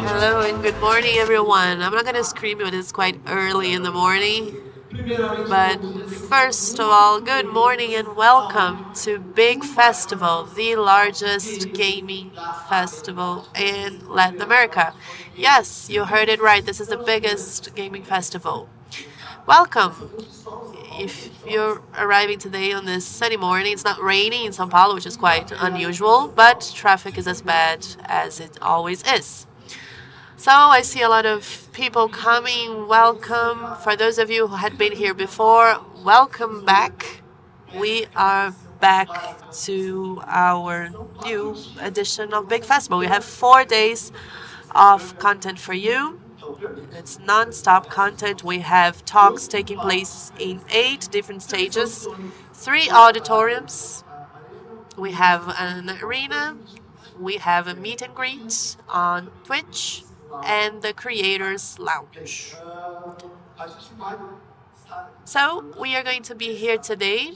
Hello and good morning, everyone. I'm not going to scream when it's quite early in the morning. But first of all, good morning and welcome to Big Festival, the largest gaming festival in Latin America. Yes, you heard it right. This is the biggest gaming festival. Welcome. If you're arriving today on this sunny morning, it's not raining in São Paulo, which is quite unusual, but traffic is as bad as it always is. So I see a lot of people coming. Welcome. For those of you who had been here before, welcome back. We are back to our new edition of Big Festival. We have 4 days of content for you. It's non-stop content. We have talks taking place in 8 different stages, 3 auditoriums. We have an arena. We have a meet and greet on Twitch and the Creators Lounge. So we are going to be here today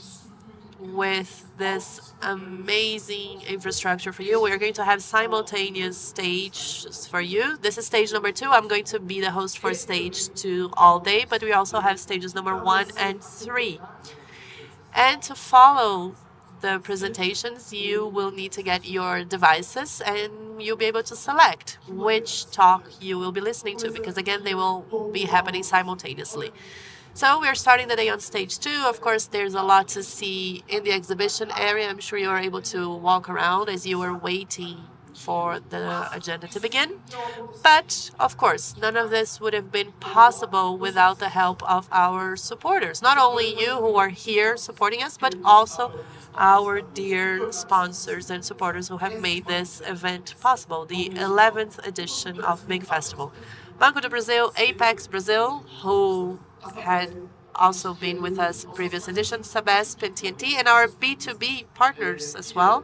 with this amazing infrastructure for you. We are going to have simultaneous stages for you. This is stage number 2. I'm going to be the host for stage 2 all day, but we also have stages number 1 and 3. And to follow the presentations, you will need to get your devices and you'll be able to select which talk you will be listening to, because again, they will be happening simultaneously. So we're starting the day on stage 2. Of course, there's a lot to see in the exhibition area. I'm sure you are able to walk around as you are waiting for the agenda to begin. But of course, none of this would have been possible without the help of our supporters. Not only you who are here supporting us, but also our dear sponsors and supporters who have made this event possible, the 11th edition of Big Festival. Banco do Brasil, ApexBrasil, who had also been with us in previous editions, SOEDESCO and TNT, and our B2B partners as well.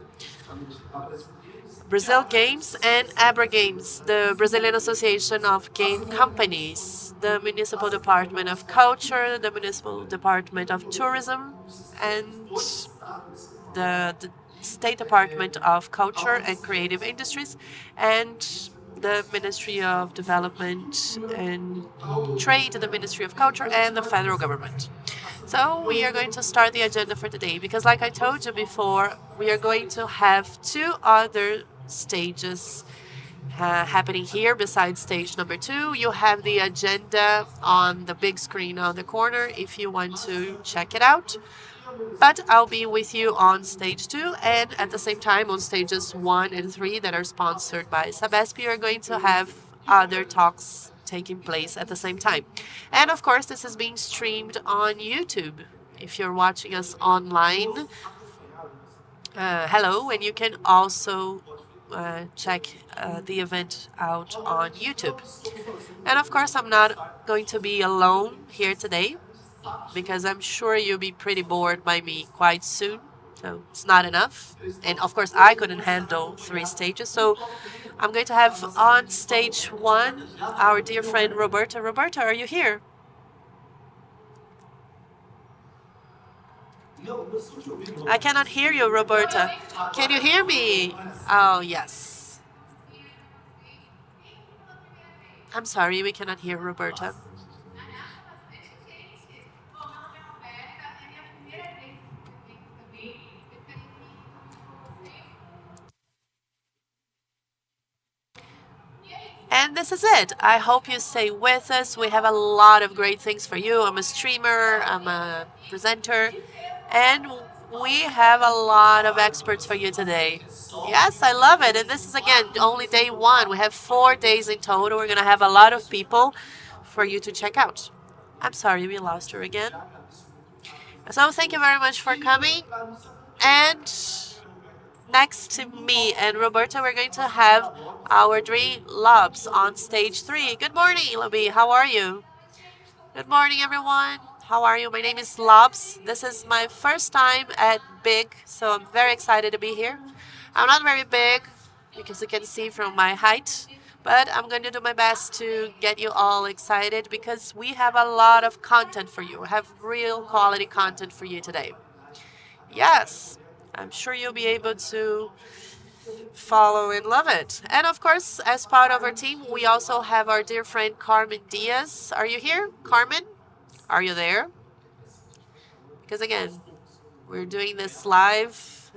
Brazil Games and Abra Games, the Brazilian Association of Game Companies, the Municipal Department of Culture, the Municipal Department of Tourism, and the State Department of Culture and Creative Industries, and the Ministry of Development and Trade, the Ministry of Culture, and the federal government. So we are going to start the agenda for today because, like I told you before, we are going to have 2 other stages happening here besides stage number 2. You have the agenda on the big screen on the corner if you want to check it out. But I'll be with you on stage 2, and at the same time on stages 1 and 3 that are sponsored by SOEDESCO, you're going to have other talks taking place at the same time. And of course, this is being streamed on YouTube. If you're watching us online, hello, and you can also check the event out on YouTube. And of course, I'm not going to be alone here today, because I'm sure you'll be pretty bored by me quite soon. So it's not enough. And of course, I couldn't handle 3 stages. So I'm going to have on stage 1 our dear friend Roberta. Roberta, are you here? I cannot hear you, Roberta. Can you hear me? Oh, yes. I'm sorry, we cannot hear Roberta. And this is it. I hope you stay with us. We have a lot of great things for you. I'm a streamer, I'm a presenter, and we have a lot of experts for you today. Yes, I love it. And this is, again, only day 1. We have 4 days in total. We're going to have a lot of people for you to check out. I'm sorry, we lost her again. So thank you very much for coming. And next to me and Roberta, we're going to have our three lobs on stage 3. Good morning, Lobby. How are you? Good morning, everyone. How are you? My name is Lobs. This is my first time at Big, so I'm very excited to be here. I'm not very big, because you can see from my height, but I'm going to do my best to get you all excited because we have a lot of content for you. We have real quality content for you today. Yes, I'm sure you'll be able to follow and love it. And of course, as part of our team, we also have our dear friend Carmen Diaz. Are you here, Carmen? Are you there? Because again, we're doing this live,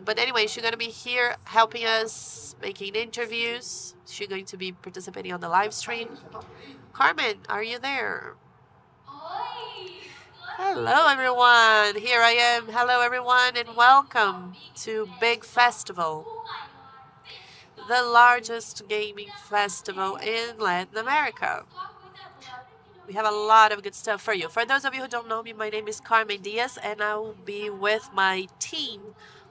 but anyway, she's gonna be here helping us making interviews. She's going to be participating on the live stream. Carmen, are you there? Hello, everyone. Here I am. Hello, everyone, and welcome to Big Festival, the largest gaming festival in Latin America. We have a lot of good stuff for you. For those of you who don't know me, my name is Carmen Diaz, and I will be with my team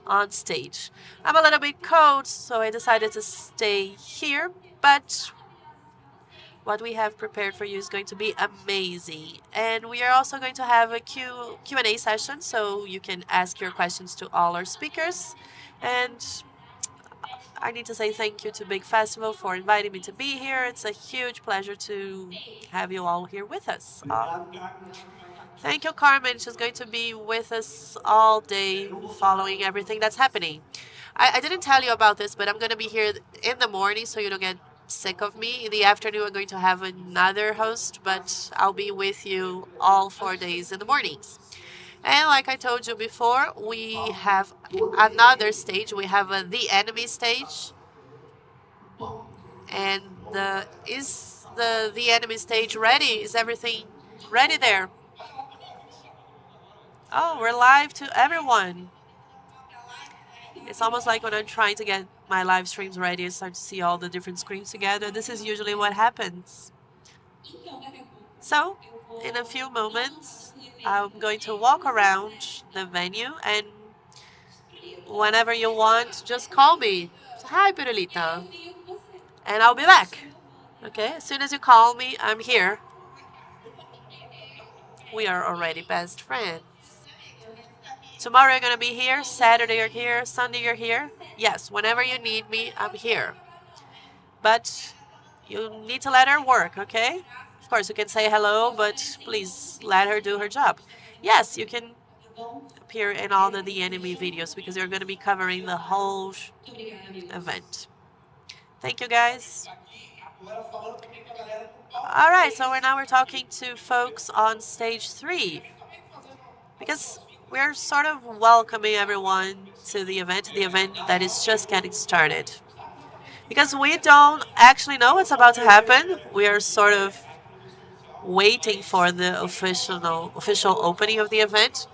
on stage. I'm a little bit cold, so I decided to stay here, but what we have prepared for you is going to be amazing. And we are also going to have a Q&A session, so you can ask your questions to all our speakers. And I need to say thank you to Big Festival for inviting me to be here. It's a huge pleasure to have you all here with us. Thank you, Carmen. She's going to be with us all day following everything that's happening. I didn't tell you about this, but I'm going to be here in the morning so you don't get sick of me. In the afternoon, I'm going to have another host, but I'll be with you all 4 days in the mornings. And like I told you before, we have another stage. We have the enemy stage. And is the enemy stage ready? Is everything ready there? Oh, we're live to everyone. It's almost like when I'm trying to get my live streams ready and start to see all the different screens together. This is usually what happens. So, in a few moments, I'm going to walk around the venue, and whenever you want, just call me. Hi, Pirulita. And I'll be back. Okay, as soon as you call me, I'm here. We are already best friends. Tomorrow you're going to be here. Saturday you're here. Sunday you're here. Yes, whenever you need me, I'm here. But you need to let her work, okay? Of course, you can say hello, but please let her do her job. Yes, you can appear in all the enemy videos because you're going to be covering the whole event. Thank you, guys. All right, so now we're talking to folks on stage 3 because we're sort of welcoming everyone to the event that is just getting started. Because we don't actually know what's about to happen. We are sort of waiting for the official opening of the event.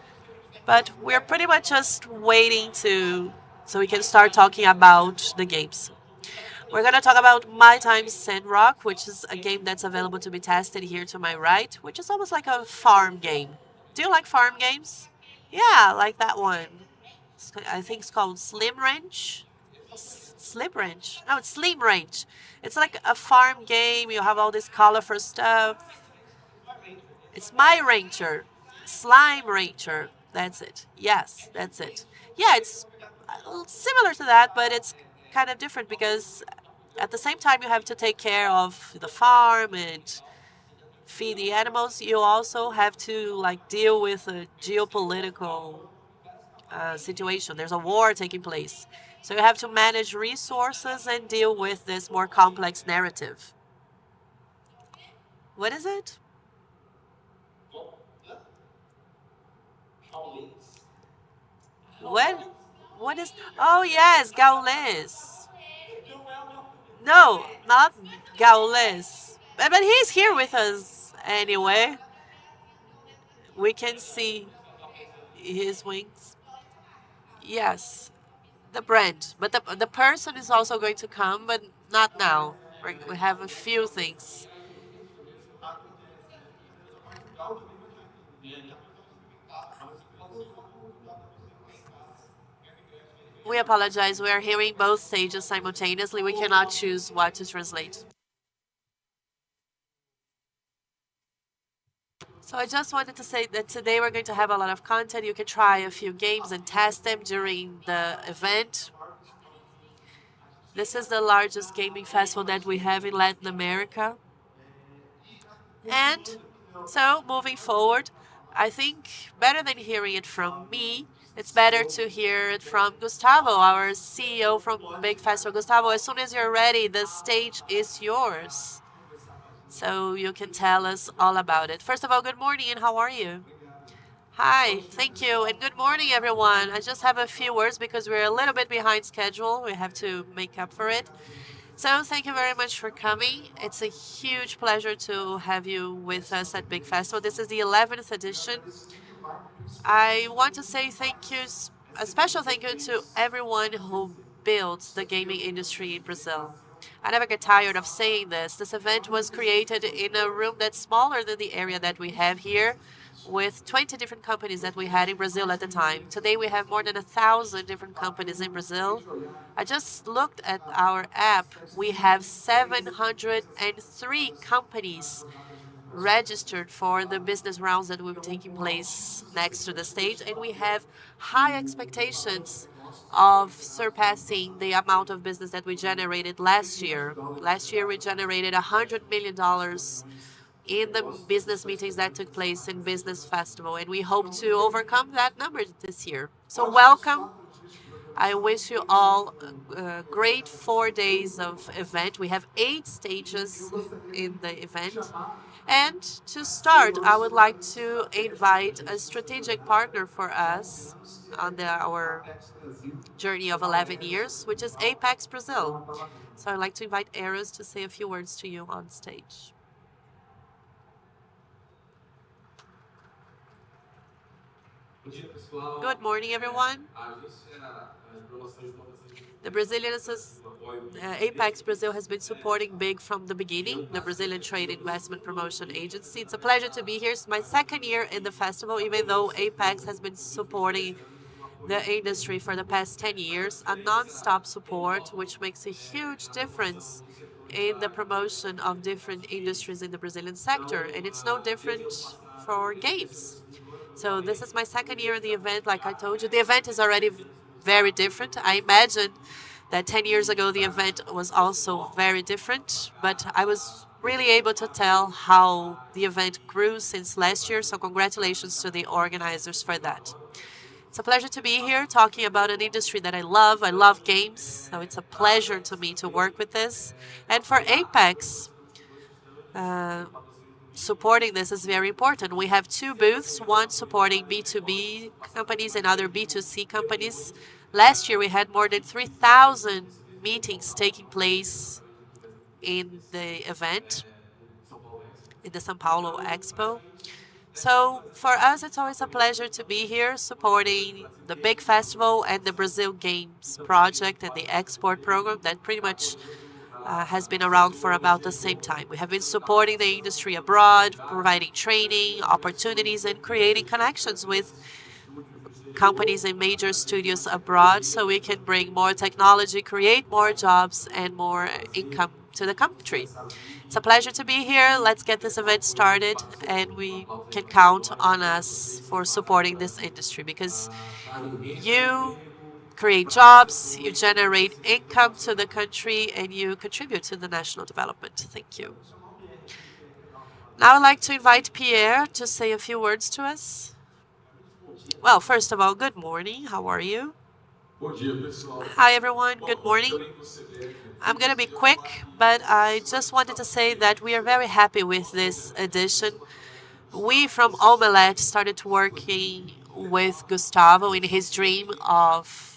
But we're pretty much just waiting so we can start talking about the games. We're going to talk about My Time Sandrock, which is a game that's available to be tested here to my right, which is almost like a farm game. Do you like farm games? Yeah, like that one. I think it's called Slim Ranch. Slip Ranch. No, it's Slim Ranch. It's like a farm game. You have all this colorful stuff. It's My Rancher. Slime Rancher. That's it. Yes, that's it. Yeah, it's similar to that, but it's kind of different because at the same time you have to take care of the farm and feed the animals. You also have to like deal with a geopolitical situation. There's a war taking place. So you have to manage resources and deal with this more complex narrative. What is it? What? What is? Oh yes, Gaules. No, not Gaules. But he's here with us anyway. We can see his wings. Yes, the brand. But the person is also going to come, but not now. We have a few things. We apologize. We are hearing both stages simultaneously. We cannot choose what to translate. So I just wanted to say that today we're going to have a lot of content. You can try a few games and test them during the event. This is the largest gaming festival that we have in Latin America. And so moving forward, I think better than hearing it from me, it's better to hear it from Gustavo, our CEO from Big Festival. Gustavo, as soon as you're ready, the stage is yours. So you can tell us all about it. First of all, good morning and how are you? Hi, thank you, and good morning, everyone. I just have a few words because we're a little bit behind schedule. We have to make up for it. So thank you very much for coming. It's a huge pleasure to have you with us at Big Festival. This is the 11th edition. I want to say thank you, a special thank you to everyone who builds the gaming industry in Brazil. I never get tired of saying this. This event was created in a room that's smaller than the area that we have here, with 20 different companies that we had in Brazil at the time. Today we have more than 1,000 different companies in Brazil. I just looked at our app. We have 703 companies registered for the business rounds that will be taking place next to the stage, and we have high expectations of surpassing the amount of business that we generated last year. Last year we generated $100 million in the business meetings that took place in Business Festival, and we hope to overcome that number this year. So welcome. I wish you all a great 4 days of event. We have 8 stages in the event. And to start, I would like to invite a strategic partner for us on our journey of 11 years, which is ApexBrasil. So I'd like to invite Eros to say a few words to you on stage. Good morning, everyone. The Brazilian Apex Brazil has been supporting BIG from the beginning, the Brazilian Trade Investment Promotion Agency. It's a pleasure to be here. It's my second year in the festival, even though Apex has been supporting the industry for the past 10 years, a non-stop support, which makes a huge difference in the promotion of different industries in the Brazilian sector. And it's no different for games. So this is my second year in the event. Like I told you, the event is already very different. I imagine that 10 years ago the event was also very different, but I was really able to tell how the event grew since last year, so congratulations to the organizers for that. It's a pleasure to be here talking about an industry that I love. I love games, so it's a pleasure to me to work with this. And for Apex, supporting this is very important. We have 2 booths, one supporting B2B companies and other B2C companies. Last year we had more than 3,000 meetings taking place in the event, in the São Paulo Expo. So for us, it's always a pleasure to be here supporting the Big Festival and the Brazil Games project and the export program that pretty much has been around for about the same time. We have been supporting the industry abroad, providing training, opportunities, and creating connections with companies and major studios abroad so we can bring more technology, create more jobs, and more income to the country. It's a pleasure to be here. Let's get this event started, and we can count on us for supporting this industry because you create jobs, you generate income to the country, and you contribute to the national development. Thank you. Now I'd like to invite Pierre to say a few words to us. Well, first of all, good morning. How are you? Hi, everyone. Good morning. I'm going to be quick, but I just wanted to say that we are very happy with this edition. We from Omelette started working with Gustavo in his dream of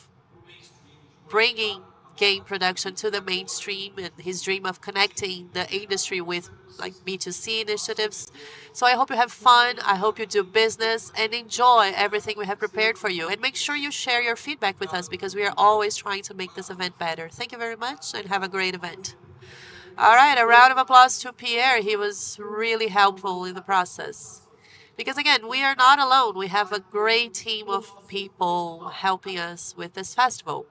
bringing game production to the mainstream and his dream of connecting the industry with like B2C initiatives. So I hope you have fun. I hope you do business and enjoy everything we have prepared for you. And make sure you share your feedback with us because we are always trying to make this event better. Thank you very much and have a great event. All right, a round of applause to Pierre. He was really helpful in the process. Because again, we are not alone. We have a great team of people helping us with this festival.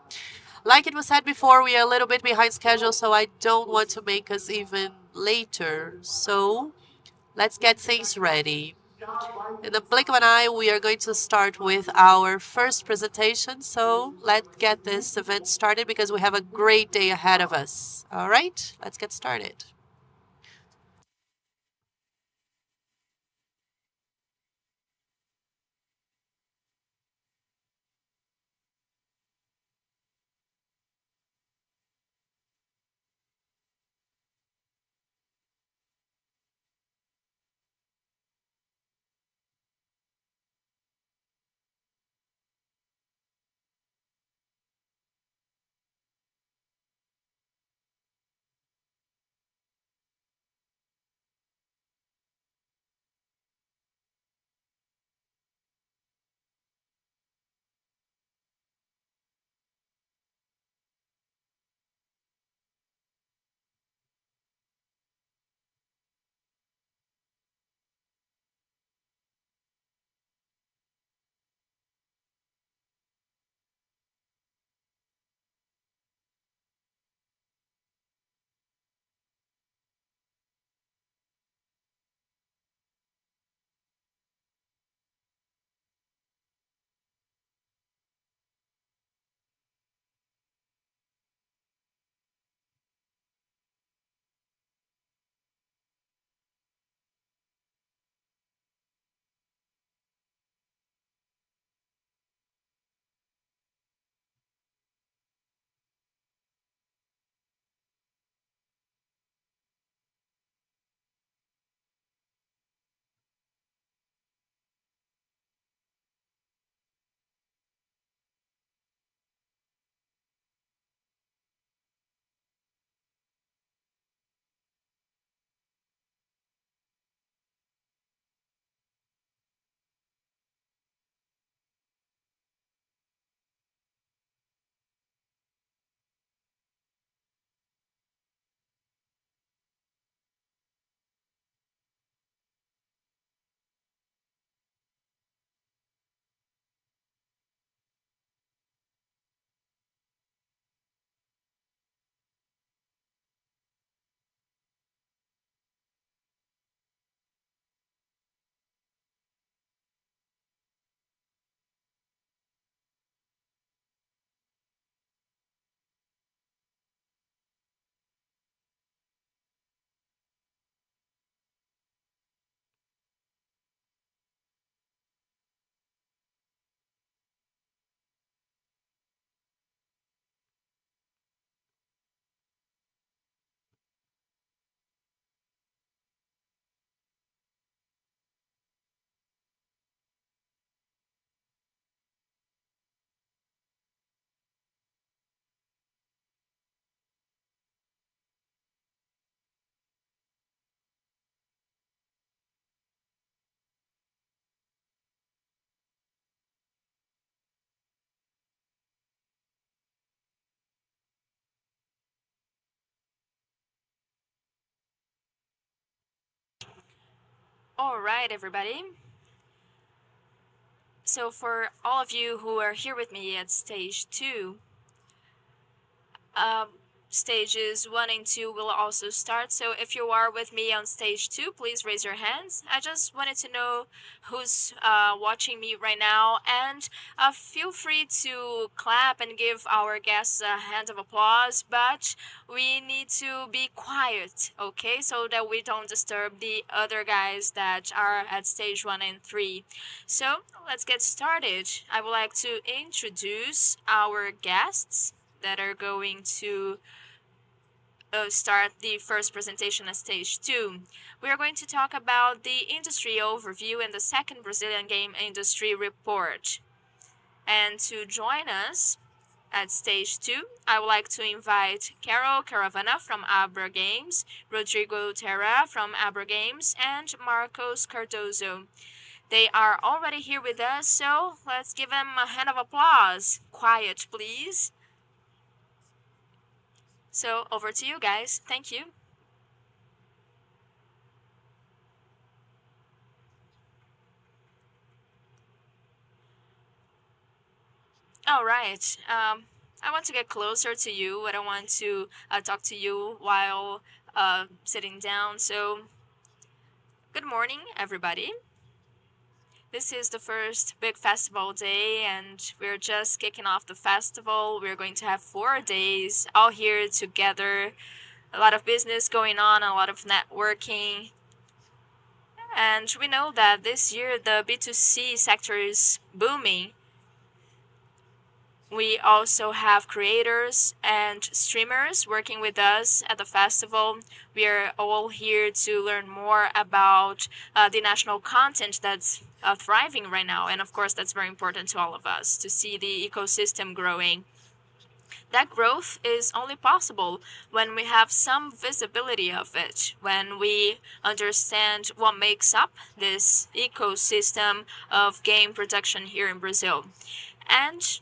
Like it was said before, we are a little bit behind schedule, so I don't want to make us even later. So let's get things ready. In the blink of an eye, we are going to start with our first presentation. So let's get this event started because we have a great day ahead of us. All right, let's get started. All right, everybody. So for all of you who are here with me at stage 2, um, stages 1 and 2 will also start. So if you are with me on stage 2, please raise your hands. I just wanted to know who's watching me right now, and feel free to clap and give our guests a hand of applause, but we need to be quiet, okay, so that we don't disturb the other guys that are at stage 1 and 3. So let's get started. I would like to introduce our guests that are going to start the first presentation at stage 2. We are going to talk about the industry overview and the second Brazilian game industry report. And to join us at stage 2, I would like to invite Carol Caravana from Abra Games, Rodrigo Terra from Abra Games, and Marcos Cardozo. They are already here with us, so let's give them a hand of applause. Quiet, please. So over to you guys. Thank you. All right. I want to get closer to you. I don't want to talk to you while sitting down. So, good morning, everybody. This is the first big festival day, and we're just kicking off the festival. We're going to have 4 days all here together. A lot of business going on, a lot of networking. And we know that this year the B2C sector is booming. We also have creators and streamers working with us at the festival. We are all here to learn more about the national content that's thriving right now. And of course, that's very important to all of us to see the ecosystem growing. That growth is only possible when we have some visibility of it, when we understand what makes up this ecosystem of game production here in Brazil. And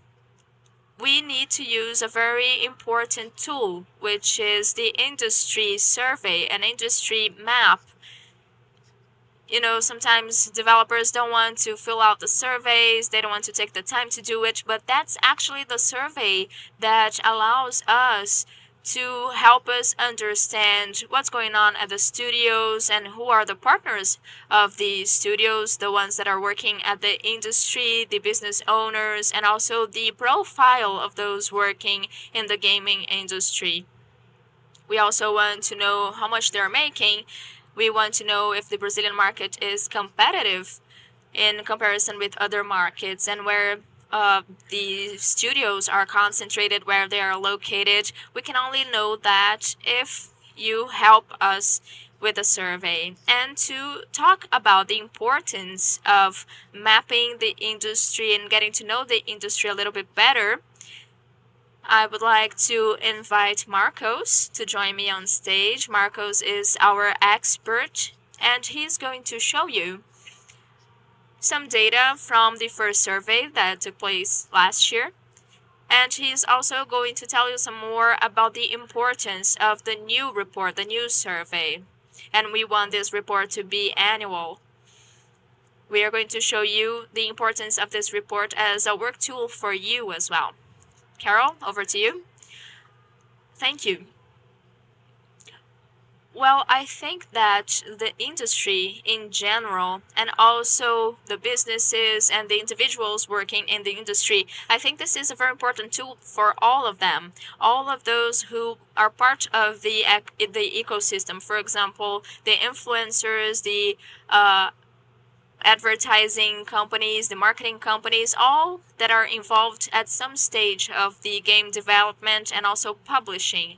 we need to use a very important tool, which is the industry survey, an industry map. You know, sometimes developers don't want to fill out the surveys, they don't want to take the time to do it, but that's actually the survey that allows us to help us understand what's going on at the studios and who are the partners of the studios, the ones that are working at the industry, the business owners, and also the profile of those working in the gaming industry. We also want to know how much they're making. We want to know if the Brazilian market is competitive in comparison with other markets, and where the studios are concentrated, where they are located. We can only know that if you help us with a survey. And to talk about the importance of mapping the industry and getting to know the industry a little bit better, I would like to invite Marcos to join me on stage. Marcos is our expert, and he's going to show you some data from the first survey that took place last year. And he's also going to tell you some more about the importance of the new report, the new survey. And we want this report to be annual. We are going to show you the importance of this report as a work tool for you as well. Carol, over to you. Thank you. Well, I think that the industry in general, and also the businesses and the individuals working in the industry, I think this is a very important tool for all of them, all of those who are part of the ecosystem. For example, the influencers, the advertising companies, the marketing companies, all that are involved at some stage of the game development and also publishing.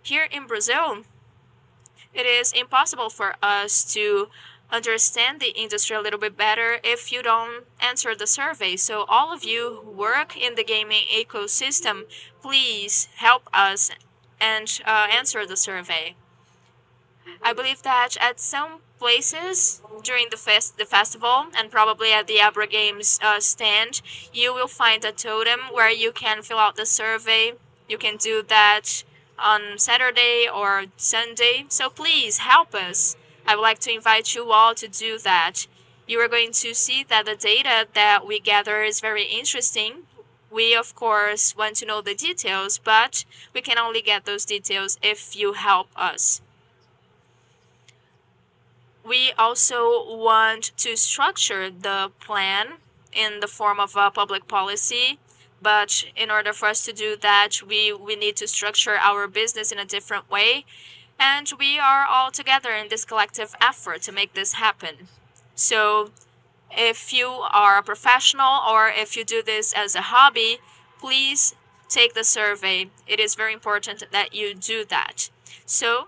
Here in Brazil, it is impossible for us to understand the industry a little bit better if you don't answer the survey. So all of you who work in the gaming ecosystem, please help us and answer the survey. I believe that at some places during the festival, and probably at the Abra Games stand, you will find a totem where you can fill out the survey. You can do that on Saturday or Sunday. So please help us. I would like to invite you all to do that. You are going to see that the data that we gather is very interesting. We, of course, want to know the details, but we can only get those details if you help us. We also want to structure the plan in the form of a public policy. But in order for us to do that, we need to structure our business in a different way. And we are all together in this collective effort to make this happen. So if you are a professional or if you do this as a hobby, please take the survey. It is very important that you do that. So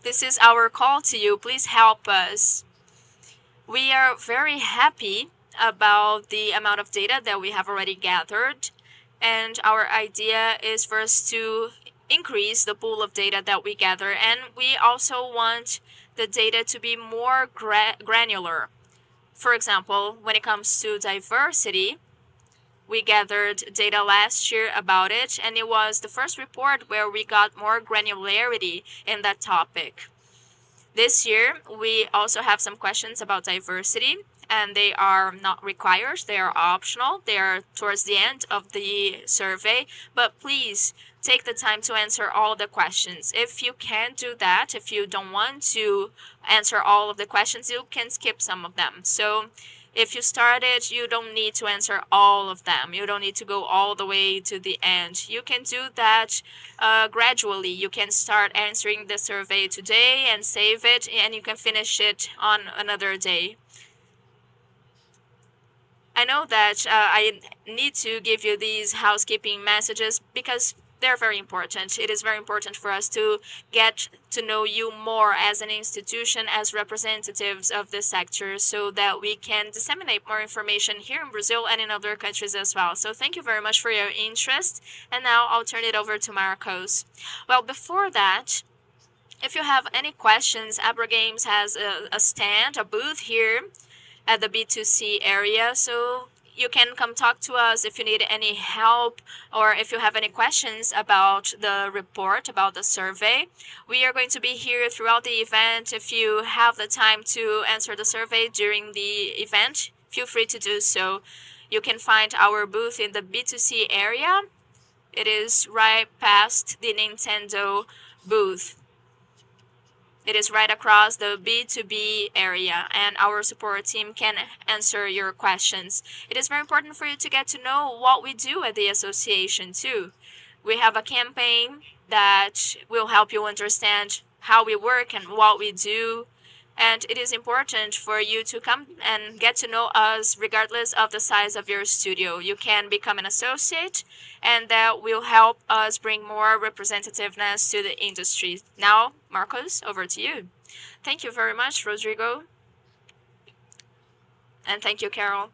this is our call to you. Please help us. We are very happy about the amount of data that we have already gathered, and our idea is for us to increase the pool of data that we gather, and we also want the data to be more granular. For example, when it comes to diversity, we gathered data last year about it, and it was the first report where we got more granularity in that topic. This year, we also have some questions about diversity, and they are not required. They are optional. They are towards the end of the survey, but please take the time to answer all the questions. If you can't do that, if you don't want to answer all of the questions, you can skip some of them. So if you started, you don't need to answer all of them. You don't need to go all the way to the end. You can do that gradually. You can start answering the survey today and save it, and you can finish it on another day. I know that I need to give you these housekeeping messages because they're very important. It is very important for us to get to know you more as an institution, as representatives of the sector, so that we can disseminate more information here in Brazil and in other countries as well. So thank you very much for your interest. And now I'll turn it over to Marcos. Well, before that, if you have any questions, Abra Games has a stand, a booth here at the B2C area. So you can come talk to us if you need any help or if you have any questions about the report, about the survey. We are going to be here throughout the event. If you have the time to answer the survey during the event, feel free to do so. You can find our booth in the B2C area. It is right past the Nintendo booth. It is right across the B2B area, and our support team can answer your questions. It is very important for you to get to know what we do at the association too. We have a campaign that will help you understand how we work and what we do. And it is important for you to come and get to know us regardless of the size of your studio. You can become an associate, and that will help us bring more representativeness to the industry. Now, Marcos, over to you. Thank you very much, Rodrigo. And thank you, Carol.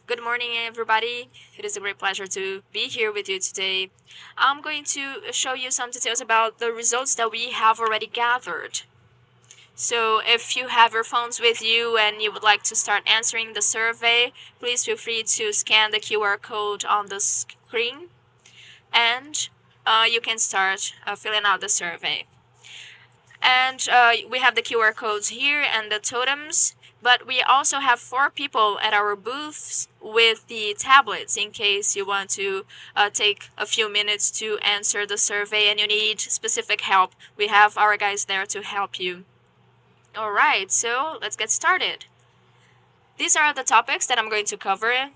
Good morning, everybody. It is a great pleasure to be here with you today. I'm going to show you some details about the results that we have already gathered. So if you have your phones with you and you would like to start answering the survey, please feel free to scan the QR code on the screen, and you can start filling out the survey. And we have the QR codes here and the totems, but we also have 4 people at our booths with the tablets in case you want to take a few minutes to answer the survey and you need specific help. We have our guys there to help you. All right, so let's get started. These are the topics that I'm going to cover.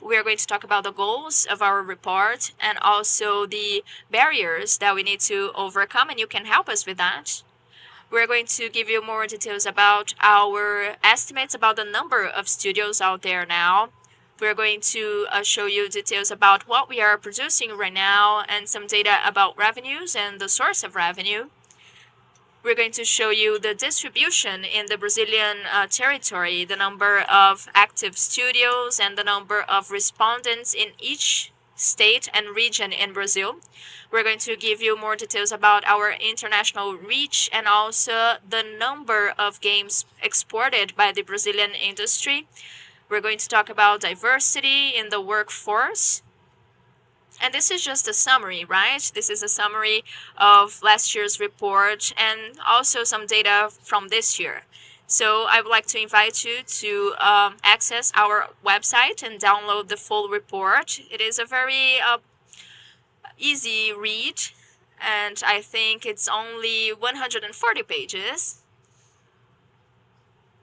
We are going to talk about the goals of our report and also the barriers that we need to overcome, and you can help us with that. We're going to give you more details about our estimates about the number of studios out there now. We're going to show you details about what we are producing right now and some data about revenues and the source of revenue. We're going to show you the distribution in the Brazilian territory, the number of active studios and the number of respondents in each state and region in Brazil. We're going to give you more details about our international reach and also the number of games exported by the Brazilian industry. We're going to talk about diversity in the workforce. And this is just a summary, right? This is a summary of last year's report and also some data from this year. So I would like to invite you to access our website and download the full report. It is a very easy read, and I think it's only 140 pages.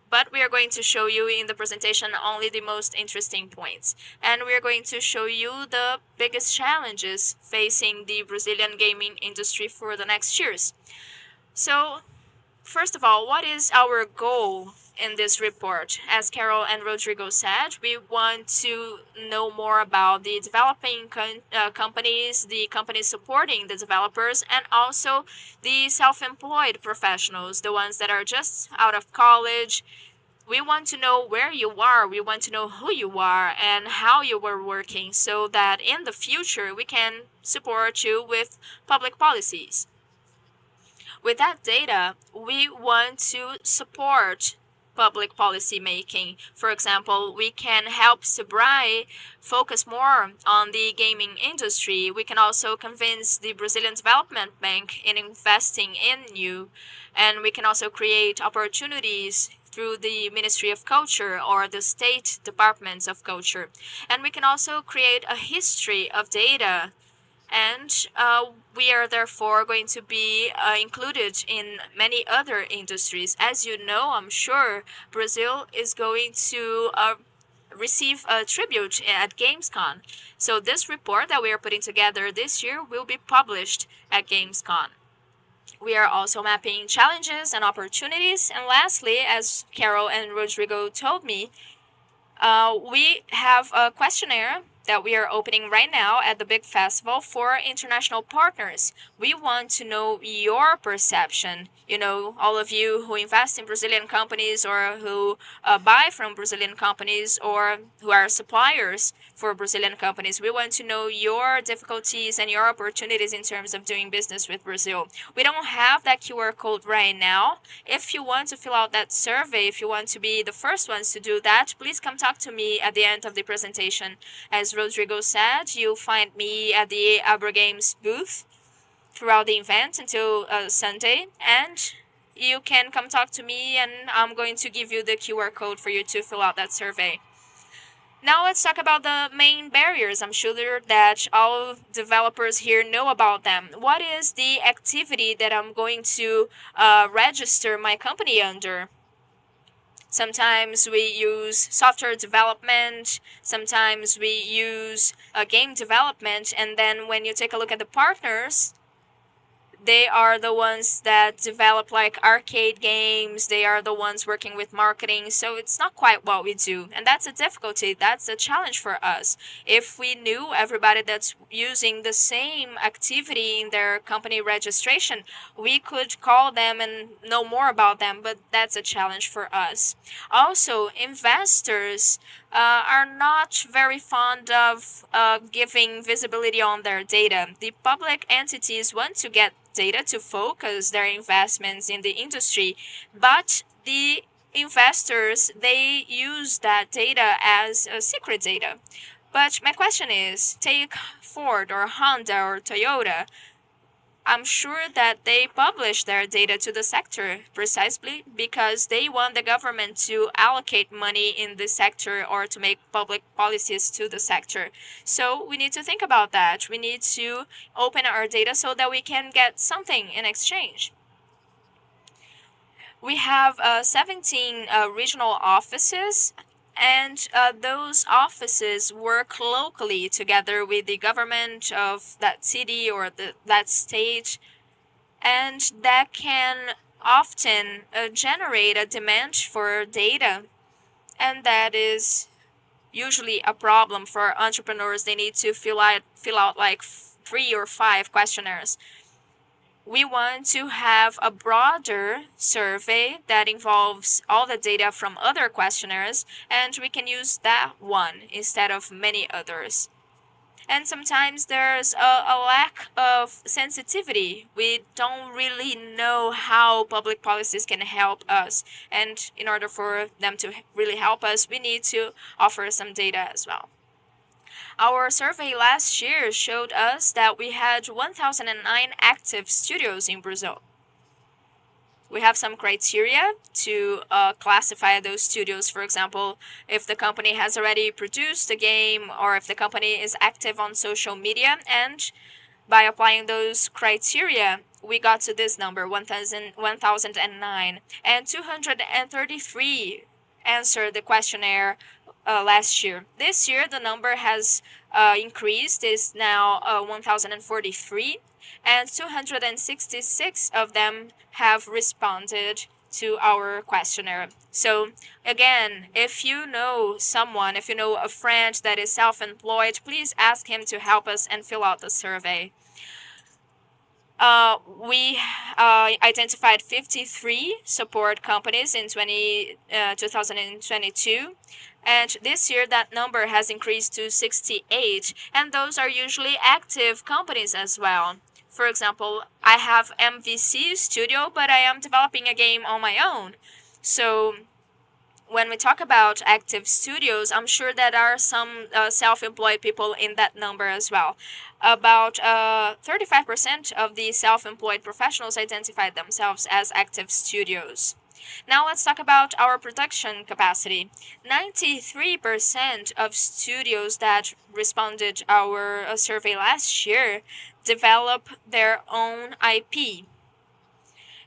But we are going to show you in the presentation only the most interesting points. And we are going to show you the biggest challenges facing the Brazilian gaming industry for the next years. So, first of all, what is our goal in this report? As Carol and Rodrigo said, we want to know more about the developing companies, the companies supporting the developers, and also the self-employed professionals, the ones that are just out of college. We want to know where you are, we want to know who you are and how you were working so that in the future we can support you with public policies. With that data, we want to support public policy making. For example, we can help Sebrae focus more on the gaming industry. We can also convince the Brazilian Development Bank in investing in you, and we can also create opportunities through the Ministry of Culture or the State Departments of Culture. And we can also create a history of data, and we are therefore going to be included in many other industries. As you know, I'm sure Brazil is going to receive a tribute at gamescom. So this report that we are putting together this year will be published at gamescom. We are also mapping challenges and opportunities. And lastly, as Carol and Rodrigo told me, we have a questionnaire that we are opening right now at the Big Festival for international partners. We want to know your perception. You know, all of you who invest in Brazilian companies or who buy from Brazilian companies or who are suppliers for Brazilian companies. We want to know your difficulties and your opportunities in terms of doing business with Brazil. We don't have that QR code right now. If you want to fill out that survey, if you want to be the first ones to do that, please come talk to me at the end of the presentation. As Rodrigo said, you'll find me at the Games booth throughout the event until Sunday, and you can come talk to me, and I'm going to give you the QR code for you to fill out that survey. Now let's talk about the main barriers. I'm sure that all developers here know about them. What is the activity that I'm going to register my company under? Sometimes we use software development, sometimes we use game development, and then when you take a look at the partners, they are the ones that develop like arcade games. They are the ones working with marketing. So it's not quite what we do. And that's a difficulty. That's a challenge for us. If we knew everybody that's using the same activity in their company registration, we could call them and know more about them. But that's a challenge for us. Also, investors are not very fond of giving visibility on their data. The public entities want to get data to focus their investments in the industry, but the investors, they use that data as a secret data. But my question is, take Ford or Honda or Toyota. I'm sure that they publish their data to the sector precisely because they want the government to allocate money in the sector or to make public policies to the sector. So we need to think about that. We need to open our data so that we can get something in exchange. We have 17 regional offices, and those offices work locally together with the government of that city or that state, and that can often generate a demand for data, and that is usually a problem for entrepreneurs. They need to fill out like 3 or 5 questionnaires. We want to have a broader survey that involves all the data from other questionnaires, and we can use that one instead of many others. And sometimes there's a lack of sensitivity. We don't really know how public policies can help us. And in order for them to really help us, we need to offer some data as well. Our survey last year showed us that we had 1,009 active studios in Brazil. We have some criteria to classify those studios. For example, if the company has already produced a game or if the company is active on social media. And by applying those criteria, we got to this number, 1,009. And 233 answered the questionnaire last year. This year, the number has increased. It's now 1,043, and 266 of them have responded to our questionnaire. So again, if you know someone, if you know a friend that is self-employed, please ask him to help us and fill out the survey. We identified 53 support companies in 2022. And this year, that number has increased to 68. And those are usually active companies as well. For example, I have MVC Studio, but I am developing a game on my own. So when we talk about active studios, I'm sure that there are some self-employed people in that number as well. About 35% of the self-employed professionals identify themselves as active studios. Now let's talk about our production capacity. 93% of studios that responded our survey last year develop their own IP.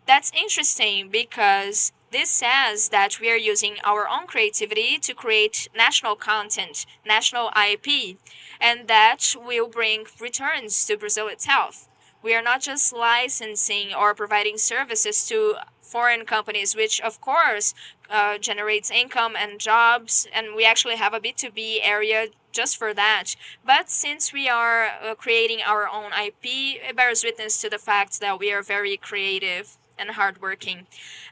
That's interesting because this says that we are using our own creativity to create national content, national IP, and that will bring returns to Brazil itself. We are not just licensing or providing services to foreign companies, which of course generates income and jobs, and we actually have a B2B area just for that. But since we are creating our own IP, it bears witness to the fact that we are very creative and hardworking.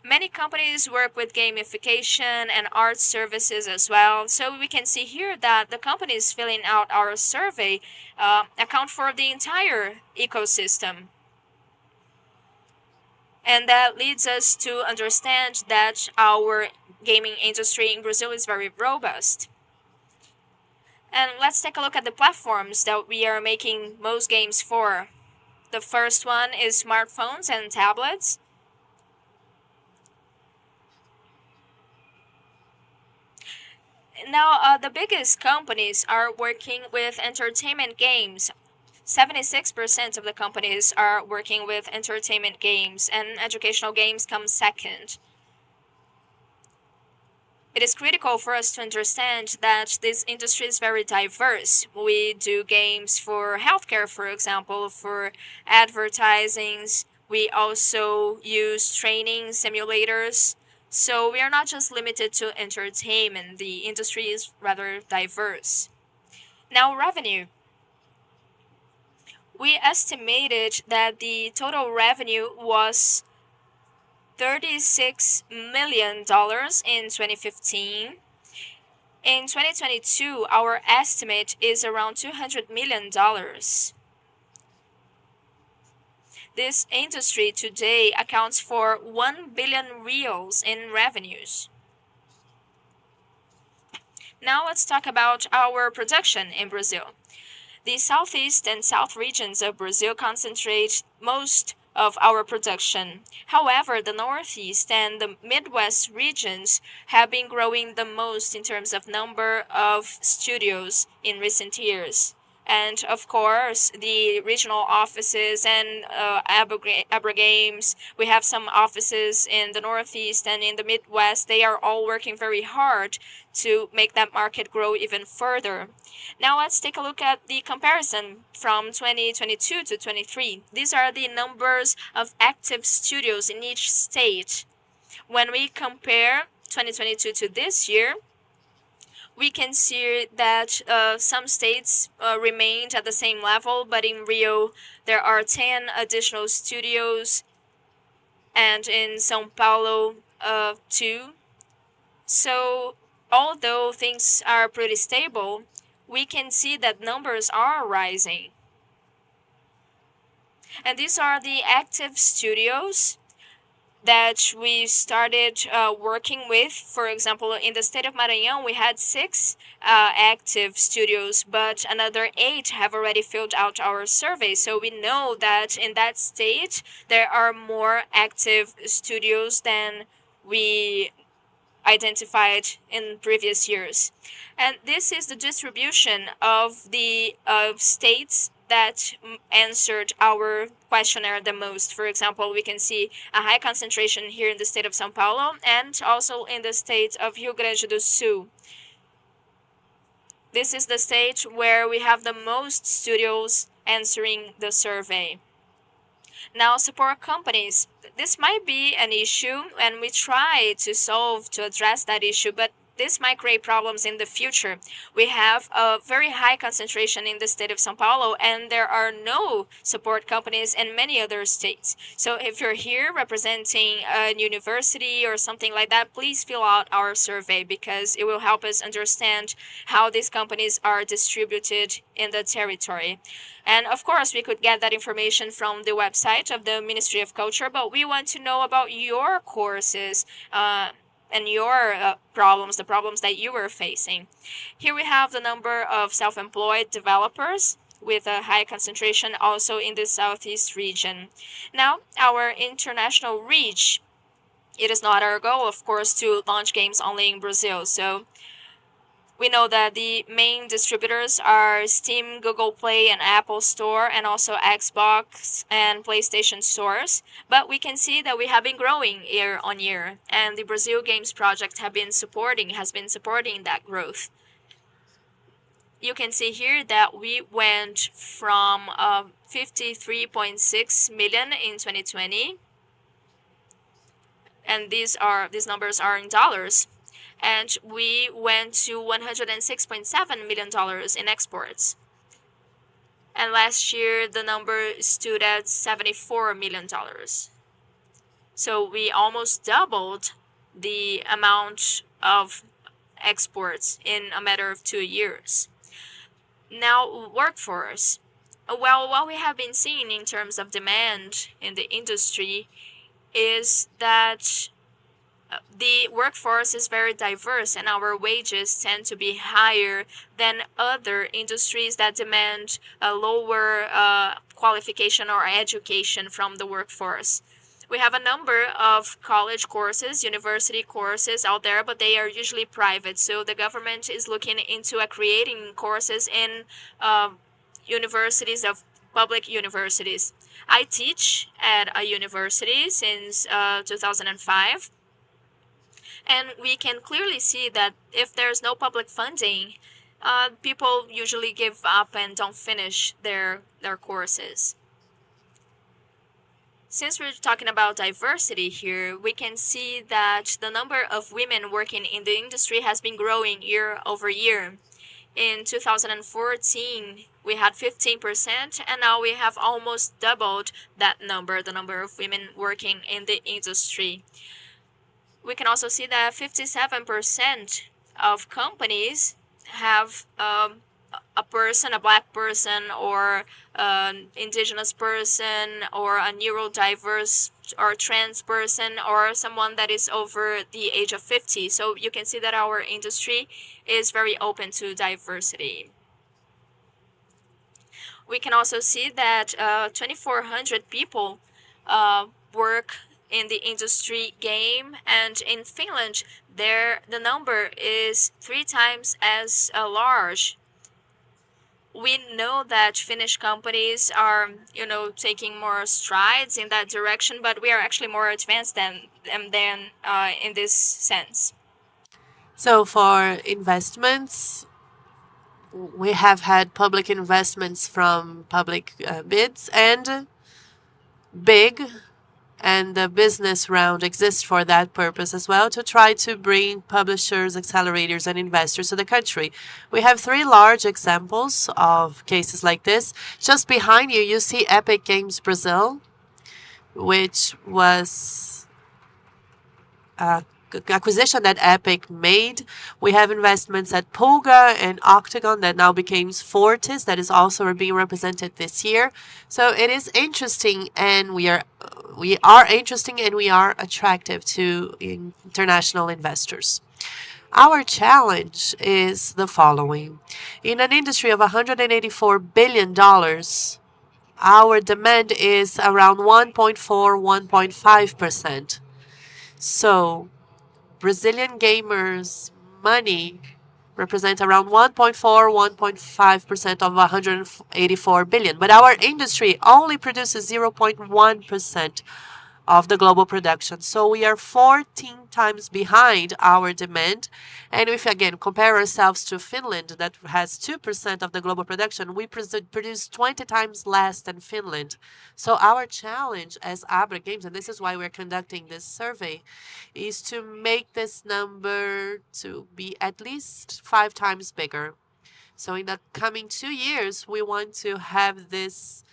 Many companies work with gamification and art services as well. So we can see here that the companies filling out our survey account for the entire ecosystem. And that leads us to understand that our gaming industry in Brazil is very robust. And let's take a look at the platforms that we are making most games for. The first one is smartphones and tablets. Now, the biggest companies are working with entertainment games. 76% of the companies are working with entertainment games, and educational games come second. It is critical for us to understand that this industry is very diverse. We do games for healthcare, for example, for advertisings. We also use training simulators. So we are not just limited to entertainment. The industry is rather diverse. Now, revenue. We estimated that the total revenue was $36 million in 2015. In 2022, our estimate is around $200 million. This industry today accounts for 1 billion reals in revenues. Now let's talk about our production in Brazil. The southeast and south regions of Brazil concentrate most of our production. However, the northeast and the midwest regions have been growing the most in terms of number of studios in recent years. And of course, the regional offices and Games, we have some offices in the Northeast and in the Midwest. They are all working very hard to make that market grow even further. Now let's take a look at the comparison from 2022 to 23. These are the numbers of active studios in each state. When we compare 2022 to this year, we can see that some states remained at the same level, but in Rio there are 10 additional studios, and in São Paulo 2. So although things are pretty stable, we can see that numbers are rising. And these are the active studios that we started working with. For example, in the state of Maranhão, we had 6 active studios, but another 8 have already filled out our survey. So we know that in that state, there are more active studios than we identified in previous years. And this is the distribution of the states that answered our questionnaire the most. For example, we can see a high concentration here in the state of São Paulo and also in the state of Rio Grande do Sul. This is the state where we have the most studios answering the survey. Now, support companies. This might be an issue, and we try to address that issue, but this might create problems in the future. We have a very high concentration in the state of São Paulo, and there are no support companies in many other states. So if you're here representing a university or something like that, please fill out our survey because it will help us understand how these companies are distributed in the territory. And of course, we could get that information from the website of the Ministry of Culture, but we want to know about your courses. your problems, the problems that you were facing. Here we have the number of self-employed developers with a high concentration also in the Southeast region. Now, our international reach, it is not our goal, of course, to launch games only in Brazil. So we know that the main distributors are Steam, Google Play, and Apple Store, and also Xbox and PlayStation stores. But we can see that we have been growing year on year, and the Brazil Games Project has been supporting that growth. You can see here that we went from 53.6 million in 2020, and these numbers are in dollars. And we went to $106.7 million in exports. And last year, the number stood at $74 million. So we almost doubled the amount of exports in a matter of 2 years. Now, workforce. Well, what we have been seeing in terms of demand in the industry is that the workforce is very diverse, and our wages tend to be higher than other industries that demand a lower qualification or education from the workforce. We have a number of college courses, university courses out there, but they are usually private. So the government is looking into creating courses in universities, of public universities. I teach at a university since 2005. And we can clearly see that if there's no public funding, people usually give up and don't finish their courses. Since we're talking about diversity here, we can see that the number of women working in the industry has been growing year over year. In 2014, we had 15%, and now we have almost doubled that number, the number of women working in the industry. We can also see that 57% of companies have a person, a black person, or an indigenous person, or a neurodiverse or trans person, or someone that is over the age of 50. So you can see that our industry is very open to diversity. We can also see that 2,400 people work in the industry game, and in Finland the number is 3 times as large. We know that Finnish companies are taking more strides in that direction, but we are actually more advanced than them in this sense. So for investments, we have had public investments from public bids and big, and the business round exists for that purpose as well, to try to bring publishers, accelerators, and investors to the country. We have 3 large examples of cases like this. Just behind you, you see Epic Games Brazil, which was acquisition that Epic made. We have investments at Pulga and Octagon that now becomes Fortis, that is also being represented this year. So it is interesting, and we are interesting, and we are attractive to international investors. Our challenge is the following. In an industry of $184 billion, our demand is around 1.5%. So Brazilian gamers' money represents around 1.5% of 184 billion. But our industry only produces 0.1% of the global production. So we are 14 times behind our demand. And if, again, compare ourselves to Finland, that has 2% of the global production, we produce 20 times less than Finland. So our challenge as Abra Games, and this is why we're conducting this survey, is to make this number to be at least 5 times bigger. So in the coming 2 years, we want to have this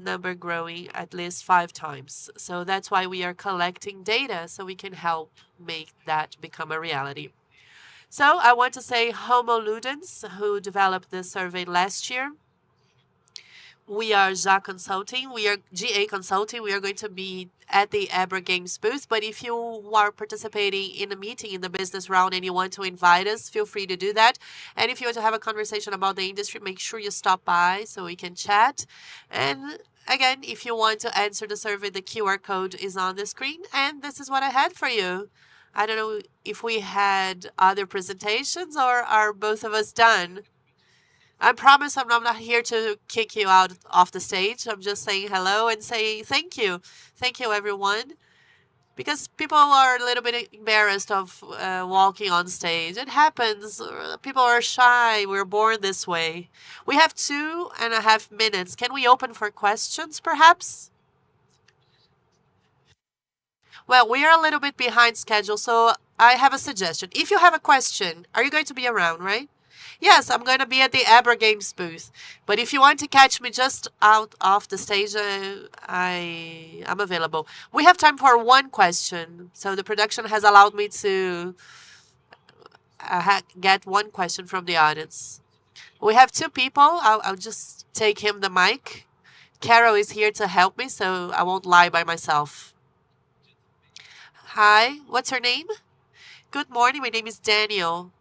number growing at least 5 times. So that's why we are collecting data, so we can help make that become a reality. So I want to say Homo Ludens, who developed this survey last year. We are GA Consulting. We are GA Consulting. We are going to be at the Abra Games booth. But if you are participating in a meeting in the business round and you want to invite us, feel free to do that. And if you want to have a conversation about the industry, make sure you stop by so we can chat. And again, if you want to answer the survey, the QR code is on the screen. And this is what I had for you. I don't know if we had other presentations or are both of us done. I promise I'm not here to kick you out off the stage. I'm just saying hello and say thank you. Thank you, everyone. Because people are a little bit embarrassed of walking on stage. It happens. People are shy. We're born this way. We have 2.5 minutes. Can we open for questions, perhaps? Well, we are a little bit behind schedule, so I have a suggestion. If you have a question, are you going to be around, right? Yes, I'm going to be at the Abra Games booth. But if you want to catch me just out off the stage, I'm available. We have time for one question. So the production has allowed me to get one question from the audience. We have 2 people. I'll just take him the mic. Carol is here to help me, so I won't lie by myself. Hi, what's your name? Good morning, my name is Daniel.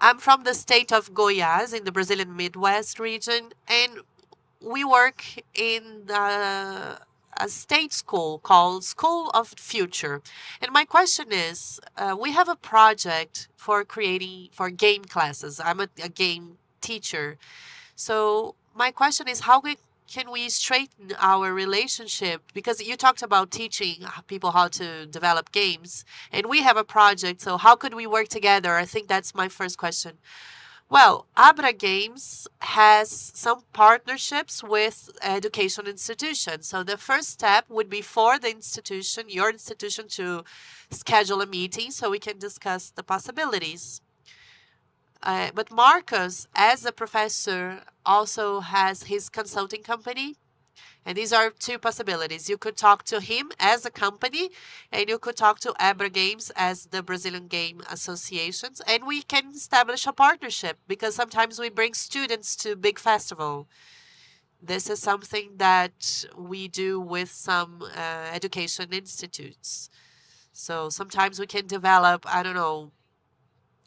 I'm from the state of Goiás in the Brazilian Midwest region, and we work in a state school called School of Future. And my question is, we have a project for creating for game classes. I'm a game teacher. So my question is, can we straighten our relationship? Because you talked about teaching people how to develop games, and we have a project. So how could we work together? I think that's my first question. Well, Abra Games has some partnerships with education institutions. So the first step would be for the institution, your institution, to schedule a meeting so we can discuss the possibilities. But Marcos, as a professor, also has his consulting company. And these are 2 possibilities. You could talk to him as a company, and you could talk to Abra Games as the Brazilian Game Associations. And we can establish a partnership because sometimes we bring students to big festival. This is something that we do with some education institutes. So sometimes we can develop, I don't know,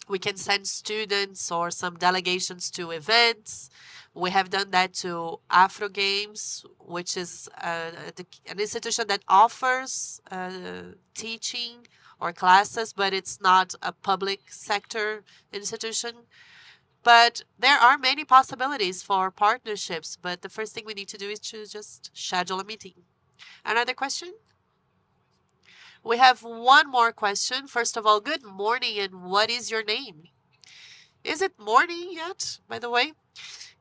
we can send students or some delegations to events. We have done that to Afro Games, which is an institution that offers teaching or classes, but it's not a public sector institution. But there are many possibilities for partnerships, but the first thing we need to do is to just schedule a meeting. Another question? We have one more question. First of all, good morning, and what is your name? Is it morning yet, by the way?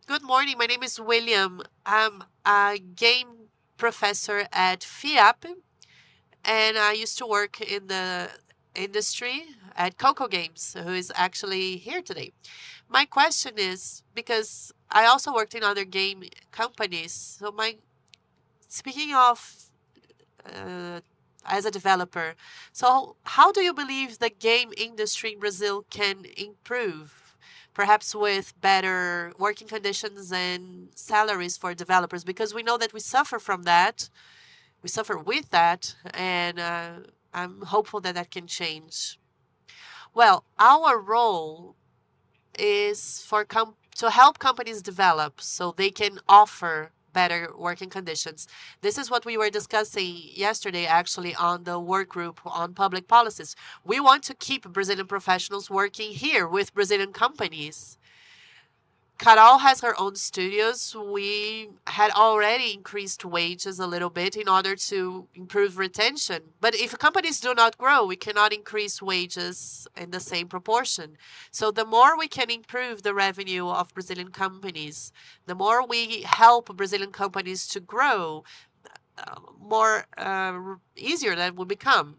Good morning. My name is William. I'm a game professor at FIAP, and I used to work in the industry at Coco Games, who is actually here today. My question is, because I also worked in other game companies, so speaking of as a developer, so how do you believe the game industry in Brazil can improve? Perhaps with better working conditions and salaries for developers, because we know that we suffer from that. We suffer with that, and I'm hopeful that that can change. Well, our role is to help companies develop so they can offer better working conditions. This is what we were discussing yesterday, actually, on the work group on public policies. We want to keep Brazilian professionals working here with Brazilian companies. Carol has her own studios. We had already increased wages a little bit in order to improve retention. But if companies do not grow, we cannot increase wages in the same proportion. So the more we can improve the revenue of Brazilian companies, the more we help Brazilian companies to grow, more easier that will become.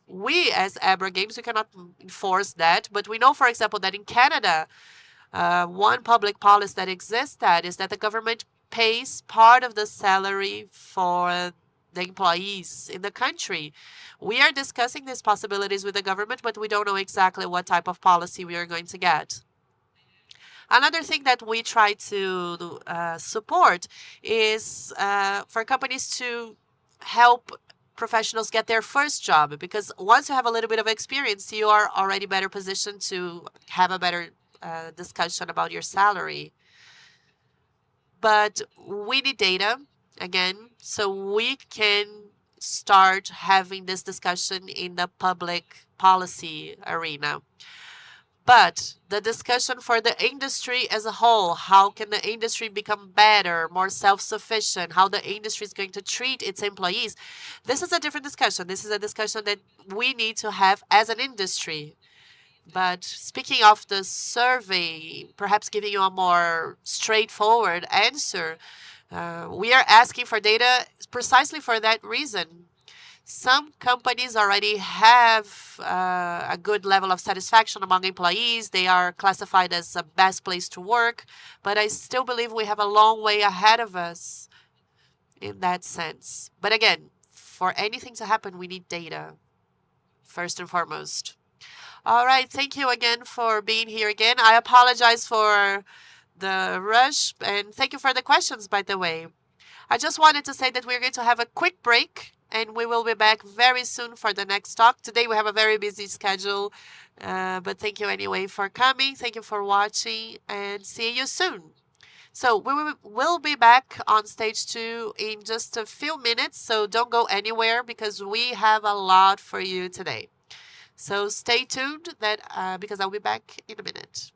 We, as Abra Games, we cannot enforce that. But we know, for example, that in Canada, one public policy that exists that is that the government pays part of the salary for the employees in the country. We are discussing these possibilities with the government, but we don't know exactly what type of policy we are going to get. Another thing that we try to support is for companies to help professionals get their first job, because once you have a little bit of experience, you are already better positioned to have a better discussion about your salary. But we need data again, so we can start having this discussion in the public policy arena. But the discussion for the industry as a whole, how can the industry become better, more self-sufficient, how the industry is going to treat its employees, this is a different discussion. This is a discussion that we need to have as an industry. But speaking of the survey, perhaps giving you a more straightforward answer, we are asking for data precisely for that reason. Some companies already have a good level of satisfaction among employees. They are classified as the best place to work, but I still believe we have a long way ahead of us in that sense. But again, for anything to happen, we need data, first and foremost. All right, thank you again for being here again. I apologize for the rush, and thank you for the questions, by the way. I just wanted to say that we're going to have a quick break, and we will be back very soon for the next talk. Today we have a very busy schedule, but thank you anyway for coming. Thank you for watching, and see you soon. So we'll be back on stage 2 in just a few minutes, so don't go anywhere because we have a lot for you today. So stay tuned because I'll be back in a minute.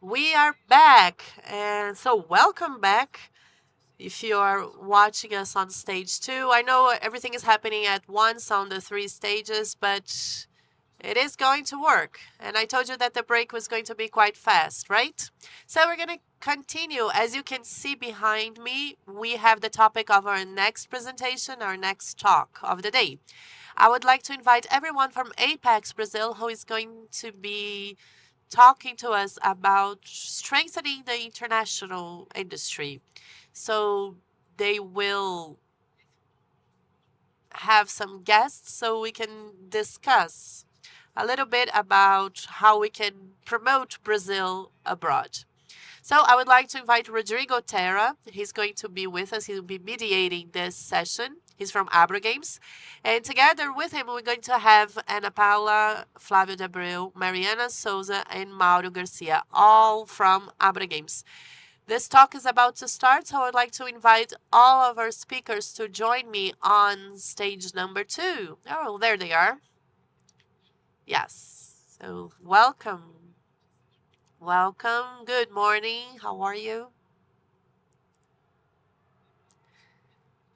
We are back, and so welcome back. If you are watching us on stage 2, I know everything is happening at once on the 3 stages, but it is going to work. And I told you that the break was going to be quite fast, right? So we're going to continue. As you can see behind me, we have the topic of our next presentation, our next talk of the day. I would like to invite everyone from ApexBrasil who is going to be talking to us about strengthening the international industry. So they will have some guests so we can discuss a little bit about how we can promote Brazil abroad. So I would like to invite Rodrigo Terra. He's going to be with us. He'll be mediating this session. He's from Abra Games. And together with him, we're going to have Ana Paula, Flávio de Abreu, Mariana Souza, and Mauro Garcia, all from Abra Games. This talk is about to start, so I'd like to invite all of our speakers to join me on stage number 2. Oh, there they are. Yes. So welcome. Welcome. Good morning. How are you?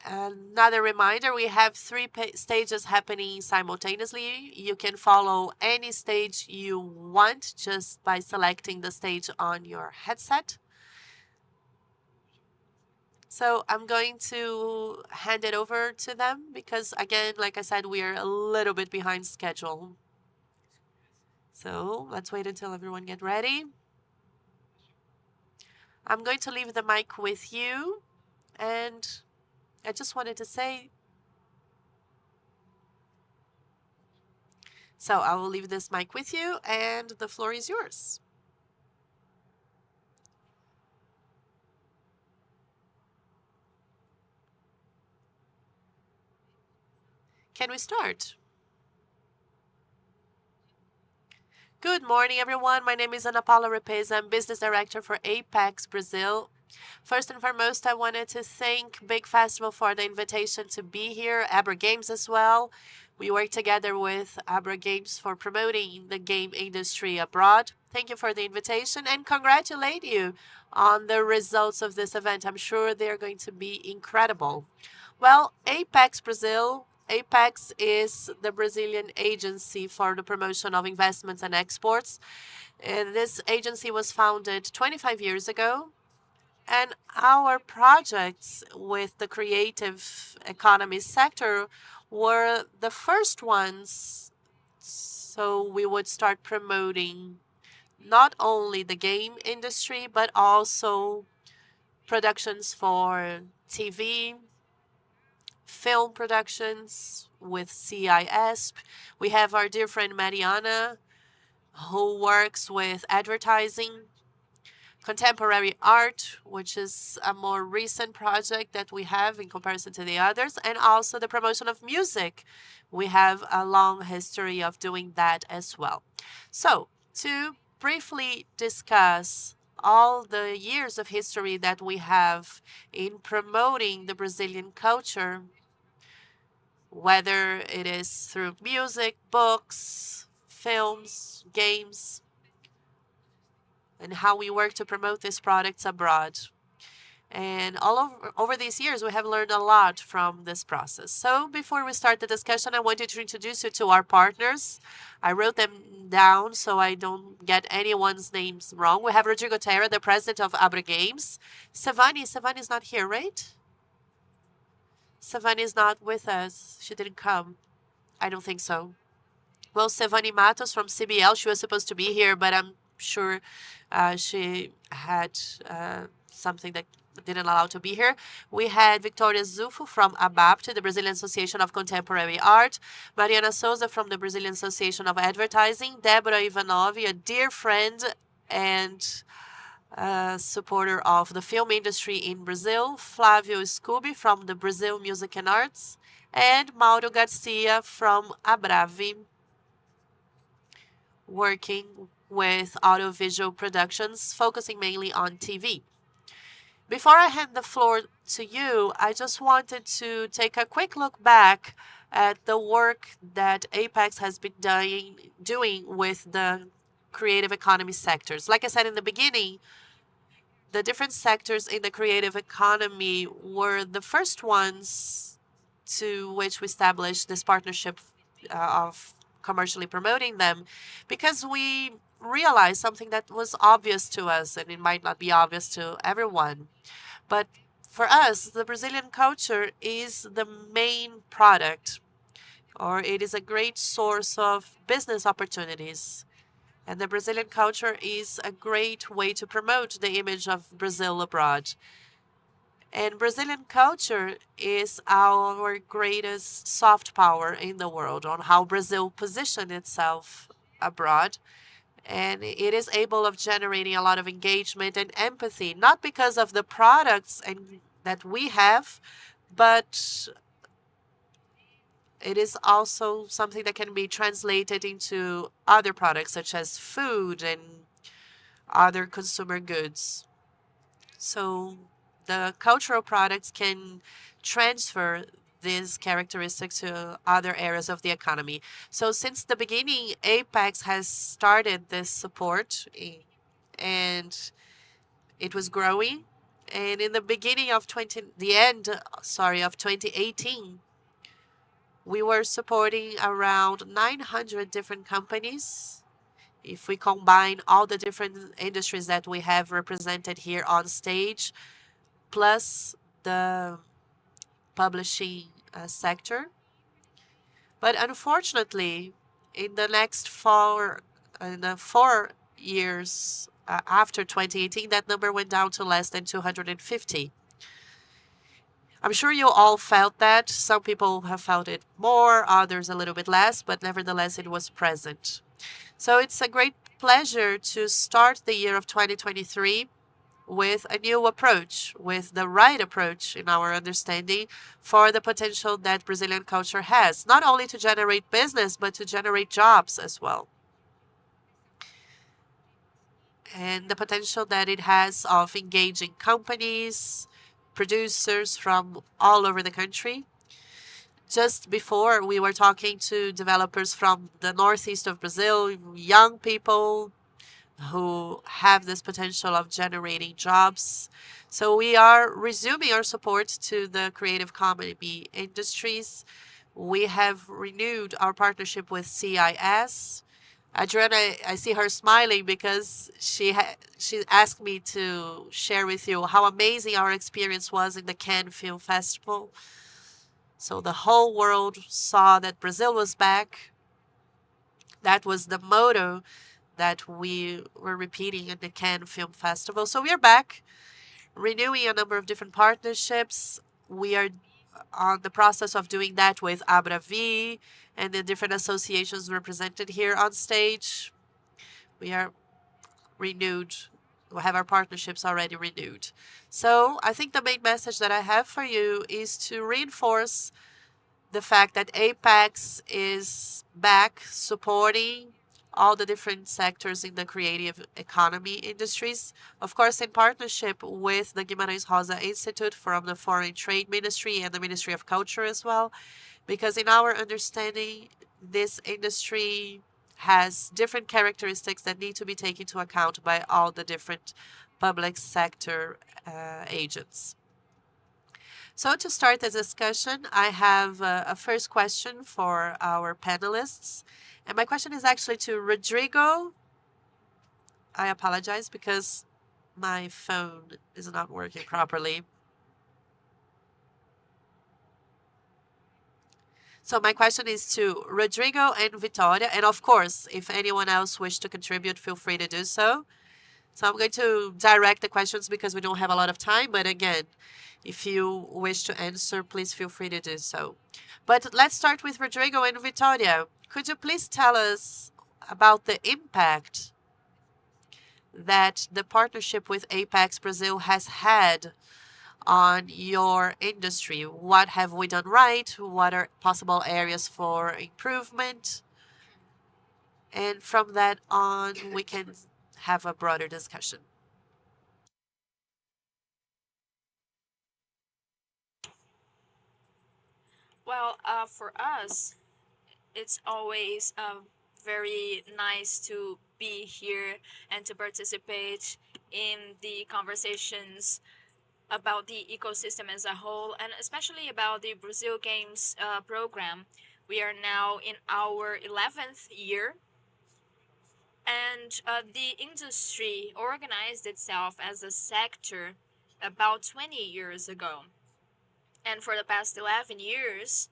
Another reminder, we have three stages happening simultaneously. You can follow any stage you want just by selecting the stage on your headset. So I'm going to hand it over to them because, again, like I said, we are a little bit behind schedule. So let's wait until everyone get ready. I'm going to leave the mic with you, and I just wanted to say, so I will leave this mic with you, and the floor is yours. Can we start? Good morning, everyone. My name is Ana Paula Repes. I'm Business Director for ApexBrasil. First and foremost, I wanted to thank bigfestival for the invitation to be here, Abra Games as well. We work together with Abra Games for promoting the game industry abroad. Thank you for the invitation and congratulate you on the results of this event. I'm sure they're going to be incredible. Well, ApexBrasil. Apex is the Brazilian agency for the promotion of investments and exports. And this agency was founded 25 years ago. And our projects with the creative economy sector were the first ones. So we would start promoting not only the game industry, but also productions for TV, film productions with CIS. We have our dear friend Mariana, who works with advertising, contemporary art, which is a more recent project that we have in comparison to the others, and also the promotion of music. We have a long history of doing that as well. So, to briefly discuss all the years of history that we have in promoting the Brazilian culture, whether it is through music, books, films, games, and how we work to promote these products abroad. And over these years, we have learned a lot from this process. So before we start the discussion, I wanted to introduce you to our partners. I wrote them down so I don't get anyone's names wrong. We have Rodrigo Terra, the president of Abra Games. Savani is not here, right? Savani is not with us. She didn't come. I don't think so. Well, Sevani Matos from CBL, she was supposed to be here, but I'm sure she had something that didn't allow to be here. We had Victoria Zufo from ABAPT, the Brazilian Association of Contemporary Art, Mariana Souza from the Brazilian Association of Advertising, Deborah Ivanovi, a dear friend and supporter of the film industry in Brazil, Flávio Scooby from the Brazil Music and Arts, and Mauro Garcia from Abrave, working with audiovisual productions, focusing mainly on TV. Before I hand the floor to you, I just wanted to take a quick look back at the work that Apex has been doing with the creative economy sectors. Like I said in the beginning, the different sectors in the creative economy were the first ones to which we established this partnership of commercially promoting them, because we realized something that was obvious to us, and it might not be obvious to everyone. But for us, the Brazilian culture is the main product, or it is a great source of business opportunities. And the Brazilian culture is a great way to promote the image of Brazil abroad. And Brazilian culture is our greatest soft power in the world on how Brazil positions itself abroad. And it is able of generating a lot of engagement and empathy, not because of the products that we have, but it is also something that can be translated into other products such as food and other consumer goods. So the cultural products can transfer these characteristics to other areas of the economy. So since the beginning, Apex has started this support and it was growing. And in the beginning of the end, sorry, of 2018, we were supporting around 900 different companies. If we combine all the different industries that we have represented here on stage, plus the publishing sector. But unfortunately, in the next in the 4 years after 2018, that number went down to less than 250. I'm sure you all felt that. Some people have felt it more, others a little bit less, but nevertheless, it was present. So it's a great pleasure to start the year of 2023 with a new approach, with the right approach in our understanding for the potential that Brazilian culture has, not only to generate business, but to generate jobs as well. And the potential that it has of engaging companies, producers from all over the country. Just before, we were talking to developers from the northeast of Brazil, young people who have this potential of generating jobs. So we are resuming our support to the creative economy industries. We have renewed our partnership with CIS. Adriana, I see her smiling because she asked me to share with you how amazing our experience was in the Cannes Film Festival. So the whole world saw that Brazil was back. That was the motto that we were repeating in the Cannes Film Festival. So we are back, renewing a number of different partnerships. We are on the process of doing that with ABRAVI and the different associations represented here on stage. We are renewed. We have our partnerships already renewed. So I think the main message that I have for you is to reinforce the fact that Apex is back supporting all the different sectors in the creative economy industries, of course, in partnership with the Guimarães Rosa Institute from the Foreign Trade Ministry and the Ministry of Culture as well, because in our understanding, this industry has different characteristics that need to be taken into account by all the different public sector agents. So to start the discussion, I have a first question for our panelists. And my question is actually to Rodrigo. I apologize because my phone is not working properly. So my question is to Rodrigo and Victoria. And of course, if anyone else wish to contribute, feel free to do so. So I'm going to direct the questions because we don't have a lot of time. But again, if you wish to answer, please feel free to do so. But let's start with Rodrigo and Victoria. Could you please tell us about the impact that the partnership with ApexBrasil has had on your industry? What have we done right? What are possible areas for improvement? And from that on, we can have a broader discussion. Well, for us, it's always very nice to be here and to participate in the conversations about the ecosystem as a whole, and especially about the Brazil Games program. We are now in our 11th year, and the industry organized itself as a sector about 20 years ago. And for the past 11 years,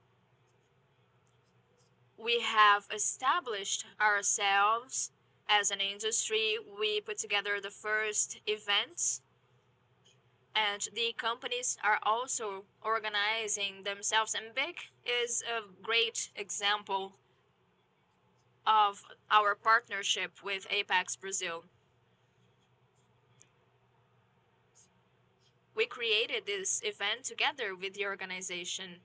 we have established ourselves as an industry. We put together the first events, and the companies are also organizing themselves. And Big is a great example of our partnership with ApexBrasil. We created this event together with the organization.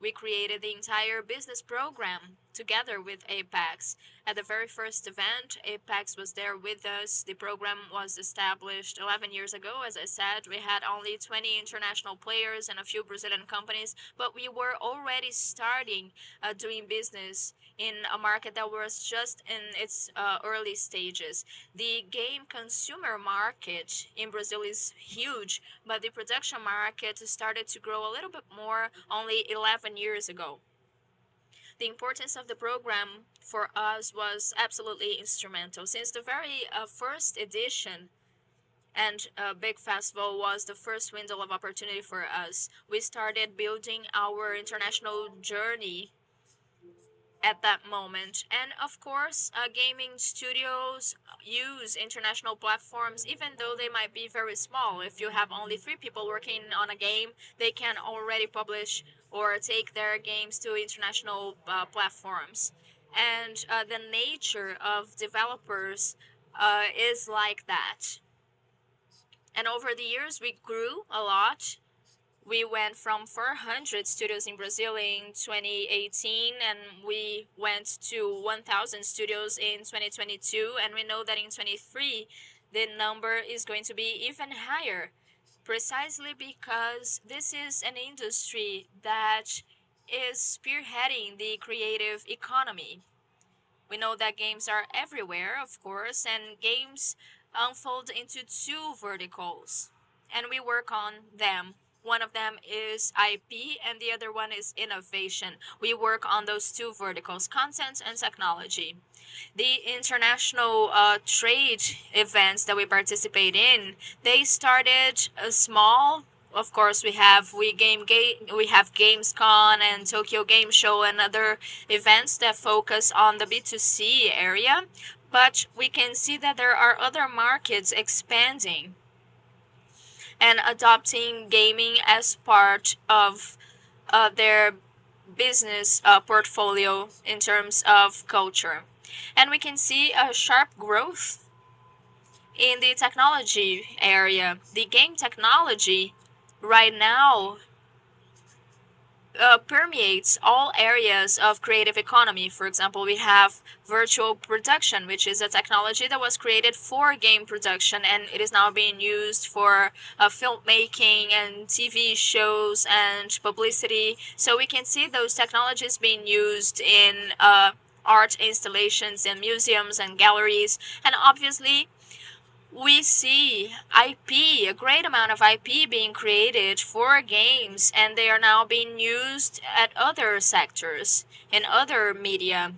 We created the entire business program together with Apex. At the very first event, Apex was there with us. The program was established 11 years ago. As I said, we had only 20 international players and a few Brazilian companies, but we were already starting doing business in a market that was just in its early stages. The game consumer market in Brazil is huge, but the production market started to grow a little bit more only 11 years ago. The importance of the program for us was absolutely instrumental. Since the very first edition, and Big Festival was the first window of opportunity for us, we started building our international journey at that moment. And of course, gaming studios use international platforms, even though they might be very small. If you have only 3 people working on a game, they can already publish or take their games to international platforms. And the nature of developers is like that. And over the years, we grew a lot. We went from 400 studios in Brazil in 2018, and we went to 1,000 studios in 2022. And we know that in 23, the number is going to be even higher, precisely because this is an industry that is spearheading the creative economy. We know that games are everywhere, of course, and games unfold into 2 verticals, and we work on them. One of them is IP, and the other one is innovation. We work on those 2 verticals, content and technology. The international trade events that we participate in, they started small. Of course, we have gamescom and Tokyo Game Show and other events that focus on the B2C area. But we can see that there are other markets expanding and adopting gaming as part of their business portfolio in terms of culture. And we can see a sharp growth in the technology area. The game technology right now permeates all areas of creative economy. For example, we have virtual production, which is a technology that was created for game production, and it is now being used for filmmaking and TV shows and publicity. So we can see those technologies being used in art installations in museums and galleries. And obviously, we see IP, a great amount of IP being created for games, and they are now being used at other sectors, in other media.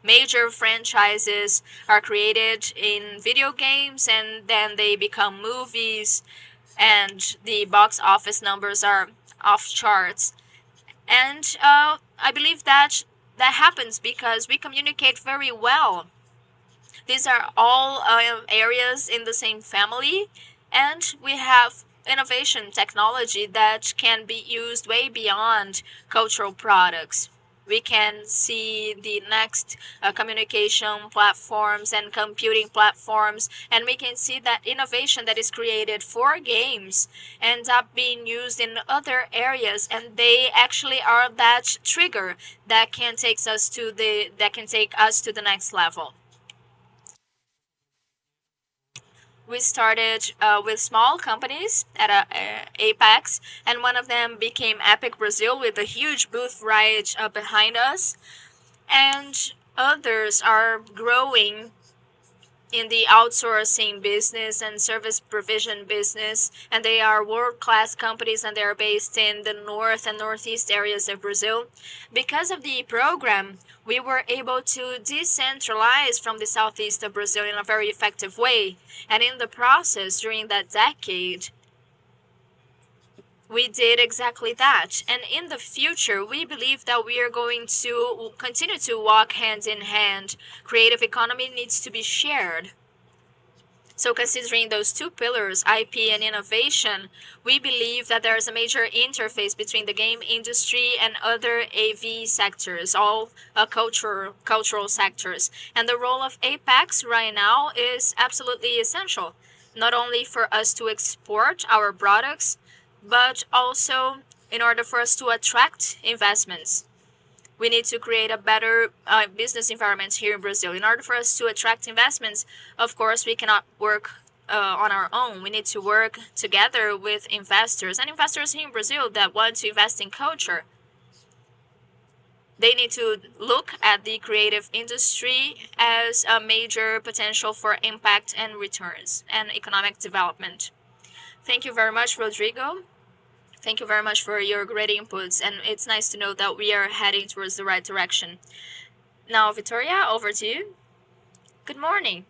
Major franchises are created in video games, and then they become movies, and the box office numbers are off charts. And I believe that happens because we communicate very well. These are all areas in the same family, and we have innovation technology that can be used way beyond cultural products. We can see the next communication platforms and computing platforms, and we can see that innovation that is created for games ends up being used in other areas, and they actually are that trigger that can take us to the next level. We started with small companies at Apex, and one of them became ApexBrasil with a huge booth right behind us. And others are growing in the outsourcing business and service provision business, and they are world-class companies, and they are based in the north and northeast areas of Brazil. Because of the program, we were able to decentralize from the southeast of Brazil in a very effective way. And in the process, during that decade, we did exactly that. And in the future, we believe that we are going to continue to walk hand in hand. Creative economy needs to be shared. So considering those 2 pillars, IP and innovation, we believe that there is a major interface between the game industry and other AV sectors, all cultural sectors. And the role of Apex right now is absolutely essential, not only for us to export our products, but also in order for us to attract investments. We need to create a better business environment here in Brazil. In order for us to attract investments, of course, we cannot work on our own. We need to work together with investors and investors here in Brazil that want to invest in culture. They need to look at the creative industry as a major potential for impact and returns and economic development. Thank you very much, Rodrigo. Thank you very much for your great inputs, and it's nice to know that we are heading towards the right direction. Now, Victoria, over to you. Good morning.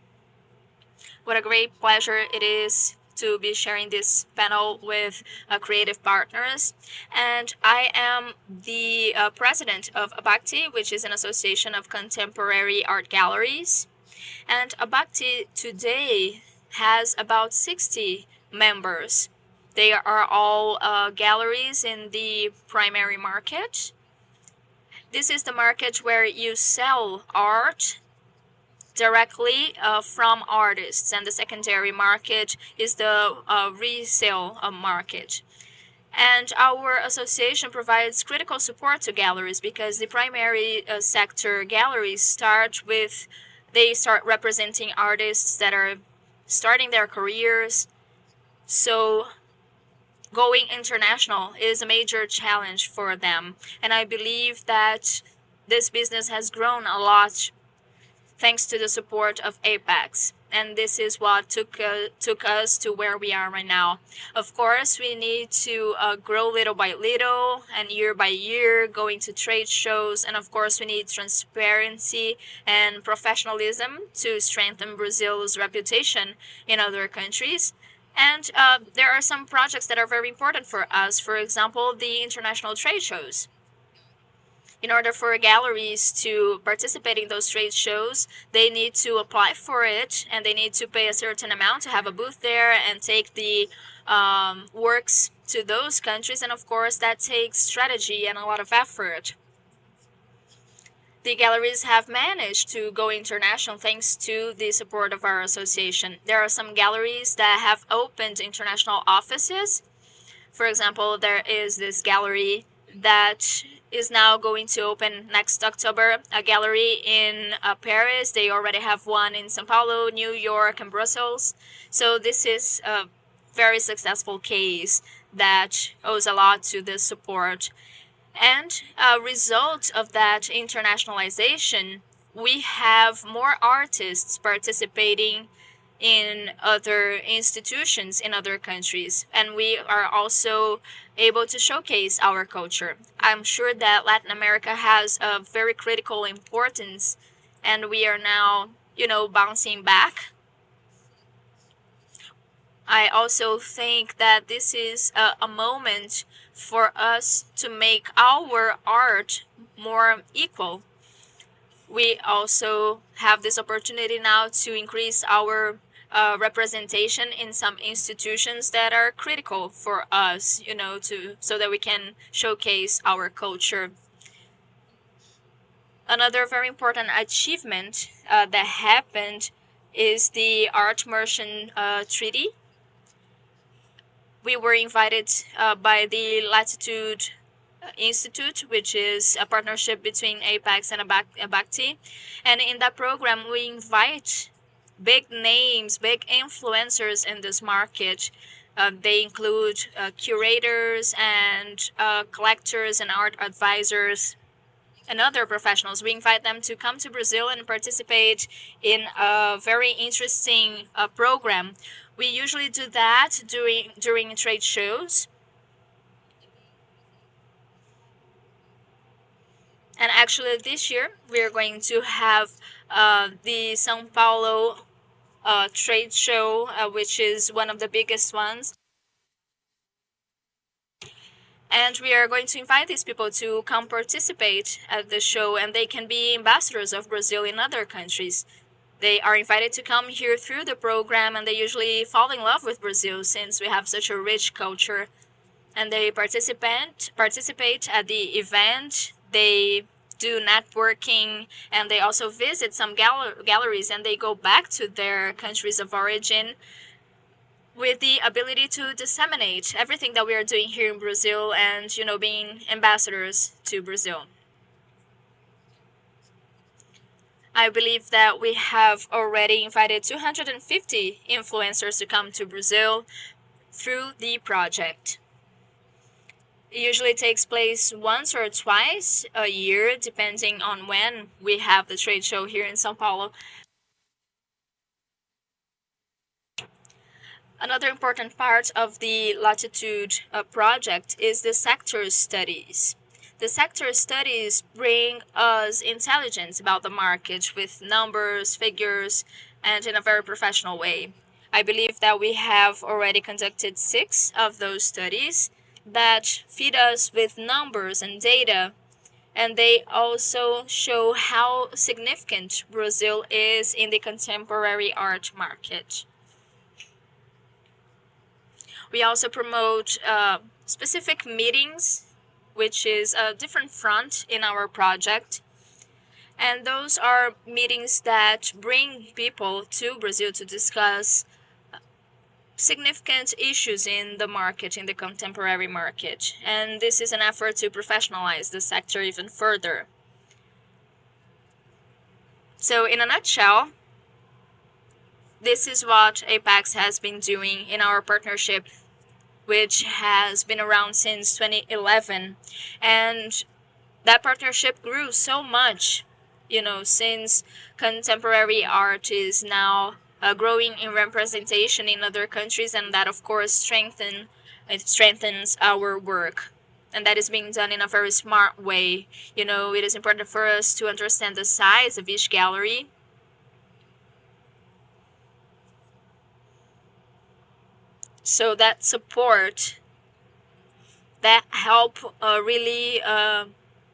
What a great pleasure it is to be sharing this panel with creative partners. And I am the president of ABACTI, which is an association of contemporary art galleries. And ABACTI today has about 60 members. They are all galleries in the primary market. This is the market where you sell art directly from artists, and the secondary market is the resale market. And our association provides critical support to galleries because the primary sector galleries start representing artists that are starting their careers. So going international is a major challenge for them. And I believe that this business has grown a lot thanks to the support of Apex. And this is what took us to where we are right now. Of course, we need to grow little by little and year by year, going to trade shows. And of course, we need transparency and professionalism to strengthen Brazil's reputation in other countries. And there are some projects that are very important for us. For example, the international trade shows. In order for galleries to participate in those trade shows, they need to apply for it, and they need to pay a certain amount to have a booth there and take the works to those countries. And of course, that takes strategy and a lot of effort. The galleries have managed to go international thanks to the support of our association. There are some galleries that have opened international offices. For example, there is this gallery that is now going to open next October, a gallery in Paris. They already have one in São Paulo, New York, and Brussels. So this is a very successful case that owes a lot to this support. And a result of that internationalization, we have more artists participating in other institutions in other countries, and we are also able to showcase our culture. I'm sure that Latin America has a very critical importance, and we are now, bouncing back. I also think that this is a moment for us to make our art more equal. We also have this opportunity now to increase our representation in some institutions that are critical for us, so that we can showcase our culture. Another very important achievement that happened is the Art Merchant Treaty. We were invited by the Latitude Institute, which is a partnership between Apex and ABACTI. And in that program, we invite big names, big influencers in this market. They include curators and collectors and art advisors and other professionals. We invite them to come to Brazil and participate in a very interesting program. We usually do that during trade shows. And actually this year, we're going to have the São Paulo trade show, which is one of the biggest ones. And we are going to invite these people to come participate at the show, and they can be ambassadors of Brazil in other countries. They are invited to come here through the program, and they usually fall in love with Brazil since we have such a rich culture. And they participate at the event. They do networking, and they also visit some galleries, and they go back to their countries of origin with the ability to disseminate everything that we are doing here in Brazil and, being ambassadors to Brazil. I believe that we have already invited 250 influencers to come to Brazil through the project. It usually takes place once or twice a year, depending on when we have the trade show here in São Paulo. Another important part of the Latitude project is the sector studies. The sector studies bring us intelligence about the market with numbers, figures, and in a very professional way. I believe that we have already conducted 6 of those studies that feed us with numbers and data, and they also show how significant Brazil is in the contemporary art market. We also promote specific meetings, which is a different front in our project. And those are meetings that bring people to Brazil to discuss significant issues in the market, in the contemporary market. And this is an effort to professionalize the sector even further. So in a nutshell, this is what Apex has been doing in our partnership, which has been around since 2011. And that partnership grew so much, since contemporary art is now growing in representation in other countries, and that of course strengthens our work, and that is being done in a very smart way. It is important for us to understand the size of each gallery, so that support, that help really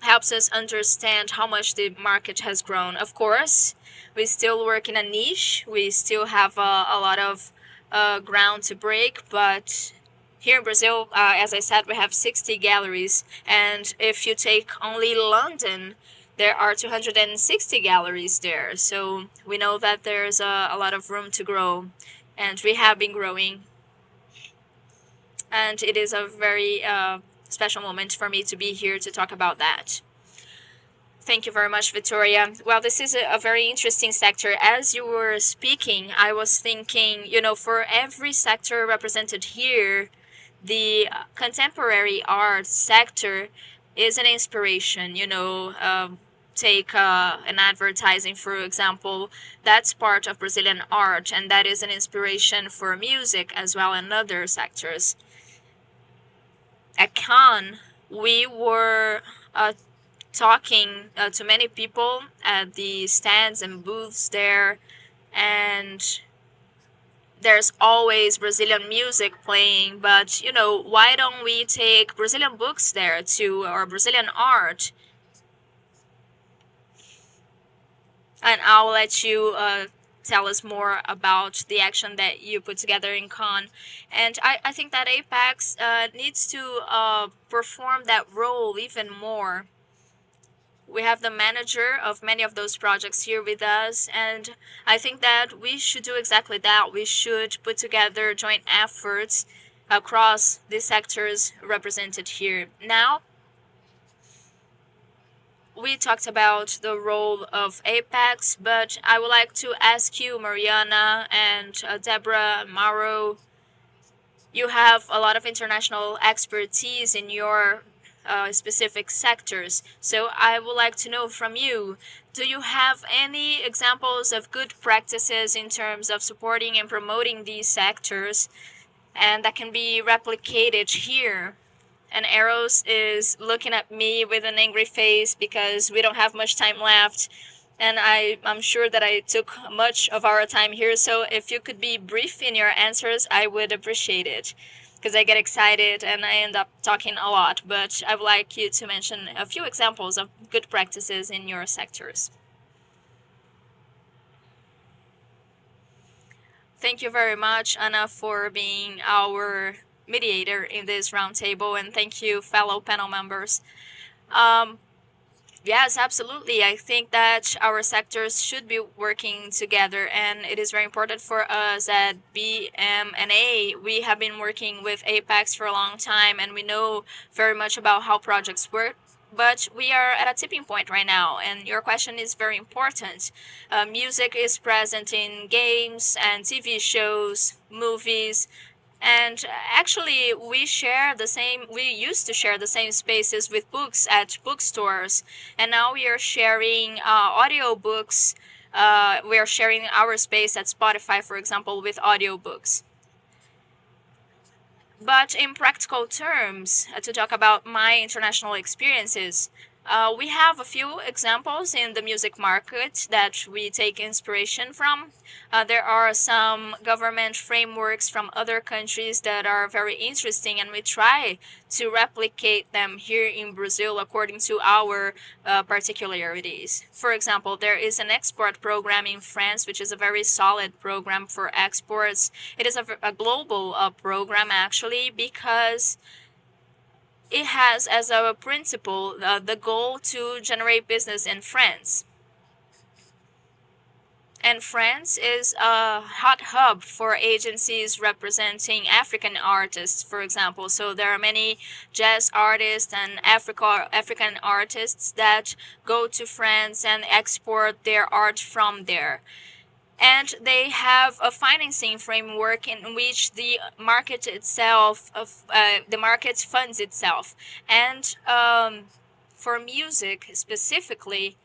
helps us understand how much the market has grown. Of course, we still work in a niche. We still have a lot of ground to break, but here in Brazil, as I said, we have 60 galleries, and if you take only London, there are 260 galleries there. So we know that there's a lot of room to grow, and we have been growing. And it is a very special moment for me to be here to talk about that. Thank you very much, Victoria. Well, this is a very interesting sector. As you were speaking, I was thinking, for every sector represented here, the contemporary art sector is an inspiration. Take an advertising, for example. That's part of Brazilian art, and that is an inspiration for music as well and other sectors. At Cannes, we were talking to many people at the stands and booths there, and there's always Brazilian music playing, but why don't we take Brazilian books there too, or Brazilian art? And I'll let you tell us more about the action that you put together in Cannes. And I think that Apex needs to perform that role even more. We have the manager of many of those projects here with us, and I think that we should do exactly that. We should put together joint efforts across the sectors represented here. Now, we talked about the role of Apex, but I would like to ask you, Mariana and Deborah, Mauro, you have a lot of international expertise in your specific sectors. So I would like to know from you, do you have any examples of good practices in terms of supporting and promoting these sectors, and that can be replicated here? And Eros is looking at me with an angry face because we don't have much time left, and I'm sure that I took much of our time here. So if you could be brief in your answers, I would appreciate it, because I get excited and I end up talking a lot. But I would like you to mention a few examples of good practices in your sectors. Thank you very much, Anna, for being our mediator in this roundtable, and thank you, fellow panel members. Yes, absolutely. I think that our sectors should be working together, and it is very important for us at BM&A. We have been working with Apex for a long time, and we know very much about how projects work. But we are at a tipping point right now, and your question is very important. Music is present in games and TV shows, movies, and actually we used to share the same spaces with books at bookstores, and now we are sharing audiobooks. We are sharing our space at Spotify, for example, with audiobooks. But in practical terms, to talk about my international experiences, we have a few examples in the music market that we take inspiration from. There are some government frameworks from other countries that are very interesting, and we try to replicate them here in Brazil according to our particularities. For example, there is an export program in France, which is a very solid program for exports. It is a global program, actually, because it has as a principle the goal to generate business in France. And France is a hot hub for agencies representing African artists, for example. So there are many jazz artists and African artists that go to France and export their art from there. And they have a financing framework in which the market itself, the market funds itself. And for music specifically,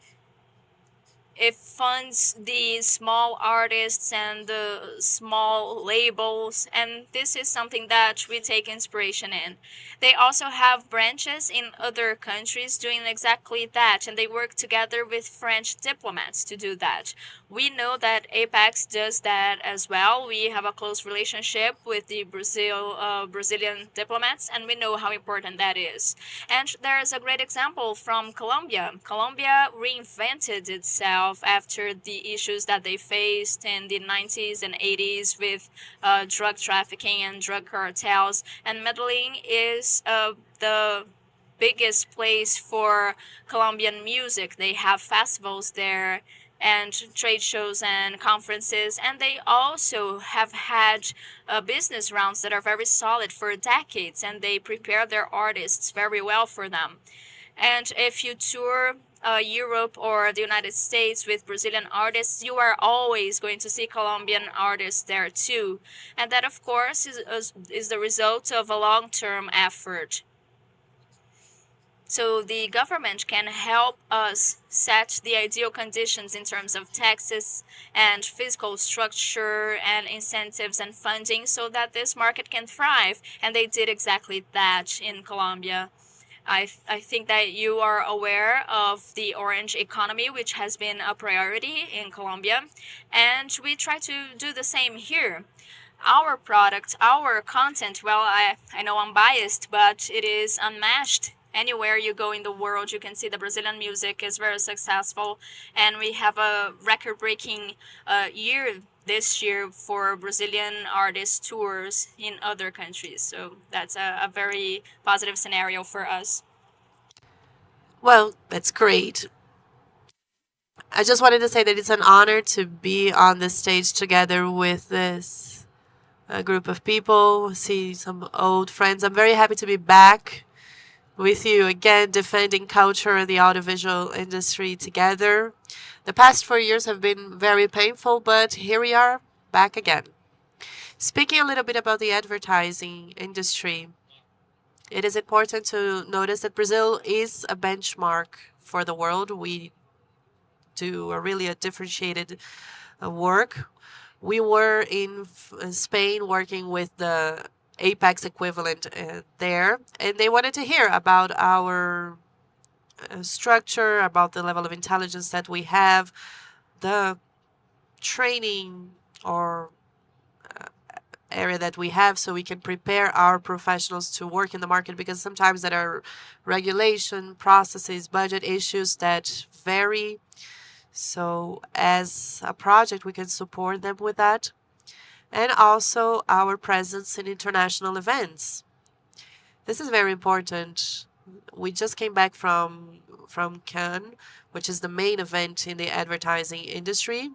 it funds the small artists and the small labels, and this is something that we take inspiration in. They also have branches in other countries doing exactly that, and they work together with French diplomats to do that. We know that Apex does that as well. We have a close relationship with the Brazilian diplomats, and we know how important that is. And there is a great example from Colombia. Colombia reinvented itself after the issues that they faced in the 90s and 80s with drug trafficking and drug cartels. And Medellin is the biggest place for Colombian music. They have festivals there and trade shows and conferences, and they also have had business rounds that are very solid for decades, and they prepare their artists very well for them. And if you tour Europe or the United States with Brazilian artists, you are always going to see Colombian artists there too. And that, of course, is the result of a long-term effort. So the government can help us set the ideal conditions in terms of taxes and fiscal structure and incentives and funding so that this market can thrive. And they did exactly that in Colombia. I think that you are aware of the orange economy, which has been a priority in Colombia, and we try to do the same here. Our product, our content, well, I know I'm biased, but it is unmatched. Anywhere you go in the world, you can see the Brazilian music is very successful, and we have a record-breaking year this year for Brazilian artist tours in other countries. So that's a very positive scenario for us. Well, that's great. I just wanted to say that it's an honor to be on this stage together with this group of people, see some old friends. I'm very happy to be back with you again, defending culture and the audiovisual industry together. The past 4 years have been very painful, but here we are, back again. Speaking a little bit about the advertising industry, it is important to notice that Brazil is a benchmark for the world. We do a differentiated work. We were in Spain working with the Apex equivalent there, and they wanted to hear about our structure, about the level of intelligence that we have, the training or area that we have so we can prepare our professionals to work in the market, because sometimes there are regulation, processes, budget issues that vary. So as a project, we can support them with that. And also our presence in international events. This is very important. We just came back from Cannes, which is the main event in the advertising industry.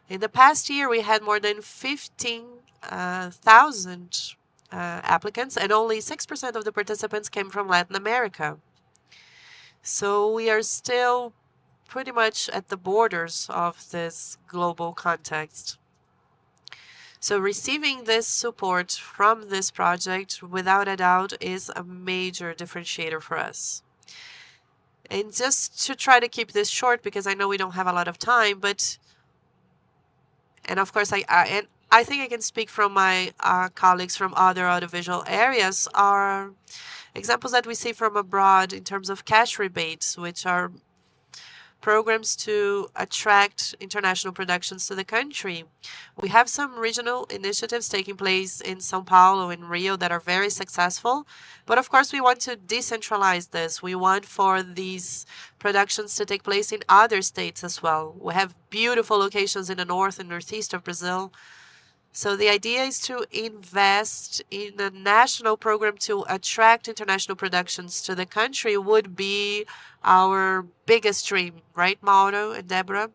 In the past year, we had more than 15,000 applicants, and only 6% of the participants came from Latin America. So we are still pretty much at the borders of this global context. So receiving this support from this project, without a doubt, is a major differentiator for us. And just to try to keep this short, because I know we don't have a lot of time, and of course, I think I can speak from my colleagues from other audiovisual areas, are examples that we see from abroad in terms of cash rebates, which are programs to attract international productions to the country. We have some regional initiatives taking place in São Paulo and Rio that are very successful. But of course, we want to decentralize this. We want for these productions to take place in other states as well. We have beautiful locations in the north and northeast of Brazil. So the idea is to invest in a national program to attract international productions to the country would be our biggest dream, right, Mauro and Deborah?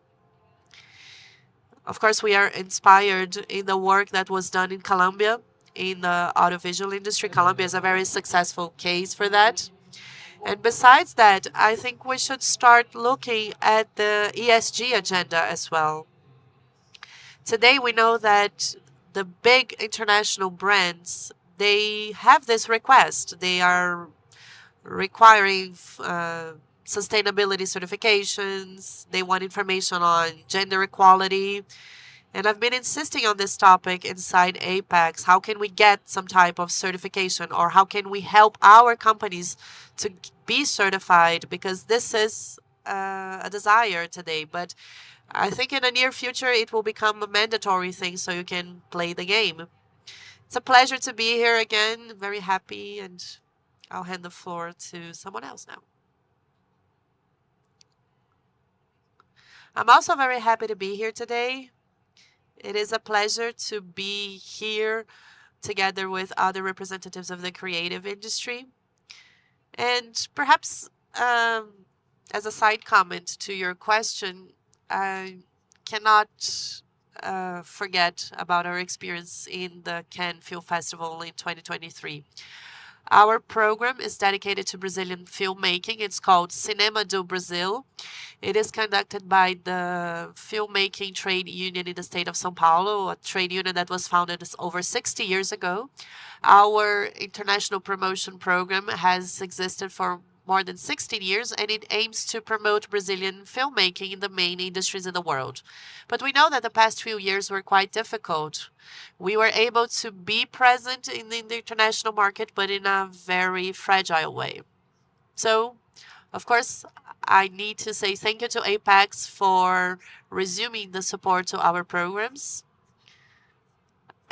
Of course, we are inspired in the work that was done in Colombia in the audiovisual industry. Colombia is a very successful case for that. And besides that, I think we should start looking at the ESG agenda as well. Today, we know that the big international brands, they have this request. They are requiring sustainability certifications. They want information on gender equality. And I've been insisting on this topic inside Apex. How can we get some type of certification, or how can we help our companies to be certified? Because this is a desire today, but I think in the near future it will become a mandatory thing so you can play the game. It's a pleasure to be here again. Very happy, and I'll hand the floor to someone else now. I'm also very happy to be here today. It is a pleasure to be here together with other representatives of the creative industry. And perhaps as a side comment to your question, I cannot forget about our experience in the Cannes Film Festival in 2023. Our program is dedicated to Brazilian filmmaking. It's called Cinema do Brasil. It is conducted by the Filmmaking Trade Union in the state of São Paulo, a trade union that was founded over 60 years ago. Our international promotion program has existed for more than 16 years, and it aims to promote Brazilian filmmaking in the main industries in the world. But we know that the past few years were quite difficult. We were able to be present in the international market, but in a very fragile way. So, of course, I need to say thank you to Apex for resuming the support to our programs.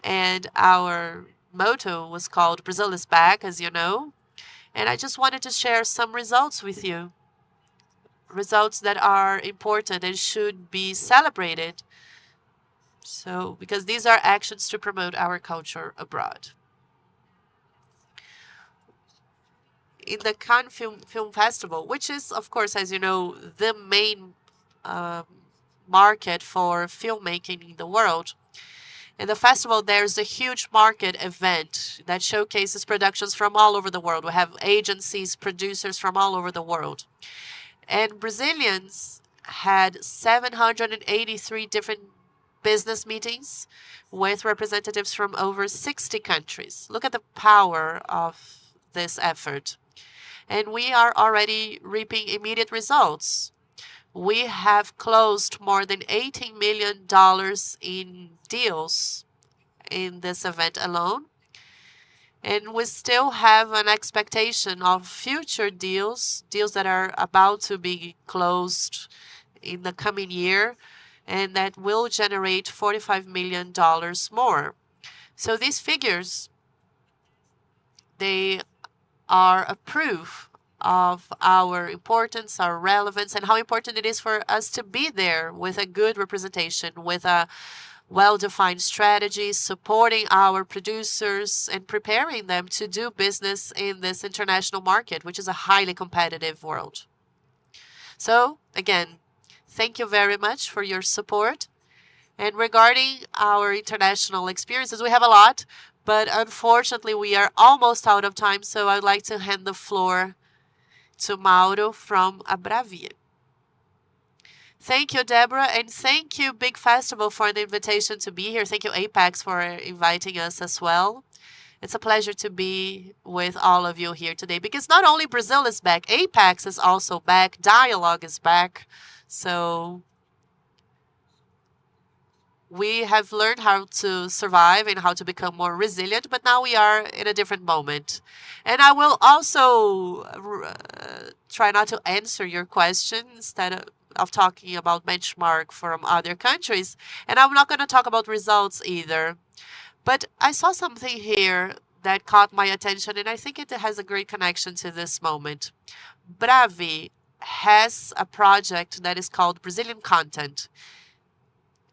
And our motto was called Brazil is Back, as you know. And I just wanted to share some results with you. Results that are important and should be celebrated. So, because these are actions to promote our culture abroad. In the Cannes Film Festival, which is, of course, as you know, the main market for filmmaking in the world. In the festival, there's a huge market event that showcases productions from all over the world. We have agencies, producers from all over the world. And Brazilians had 783 different business meetings with representatives from over 60 countries. Look at the power of this effort. And we are already reaping immediate results. We have closed more than $18 million in deals in this event alone. And we still have an expectation of future deals that are about to be closed in the coming year, and that will generate $45 million more. So these figures, they are a proof of our importance, our relevance, and how important it is for us to be there with a good representation, with a well-defined strategy, supporting our producers and preparing them to do business in this international market, which is a highly competitive world. So, again, thank you very much for your support. And regarding our international experiences, we have a lot, but unfortunately, we are almost out of time, so I'd like to hand the floor to Mauro from Abravia. Thank you, Deborah, and thank you, Big Festival, for the invitation to be here. Thank you, Apex, for inviting us as well. It's a pleasure to be with all of you here today, because not only Brazil is back, Apex is also back, Dialogue is back. So we have learned how to survive and how to become more resilient, but now we are in a different moment. And I will also try not to answer your question instead of talking about benchmark from other countries. And I'm not going to talk about results either. But I saw something here that caught my attention, and I think it has a great connection to this moment. Bravi has a project that is called Brazilian Content.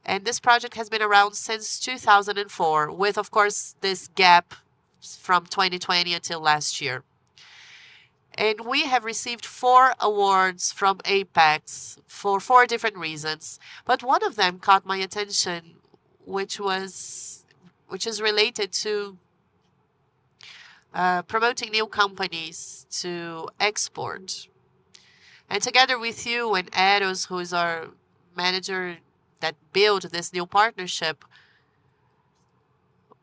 And this project has been around since 2004, with, of course, this gap from 2020 until last year. And we have received 4 awards from Apex for 4 different reasons. But one of them caught my attention, which is related to promoting new companies to export. And together with you and Eros, who is our manager that built this new partnership,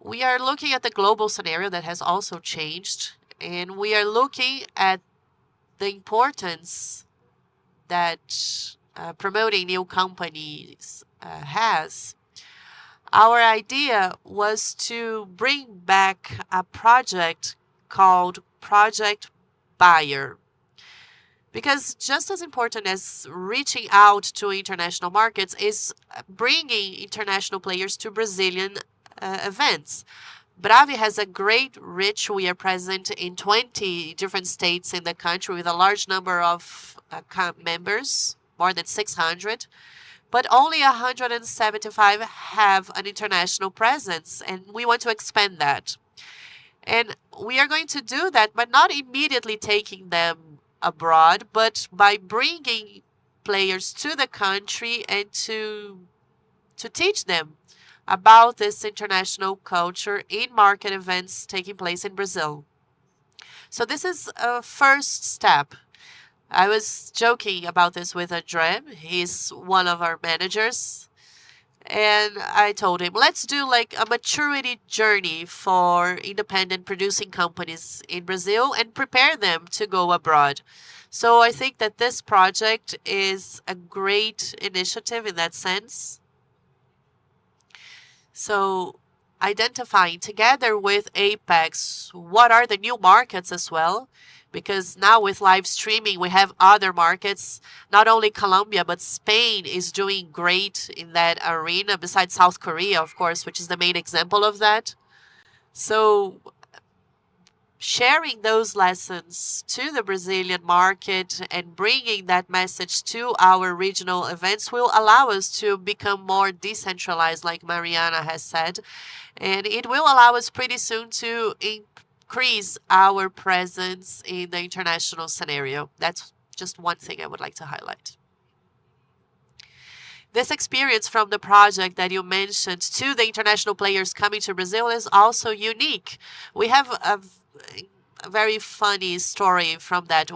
we are looking at the global scenario that has also changed, and we are looking at the importance that promoting new companies has. Our idea was to bring back a project called Project Buyer. Because just as important as reaching out to international markets is bringing international players to Brazilian events. Bravi has a great reach. We are present in 20 different states in the country with a large number of members, more than 600. But only 175 have an international presence, and we want to expand that. And we are going to do that, but not immediately taking them abroad, but by bringing players to the country and to teach them about this international culture in market events taking place in Brazil. So this is a first step. I was joking about this with Andre. He's one of our managers. And I told him, let's do like a maturity journey for independent producing companies in Brazil and prepare them to go abroad. So I think that this project is a great initiative in that sense. So identifying together with Apex, what are the new markets as well? Because now with live streaming, we have other markets, not only Colombia, but Spain is doing great in that arena, besides South Korea, of course, which is the main example of that. So sharing those lessons to the Brazilian market and bringing that message to our regional events will allow us to become more decentralized, like Mariana has said. And it will allow us pretty soon to increase our presence in the international scenario. That's just one thing I would like to highlight. This experience from the project that you mentioned to the international players coming to Brazil is also unique. We have a very funny story from that.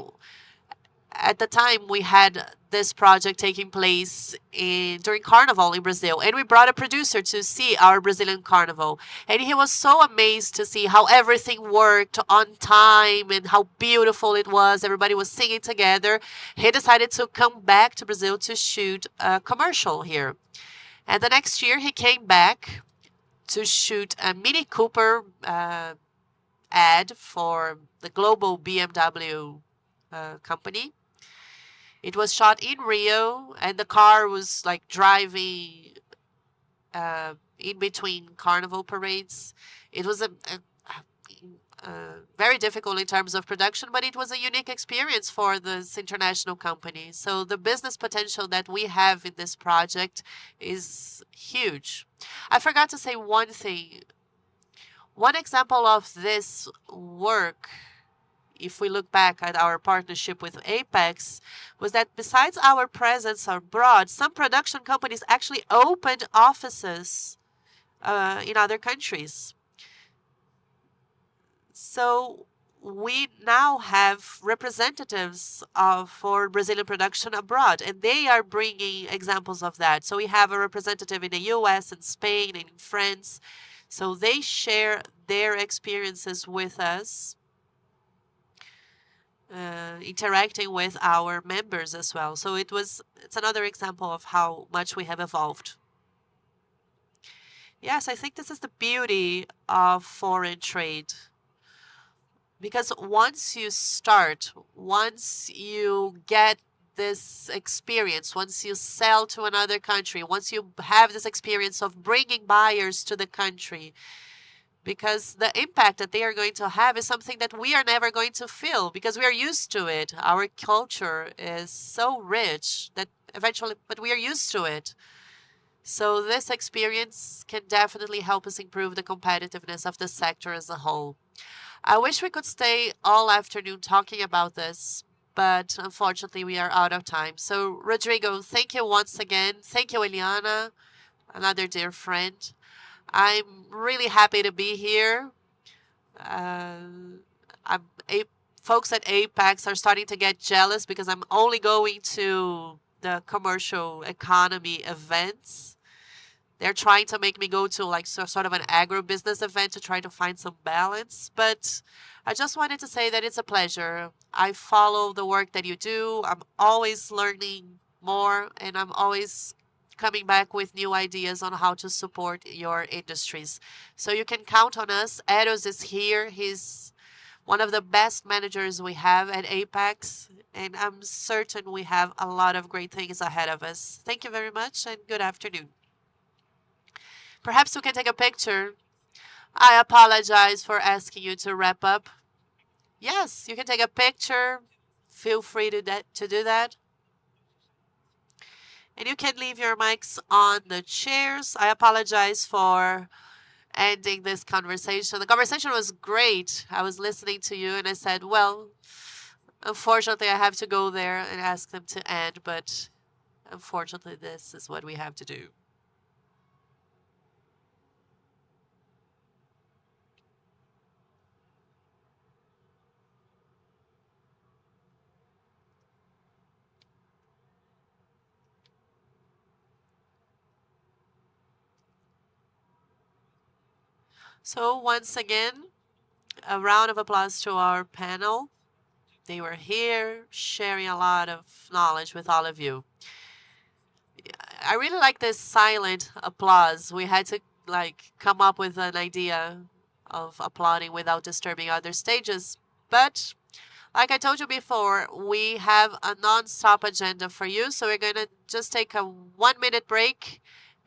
At the time, we had this project taking place during Carnival in Brazil, and we brought a producer to see our Brazilian Carnival. And he was so amazed to see how everything worked on time and how beautiful it was. Everybody was singing together. He decided to come back to Brazil to shoot a commercial here. And the next year, he came back to shoot a Mini Cooper ad for the global BMW company. It was shot in Rio, and the car was like driving in between carnival parades. It was a very difficult in terms of production, but it was a unique experience for this international company. So the business potential that we have in this project is huge. I forgot to say one thing. One example of this work, if we look back at our partnership with Apex, was that besides our presence abroad, some production companies actually opened offices in other countries. So we now have representatives for Brazilian production abroad, and they are bringing examples of that. So we have a representative in the US and Spain and in France. So they share their experiences with us, interacting with our members as well. So it's another example of how much we have evolved. Yes, I think this is the beauty of foreign trade. Because once you get this experience, once you sell to another country, once you have this experience of bringing buyers to the country, because the impact that they are going to have is something that we are never going to feel because we are used to it. Our culture is so rich that eventually, but we are used to it. So this experience can definitely help us improve the competitiveness of the sector as a whole. I wish we could stay all afternoon talking about this, but unfortunately we are out of time. So Rodrigo, thank you once again. Thank you, Eliana, another dear friend. I'm really happy to be here. Folks at Apex are starting to get jealous because I'm only going to the commercial economy events. They're trying to make me go to like sort of an agribusiness event to try to find some balance. But I just wanted to say that it's a pleasure. I follow the work that you do. I'm always learning more, and I'm always coming back with new ideas on how to support your industries. So you can count on us. Eros is here. He's one of the best managers we have at Apex, and I'm certain we have a lot of great things ahead of us. Thank you very much, and good afternoon. Perhaps we can take a picture. I apologize for asking you to wrap up. Yes, you can take a picture. Feel free to do that. And you can leave your mics on the chairs. I apologize for ending this conversation. The conversation was great. I was listening to you and I said, well, unfortunately, I have to go there and ask them to end, but unfortunately, this is what we have to do. So once again, a round of applause to our panel. They were here sharing a lot of knowledge with all of you. I really like this silent applause. We had to come up with an idea of applauding without disturbing other stages. But like I told you before, we have a non-stop agenda for you. So we're going to just take a 1-minute break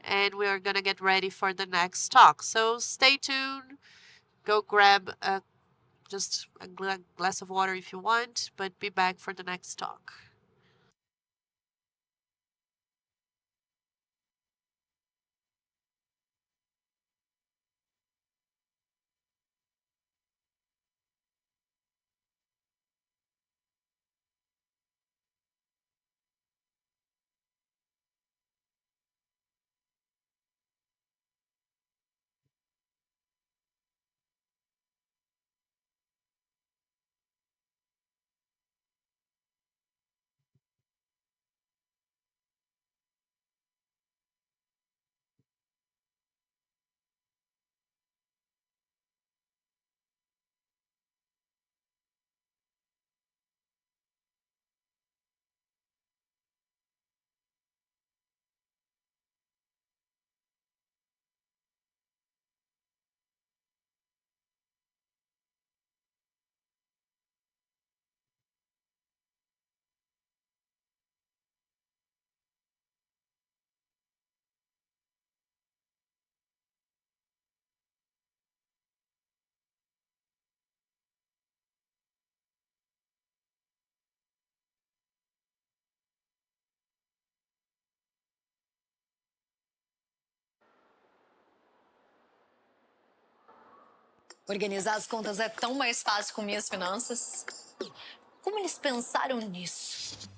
and we're going to get ready for the next talk. So stay tuned. Go grab just a glass of water if you want, but be back for the next talk. Organizar as contas é tão mais fácil com minhas finanças. Como eles pensaram nisso?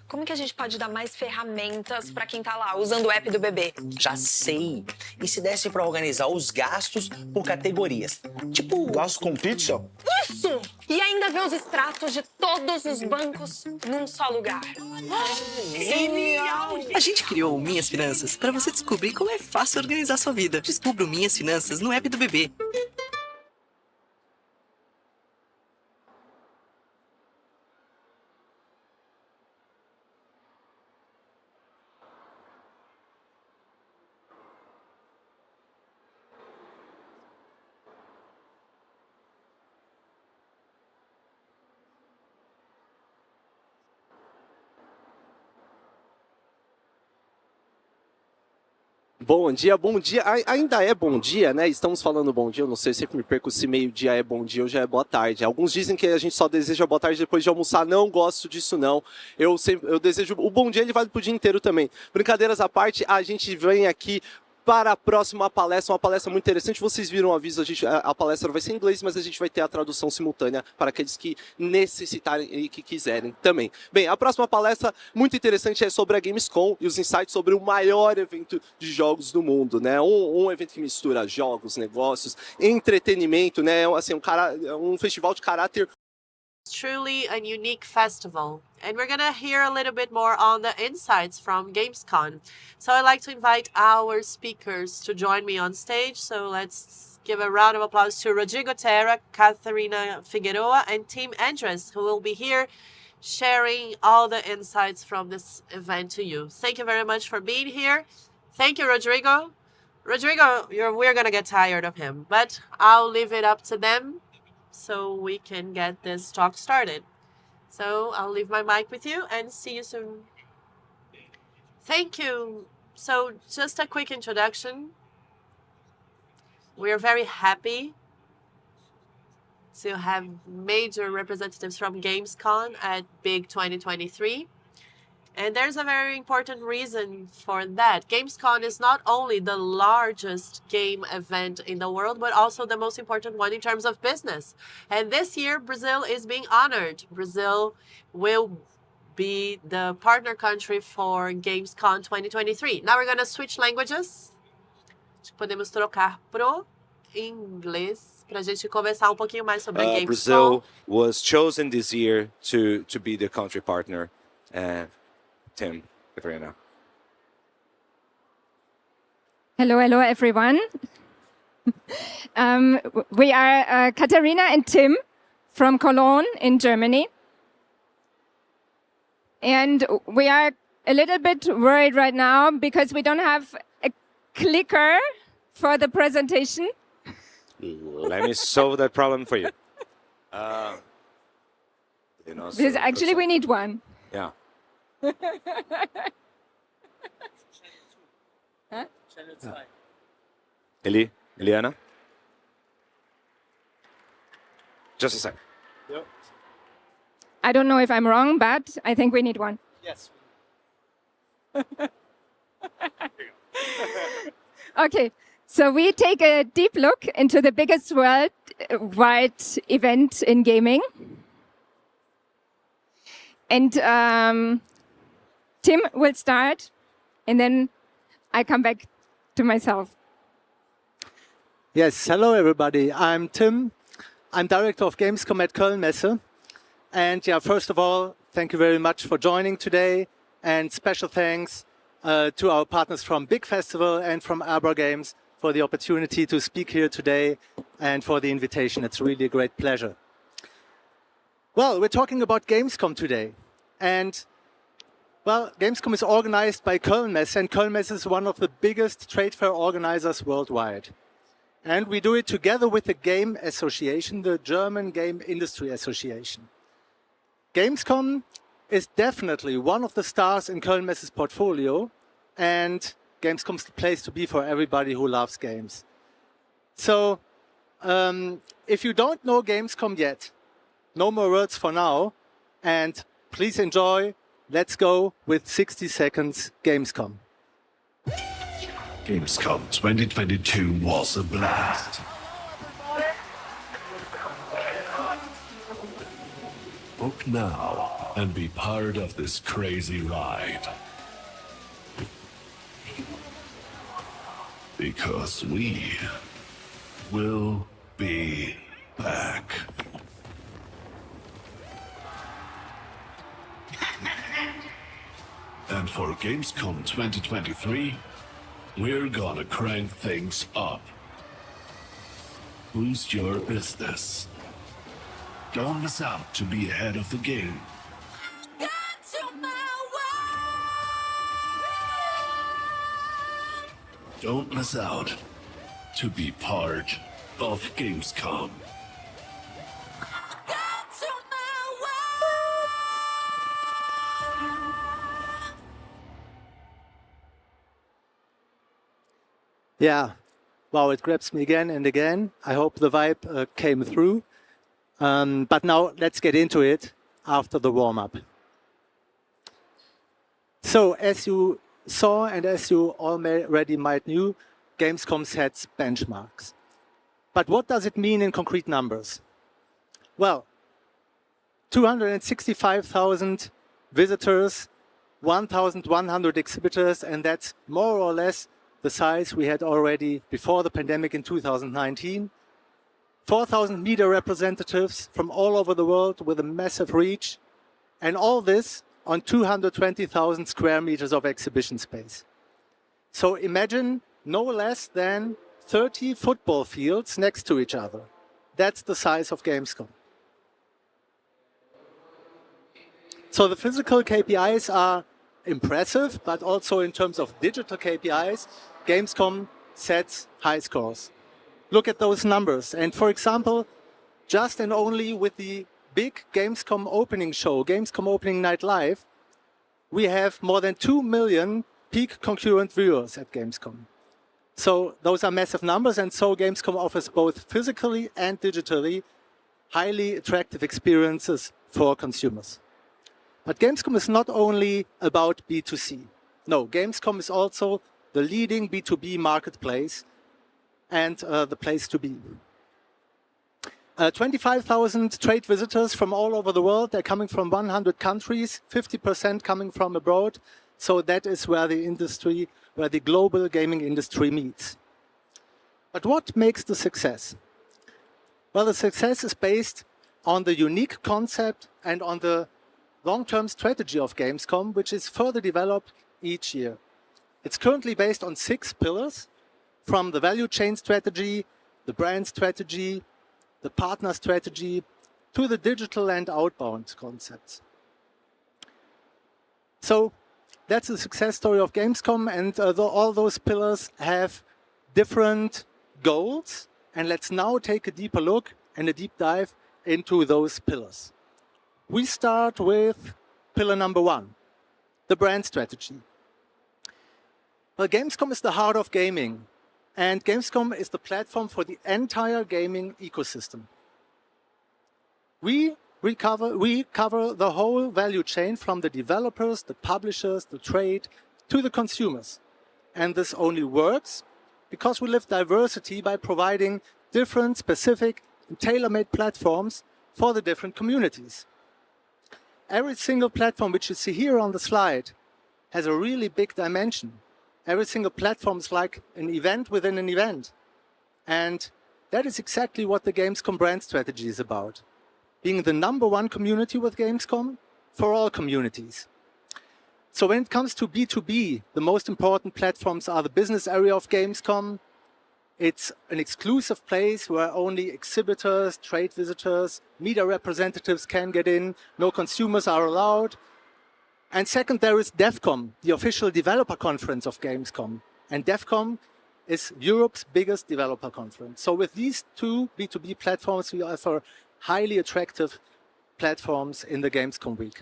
Como que a gente pode dar mais ferramentas para quem tá lá usando o app do bebê? Já sei. E se desse para organizar os gastos por categorias? Tipo, Gasto com pizza? Isso! E a para ver os extratos de todos os bancos num só lugar. Genial! A gente criou o Minhas Finanças para você descobrir como é fácil organizar sua vida. Descubra o Minhas Finanças no app do bebê. Bom dia, bom dia. Ainda é bom dia, né? Estamos falando bom dia, eu não sei, eu sempre me perco se meio-dia é bom dia ou já é boa tarde. Alguns dizem que a gente só deseja boa tarde depois de almoçar. Não gosto disso, não. Eu desejo... O bom dia, ele vale pro dia inteiro também. Brincadeiras à parte, a gente vem aqui para a próxima palestra, uma palestra muito interessante. Vocês viram o aviso, a palestra vai ser em inglês, mas a gente vai ter a tradução simultânea para aqueles que necessitarem e que quiserem também. Bem, a próxima palestra muito interessante é sobre a Gamescom e os insights sobre o maior evento de jogos do mundo, né? Um evento que mistura jogos, negócios, entretenimento, né? Assim, um festival de caráter. Truly a unique festival, and we're gonna hear a little bit more on the insights from Gamescom. So I'd like to invite our speakers to join me on stage. So let's give a round of applause to Rodrigo Terra, Catarina Figueroa, and Tim Andres, who will be here sharing all the insights from this event to you. Thank you very much for being here. Thank you, Rodrigo. Rodrigo, we're gonna get tired of him, but I'll leave it up to them so we can get this talk started. So I'll leave my mic with you and see you soon. Thank you. So just a quick introduction. We are very happy to have major representatives from Gamescom at Big 2023. And there's a very important reason for that. Gamescom is not only the largest game event in the world, but also the most important one in terms of business. And this year, Brazil is being honored. Brazil will be the partner country for Gamescom 2023. Now we're going to switch languages. Podemos trocar pro inglês para a gente conversar pouquinho mais sobre Gamescom. Brazil was chosen this year to be the country partner. Tim, Katrina. Hello, everyone. We are Katharina and Tim from Cologne in Germany. And we are a little bit worried right now because we don't have a clicker for the presentation. Let me solve that problem for you. Because actually we need one. Yeah. Huh? Eliana? Just a sec. Yep. I don't know if I'm wrong, but I think we need one. Yes. Okay, so we take a deep look into the biggest worldwide event in gaming. And Tim will start, and then I come back to myself. Yes, hello everybody. I'm Tim. I'm director of Gamescom at Köln Messe. And yeah, first of all, thank you very much for joining today. And special thanks to our partners from bigfestival and from Abra Games for the opportunity to speak here today and for the invitation. It's really a great pleasure. Well, we're talking about Gamescom today. And well, Gamescom is organized by Köln Messe, and Köln Messe is one of the biggest trade fair organizers worldwide. And we do it together with the Game Association, the German Game Industry Association. Gamescom is definitely one of the stars in Köln Messe's portfolio, and Gamescom's the place to be for everybody who loves games. So, if you don't know Gamescom yet, no more words for now, and please enjoy. Let's go with 60 seconds Gamescom. Gamescom 2022 was a blast. Book now and be part of this crazy ride. Because we will be back. Gamescom 2023, we're gonna crank things up. Boost your business. Don't miss out to be ahead of the game. Don't miss out to be part of Gamescom. Yeah, wow, it grabs me again and again. I hope the vibe came through. But now let's get into it after the warm-up. So as you saw and as you already might knew, Gamescom sets benchmarks. But what does it mean in concrete numbers? Well, 265,000 visitors, 1,100 exhibitors, and that's more or less the size we had already before the pandemic in 2019. 4,000 media representatives from all over the world with a massive reach, and all this on 220,000 square meters of exhibition space. So imagine no less than 30 football fields next to each other. That's the size of Gamescom. So the physical KPIs are impressive, but also in terms of digital KPIs, Gamescom sets high scores. Look at those numbers. And for example, just and only with the big Gamescom opening show, Gamescom Opening Night Live, we have more than 2 million peak concurrent viewers at Gamescom. So those are massive numbers, and so Gamescom offers both physically and digitally highly attractive experiences for consumers. But Gamescom is not only about B2C. No, Gamescom is also the leading B2B marketplace and the place to be. 25,000 trade visitors from all over the world. They're coming from 100 countries, 50% coming from abroad. So that is where the industry, where the global gaming industry meets. But what makes the success? Well, the success is based on the unique concept and on the long-term strategy of Gamescom, which is further developed each year. It's currently based on 6 pillars, from the value chain strategy, the brand strategy, the partner strategy, to the digital and outbound concepts. So that's the success story of Gamescom, and all those pillars have different goals. And let's now take a deeper look and a deep dive into those pillars. We start with pillar number 1, the brand strategy. Well, Gamescom is the heart of gaming, and Gamescom is the platform for the entire gaming ecosystem. We cover the whole value chain, from the developers, the publishers, the trade, to the consumers. And this only works because we live diversity by providing different, specific, and tailor-made platforms for the different communities. Every single platform which you see here on the slide has a really big dimension. Every single platform is like an event within an event. And that is exactly what the Gamescom brand strategy is about. Being the #1 community with Gamescom for all communities. So when it comes to B2B, the most important platforms are the business area of Gamescom. It's an exclusive place where only exhibitors, trade visitors, media representatives can get in. No consumers are allowed. And second, there is DevCom, the official developer conference of Gamescom. And DevCom is Europe's biggest developer conference. So with these 2 B2B platforms, we offer highly attractive platforms in the Gamescom week.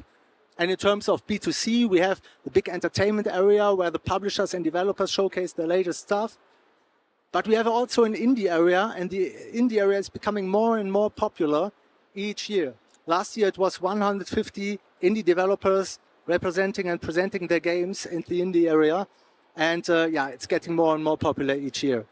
And in terms of B2C, we have the big entertainment area where the publishers and developers showcase their latest stuff. But we have also an indie area, and the indie area is becoming more and more popular each year. Last year, it was 150 indie developers representing and presenting their games in the indie area. And yeah, it's getting more and more popular each year.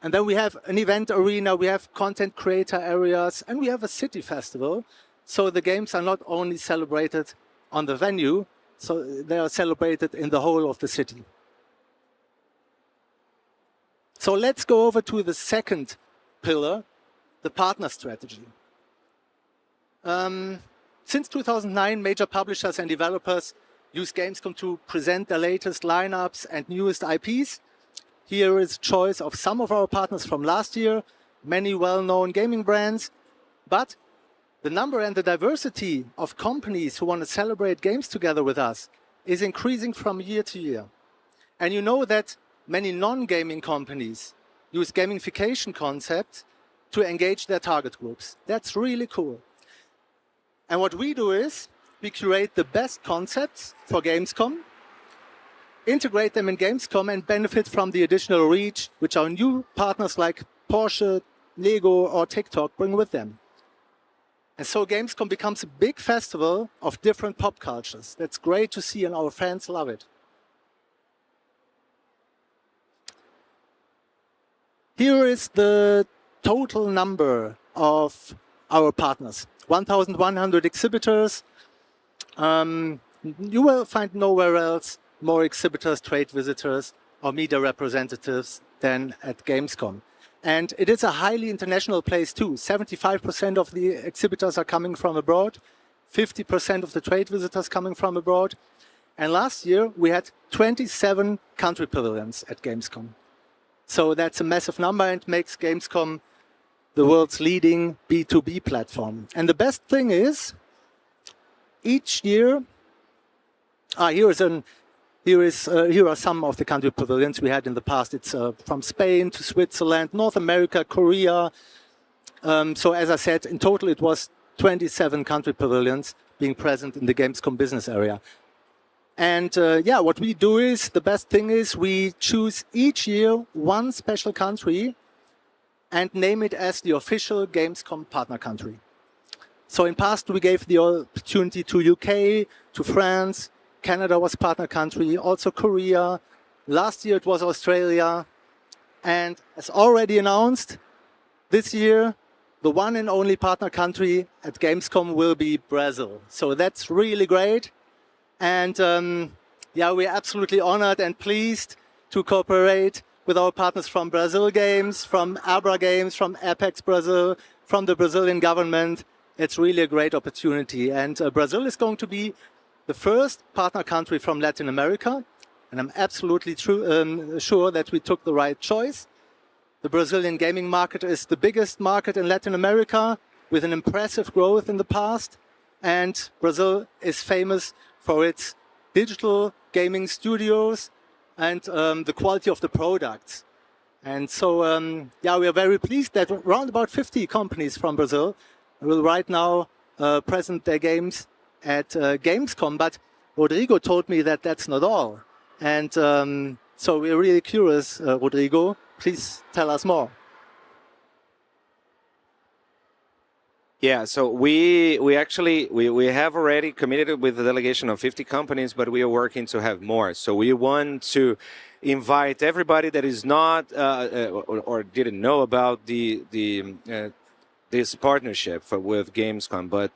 And then we have an event arena, we have content creator areas, and we have a city festival. So the games are not only celebrated on the venue, so they are celebrated in the whole of the city. So let's go over to the second pillar, the partner strategy. Since 2009, major publishers and developers use Gamescom to present their latest lineups and newest IPs. Here is a choice of some of our partners from last year, many well-known gaming brands, but the number and the diversity of companies who want to celebrate games together with us is increasing from year to year. And you know that many non-gaming companies use gamification concepts to engage their target groups. That's really cool. And what we do is we curate the best concepts for Gamescom, integrate them in Gamescom, and benefit from the additional reach which our new partners like Porsche, Lego, or TikTok bring with them. And so Gamescom becomes a big festival of different pop cultures. That's great to see, and our fans love it. Here is the total number of our partners. 1,100 exhibitors. You will find nowhere else more exhibitors, trade visitors, or media representatives than at Gamescom. And it is a highly international place too. 75% of the exhibitors are coming from abroad, 50% of the trade visitors coming from abroad. And last year we had 27 country pavilions at Gamescom. So that's a massive number and makes Gamescom the world's leading B2B platform. And the best thing is, each year, here are some of the country pavilions we had in the past. It's from Spain to Switzerland, North America, Korea. So as I said, in total it was 27 country pavilions being present in the Gamescom business area. And yeah, what we do is, the best thing is we choose each year one special country and name it as the official Gamescom partner country. So in past we gave the opportunity to UK, to France, Canada was partner country, also Korea. Last year it was Australia. And as already announced, this year the one and only partner country at Gamescom will be Brazil. So that's really great. And yeah, we're absolutely honored and pleased to cooperate with our partners from Brazil Games, from Abra Games, from ApexBrasil, from the Brazilian government. It's really a great opportunity. And Brazil is going to be the first partner country from Latin America. And I'm absolutely sure that we took the right choice. The Brazilian gaming market is the biggest market in Latin America, with an impressive growth in the past. And Brazil is famous for its digital gaming studios and the quality of the products. And so, yeah, we are very pleased that around about 50 companies from Brazil will right now present their games at Gamescom. But Rodrigo told me that that's not all. And so we're really curious, Rodrigo, please tell us more. Yeah, so we have already committed with the delegation of 50 companies, but we are working to have more. So we want to invite everybody that is not or didn't know about this partnership with Gamescom, but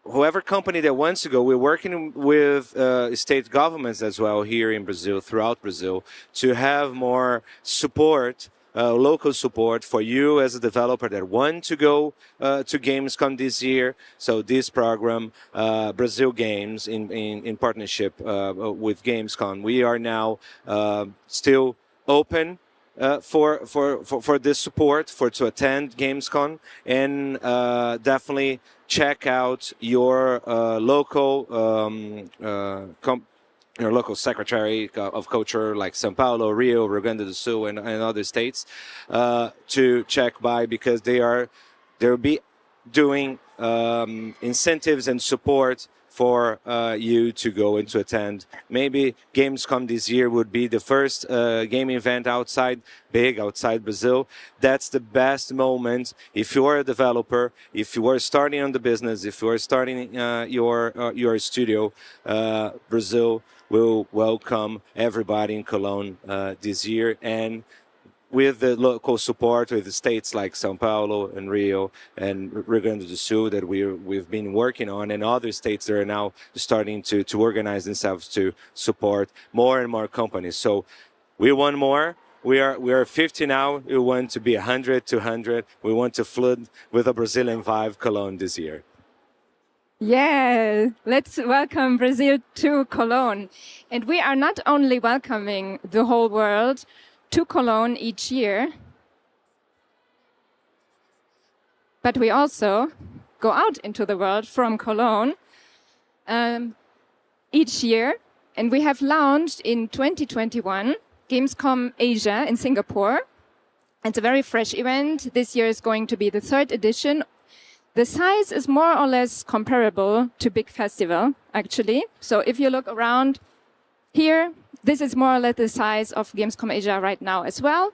whoever company that wants to go, we're working with state governments as well here in Brazil, throughout Brazil, to have more support. Local support for you as a developer that want to go to Gamescom this year. So this program, Brazil Games, in partnership with Gamescom, we are now still open for this support, to attend Gamescom, and definitely check out your local secretary of culture like São Paulo, Rio, Rio Grande do Sul, and other states to check by, because they'll be doing incentives and support for you to go and to attend. Maybe Gamescom this year would be the first game event outside Brazil. That's the best moment. If you are a developer, if you are starting on the business, if you are starting your studio, Brazil will welcome everybody in Cologne this year. And with the local support, with the states like São Paulo and Rio and Rio Grande do Sul that we've been working on, and other states that are now starting to organize themselves to support more and more companies. So we want more. We are 50 now. We want to be 100, 200. We want to flood with a Brazilian vibe Cologne this year. Yeah, let's welcome Brazil to Cologne. And we are not only welcoming the whole world to Cologne each year, but we also go out into the world from Cologne each year. And we have launched in 2021 Gamescom Asia in Singapore. It's a very fresh event. This year is going to be the 3rd edition. The size is more or less comparable to bigfestival, actually. So if you look around here, this is more or less the size of Gamescom Asia right now as well.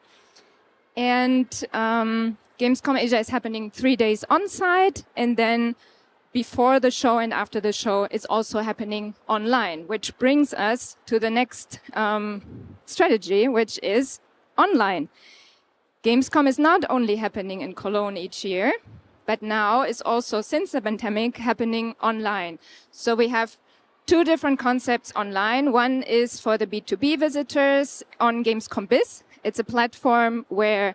And Gamescom Asia is happening 3 days on site, and then before the show and after the show, it's also happening online, which brings us to the next strategy, which is online. Gamescom is not only happening in Cologne each year, but now is also, since the pandemic, happening online. So we have 2 different concepts online. One is for the B2B visitors on Gamescom Biz. It's a platform where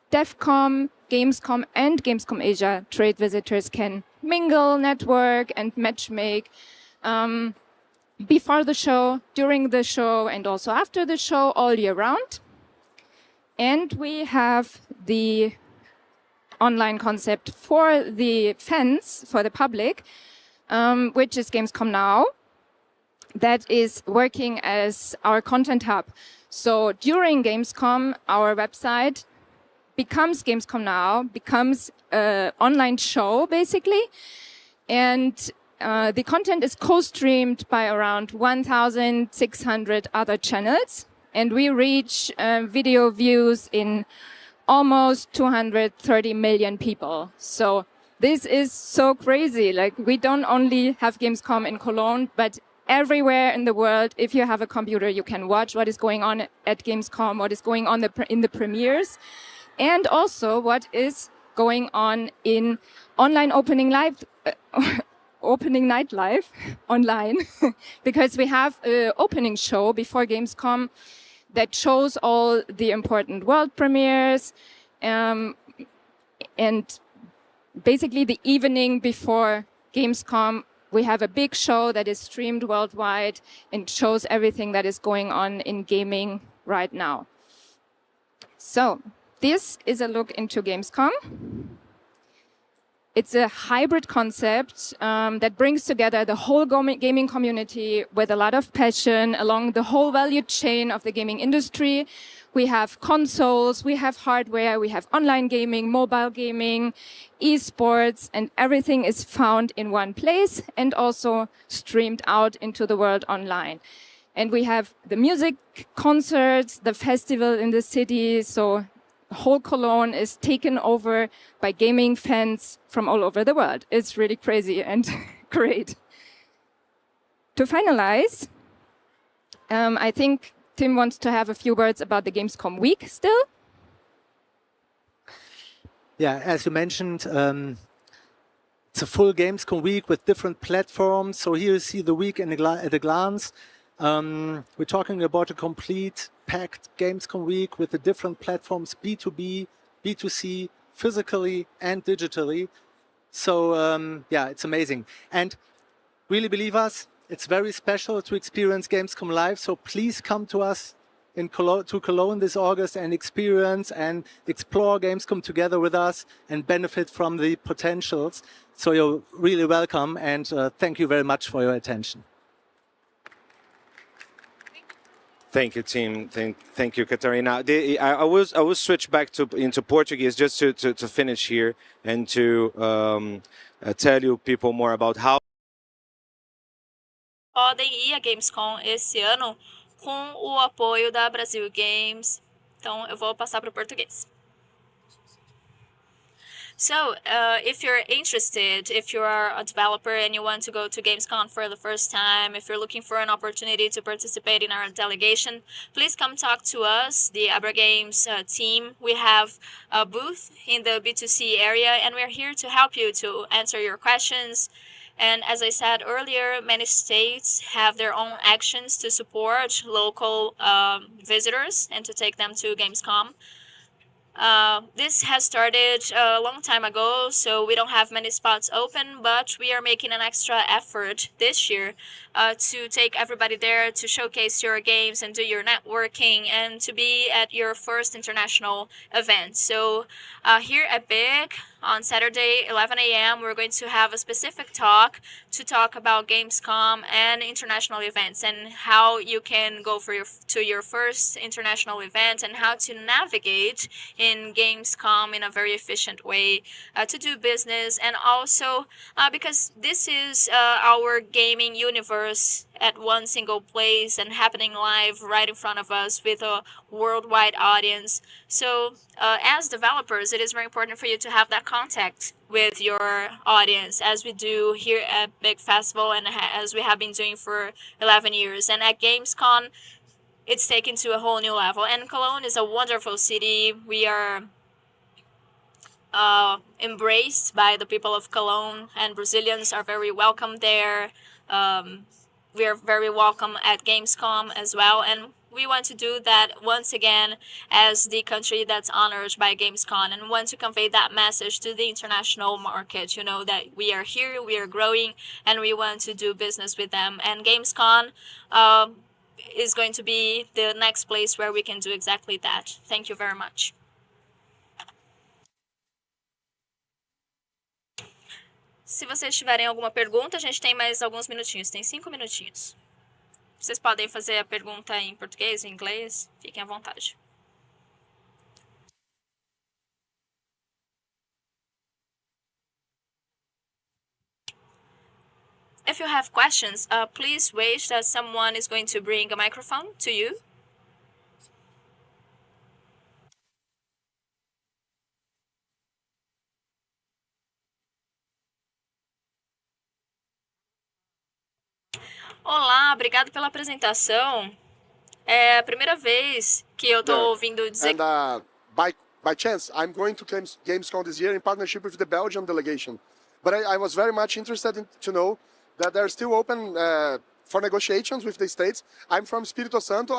DevCom, Gamescom, and Gamescom Asia trade visitors can mingle, network, and matchmake before the show, during the show, and also after the show, all year round. And we have the online concept for the fans, for the public, which is Gamescom Now, that is working as our content hub. So during Gamescom, our website becomes Gamescom Now, becomes an online show, basically. And the content is co-streamed by around 1,600 other channels. And we reach video views in almost 230 million people. So this is so crazy. Like, we don't only have Gamescom in Cologne, but everywhere in the world, if you have a computer, you can watch what is going on at Gamescom, what is going on in the premieres, and also what is going on in online opening night live online, because we have an opening show before Gamescom that shows all the important world premieres, and basically the evening before Gamescom, we have a big show that is streamed worldwide and shows everything that is going on in gaming right now. So this is a look into Gamescom. It's a hybrid concept that brings together the whole gaming community with a lot of passion along the whole value chain of the gaming industry. We have consoles, we have hardware, we have online gaming, mobile gaming, esports, and everything is found in one place and also streamed out into the world online. And we have the music concerts, the festival in the city, so whole Cologne is taken over by gaming fans from all over the world. It's really crazy and great. To finalize, I think Tim wants to have a few words about the Gamescom week still. Yeah, as you mentioned, it's a full Gamescom week with different platforms. So here you see the week at a glance. We're talking about a complete packed Gamescom week with the different platforms, B2B, B2C, physically and digitally. So yeah, it's amazing. And really believe us, it's very special to experience Gamescom live. So please come to us to Cologne this August and experience and explore Gamescom together with us and benefit from the potentials. So you're really welcome, and thank you very much for your attention. Thank you, team. Thank you, Catarina. I will switch back into Portuguese just to finish here and to tell you people more about how. Podem ir a Gamescom esse ano com o apoio da Brasil Games. Então eu vou passar para o português. So, if you're interested, if you are a developer and you want to go to Gamescom for the first time, if you're looking for an opportunity to participate in our delegation, please come talk to us, the Evergreen team. We have a booth in the B2C area, and we're here to help you to answer your questions. And as I said earlier, many states have their own actions to support local visitors and to take them to Gamescom. This has started a long time ago, so we don't have many spots open, but we are making an extra effort this year to take everybody there to showcase your games and do your networking and to be at your first international event. So here at Big, on Saturday, 11 a.m., we're going to have a specific talk to talk about Gamescom and international events and how you can go to your first international event and how to navigate in Gamescom in a very efficient way to do business, and also because this is our gaming universe at one single place and happening live right in front of us with a worldwide audience. So as developers, it is very important for you to have that contact with your audience, as we do here at Big Festival and as we have been doing for 11 years. And at Gamescom, it's taken to a whole new level. And Cologne is a wonderful city. We are embraced by the people of Cologne, and Brazilians are very welcome there. We are very welcome at Gamescom as well, and we want to do that once again as the country that's honored by Gamescom, and want to convey that message to the international market, you know, that we are here, we are growing, and we want to do business with them. And Gamescom is going to be the next place where we can do exactly that. Thank you very much. Se vocês tiverem alguma pergunta, a gente tem mais alguns minutinhos, tem 5 minutinhos. Vocês podem fazer a pergunta em português, em inglês, fiquem à vontade. If you have questions, please wait that someone is going to bring a microphone to you. Olá, obrigado pela apresentação. É a primeira vez que eu tô ouvindo dizer... And by chance, I'm going to Gamescom this year in partnership with the Belgian delegation. But I was very much interested to know that they're still open for negotiations with the states. I'm from Espírito Santo.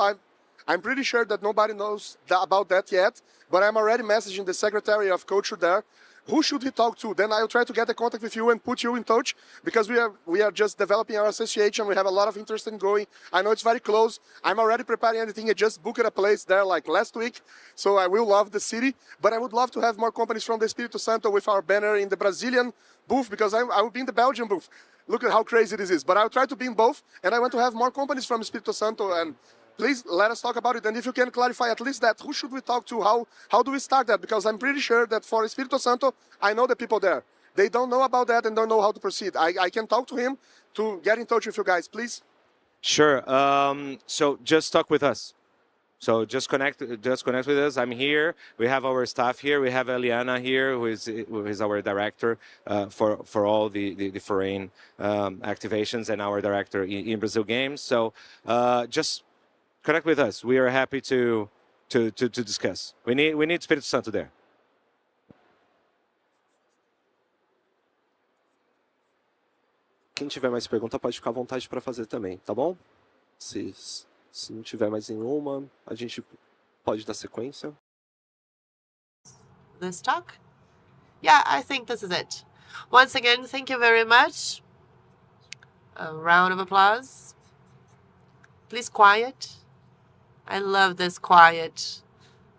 I'm pretty sure that nobody knows about that yet, but I'm already messaging the Secretary of Culture there. Who should he talk to? Then I'll try to get a contact with you and put you in touch, because we are just developing our association. We have a lot of interest in going. I know it's very close. I'm already preparing everything. I just booked a place there like last week, so I will love the city. But I would love to have more companies from the Espírito Santo with our banner in the Brazilian booth, because I will be in the Belgian booth. Look at how crazy this is. But I'll try to be in both, and I want to have more companies from Espírito Santo. And please let us talk about it. And if you can clarify at least that, who should we talk to? How do we start that? Because I'm pretty sure that for Espírito Santo, I know the people there. They don't know about that and don't know how to proceed. I can talk to him to get in touch with you guys, please. Sure. So just talk with us. So just connect with us. I'm here. We have our staff here. We have Eliana here, who is our director for all the foreign activations, and our director in Brazil Games. So just connect with us. We are happy to discuss. We need Espírito Santo there. Quem tiver mais pergunta pode ficar à vontade para fazer também, tá bom? Se não tiver mais nenhuma, a gente pode dar sequência. This talk? Yeah, I think this is it. Once again, thank you very much. A round of applause. Please quiet. I love this quiet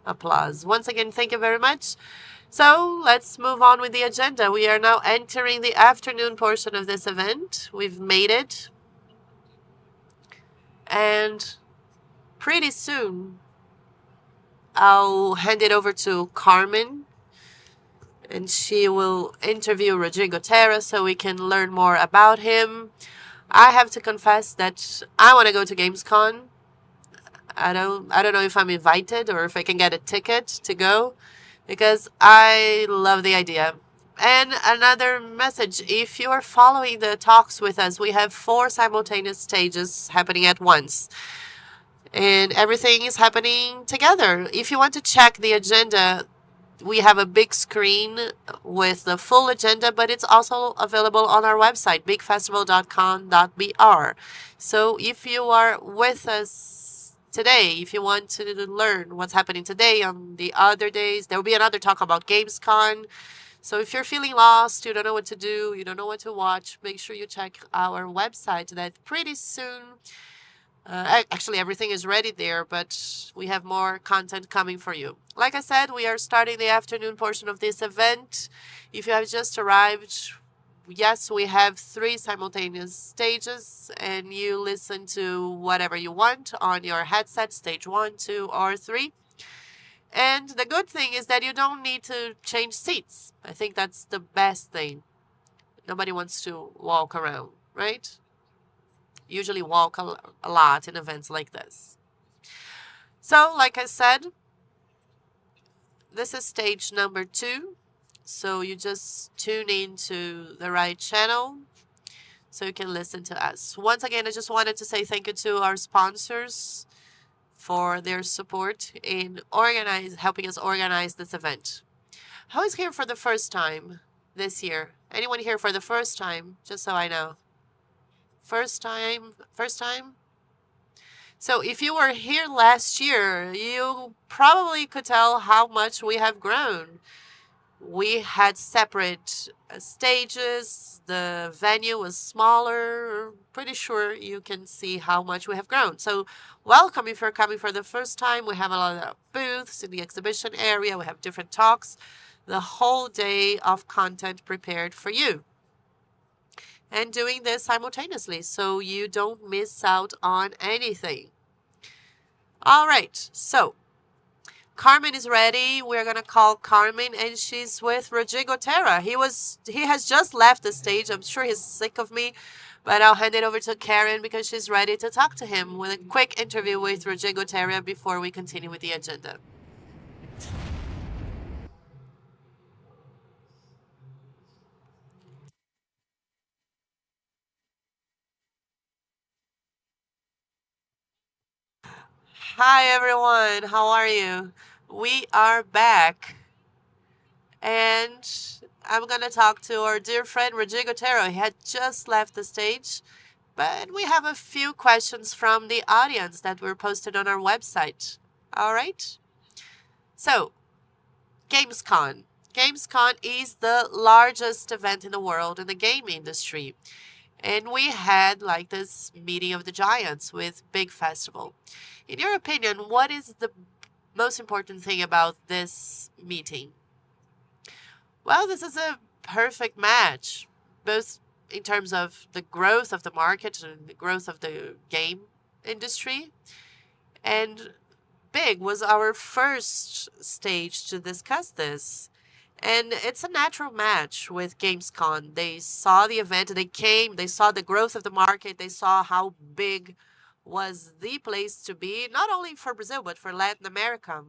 applause. Once again, thank you very much. So let's move on with the agenda. We are now entering the afternoon portion of this event. We've made it. And pretty soon, I'll hand it over to Carmen, and she will interview Rodrigo Terra so we can learn more about him. I have to confess that I want to go to Gamescom. I don't know if I'm invited or if I can get a ticket to go, because I love the idea. And another message, if you are following the talks with us, we have 4 simultaneous stages happening at once. And everything is happening together. If you want to check the agenda, we have a big screen with the full agenda, but it's also available on our website, bigfestival.com.br. So if you are with us today. If you want to learn what's happening today on the other days, there will be another talk about gamescom. So if you're feeling lost, you don't know what to do, you don't know what to watch, make sure you check our website that pretty soon, actually everything is ready there, but we have more content coming for you. Like I said, we are starting the afternoon portion of this event. If you have just arrived, yes, we have 3 simultaneous stages, and you listen to whatever you want on your headset, stage 1, 2, or 3. And the good thing is that you don't need to change seats. I think that's the best thing. Nobody wants to walk around, right? Usually walk a lot in events like this. So, like I said, this is stage number 2. So you just tune into the right channel so you can listen to us. Once again, I just wanted to say thank you to our sponsors for their support in helping us organize this event. Who is here for the first time this year? Anyone here for the first time? Just so I know. First time? So if you were here last year, you probably could tell how much we have grown. We had separate stages. The venue was smaller. Pretty sure you can see how much we have grown. So welcome if you're coming for the first time. We have a lot of booths in the exhibition area. We have different talks. The whole day of content prepared for you. And doing this simultaneously so you don't miss out on anything. All right, so Carmen is ready. We're going to call Carmen, and she's with Rodrigo Terra. He has just left the stage. I'm sure he's sick of me, but I'll hand it over to Karen because she's ready to talk to him with a quick interview with Rodrigo Terra before we continue with the agenda. Hi, everyone. How are you? We are back. And I'm going to talk to our dear friend, Rodrigo Terra. He had just left the stage. But we have a few questions from the audience that were posted on our website. All right? So, gamescom. Gamescom is the largest event in the world in the game industry. And we had like this meeting of the giants with bigfestival. In your opinion, what is the most important thing about this meeting? Well, this is a perfect match, both in terms of the growth of the market and the growth of the game industry. And Big was our first stage to discuss this. And it's a natural match with Gamescom. They saw the event, they came, they saw the growth of the market, they saw how big was the place to be, not only for Brazil, but for Latin America.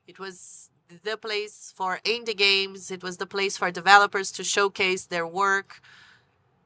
It was the place for indie games. It was the place for developers to showcase their work.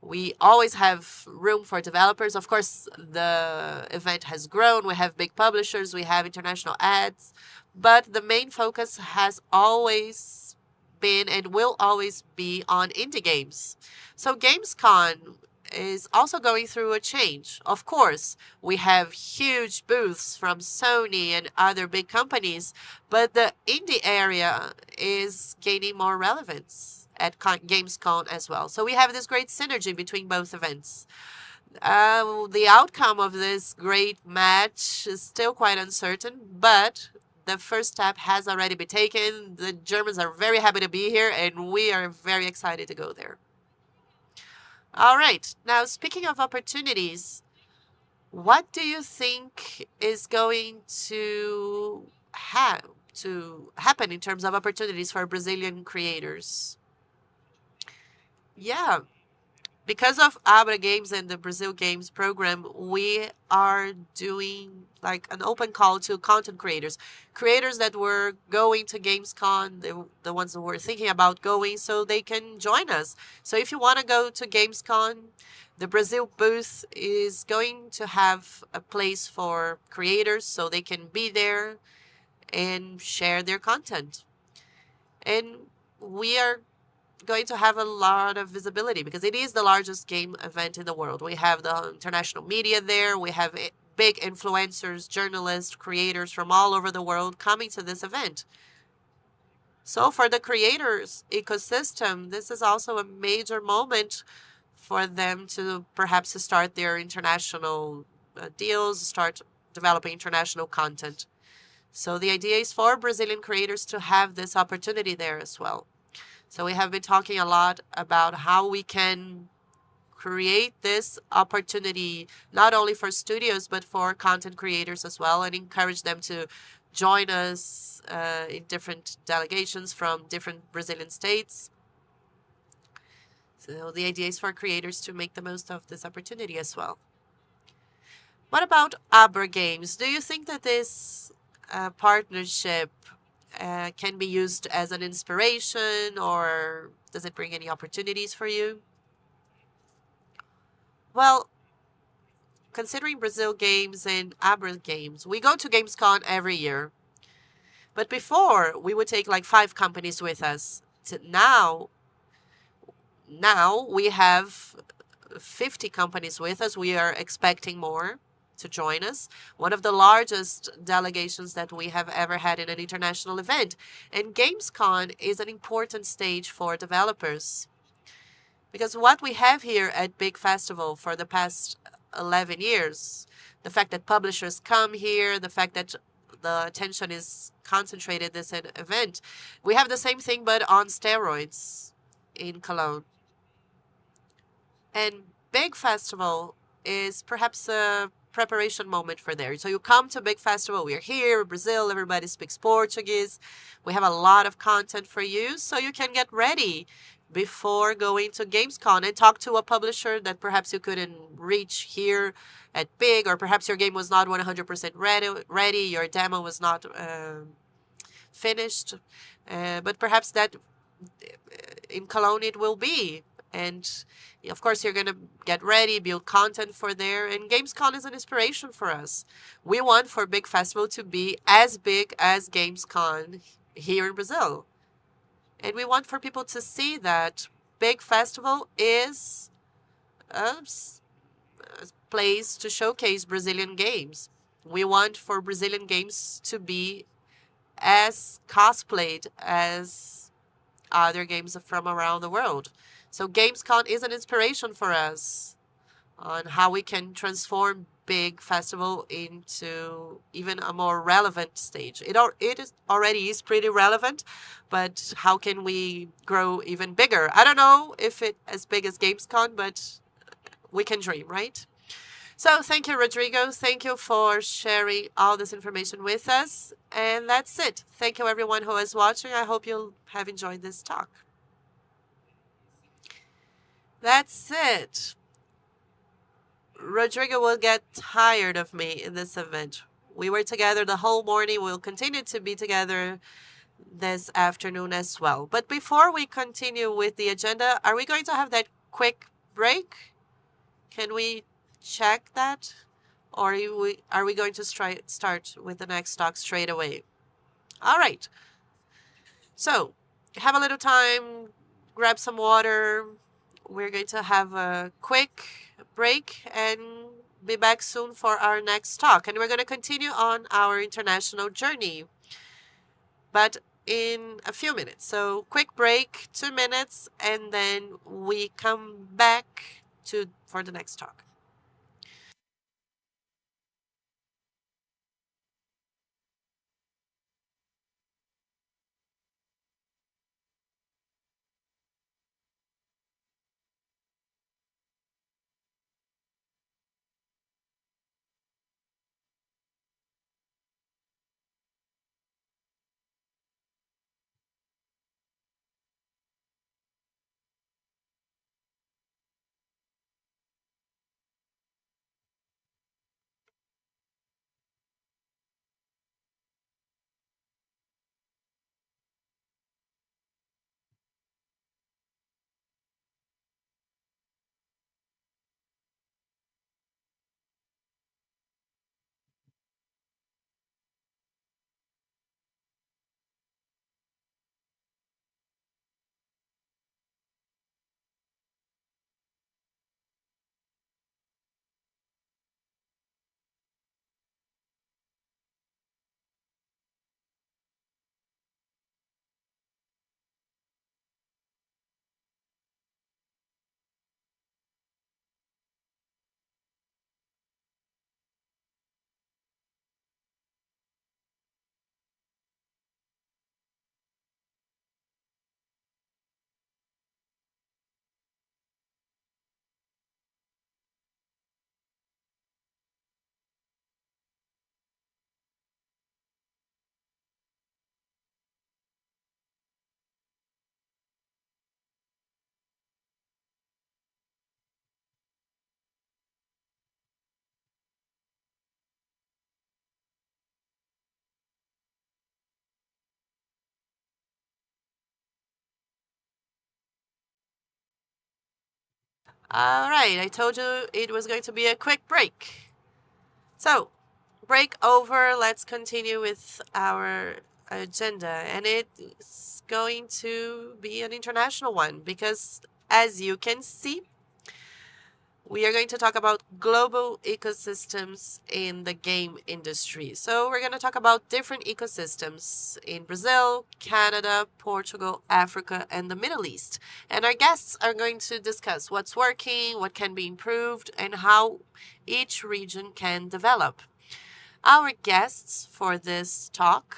We always have room for developers. Of course, the event has grown. We have big publishers. We have international ads. But the main focus has always been and will always be on indie games. So Gamescom is also going through a change. Of course, we have huge booths from Sony and other big companies, but the indie area is gaining more relevance at Gamescom as well. So we have this great synergy between both events. The outcome of this great match is still quite uncertain, but the first step has already been taken. The Germans are very happy to be here, and we are very excited to go there. All right. Now, speaking of opportunities, what do you think is going to happen in terms of opportunities for Brazilian creators? Yeah. Because of Abra Games and the Brazil Games program, we are doing like an open call to content creators that were going to Gamescom, the ones who were thinking about going, so they can join us. So if you want to go to Gamescom, the Brazil booth is going to have a place for creators so they can be there and share their content. And we are going to have a lot of visibility because it is the largest game event in the world. We have the international media there. We have big influencers, journalists, creators from all over the world coming to this event. So for the creators ecosystem, this is also a major moment for them to perhaps start their international deals, start developing international content. So the idea is for Brazilian creators to have this opportunity there as well. So we have been talking a lot about how we can create this opportunity, not only for studios, but for content creators as well, and encourage them to join us in different delegations from different Brazilian states. So the idea is for creators to make the most of this opportunity as well. What about Abra Games? Do you think that this partnership can be used as an inspiration, or does it bring any opportunities for you? Well, considering Brazil Games and Abra Games, we go to gamescom every year. But before, we would take like 5 companies with us. Now we have 50 companies with us. We are expecting more to join us. One of the largest delegations that we have ever had in an international event. And gamescom is an important stage for developers. Because what we have here at Big Festival for the past 11 years, the fact that publishers come here, the fact that the attention is concentrated this event, we have the same thing but on steroids in Cologne. And Big Festival is perhaps a preparation moment for there. So you come to Big Festival, we're here, Brazil, everybody speaks Portuguese. We have a lot of content for you, so you can get ready before going to gamescom and talk to a publisher that perhaps you couldn't reach here at Big, or perhaps your game was not 100% ready, your demo was not finished, but perhaps that in Cologne it will be. And of course, you're going to get ready, build content for there. And gamescom is an inspiration for us. We want for Big Festival to be as big as gamescom here in Brazil. And we want for people to see that Big Festival is a place to showcase Brazilian games. We want for Brazilian games to be as cosplayed as other games from around the world. So gamescom is an inspiration for us on how we can transform Big Festival into even a more relevant stage. It already is pretty relevant, but how can we grow even bigger? I don't know if it's as big as gamescom, but we can dream, right? So thank you, Rodrigo. Thank you for sharing all this information with us. And that's it. Thank you, everyone who is watching. I hope you'll have enjoyed this talk. That's it. Rodrigo will get tired of me in this event. We were together the whole morning. We'll continue to be together this afternoon as well. But before we continue with the agenda, are we going to have that quick break? Can we check that? Or are we going to start with the next talk straight away? All right. So have a little time, grab some water. We're going to have a quick break and be back soon for our next talk. And we're going to continue on our international journey, but in a few minutes. So quick break, 2 minutes, and then we come back for the next talk. All right, I told you it was going to be a quick break. So, break over, let's continue with our agenda. And it's going to be an international one because, as you can see, we are going to talk about global ecosystems in the game industry. So we're going to talk about different ecosystems in Brazil, Canada, Portugal, Africa, and the Middle East. And our guests are going to discuss what's working, what can be improved, and how each region can develop. Our guests for this talk,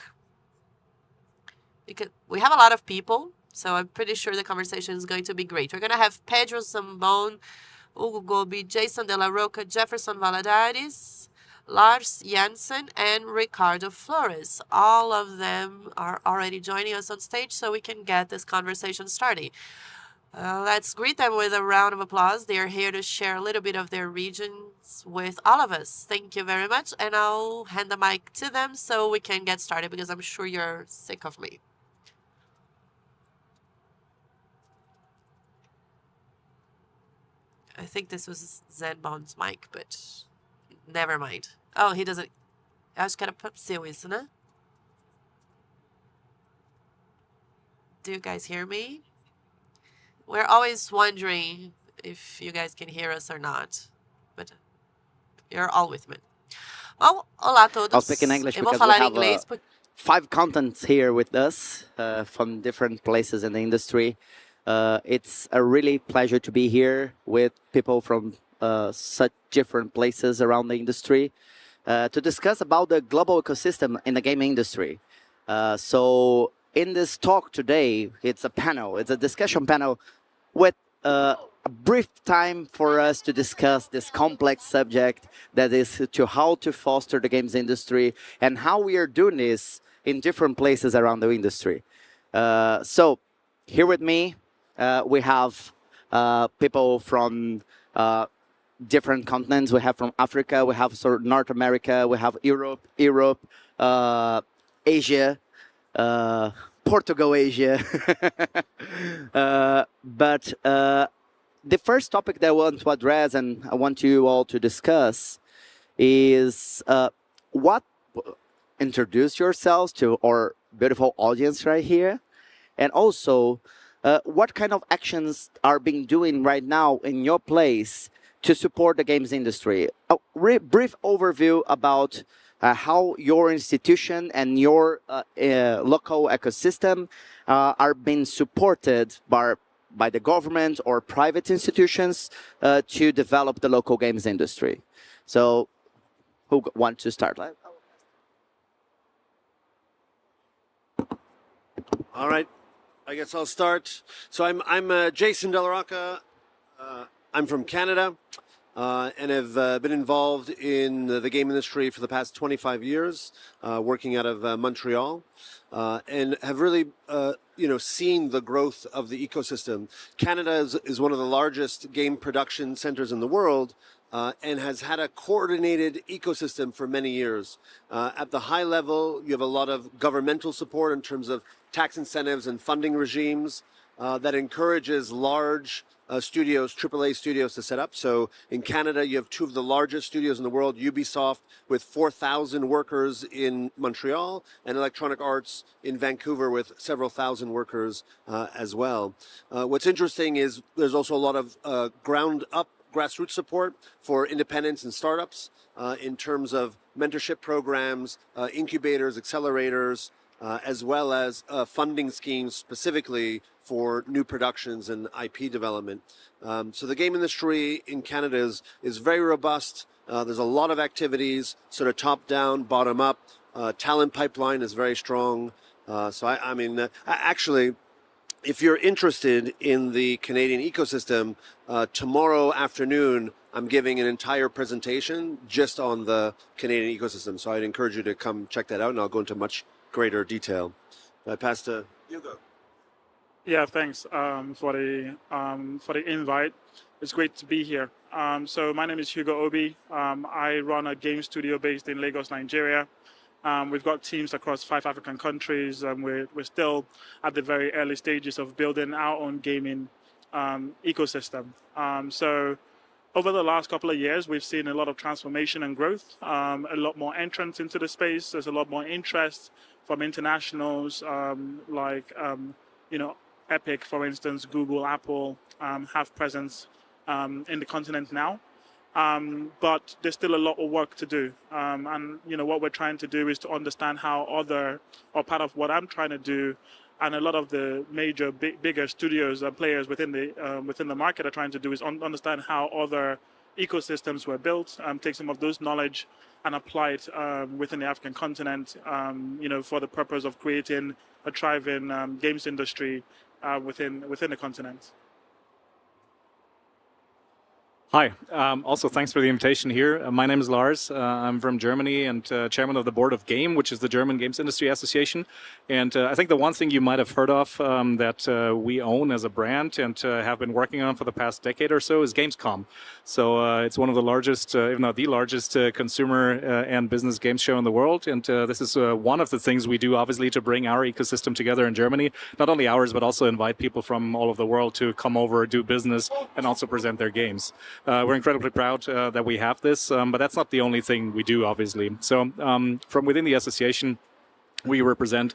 because we have a lot of people, so I'm pretty sure the conversation is going to be great. We're going to have Pedro Sambon, Hugo Gobi, Jason De La Roca, Jefferson Valadares, Lars Janssen, and Ricardo Flores. All of them are already joining us on stage so we can get this conversation started. Let's greet them with a round of applause. They are here to share a little bit of their regions with all of us. Thank you very much. And I'll hand the mic to them so we can get started because I'm sure you're sick of me. I think this was Zenbon's mic, but never mind. Oh, he doesn't. Acho que era pra seu isso, né? Do you guys hear me? We're always wondering if you guys can hear us or not, but you're all with me. Well, olá a todos. I'll speak in English Eu vou because falar we em inglês. have 5 contents here with us from different places in the industry. It's a really pleasure to be here with people from such different places around the industry to discuss about the global ecosystem in the game industry. So in this talk today, it's a panel, it's a discussion panel with a brief time for us to discuss this complex subject that is to how to foster the games industry and how we are doing this in different places around the industry. So here with me, we have people from different continents. We have from Africa, we have sort of North America, we have Europe, Asia, Portugal, Asia. But the first topic that I want to address and I want you all to discuss is introduce yourselves to our beautiful audience right here, and also what kind of actions are being doing right now in your place to support the games industry. A brief overview about how your institution and your local ecosystem are being supported by the government or private institutions to develop the local games industry. So who wants to start? All right. I guess I'll start. So I'm Jason De La Roca. I'm from Canada and have been involved in the game industry for the past 25 years, working out of Montreal, and have really seen the growth of the ecosystem. Canada is one of the largest game production centers in the world, and has had a coordinated ecosystem for many years. At the high level, you have a lot of governmental support in terms of tax incentives and funding regimes that encourages large studios, AAA studios to set up. So in Canada, you have 2 of the largest studios in the world, Ubisoft with 4,000 workers in Montreal, and Electronic Arts in Vancouver with several thousand workers as well. What's interesting is there's also a lot of ground-up grassroots support for independents and startups in terms of mentorship programs, incubators, accelerators, as well as funding schemes specifically for new productions and IP development. So the game industry in Canada is very robust. There's a lot of activities, sort of top-down, bottom-up. Talent pipeline is very strong. So I mean, actually, if you're interested in the Canadian ecosystem, tomorrow afternoon, I'm giving an entire presentation just on the Canadian ecosystem. So I'd encourage you to come check that out, and I'll go into much greater detail. I pass to Hugo. Yeah, thanks for the invite. It's great to be here. So my name is Hugo Obi. I run a game studio based in Lagos, Nigeria. We've got teams across 5 African countries, and we're still at the very early stages of building our own gaming ecosystem. So over the last couple of years, we've seen a lot of transformation and growth, a lot more entrants into the space. There's a lot more interest from internationals like, Epic, for instance, Google, Apple have presence in the continent now. But there's still a lot of work to do. And, what we're trying to do is to understand how part of what I'm trying to do, and a lot of the major, bigger studios and players within the market are trying to do, is understand how other ecosystems were built, take some of those knowledge and apply it within the African continent, for the purpose of creating a thriving games industry within the continent. Hi. Also, thanks for the invitation here. My name is Lars. I'm from Germany and chairman of the board of GAME, which is the German Games Industry Association. And I think the one thing you might have heard of that we own as a brand and have been working on for the past decade or so is gamescom. So it's one of the largest, if not the largest, consumer and business games show in the world. And this is one of the things we do, obviously, to bring our ecosystem together in Germany. Not only ours, but also invite people from all over the world to come over, do business, and also present their games. We're incredibly proud that we have this, but that's not the only thing we do, obviously. So from within the association, we represent,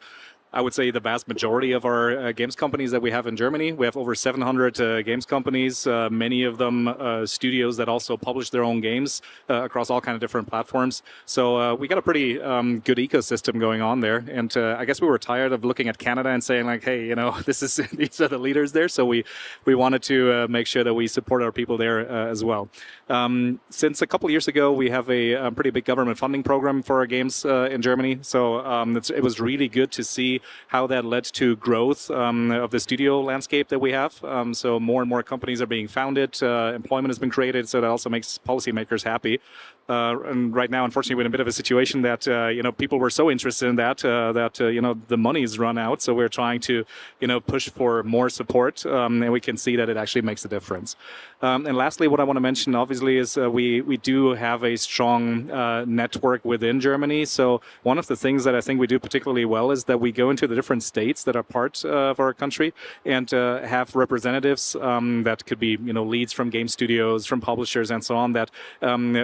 I would say, the vast majority of our games companies that we have in Germany. We have over 700 games companies, many of them studios that also publish their own games across all kinds of different platforms. So we got a pretty good ecosystem going on there. And I guess we were tired of looking at Canada and saying like, hey, these are the leaders there. So we wanted to make sure that we support our people there as well. Since a couple of years ago, we have a pretty big government funding program for our games in Germany. So it was really good to see how that led to growth of the studio landscape that we have. So more and more companies are being founded, employment has been created, so that also makes policymakers happy. And right now, unfortunately, we're in a bit of a situation that people were so interested in that the money's run out. So we're trying to push for more support, and we can see that it actually makes a difference. And lastly, what I want to mention, obviously, is we do have a strong network within Germany. So one of the things that I think we do particularly well is that we go into the different states that are part of our country and have representatives that could be leads from game studios, from publishers, and so on, that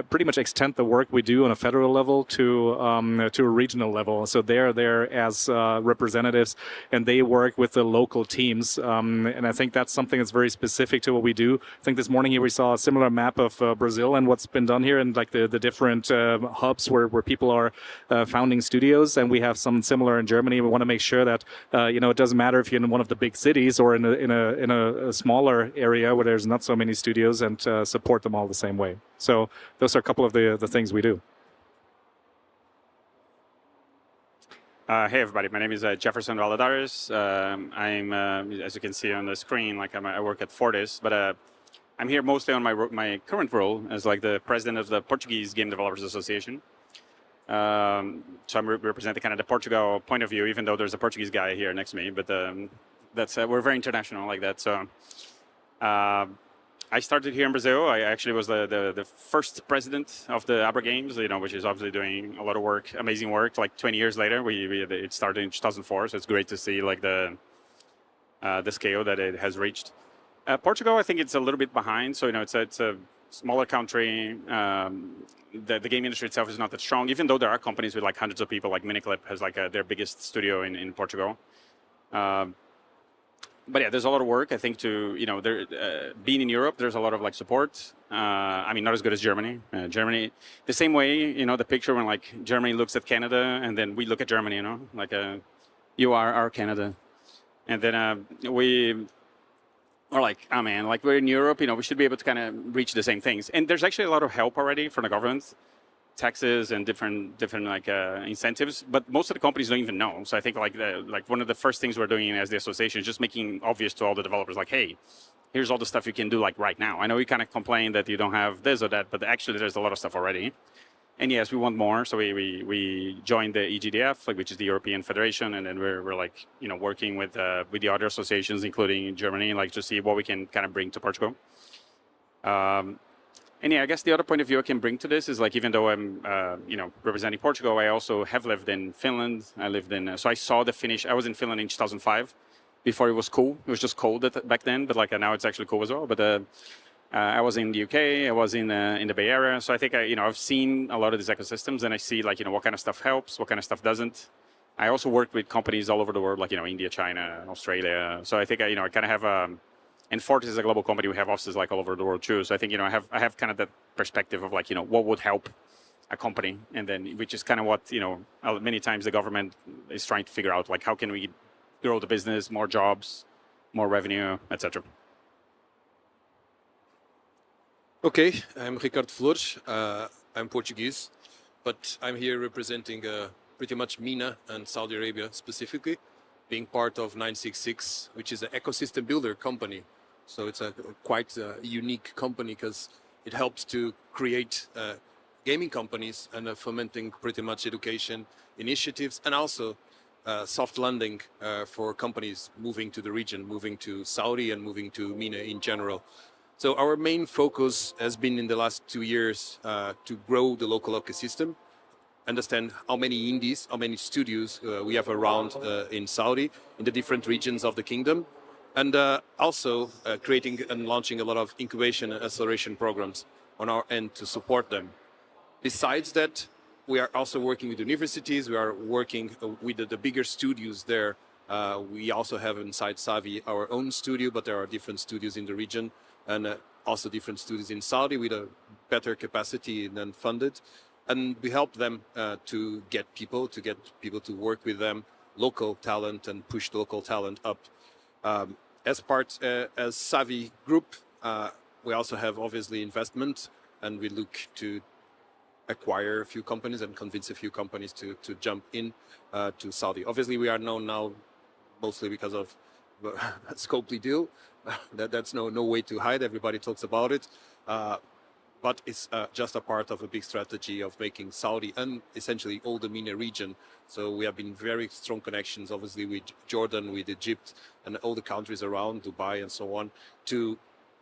pretty much extend the work we do on a federal level to a regional level. So they're there as representatives, and they work with the local teams. And I think that's something that's very specific to what we do. I think this morning here we saw a similar map of Brazil and what's been done here, and like the different hubs where people are founding studios. And we have some similar in Germany. We want to make sure that it doesn't matter if you're in one of the big cities or in a smaller area where there's not so many studios, and support them all the same way. So those are a couple of the things we do. Hey everybody, my name is Jefferson Valadares. I'm, as you can see on the screen, I work at Fortis, but I'm here mostly on my current role as the president of the Portuguese Game Developers Association. So I'm representing kind of the Portugal point of view, even though there's a Portuguese guy here next to me. But that's we're very international like that. So I started here in Brazil. I actually was the first president of the ABRA Games, which is obviously doing a lot of work, amazing work. 20 years later, it started in 2004. So it's great to see the scale that it has reached. Portugal, I think it's a little bit behind. So it's a smaller country. The game industry itself is not that strong, even though there are companies with hundreds of people. Like Miniclip has their biggest studio in Portugal. But yeah, there's a lot of work. I think being in Europe, there's a lot of support. I mean, not as good as Germany. Germany, the same way, the picture when Germany looks at Canada and then we look at Germany, you are our Canada. And then we are oh man, we're in Europe, we should be able to kind of reach the same things. And there's actually a lot of help already from the government, taxes and different incentives, but most of the companies don't even know. So I think one of the first things we're doing as the association is just making obvious to all the developers, hey, here's all the stuff you can do right now. I know you kind of complain that you don't have this or that, but actually there's a lot of stuff already. And yes, we want more. So we joined the EGDF, which is the European Federation, and then we're working with the other associations, including Germany, to see what we can kind of bring to Portugal. And yeah, I guess the other point of view I can bring to this is even though I'm, representing Portugal, I also have lived in Finland. I lived in, so I saw the Finnish. I was in Finland in 2005. before it was cool. It was just cold back then, but like now it's actually cool as well. But I was in the UK, I was in the Bay Area, so I think I've seen a lot of these ecosystems, and I see like what kind of stuff helps, what kind of stuff doesn't. I also worked with companies all over the world, like India, China, Australia. So I think I kind of have and Fortis is a global company. We have offices like all over the world too. So I think I have kind of that perspective of like what would help a company, and then which is kind of what many times the government is trying to figure out, like how can we grow the business, more jobs, more revenue, etc. Okay, I'm Ricardo Flores. I'm Portuguese, but I'm here representing pretty much MENA and Saudi Arabia specifically, being part of 966, which is an ecosystem builder company. So it's a quite unique company because it helps to create gaming companies and fomenting pretty much education initiatives, and also soft landing for companies moving to the region, moving to Saudi and moving to MENA in general. So our main focus has been in the last 2 years to grow the local ecosystem, understand how many indies, how many studios we have around in Saudi, in the different regions of the kingdom, and also creating and launching a lot of incubation and acceleration programs on our end to support them. Besides that, we are also working with universities, we are working with the bigger studios there. We also have inside Savi our own studio, but there are different studios in the region, and also different studios in Saudi with a better capacity than funded. And we help them to get people to work with them, local talent, and push local talent up. As Savi Group, we also have obviously investment, and we look to acquire a few companies and convince a few companies to jump in to Saudi. Obviously, we are known now mostly because of a Scopely deal. That's no way to hide. Everybody talks about it. But it's just a part of a big strategy of making Saudi and essentially all the MENA region. So we have been very strong connections, obviously, with Jordan, with Egypt, and all the countries around, Dubai and so on, to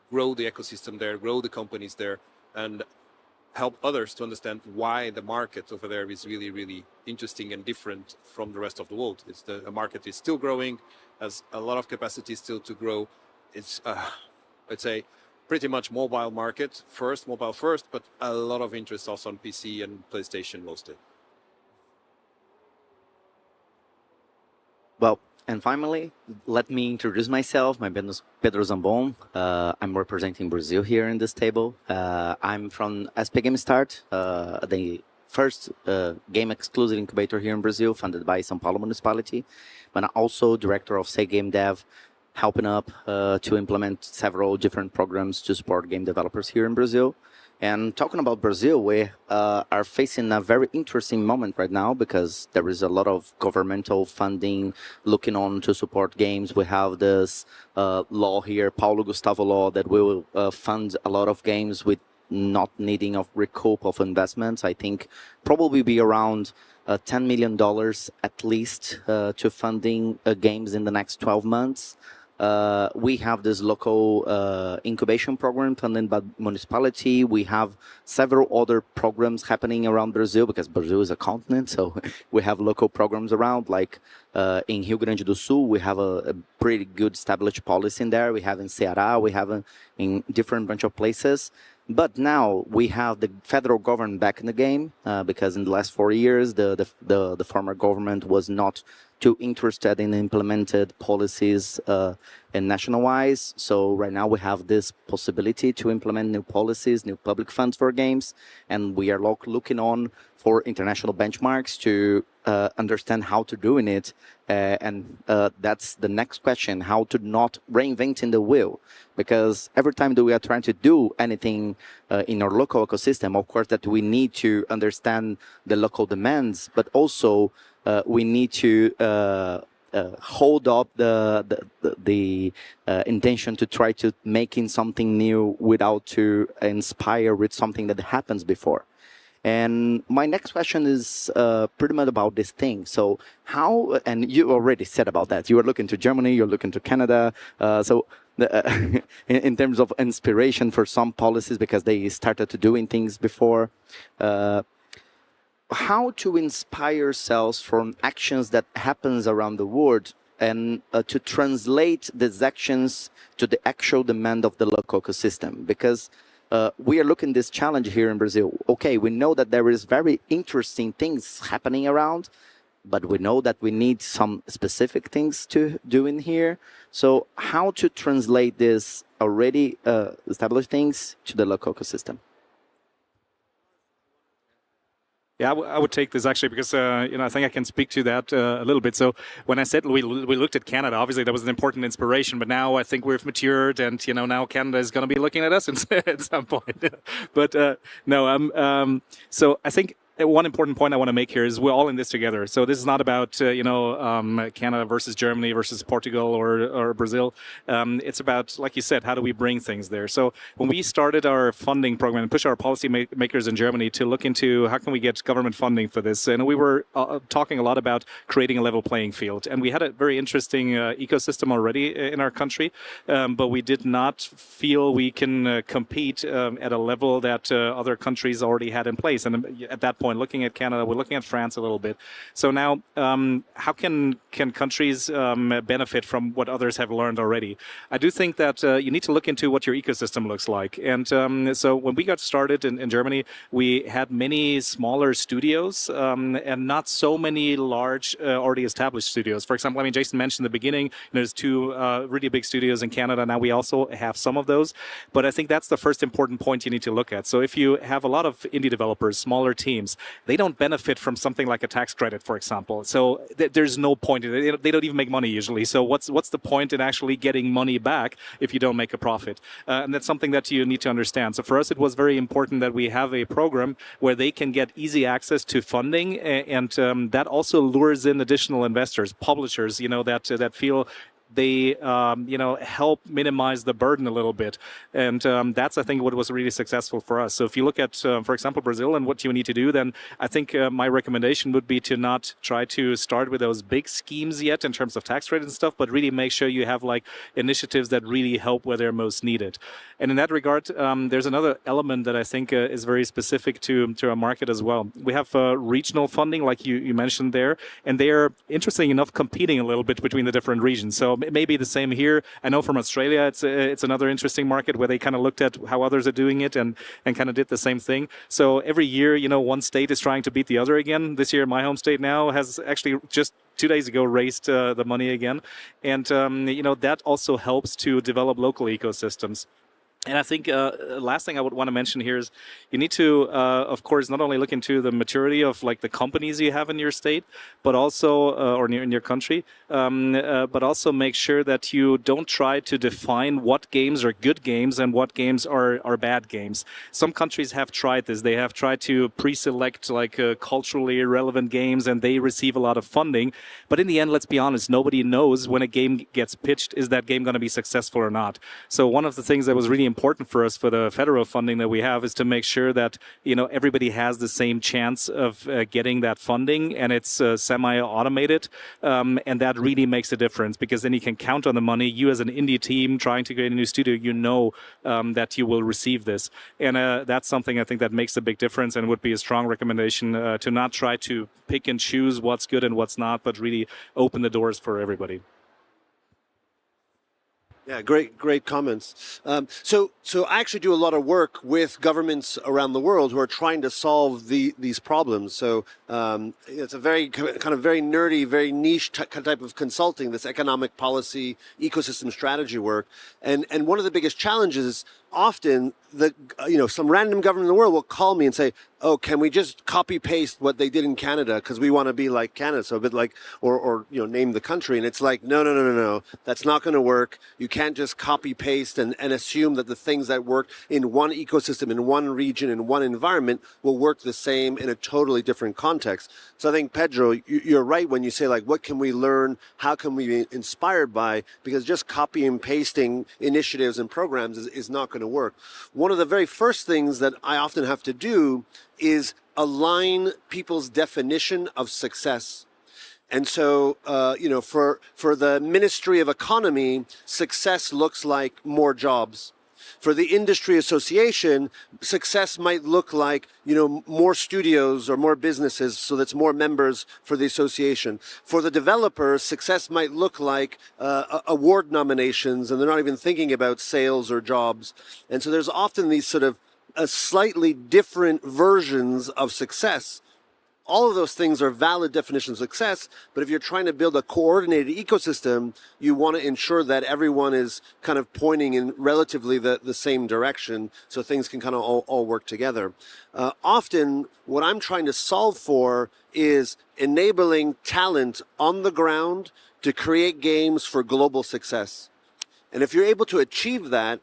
grow the ecosystem there, grow the companies there, and help others to understand why the market over there is really, really interesting and different from the rest of the world. The market is still growing, has a lot of capacity still to grow. It's, let's say, pretty much mobile first, but a lot of interest also on PC and PlayStation mostly. Well, and finally, let me introduce myself. My name is Pedro Zambon. I'm representing Brazil here in this table. I'm from SP Game Start, the first game exclusive incubator here in Brazil, funded by São Paulo Municipality, but I'm also director of Say Game Dev, helping up to implement several different programs to support game developers here in Brazil. And talking about Brazil, we are facing a very interesting moment right now because there is a lot of governmental funding looking on to support games. We have this law here, Paulo Gustavo law, that will fund a lot of games with not needing of recoup of investments. I think probably be around $10 million at least to funding games in the next 12 months. We have this local incubation program funded by municipality. We have several other programs happening around Brazil because Brazil is a continent. So we have local programs around, like in Rio Grande do Sul, we have a pretty good established policy in there. We have in Ceará, we have in different bunch of places. But now we have the federal government back in the game because in the last 4 years, the former government was not too interested in implemented policies and national-wise. So right now we have this possibility to implement new policies, new public funds for games, and we are looking on for international benchmarks to understand how to do in it. And that's the next question, how to not reinventing the wheel. Because every time that we are trying to do anything in our local ecosystem, of course, that we need to understand the local demands, but also we need to hold up the intention to try to making something new without to inspire with something that happens before. And my next question is pretty much about this thing. So how, and you already said about that, you are looking to Germany, you're looking to Canada. In terms of inspiration for some policies, because they started to doing things before, how to inspire ourselves from actions that happens around the world and to translate these actions to the actual demand of the local ecosystem. Because we are looking at this challenge here in Brazil. Okay, we know that there is very interesting things happening around, but we know that we need some specific things to do in here. So how to translate this already established things to the local ecosystem? Yeah, I would take this actually because I think I can speak to that a little bit. So when I said we looked at Canada, obviously that was an important inspiration. But now I think we've matured, and now Canada is going to be looking at us at some point. But no, so I think one important point I want to make here is we're all in this together. So this is not about Canada versus Germany versus Portugal or Brazil. It's about, like you said, how do we bring things there? So when we started our funding program and push our policy makers in Germany to look into how can we get government funding for this, and we were talking a lot about creating a level playing field. And we had a very interesting ecosystem already in our country, but we did not feel we can compete at a level that other countries already had in place. And at that point, looking at Canada, we're looking at France a little bit. So now, how can countries benefit from what others have learned already? I do think that you need to look into what your ecosystem looks like. And so when we got started in Germany, we had many smaller studios and not so many large already established studios. For example, Jason mentioned in the beginning, there's two really big studios in Canada. Now we also have some of those. But I think that's the first important point you need to look at. So if you have a lot of indie developers, smaller teams, they don't benefit from something like a tax credit, for example. So there's no point. They don't even make money usually. So what's the point in actually getting money back if you don't make a profit? And that's something that you need to understand. So for us, it was very important that we have a program where they can get easy access to funding, and that also lures in additional investors, publishers, that feel they help minimize the burden a little bit. And that's, I think, what was really successful for us. So if you look at, for example, Brazil and what you need to do, then I think my recommendation would be to not try to start with those big schemes yet in terms of tax rate and stuff, but really make sure you have initiatives that really help where they're most needed. And in that regard, there's another element that I think is very specific to our market as well. We have regional funding, like you mentioned there, and they are, interesting enough, competing a little bit between the different regions. So it may be the same here. I know from Australia, it's another interesting market where they kind of looked at how others are doing it and kind of did the same thing. So every year, one state is trying to beat the other again. This year, my home state now has actually just 2 days ago raised the money again. And, that also helps to develop local ecosystems. And I think last thing I would want to mention here is you need to, of course, not only look into the maturity of the companies you have in your state, but also, or in your country, but also make sure that you don't try to define what games are good games and what games are bad games. Some countries have tried this. They have tried to pre-select culturally relevant games, and they receive a lot of funding. But in the end, let's be honest, nobody knows when a game gets pitched, is that game going to be successful or not? So one of the things that was really important for us for the federal funding that we have is to make sure that everybody has the same chance of getting that funding, and it's semi-automated, and that really makes a difference, because then you can count on the money. You as an indie team trying to get a new studio, that you will receive this, and that's something I think that makes a big difference, and would be a strong recommendation to not try to pick and choose what's good and what's not, but really open the doors for everybody. Yeah, great comments. So I actually do a lot of work with governments around the world who are trying to solve these problems. So it's a very kind of very nerdy, very niche type of consulting, this economic policy, ecosystem strategy work. And one of the biggest challenges is often some random government in the world will call me and say, oh, can we just copy paste what they did in Canada because we want to be like Canada, so a bit like, or name the country. And it's like, no, that's not going to work. You can't just copy paste and assume that the things that work in one ecosystem, in one region, in one environment will work the same in a totally different context. So I think, Pedro, you're right when you say, what can we learn? How can we be inspired by? Because just copy and pasting initiatives and programs is not going to work. One of the very first things that I often have to do is align people's definition of success. And so, for the Ministry of Economy, success looks like more jobs. For the industry association, success might look like, more studios or more businesses, so that's more members for the association. For the developers, success might look like award nominations, and they're not even thinking about sales or jobs. And so there's often these sort of slightly different versions of success. All of those things are valid definitions of success, but if you're trying to build a coordinated ecosystem, you want to ensure that everyone is kind of pointing in relatively the same direction so things can kind of all work together. Often, what I'm trying to solve for is enabling talent on the ground to create games for global success. And if you're able to achieve that,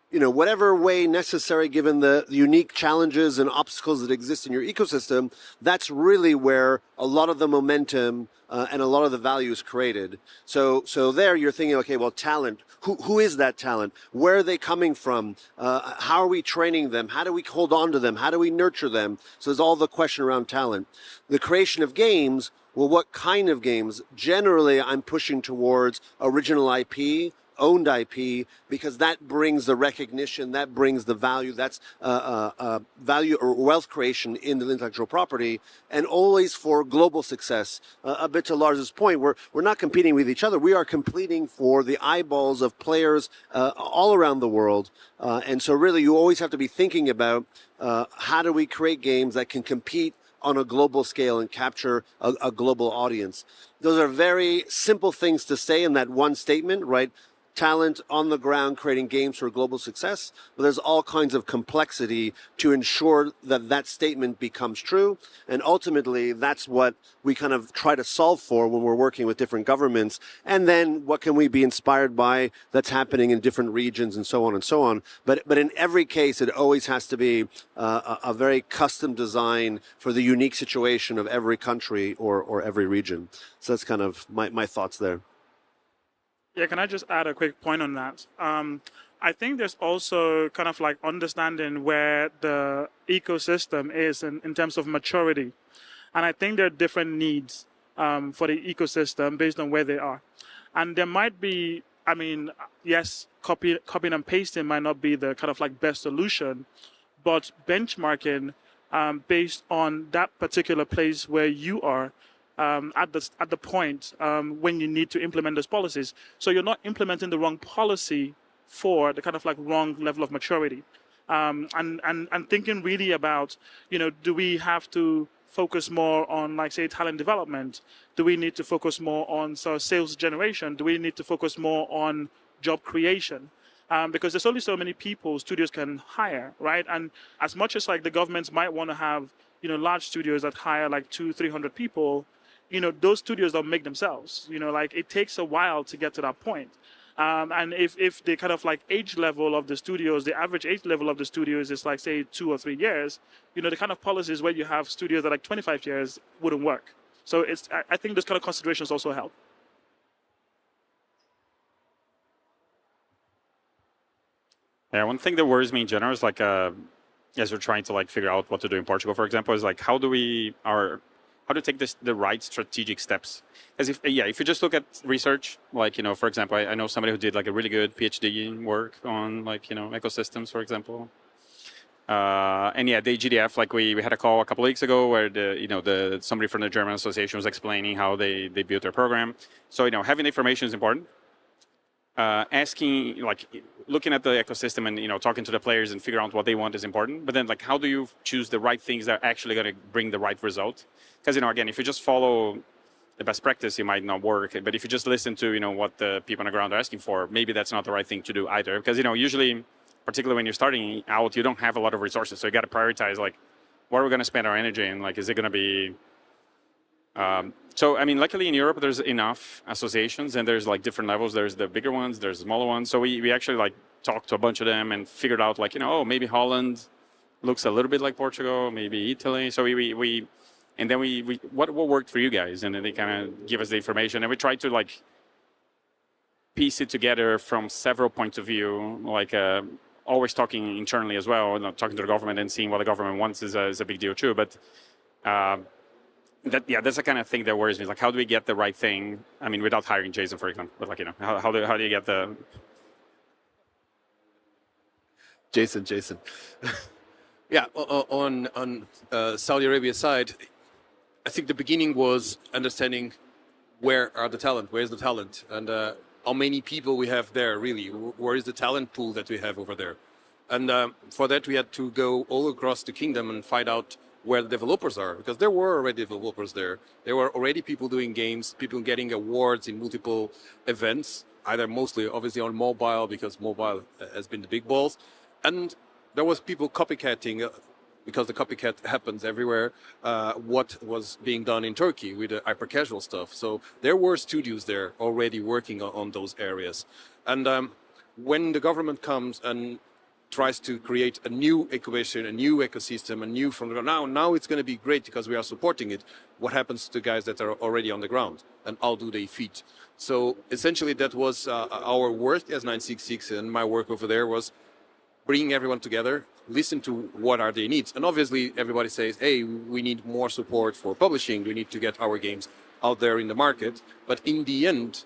whatever way necessary given the unique challenges and obstacles that exist in your ecosystem, that's really where a lot of the momentum and a lot of the value is created. So there you're thinking, okay, well, talent, who is that talent? Where are they coming from? How are we training them? How do we hold on to them? How do we nurture them? So there's all the question around talent. The creation of games, well, what kind of games? Generally, I'm pushing towards original IP, owned IP, because that brings the recognition, that brings the value, that's value or wealth creation in the intellectual property, and always for global success. A bit to Lars's point, we're not competing with each other, we are competing for the eyeballs of players all around the world. And so really you always have to be thinking about how do we create games that can compete on a global scale and capture a global audience. Those are very simple things to say in that one statement, right? Talent on the ground creating games for global success, but there's all kinds of complexity to ensure that that statement becomes true. And ultimately, that's what we kind of try to solve for when we're working with different governments. And then what can we be inspired by that's happening in different regions and so on and so on. But in every case, it always has to be a very custom design for the unique situation of every country or every region. So that's kind of my thoughts there. Yeah, can I just add a quick point on that? I think there's also kind of like understanding where the ecosystem is in terms of maturity. And I think there are different needs for the ecosystem based on where they are. And there might be, yes, copying and pasting might not be the kind of like best solution, but benchmarking based on that particular place where you are at the point when you need to implement those policies. So you're not implementing the wrong policy for the kind of like wrong level of maturity. And thinking really about, do we have to focus more on, like, say, talent development? Do we need to focus more on sales generation? Do we need to focus more on job creation? Because there's only so many people studios can hire, right? And as much as like the governments might want to have, large studios that hire like 200-300 people, those studios don't make themselves. Like it takes a while to get to that point. And if the kind of like age level of the studios, the average age level of the studios is like, say, 2 or 3 years, the kind of policies where you have studios that are like 25 years wouldn't work. So I think those kind of considerations also help. Yeah, one thing that worries me in general is like, as we're trying to like figure out what to do in Portugal, for example, is like how to take the right strategic steps. As if you just look at research, like, for example, I know somebody who did like a really good PhD work on like, ecosystems, for example. And yeah, the GDF, like we had a call a couple of weeks ago where somebody from the German association was explaining how they built their program. So, having the information is important. Asking, like, looking at the ecosystem and, talking to the players and figuring out what they want is important. But then, like, how do you choose the right things that are actually going to bring the right result? Because, again, if you just follow the best practice, it might not work. But if you just listen to, what the people on the ground are asking for, maybe that's not the right thing to do either. Because, usually, particularly when you're starting out, you don't have a lot of resources. So you got to prioritize, like, what are we going to spend our energy in? Like, is it going to be... luckily in Europe, there's enough associations and there's like different levels. There's the bigger ones, there's smaller ones. So we actually like talked to a bunch of them and figured out like, maybe Holland looks a little bit like Portugal, maybe Italy. So what worked for you guys? And then they kind of give us the information and we tried to like piece it together from several points of view, like always talking internally as well, talking to the government and seeing what the government wants is a big deal too. But that's the kind of thing that worries me. Like, how do we get the right thing? Without hiring Jason, for example. But like, how do you get the? Jason. Yeah, on Saudi Arabia side, I think the beginning was understanding where's the talent, and how many people we have there, really. Where is the talent pool that we have over there? And for that, we had to go all across the kingdom and find out where the developers are, because there were already developers there. There were already people doing games, people getting awards in multiple events, either mostly, obviously, on mobile, because mobile has been the big balls. And there was people copycatting, because the copycat happens everywhere, what was being done in Turkey with the hyper-casual stuff. So there were studios there already working on those areas. And when the government comes and tries to create a new incubation, a new ecosystem, a new from the ground, now it's going to be great because we are supporting it. What happens to guys that are already on the ground, and how do they fit? So essentially that was our work as 966, and my work over there was bring everyone together, listen to what are their needs. And obviously everybody says, hey, we need more support for publishing, we need to get our games out there in the market. But in the end,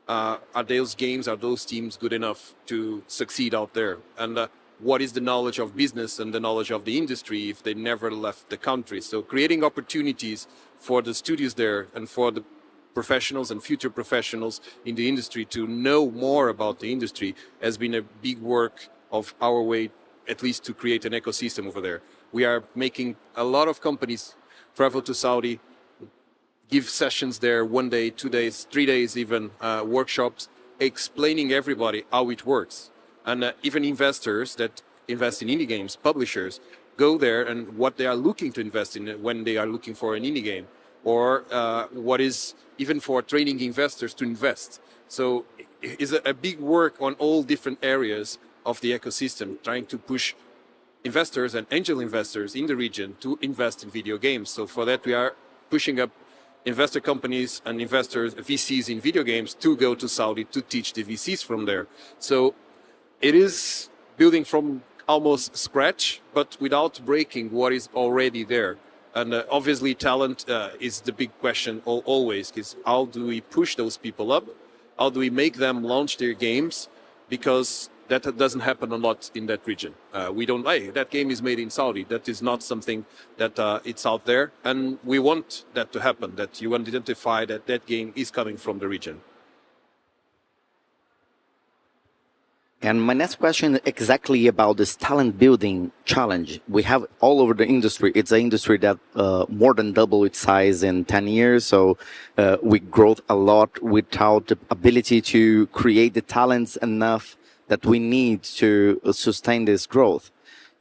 are those games, are those teams good enough to succeed out there? And what is the knowledge of business and the knowledge of the industry if they never left the country? So creating opportunities for the studios there and for the professionals and future professionals in the industry to know more about the industry has been a big work of our way, at least to create an ecosystem over there. We are making a lot of companies travel to Saudi, give sessions there 1 day, 2 days, 3 days even, workshops, explaining everybody how it works. And even investors that invest in indie games, publishers, go there and what they are looking to invest in when they are looking for an indie game, or what is even for training investors to invest. So it's a big work on all different areas of the ecosystem, trying to push investors and angel investors in the region to invest in video games. So for that, we are pushing up investor companies and investors, VCs in video games, to go to Saudi to teach the VCs from there. So it is building from almost scratch, but without breaking what is already there. And obviously talent is the big question always, because how do we push those people up? How do we make them launch their games? Because that doesn't happen a lot in that region. We don't, hey, that game is made in Saudi. That is not something that it's out there. And we want that to happen, that you want to identify that that game is coming from the region. And my next question is exactly about this talent building challenge. We have all over the industry. It's an industry that more than double its size in 10 years. So we grow a lot without the ability to create the talents enough that we need to sustain this growth.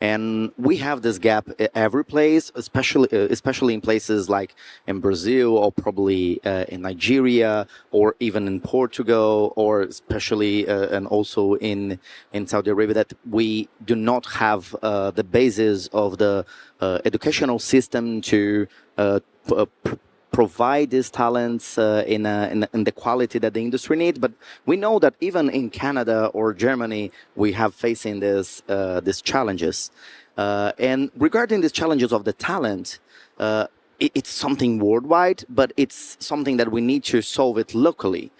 And we have this gap every place, especially in places like in Brazil, or probably in Nigeria, or even in Portugal, or especially and also in Saudi Arabia, that we do not have the basis of the educational system to provide these talents in the quality that the industry needs. But we know that even in Canada or Germany, we have facing these challenges. And regarding these challenges of the talent, it's something worldwide, but it's something that we need to solve it locally.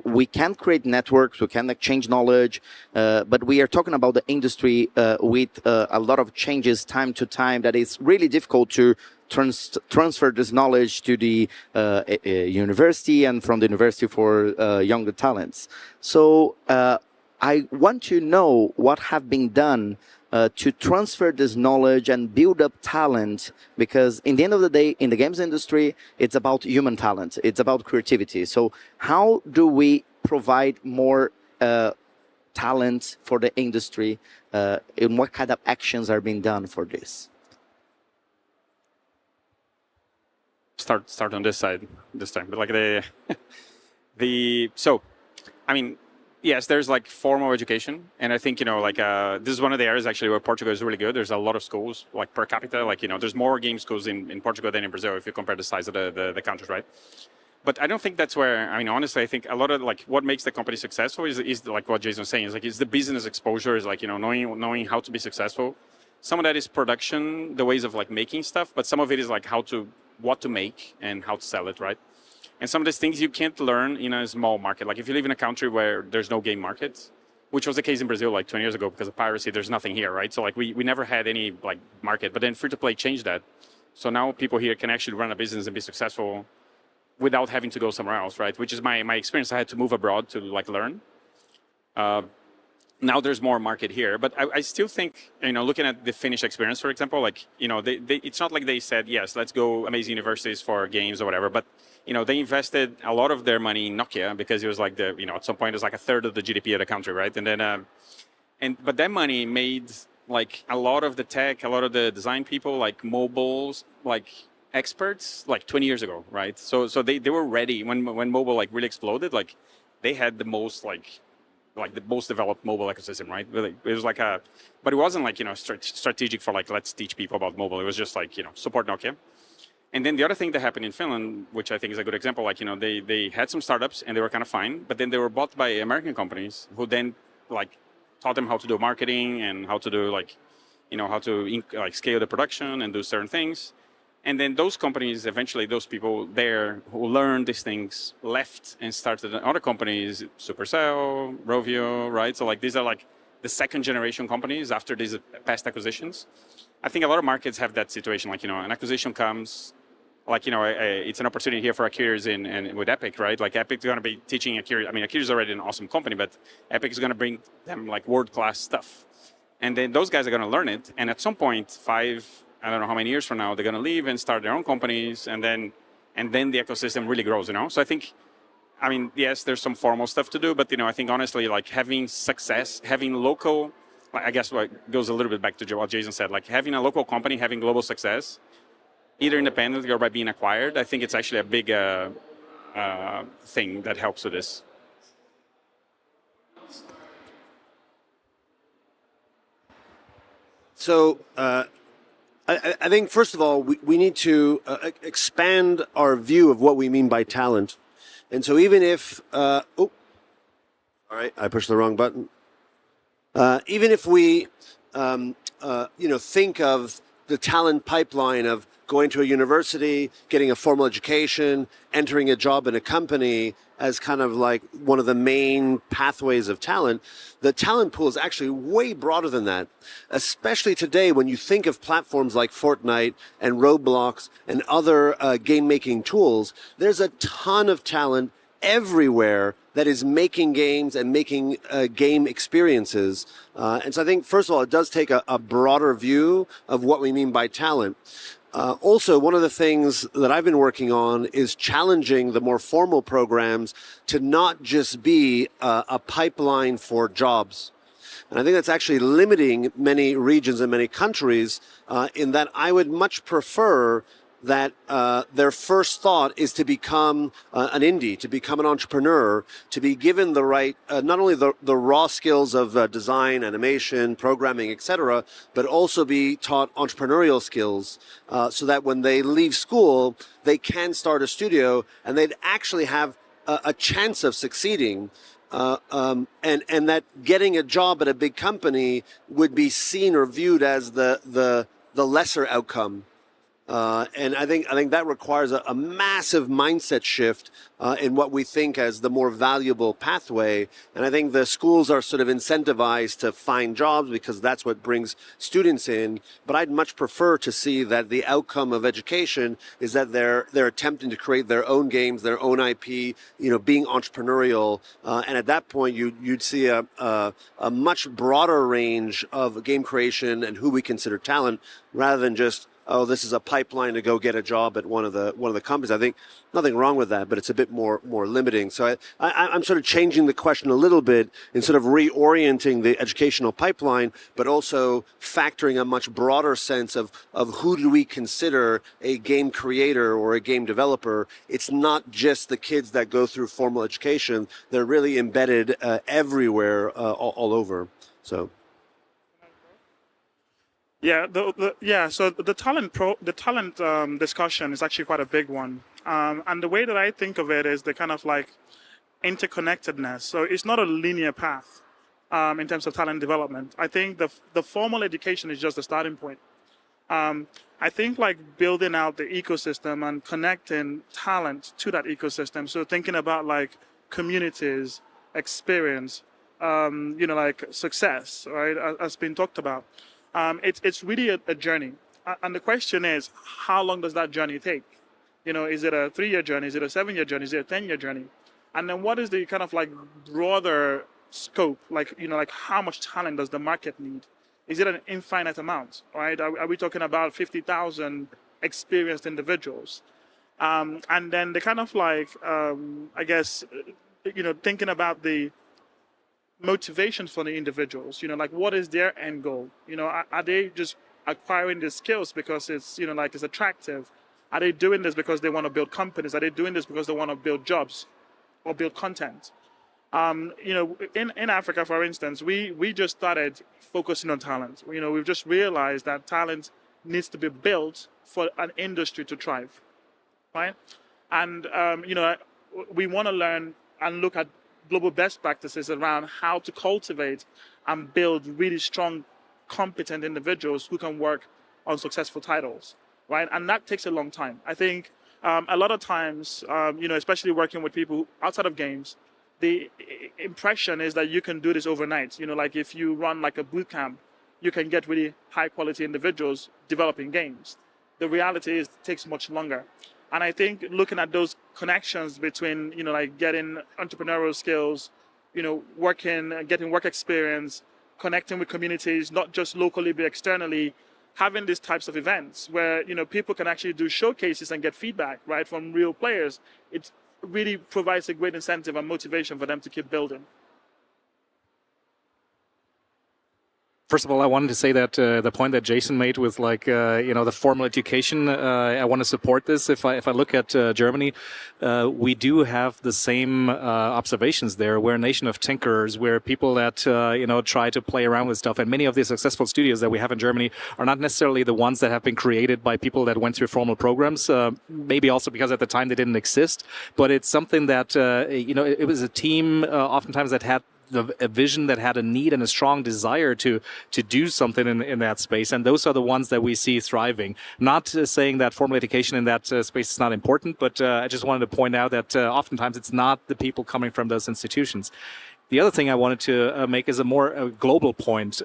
We can create networks, we can exchange knowledge, but we are talking about the industry with a lot of changes time to time that is really difficult to transfer this knowledge to the university and from the university for younger talents. So I want to know what have been done to transfer this knowledge and build up talent, because in the end of the day, in the games industry, it's about human talent. It's about creativity. So how do we provide more talent for the industry, and what kind of actions are being done for this? Start on this side this time, but like so I mean, yes, there's like formal education, and I think, you know, like this is one of the areas actually where Portugal is really good. There's a lot of schools, like per capita, like, you know, there's more game schools in Portugal than in Brazil if you compare the size of the countries, right? But I don't think that's where, I mean, honestly, I think a lot of like what makes the company successful is like what Jason's saying, is like it's the business exposure, is like, you know, knowing how to be successful. Some of that is production, the ways of like making stuff, but some of it is like what to make and how to sell it, right? And some of these things you can't learn in a small market. Like if you live in a country where there's no game market, which was the case in Brazil like 20 years ago because of piracy. There's nothing here, right? So like we never had any like market, but then free-to-play changed that. So now people here can actually run a business and be successful without having to go somewhere else, right? Which is my experience. I had to move abroad to like learn. Now there's more market here, but I still think, you know, looking at the Finnish experience, for example, like, you know, it's not like they said, yes, let's go amazing universities for games or whatever, but, you know, they invested a lot of their money in Nokia because it was like the, you know, at some point it was like a third of the GDP of the country, right? And then, but that money made like a lot of the tech, a lot of the design people, like mobiles, like experts, like 20 years ago, right? So they were ready when mobile like really exploded, like they had the most like the most developed mobile ecosystem, right? It was like but it wasn't like, you know, strategic for like, let's teach people about mobile. It was just like, you know, support Nokia. And then the other thing that happened in Finland, which I think is a good example, like, you know, they had some startups and they were kind of fine, but then they were bought by American companies who then like taught them how to do marketing and how to do like, you know, how to like scale the production and do certain things. And then those companies, eventually those people there who learned these things left and started other companies, Supercell, Rovio, right? So like these are like the second generation companies after these past acquisitions. I think a lot of markets have that situation, like, you know, an acquisition comes, like, you know, it's an opportunity here for Akira's and with Epic, right? Like Epic's going to be teaching Akira. I mean, Akira's already an awesome company, but Epic is going to bring them like world-class stuff. And then those guys are going to learn it. And at some point, I don't know how many years from now, they're going to leave and start their own companies, and then the ecosystem really grows, you know? So I think, I mean, yes, there's some formal stuff to do, but, you know, I think honestly, like having success, having local, I guess what goes a little bit back to what Jason said, like having a local company, having global success, either independently or by being acquired, I think it's actually a big thing that helps with this. So, I think, first of all, we need to expand our view of what we mean by talent. And so even if, all right, I pushed the wrong button. Even if we, you know, think of the talent pipeline of going to a university, getting a formal education, entering a job in a company as kind of like one of the main pathways of talent, the talent pool is actually way broader than that. Especially today when you think of platforms like Fortnite and Roblox and other game-making tools, there's a ton of talent everywhere that is making games and making game experiences. And so I think, first of all, it does take a broader view of what we mean by talent. Also, one of the things that I've been working on is challenging the more formal programs to not just be a pipeline for jobs. And I think that's actually limiting many regions and many countries in that I would much prefer that their first thought is to become an indie, to become an entrepreneur, to be given the right, not only the raw skills of design, animation, programming, etc., but also be taught entrepreneurial skills so that when they leave school, they can start a studio and they'd actually have a chance of succeeding. And that getting a job at a big company would be seen or viewed as the lesser outcome. And I think that requires a massive mindset shift in what we think as the more valuable pathway. And I think the schools are sort of incentivized to find jobs because that's what brings students in. But I'd much prefer to see that the outcome of education is that they're attempting to create their own games, their own IP, you know, being entrepreneurial. And at that point, you'd see a much broader range of game creation and who we consider talent, rather than just, oh, this is a pipeline to go get a job at one of the companies. I think nothing wrong with that, but it's a bit more limiting. So I'm sort of changing the question a little bit and sort of reorienting the educational pipeline, but also factoring a much broader sense of who do we consider a game creator or a game developer. It's not just the kids that go through formal education. They're really embedded everywhere, all over. So. Yeah, So the talent discussion is actually quite a big one, and the way that I think of it is the kind of like interconnectedness. So it's not a linear path in terms of talent development. I think the formal education is just the starting point. I think like building out the ecosystem and connecting talent to that ecosystem. So thinking about like communities, experience, like success, right, as been talked about. It's really a journey. And the question is, how long does that journey take? Is it a 3-year journey? Is it a 7-year journey? Is it a 10-year journey? And then what is the kind of like broader scope? Like, like how much talent does the market need? Is it an infinite amount, right? Are we talking about 50,000 experienced individuals? And then the kind of like, I guess, thinking about the motivations for the individuals, like what is their end goal? Are they just acquiring the skills because it's, like it's attractive? Are they doing this because they want to build companies? Are they doing this because they want to build jobs or build content? In Africa, for instance, we just started focusing on talent. We've just realized that talent needs to be built for an industry to thrive, right? And, we want to learn and look at global best practices around how to cultivate and build really strong, competent individuals who can work on successful titles, right? And that takes a long time. I think a lot of times, especially working with people outside of games, the impression is that you can do this overnight. Like if you run like a boot camp, you can get really high quality individuals developing games. The reality is it takes much longer. And I think looking at those connections between, like getting entrepreneurial skills, getting work experience, connecting with communities, not just locally, but externally, having these types of events where, people can actually do showcases and get feedback, right, from real players. It really provides a great incentive and motivation for them to keep building. First of all, I wanted to say that the point that Jason made with like the formal education, I want to support this. If I look at Germany, we do have the same observations there. We're a nation of tinkerers. We're people that try to play around with stuff. And many of the successful studios that we have in Germany are not necessarily the ones that have been created by people that went through formal programs. Maybe also because at the time they didn't exist. But it's something that it was a team oftentimes that had a vision, that had a need and a strong desire to do something in that space. And those are the ones that we see thriving. Not saying that formal education in that space is not important, but I just wanted to point out that oftentimes it's not the people coming from those institutions. The other thing I wanted to make is a more global point.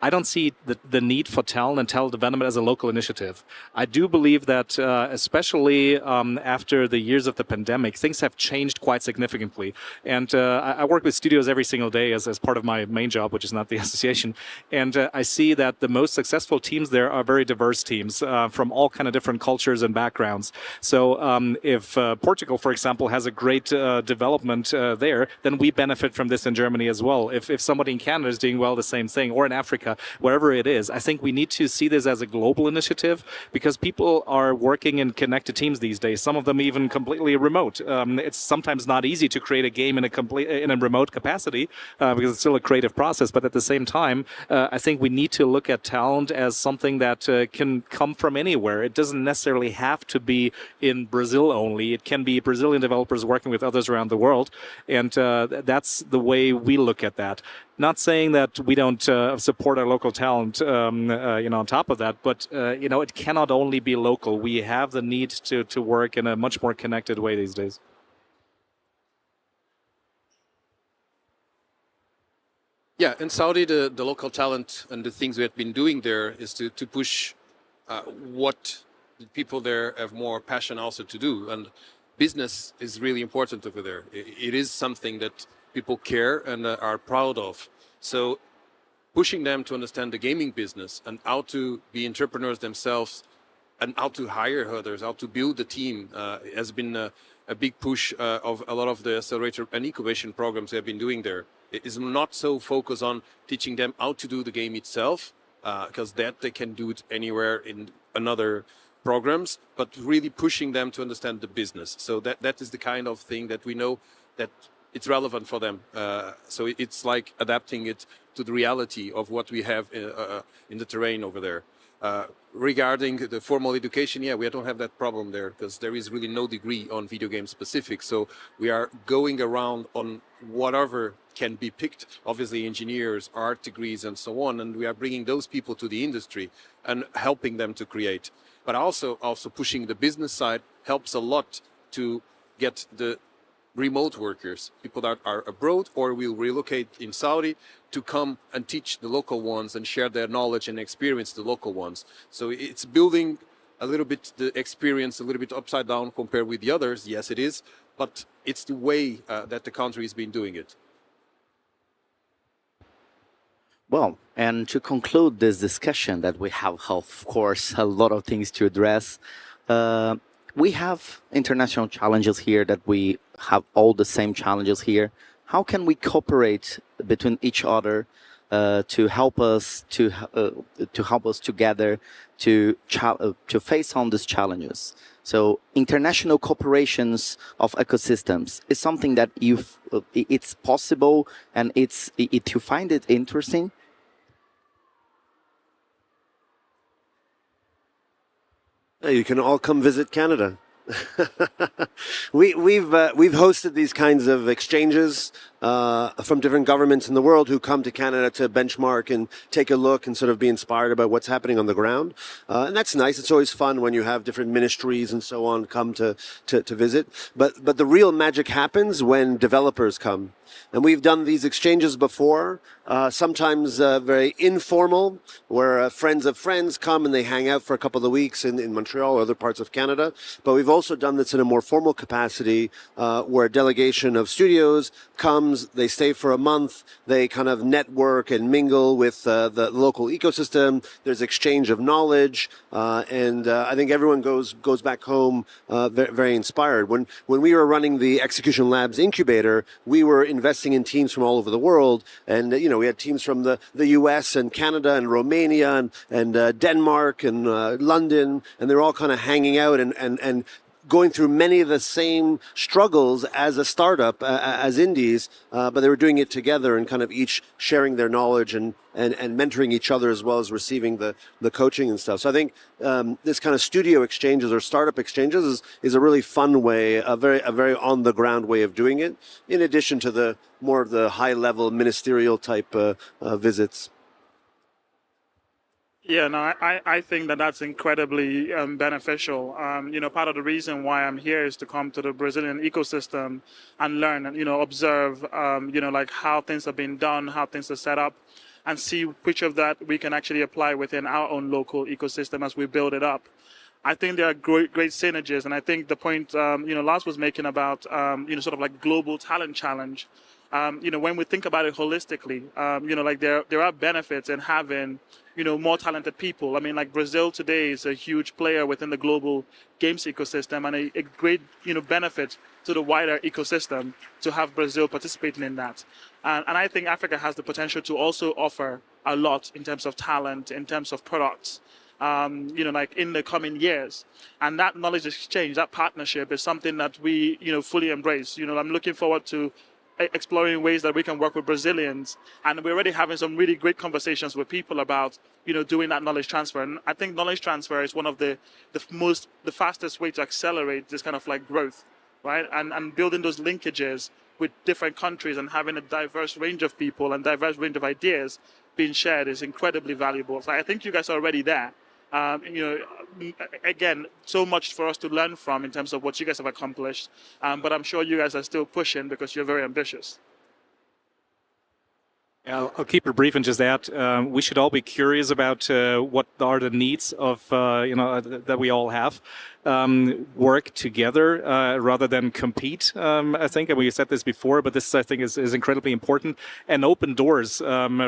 I don't see the need for talent and talent development as a local initiative. I do believe that, especially after the years of the pandemic, things have changed quite significantly. And I work with studios every single day as part of my main job, which is not the association. And I see that the most successful teams there are very diverse teams from all kind of different cultures and backgrounds. So if Portugal, for example, has a great development there, then we benefit from this in Germany as well. If somebody in Canada is doing well, the same thing, or in Africa, wherever it is. I think we need to see this as a global initiative because people are working in connected teams these days, some of them even completely remote. It's sometimes not easy to create a game in a remote capacity because it's still a creative process, but at the same time, I think we need to look at talent as something that can come from anywhere. It doesn't necessarily have to be in Brazil only. It can be Brazilian developers working with others around the world, and that's the way we look at that. Not saying that we don't support our local talent, on top of that, but, it cannot only be local. We have the need to work in a much more connected way these days. Yeah, in Saudi, the local talent and the things we have been doing there is to push what the people there have more passion also to do. And business is really important over there. It is something that people care and are proud of. So pushing them to understand the gaming business and how to be entrepreneurs themselves and how to hire others, how to build a team has been a big push of a lot of the accelerator and incubation programs they have been doing there. It is not so focused on teaching them how to do the game itself, because that they can do it anywhere in another programs, but really pushing them to understand the business. So that is the kind of thing that we know that it's relevant for them. So it's like adapting it to the reality of what we have in the terrain over there. Regarding the formal education, yeah, we don't have that problem there because there is really no degree on video game specific. So we are going around on whatever can be picked, obviously engineers, art degrees and so on. And we are bringing those people to the industry and helping them to create. But also pushing the business side helps a lot to get the remote workers, people that are abroad or will relocate in Saudi to come and teach the local ones and share their knowledge and experience the local ones. So it's building a little bit the experience a little bit upside down compared with the others. Yes, it is, but it's the way that the country has been doing it. Well, and to conclude this discussion that we have, of course, a lot of things to address, we have international challenges here that we have all the same challenges here. How can we cooperate between each other to help us together to face on these challenges? So international cooperations of ecosystems is something that it's possible, and you find it interesting. You can all come visit Canada. We've hosted these kinds of exchanges from different governments in the world who come to Canada to benchmark and take a look and sort of be inspired about what's happening on the ground. And that's nice. It's always fun when you have different ministries and so on come to visit. But the real magic happens when developers come. And we've done these exchanges before, sometimes very informal, where friends of friends come and they hang out for a couple of weeks in Montreal or other parts of Canada. But we've also done this in a more formal capacity, where a delegation of studios comes, they stay for a month, they kind of network and mingle with the local ecosystem. There's exchange of knowledge, and I think everyone goes back home very, very inspired. When we were running the Execution Labs incubator, we were investing in teams from all over the world, and we had teams from the US and Canada and Romania and Denmark and London, and they're all kind of hanging out and going through many of the same struggles as a startup, as indies, but they were doing it together and kind of each sharing their knowledge and mentoring each other, as well as receiving the coaching and stuff. So I think this kind of studio exchanges or startup exchanges is a really fun way, a very on the ground way of doing it, in addition to the more of the high level ministerial type visits. Yeah, no, I think that's incredibly beneficial. Part of the reason why I'm here is to come to the Brazilian ecosystem and learn and, observe, like how things have been done, how things are set up, and see which of that we can actually apply within our own local ecosystem as we build it up. I think there are great synergies, and I think the point, Lars was making about, sort of like global talent challenge. When we think about it holistically, like there are benefits in having, more talented people. I mean, like Brazil today is a huge player within the global games ecosystem, and a great, benefit to the wider ecosystem to have Brazil participating in that. And I think Africa has the potential to also offer a lot in terms of talent, in terms of products, like in the coming years. And that knowledge exchange, that partnership is something that we, fully embrace. I'm looking forward to exploring ways that we can work with Brazilians, and we're already having some really great conversations with people about doing that knowledge transfer. And I think knowledge transfer is one of the fastest way to accelerate this kind of like growth, right? And building those linkages with different countries and having a diverse range of people and diverse range of ideas being shared is incredibly valuable. So I think you guys are already there. Again, so much for us to learn from in terms of what you guys have accomplished, but I'm sure you guys are still pushing because you're very ambitious. Yeah, I'll keep it brief and just add, we should all be curious about what are the needs of, that we all have. Work together rather than compete, I think. And we said this before, but this, I think, is incredibly important. And open doors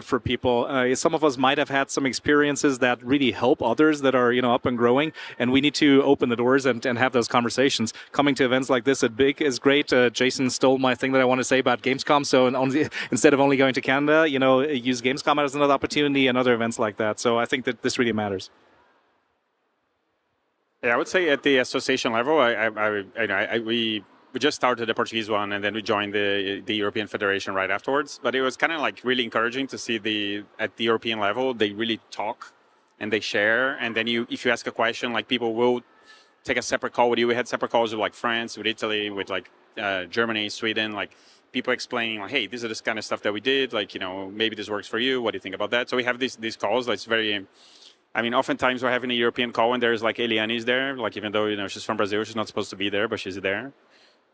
for people. Some of us might have had some experiences that really help others that are, up and growing. And we need to open the doors and have those conversations. Coming to events like this at Big is great. Jason stole my thing that I want to say about Gamescom. So instead of only going to Canada, use Gamescom as another opportunity and other events like that. So I think that this really matters. Yeah, I would say at the association level, we just started the Portuguese one, and then we joined the European Federation right afterwards. But it was kind of like really encouraging to see at the European level, they really talk and they share. And then if you ask a question, like people will take a separate call with you. We had separate calls with like France, with Italy, with like Germany, Sweden, like people explaining like, hey, this is this kind of stuff that we did. Like, maybe this works for you. What do you think about that? So we have these calls. That's very. I mean, oftentimes we're having a European call and there's like Eliane's there, like even though, she's from Brazil, she's not supposed to be there, but she's there.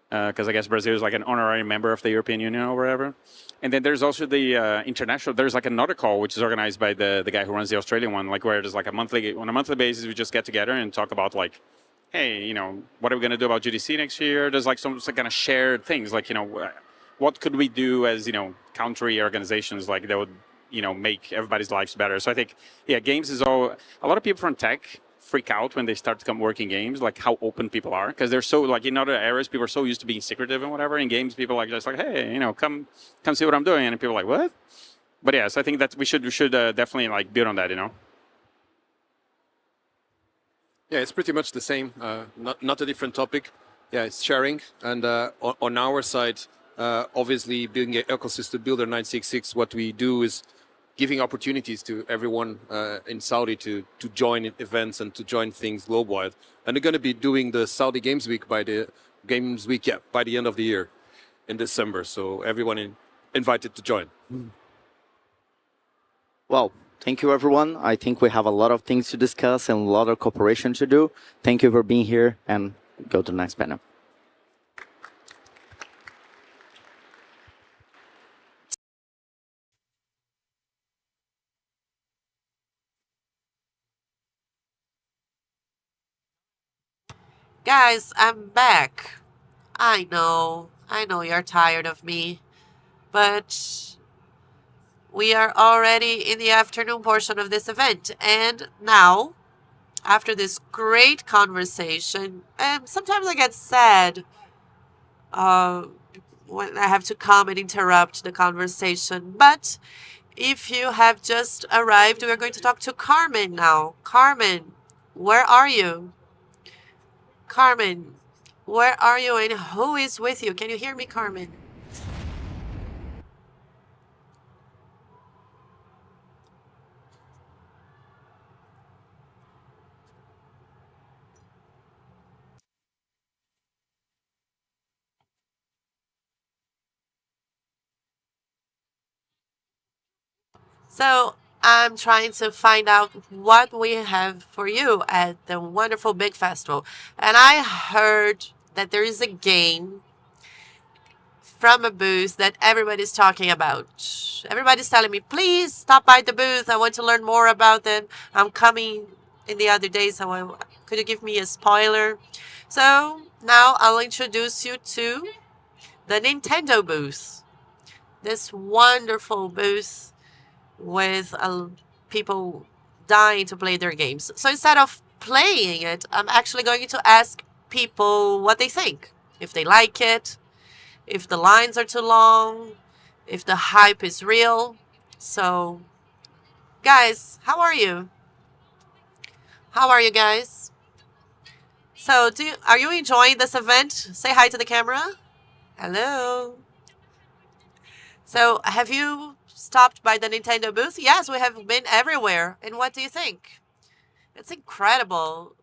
because I guess Brazil is like an honorary member of the European Union or whatever. And then there's also the international. There's like another call which is organized by the guy who runs the Australian one, like where there's like on a monthly basis we just get together and talk about like, hey, you know, what are we going to do about GDC next year? There's like some kind of shared things, like, you know, what could we do as, you know, country organizations like that would, you know, make everybody's lives better. So I think, yeah, games is all. A lot of people from tech freak out when they start to come work in games, like how open people are, because they're so, like, in other areas people are so used to being secretive and whatever. In games, people are just like, hey, you know, come see what I'm doing, and people are like, what? But yeah, so I think that we should definitely like build on that, you know. Yeah, it's pretty much the same. Not a different topic. Yeah, it's sharing, and on our side, obviously being an ecosystem builder 966, what we do is giving opportunities to everyone in Saudi to join events and to join things global-wide. And they're going to be doing the Saudi Games Week by the end of the year in December. So everyone invited to join. Well, thank you, everyone. I think we have a lot of things to discuss and a lot of cooperation to do. Thank you for being here, and go to the next panel. Guys, I'm back. I know you're tired of me, but we are already in the afternoon portion of this event. And now, after this great conversation, and sometimes I get sad when I have to come and interrupt the conversation. But if you have just arrived, we are going to talk to Carmen now. Carmen, where are you? Carmen, where are you and who is with you? Can you hear me, Carmen? So I'm trying to find out what we have for you at the wonderful Big Festival. And I heard that there is a game from a booth that everybody's talking about. Everybody's telling me, please stop by the booth. I want to learn more about them. I'm coming in the other days. So could you give me a spoiler? So now I'll introduce you to the Nintendo booth. This wonderful booth with people dying to play their games. So instead of playing it, I'm actually going to ask people what they think. If they like it, if the lines are too long, if the hype is real. So, guys, how are you? How are you guys? So, are you enjoying this event? Say hi to the camera. Hello. So, have you stopped by the Nintendo booth? Yes, we have been everywhere. And what do you think? It's incredible.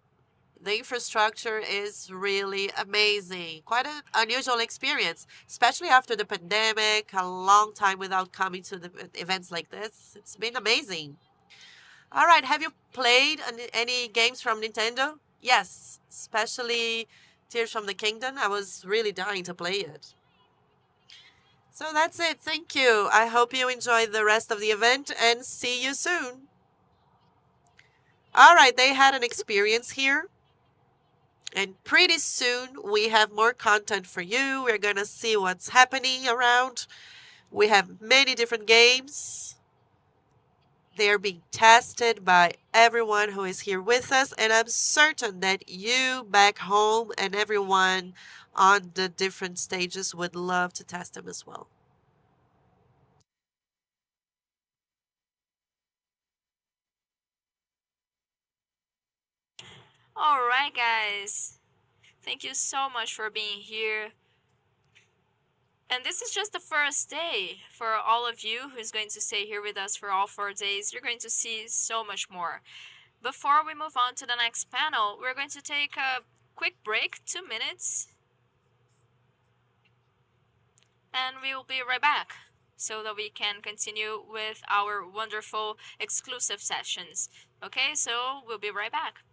The infrastructure is really amazing. Quite an unusual experience, especially after the pandemic, a long time without coming to the events like this. It's been amazing. All right, have you played any games from Nintendo? Yes, especially Tears from the Kingdom. I was really dying to play it. So that's it. Thank you. I hope you enjoy the rest of the event and see you soon. All right, they had an experience here. And pretty soon we have more content for you. We're going to see what's happening around. We have many different games. They are being tested by everyone who is here with us. And I'm certain that you back home and everyone on the different stages would love to test them as well. All right, guys. Thank you so much for being here. And this is just the first day. For all of you who's going to stay here with us for all 4 days, you're going to see so much more. Before we move on to the next panel, we're going to take a quick break, 2 minutes. And we will be right back so that we can continue with our wonderful exclusive sessions. Okay, so we'll be right back.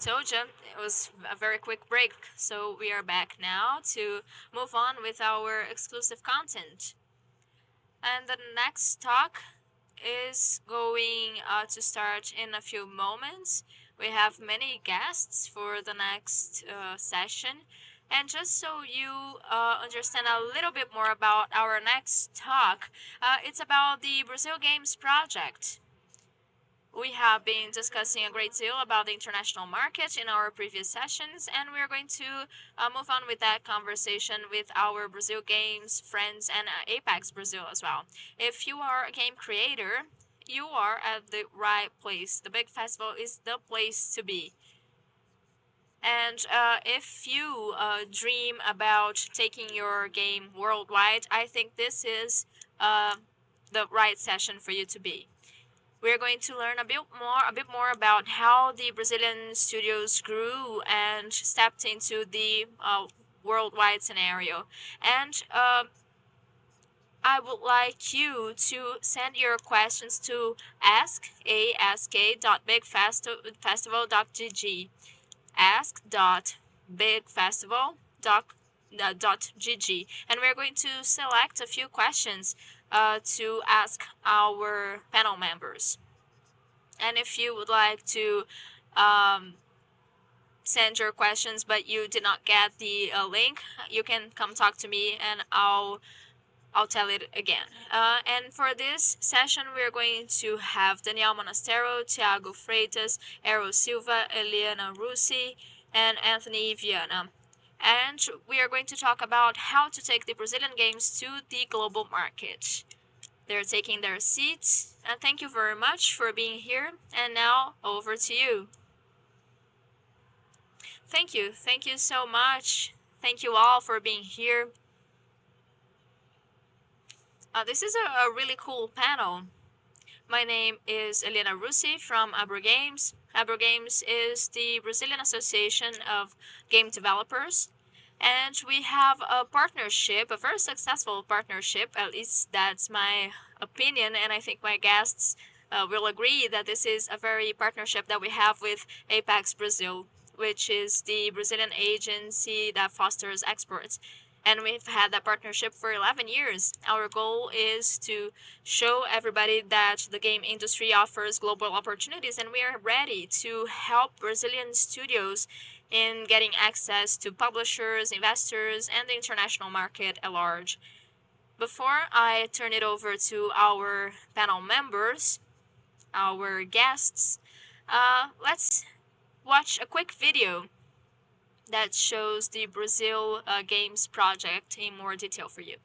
Told you, it was a very quick break. So we are back now to move on with our exclusive content. And the next talk is going to start in a few moments. We have many guests for the next session. And just so you understand a little bit more about our next talk, it's about the Brazil Games project. We have been discussing a great deal about the international market in our previous sessions, and we're going to move on with that conversation with our Brazil Games friends and ApexBrasil as well. If you are a game creator, you are at the right place. The big festival is the place to be. And if you dream about taking your game worldwide, I think this is the right session for you to be. We're going to learn a bit more about how the Brazilian studios grew and stepped into the worldwide scenario. And I would like you to send your questions to ask@bigfestival.gg. ask.bigfestival.gg, and we're going to select a few questions to ask our panel members. And if you would like to send your questions but you did not get the link, you can come talk to me and I'll tell it again. And for this session, we're going to have Daniel Monastero, Thiago Freitas, Ero Silva, Eliana Russi, and Anthony Viana. And we are going to talk about how to take the Brazilian games to the global market. They're taking their seats, and thank you very much for being here. And now, over to you. Thank you so much. Thank you all for being here. This is a really cool panel. My name is Eliana Russi from AbroGames. AbroGames is the Brazilian Association of Game Developers. And we have a partnership, a very successful partnership, at least that's my opinion, and I think my guests will agree that this is a very partnership that we have with ApexBrasil, which is the Brazilian agency that fosters exports. And we've had that partnership for 11 years. Our goal is to show everybody that the game industry offers global opportunities, and we are ready to help Brazilian studios in getting access to publishers, investors, and the international market at large. Before I turn it over to our panel members, our guests, let's watch a quick video that shows the Brazil Games project in more detail for you.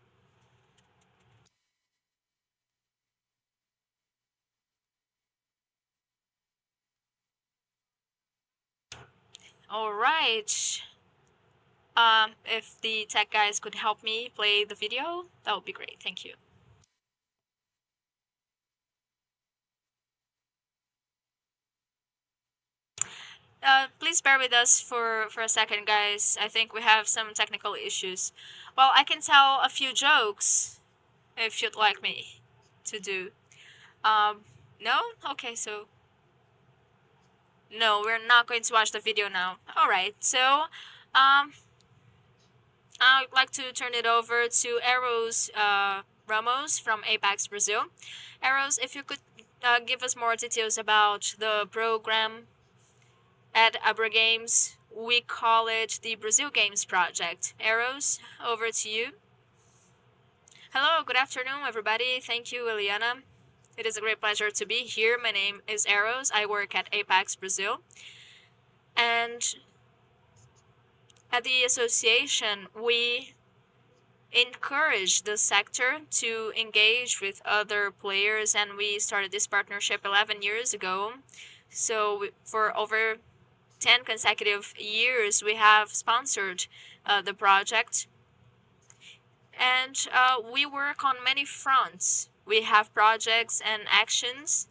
All right. If the tech guys could help me play the video, that would be great. Thank you. Please bear with us for a second, guys. I think we have some technical issues. Well, I can tell a few jokes if you'd like me to do. No? Okay, so... No, we're not going to watch the video now. Alright, so... I'd like to turn it over to Eros Ramos from ApexBrasil. Eros, if you could give us more details about the program at AbroGames. We call it the Brazil Games Project. Eros, over to you. Hello, good afternoon, everybody. Thank you, Eliana. It is a great pleasure to be here. My name is Eros. I work at ApexBrasil. And at the association, we encourage the sector to engage with other players, and we started this partnership 11 years ago. So for over 10 consecutive years, we have sponsored the project. And we work on many fronts. We have projects and actions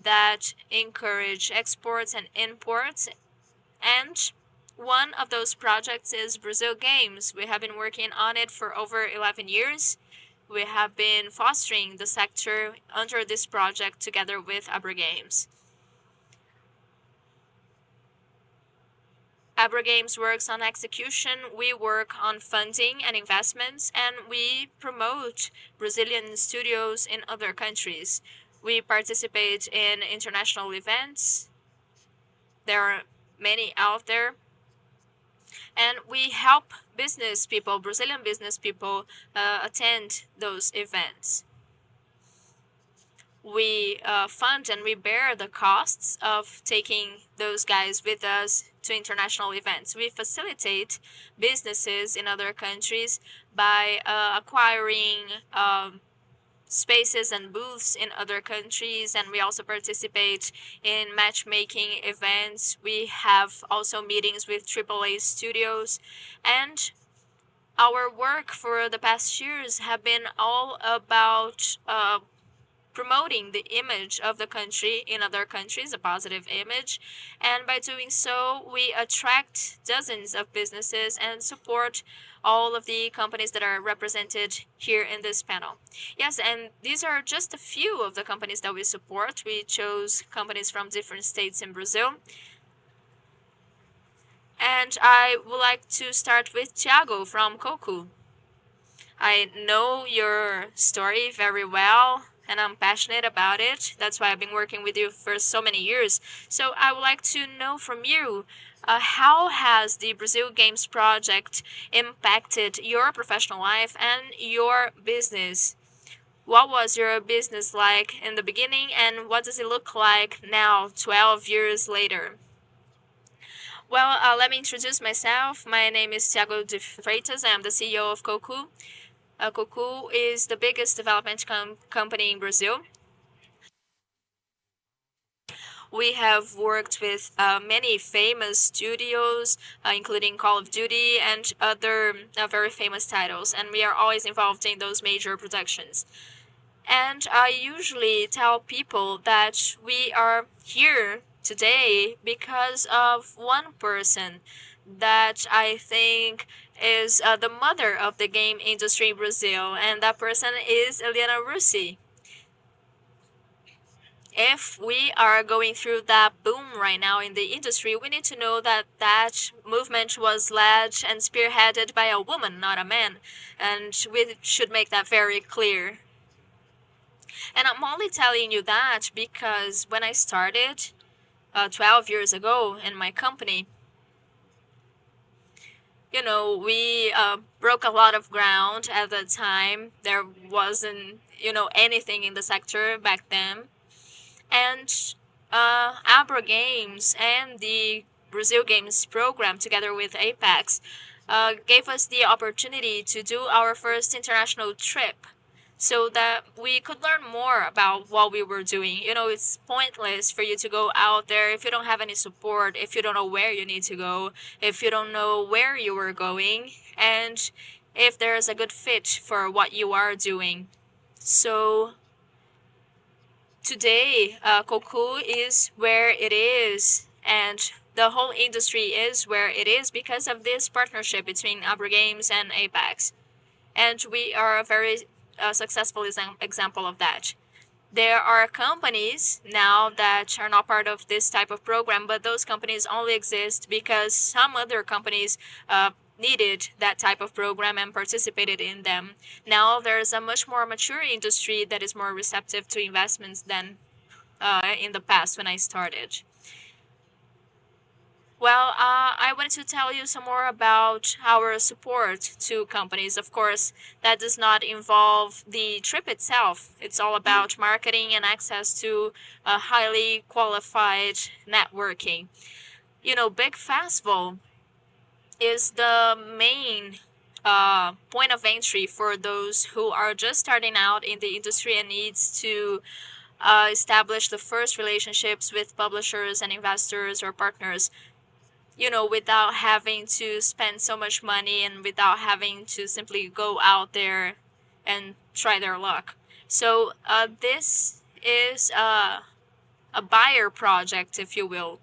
that encourage exports and imports. And one of those projects is Brazil Games. We have been working on it for over 11 years. We have been fostering the sector under this project together with AbroGames. ApexBrasil works on execution, we work on funding and investments, and we promote Brazilian studios in other countries. We participate in international events. There are many out there. And we help business people, Brazilian business people, attend those events. We fund and we bear the costs of taking those guys with us to international events. We facilitate businesses in other countries by acquiring spaces and booths in other countries, and we also participate in matchmaking events. We have also meetings with AAA studios, and our work for the past years have been all about promoting the image of the country in other countries, a positive image. And by doing so, we attract dozens of businesses and support all of the companies that are represented here in this panel. Yes, and these are just a few of the companies that we support. We chose companies from different states in Brazil. And I would like to start with Thiago from Coco. I know your story very well, and I'm passionate about it. That's why I've been working with you for so many years. So I would like to know from you, how has the Brazil Games project impacted your professional life and your business? What was your business like in the beginning, and what does it look like now, 12 years later? Well, let me introduce myself. My name is Thiago de Freitas. I am the CEO of Coco. Coco is the biggest development company in Brazil. We have worked with many famous studios, including Call of Duty and other very famous titles, and we are always involved in those major productions. And I usually tell people that we are here today because of one person that I think is the mother of the game industry in Brazil, and that person is Eliana Russi. If we are going through that boom right now in the industry, we need to know that that movement was led and spearheaded by a woman, not a man, and we should make that very clear. And I'm only telling you that because when I started 12 years ago in my company, you know, we broke a lot of ground at the time. There wasn't, anything in the sector back then. And Abra Games and the Brazil Games program, together with Apex, gave us the opportunity to do our first international trip so that we could learn more about what we were doing. It's pointless for you to go out there if you don't have any support, if you don't know where you need to go, if you don't know where you are going, and if there's a good fit for what you are doing. So today, Coco is where it is, and the whole industry is where it is because of this partnership between Abra Games and Apex. And we are a very successful example of that. There are companies now that are not part of this type of program, but those companies only exist because some other companies needed that type of program and participated in them. Now there's a much more mature industry that is more receptive to investments than in the past when I started. Well, I wanted to tell you some more about our support to companies. Of course, that does not involve the trip itself. It's all about marketing and access to highly qualified networking. bigfestival is the main point of entry for those who are just starting out in the industry and needs to establish the first relationships with publishers and investors or partners, without having to spend so much money and without having to simply go out there and try their luck. So this is a buyer project, if you will.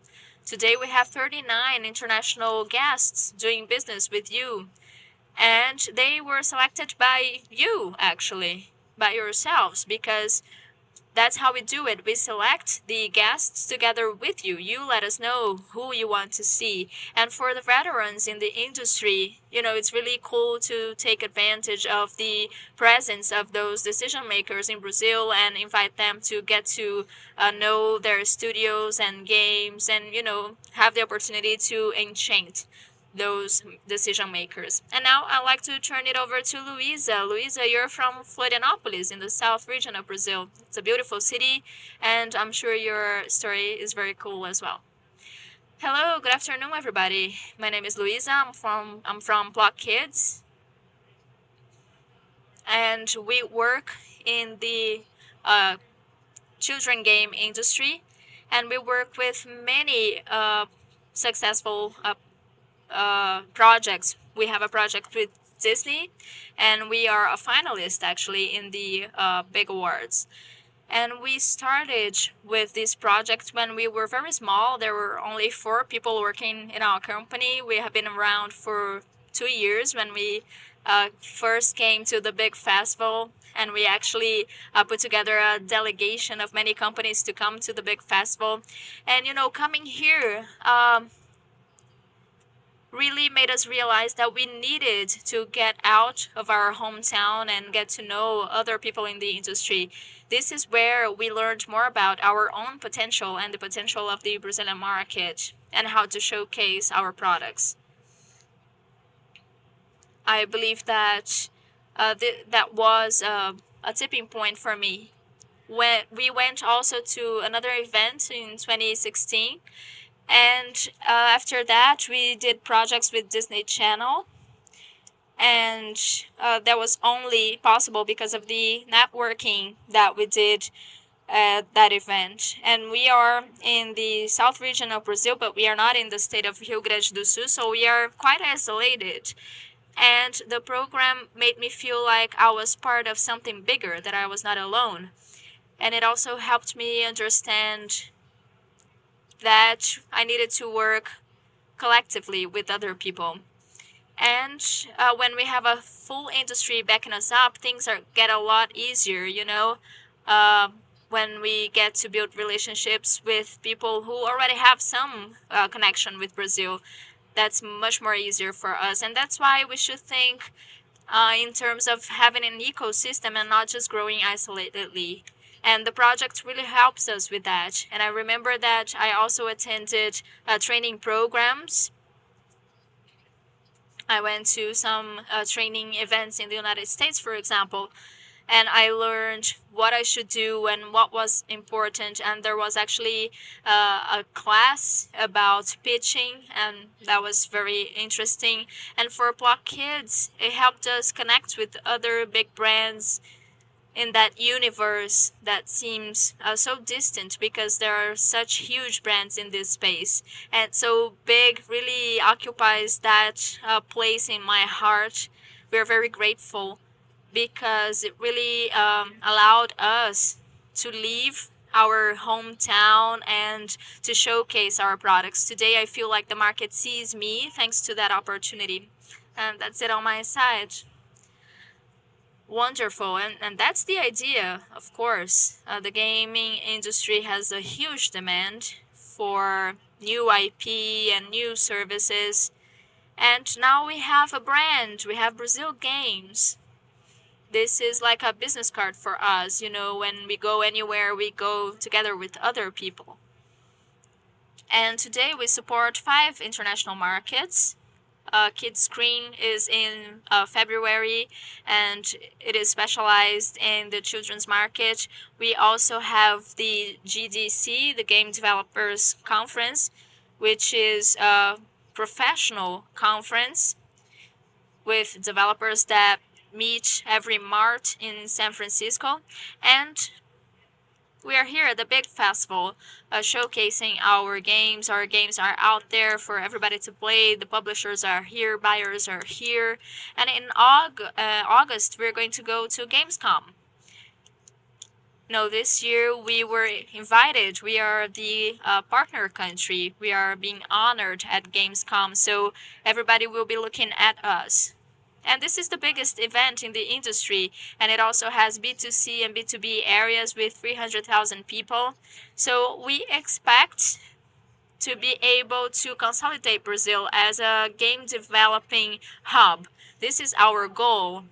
Today we have 39 international guests doing business with you, and they were selected by you, actually, by yourselves, because that's how we do it. We select the guests together with you. You let us know who you want to see. And for the veterans in the industry, it's really cool to take advantage of the presence of those decision makers in Brazil and invite them to get to know their studios and games and, have the opportunity to enchant those decision makers. And now I'd like to turn it over to Luisa. Luisa, you're from Florianópolis in the south region of Brazil. It's a beautiful city, and I'm sure your story is very cool as well. Hello, good afternoon, everybody. My name is Luisa. I'm from Block Kids, and we work in the children game industry, and we work with many successful projects. We have a project with Disney, and we are a finalist actually in the big awards. And we started with this project when we were very small. There were only 4 people working in our company. We have been around for 2 years when we first came to the big festival, and we actually put together a delegation of many companies to come to the big festival. And coming here really made us realize that we needed to get out of our hometown and get to know other people in the industry. This is where we learned more about our own potential and the potential of the Brazilian market and how to showcase our products. I believe that that was a tipping point for me. When we went also to another event in 2016, and after that, we did projects with Disney Channel. And that was only possible because of the networking that we did at that event. And we are in the south region of Brazil, but we are not in the state of Rio Grande do Sul, so we are quite isolated. And the program made me feel like I was part of something bigger, that I was not alone. And it also helped me understand that I needed to work collectively with other people. And when we have a full industry backing us up, things get a lot easier, when we get to build relationships with people who already have some connection with Brazil. That's much more easier for us. And that's why we should think in terms of having an ecosystem and not just growing isolatedly. And the project really helps us with that. And I remember that I also attended training programs. I went to some training events in the United States, for example, and I learned what I should do and what was important. And there was actually a class about pitching, and that was very interesting. And for Block Kids, it helped us connect with other big brands in that universe that seems so distant because there are such huge brands in this space. And so big really occupies that place in my heart. We're very grateful because it really allowed us to leave our hometown and to showcase our products. Today I feel like the market sees me thanks to that opportunity. And that's it on my side. Wonderful, and that's the idea, of course. The gaming industry has a huge demand for new IP and new services. And now we have a brand, we have Brazil Games. This is like a business card for us, when we go anywhere, we go together with other people. And today we support 5 international markets. Kids Screen is in February, and it is specialized in the children's market. We also have the GDC, the Game Developers Conference, which is a professional conference with developers that meet every March in San Francisco. And we are here at the big festival showcasing our games. Our games are out there for everybody to play. The publishers are here, buyers are here. And in August, we're going to go to Gamescom. This year we were invited. We are the partner country. We are being honored at Gamescom. So everybody will be looking at us. And this is the biggest event in the industry, and it also has B2C and B2B areas with 300,000 people. So we expect to be able to consolidate Brazil as a game developing hub. This is our goal.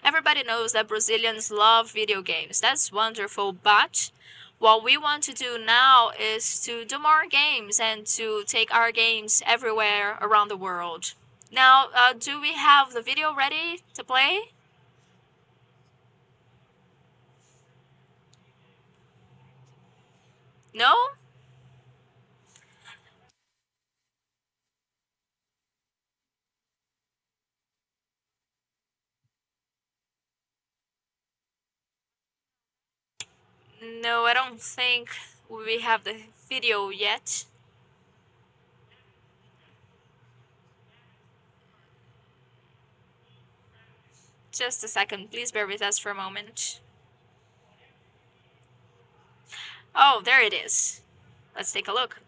Everybody knows that Brazilians love video games. That's wonderful, but what we want to do now is to do more games and to take our games everywhere around the world. Now, do we have the video ready to play? No? No, I don't think we have the video yet. Just a second, please bear with us for a moment. Oh, there it is. Let's take a look.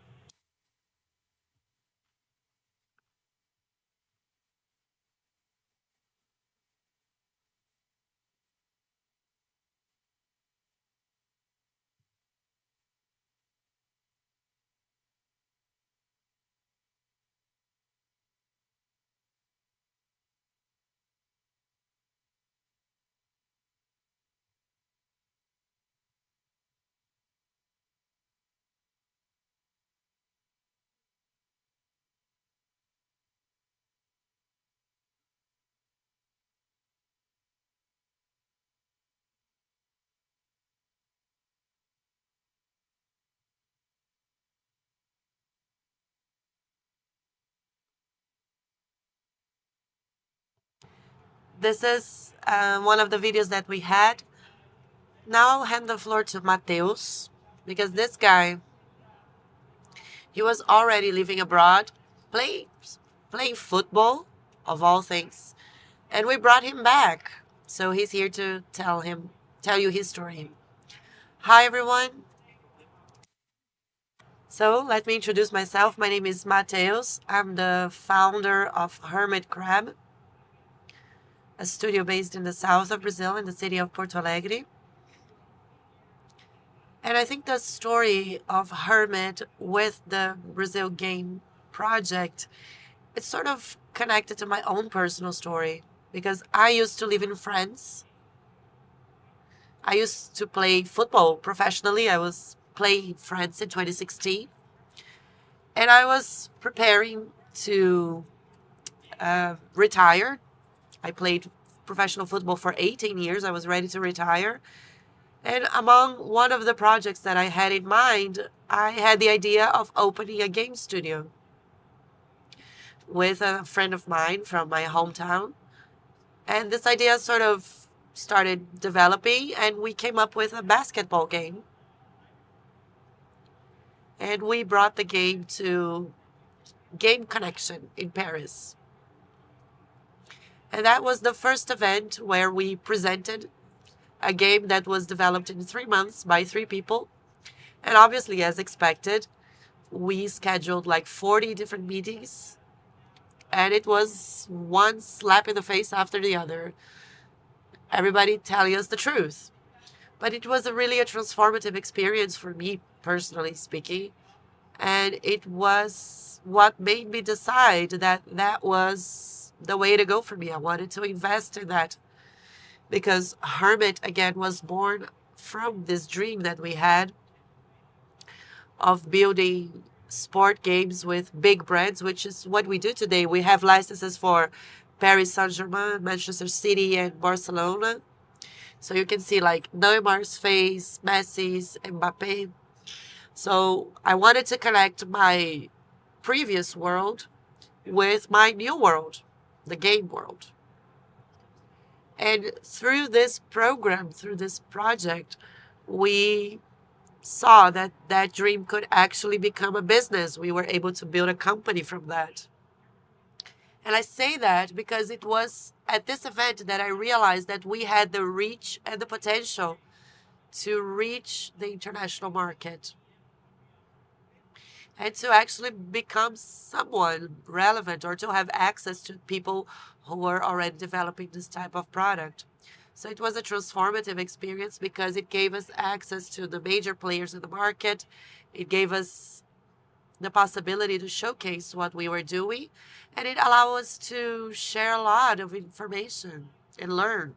This is one of the videos that we had. Now I'll hand the floor to Mateus, because this guy, he was already living abroad, playing football, of all things, and we brought him back. So he's here to tell you his story. Hi, everyone. So let me introduce myself. My name is Mateus. I'm the founder of Hermit Crab, a studio based in the south of Brazil, in the city of Porto Alegre. And I think the story of Hermit with the Brazil Game Project, it's sort of connected to my own personal story, because I used to live in France. I used to play football professionally. I was playing France in 2016. And I was preparing to retire. I played professional football for 18 years. I was ready to retire. And among one of the projects that I had in mind, I had the idea of opening a game studio with a friend of mine from my hometown. And this idea sort of started developing, and we came up with a basketball game. And we brought the game to Game Connection in Paris. And that was the first event where we presented a game that was developed in 3 months by 3 people. And obviously, as expected, we scheduled like 40 different meetings. And it was one slap in the face after the other. Everybody telling us the truth. But it was really a transformative experience for me, personally speaking. And it was what made me decide that that was the way to go for me. I wanted to invest in that, because Hermit, again, was born from this dream that we had of building sport games with big brands, which is what we do today. We have licenses for Paris Saint-Germain, Manchester City, and Barcelona. So you can see like Neymar's face, Messi's, Mbappe. So I wanted to connect my previous world with my new world, the game world. And through this program, through this project, we saw that that dream could actually become a business. We were able to build a company from that. And I say that because it was at this event that I realized that we had the reach and the potential to reach the international market. and to actually become someone relevant or to have access to people who are already developing this type of product. So it was a transformative experience because it gave us access to the major players in the market. It gave us the possibility to showcase what we were doing, and it allowed us to share a lot of information and learn.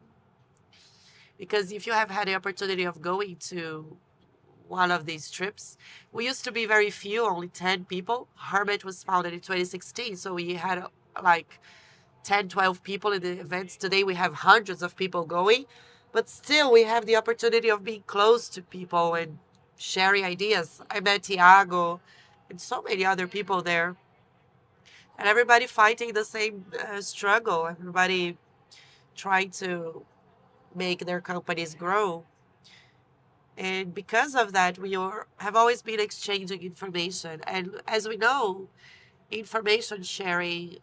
Because if you have had the opportunity of going to one of these trips, we used to be very few, only 10 people. Hermit was founded in 2016, so we had like 10, 12 people in the events. Today we have hundreds of people going, but still we have the opportunity of being close to people and sharing ideas. I met Tiago and so many other people there, and everybody fighting the same struggle, everybody trying to make their companies grow. And because of that, have always been exchanging information. And as we know, information sharing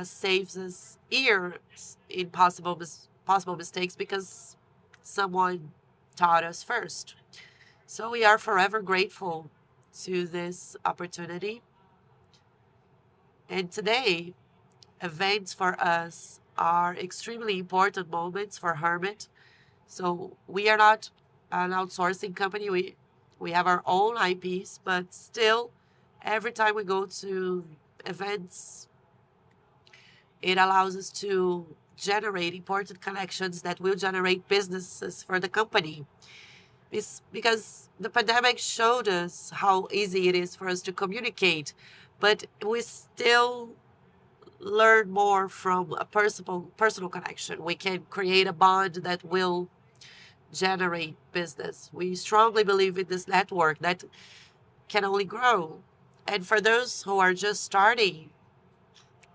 saves us years in possible mistakes because someone taught us first. So we are forever grateful to this opportunity. And today, events for us are extremely important moments for Hermit. So we are not an outsourcing company. We have our own IPs, but still, every time we go to events, it allows us to generate important connections that will generate businesses for the company. Because the pandemic showed us how easy it is for us to communicate, but we still learn more from a personal connection. We can create a bond that will generate business. We strongly believe in this network that can only grow. And for those who are just starting,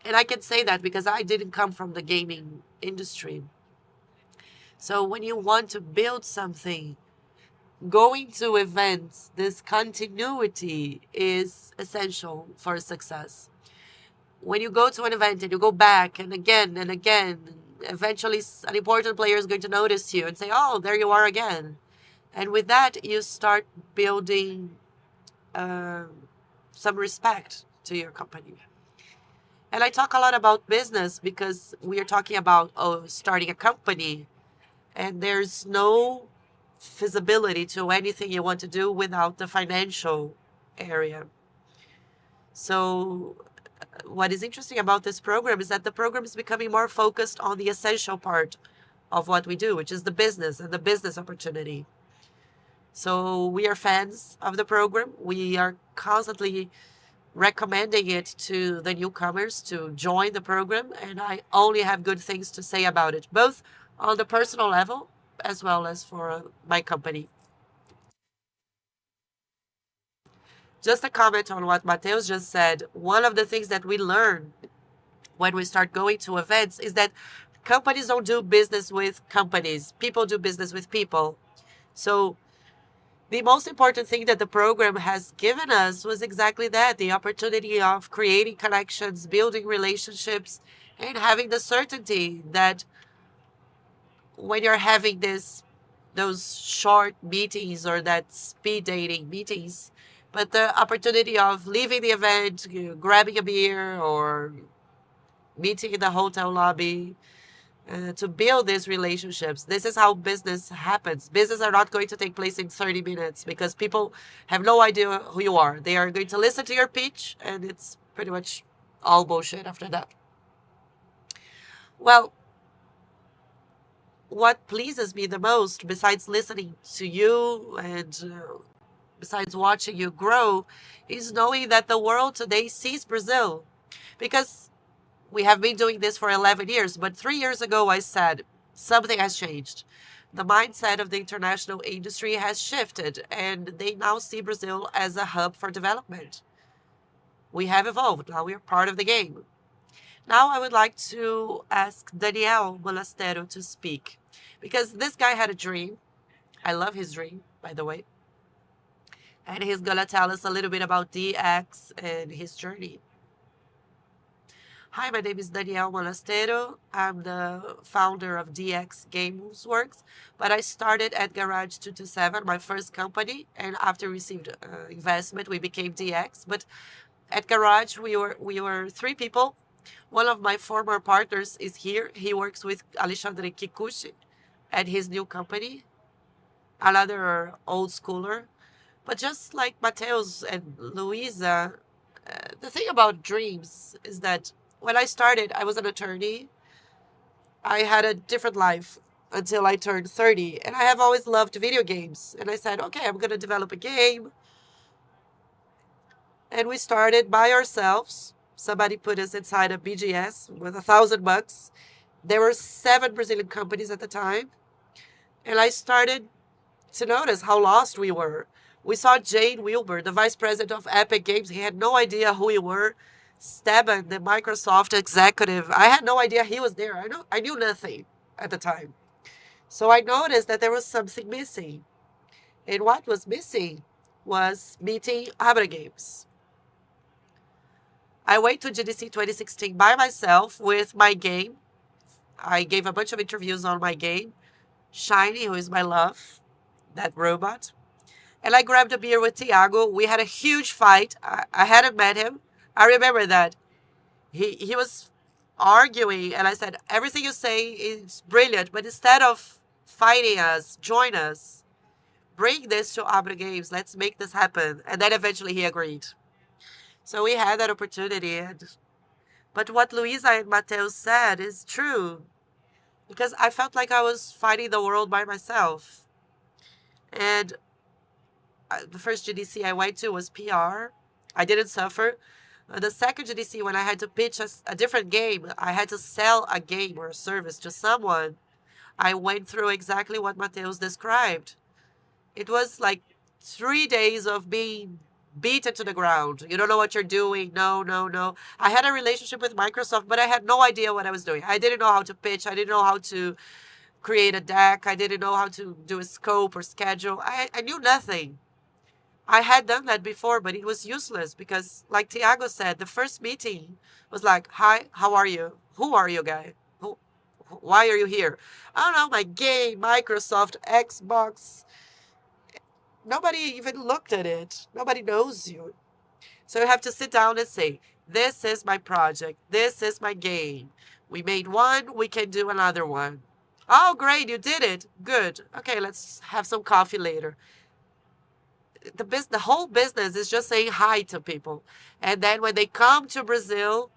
and I can say that because I didn't come from the gaming industry. So when you want to build something, going to events, this continuity is essential for success. When you go to an event and you go back and again, eventually an important player is going to notice you and say, oh, there you are again. And with that, you start building some respect to your company. And I talk a lot about business because we are talking about starting a company, and there's no feasibility to anything you want to do without the financial area. So what is interesting about this program is that the program is becoming more focused on the essential part of what we do, which is the business and the business opportunity. So we are fans of the program. We are constantly recommending it to the newcomers to join the program, and I only have good things to say about it, both on the personal level as well as for my company. Just a comment on what Mateus just said. One of the things that we learn when we start going to events is that companies don't do business with companies. People do business with people. So the most important thing that the program has given us was exactly that, the opportunity of creating connections, building relationships, and having the certainty that when you're having those short meetings or that speed dating meetings, but the opportunity of leaving the event, grabbing a beer or meeting in the hotel lobby, to build these relationships. This is how business happens. Business are not going to take place in 30 minutes because people have no idea who you are. They are going to listen to your pitch, and it's pretty much all bullshit after that. Well, what pleases me the most, besides listening to you and besides watching you grow, is knowing that the world today sees Brazil. Because we have been doing this for 11 years, but 3 years ago I said something has changed. The mindset of the international industry has shifted, and they now see Brazil as a hub for development. We have evolved. Now we are part of the game. Now I would like to ask Daniel Monastero to speak, because this guy had a dream. I love his dream, by the way. And he's going to tell us a little bit about DX and his journey. Hi, my name is Danielle Monastero. I'm the founder of DX Gamesworks, but I started at Garage 227, my first company, and after received investment, we became DX. But at Garage, we were 3 people. One of my former partners is here. He works with Alexandre Kikuchi at his new company, another old schooler. But just like Mateus and Luisa, the thing about dreams is that when I started, I was an attorney. I had a different life until I turned 30, and I have always loved video games. And I said, okay, I'm going to develop a game. And we started by ourselves. Somebody put us inside a BGS with $1,000. There were 7 Brazilian companies at the time. And I started to notice how lost we were. We saw Jade Wilbur, the vice president of Epic Games. He had no idea who we were. Steban, the Microsoft executive. I had no idea he was there. I knew nothing at the time. So I noticed that there was something missing. And what was missing was meeting Abra Games. I went to GDC 2016 by myself with my game. I gave a bunch of interviews on my game. Shiny, who is my love, that robot. And I grabbed a beer with Thiago. We had a huge fight. I hadn't met him. I remember that. He was arguing, and I said, everything you say is brilliant, but instead of fighting us, join us. Bring this to Abra Games. Let's make this happen. And then eventually he agreed. So we had that opportunity. But what Luisa and Mateus said is true. Because I felt like I was fighting the world by myself. And the first GDC I went to was PR. I didn't suffer. The second GDC, when I had to pitch a different game, I had to sell a game or a service to someone. I went through exactly what Mateus described. It was like 3 days of being beaten to the ground. You don't know what you're doing. No. I had a relationship with Microsoft, but I had no idea what I was doing. I didn't know how to pitch. I didn't know how to create a deck. I didn't know how to do a scope or schedule. I knew nothing. I had done that before, but it was useless because, like Thiago said, the first meeting was like, hi, how are you? Who are you, guy? Why are you here? I don't know, my game, Microsoft, Xbox. Nobody even looked at it. Nobody knows you. So you have to sit down and say, this is my project. This is my game. We made one. We can do another one. Oh, great. You did it. Good. Okay, let's have some coffee later. The whole business is just saying hi to people. And then when they come to Brazil,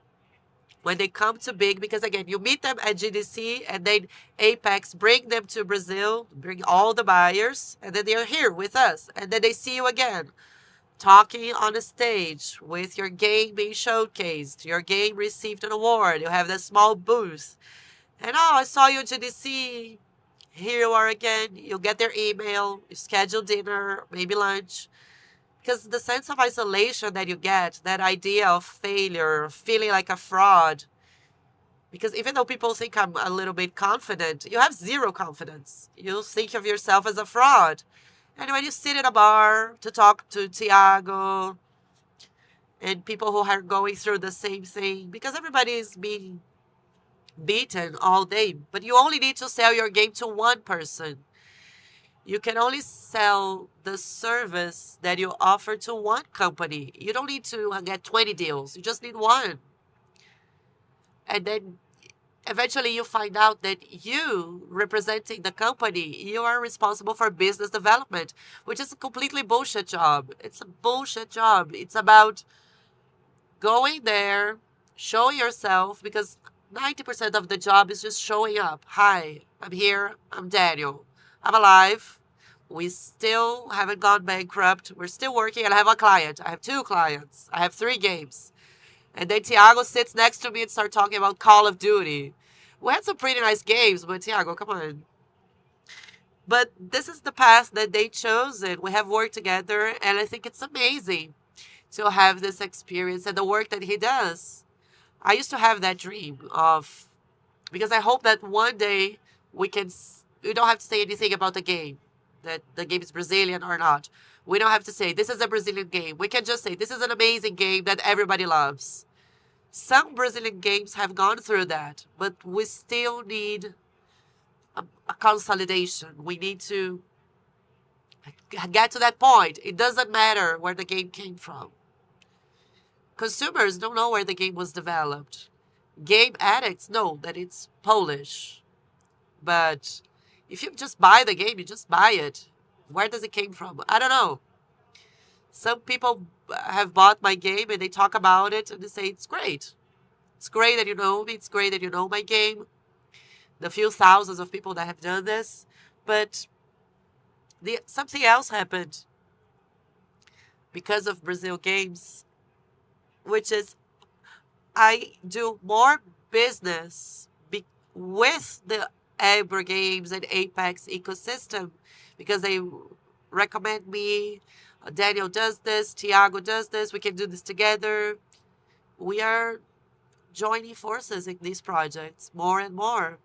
when they come to Big, because again, you meet them at GDC and then Apex bring them to Brazil, bring all the buyers, and then they're here with us. And then they see you again, talking on a stage with your game being showcased. Your game received an award. You have that small booth. And oh, I saw you at GDC. Here you are again. You'll get their email. You schedule dinner, maybe lunch. Because the sense of isolation that you get, that idea of failure, feeling like a fraud. Because even though people think I'm a little bit confident, you have zero confidence. You think of yourself as a fraud. And when you sit in a bar to talk to Thiago and people who are going through the same thing, because everybody is being beaten all day, but you only need to sell your game to one person. You can only sell the service that you offer to one company. You don't need to get 20 deals. You just need one. And then eventually you find out that you, representing the company, you are responsible for business development, which is a completely bullshit job. It's a bullshit job. It's about going there, showing yourself, because 90% of the job is just showing up. Hi, I'm here. I'm Daniel. I'm alive. We still haven't gone bankrupt. We're still working, and I have a client. I have 2 clients. I have 3 games. And then Thiago sits next to me and starts talking about Call of Duty. We had some pretty nice games, but Thiago, come on. But this is the path that they chose, and we have worked together, and I think it's amazing to have this experience and the work that he does. I used to have that dream of, because I hope that one day we don't have to say anything about the game, that the game is Brazilian or not. We don't have to say, this is a Brazilian game. We can just say, this is an amazing game that everybody loves. Some Brazilian games have gone through that, but we still need a consolidation. We need to get to that point. It doesn't matter where the game came from. Consumers don't know where the game was developed. Game addicts know that it's Polish. But if you just buy the game, you just buy it. Where does it came from? I don't know. Some people have bought my game and they talk about it and they say, it's great. It's great that you know me. It's great that you know my game. The few thousands of people that have done this. But something else happened because of Brazil games, which is I do more business with the Evergreen games and Apex ecosystem because they recommend me. Daniel does this, Thiago does this, we can do this together. We are joining forces in these projects more and more.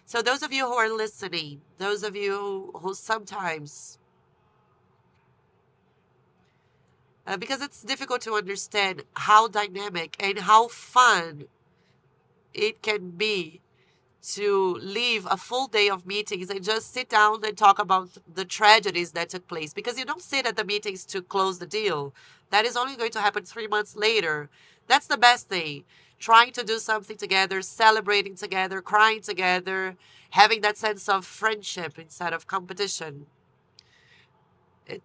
So those of you who are listening, those of you who sometimes, because it's difficult to understand how dynamic and how fun it can be to leave a full day of meetings and just sit down and talk about the tragedies that took place. Because you don't sit at the meetings to close the deal. That is only going to happen 3 months later. That's the best thing. Trying to do something together, celebrating together, crying together, having that sense of friendship instead of competition.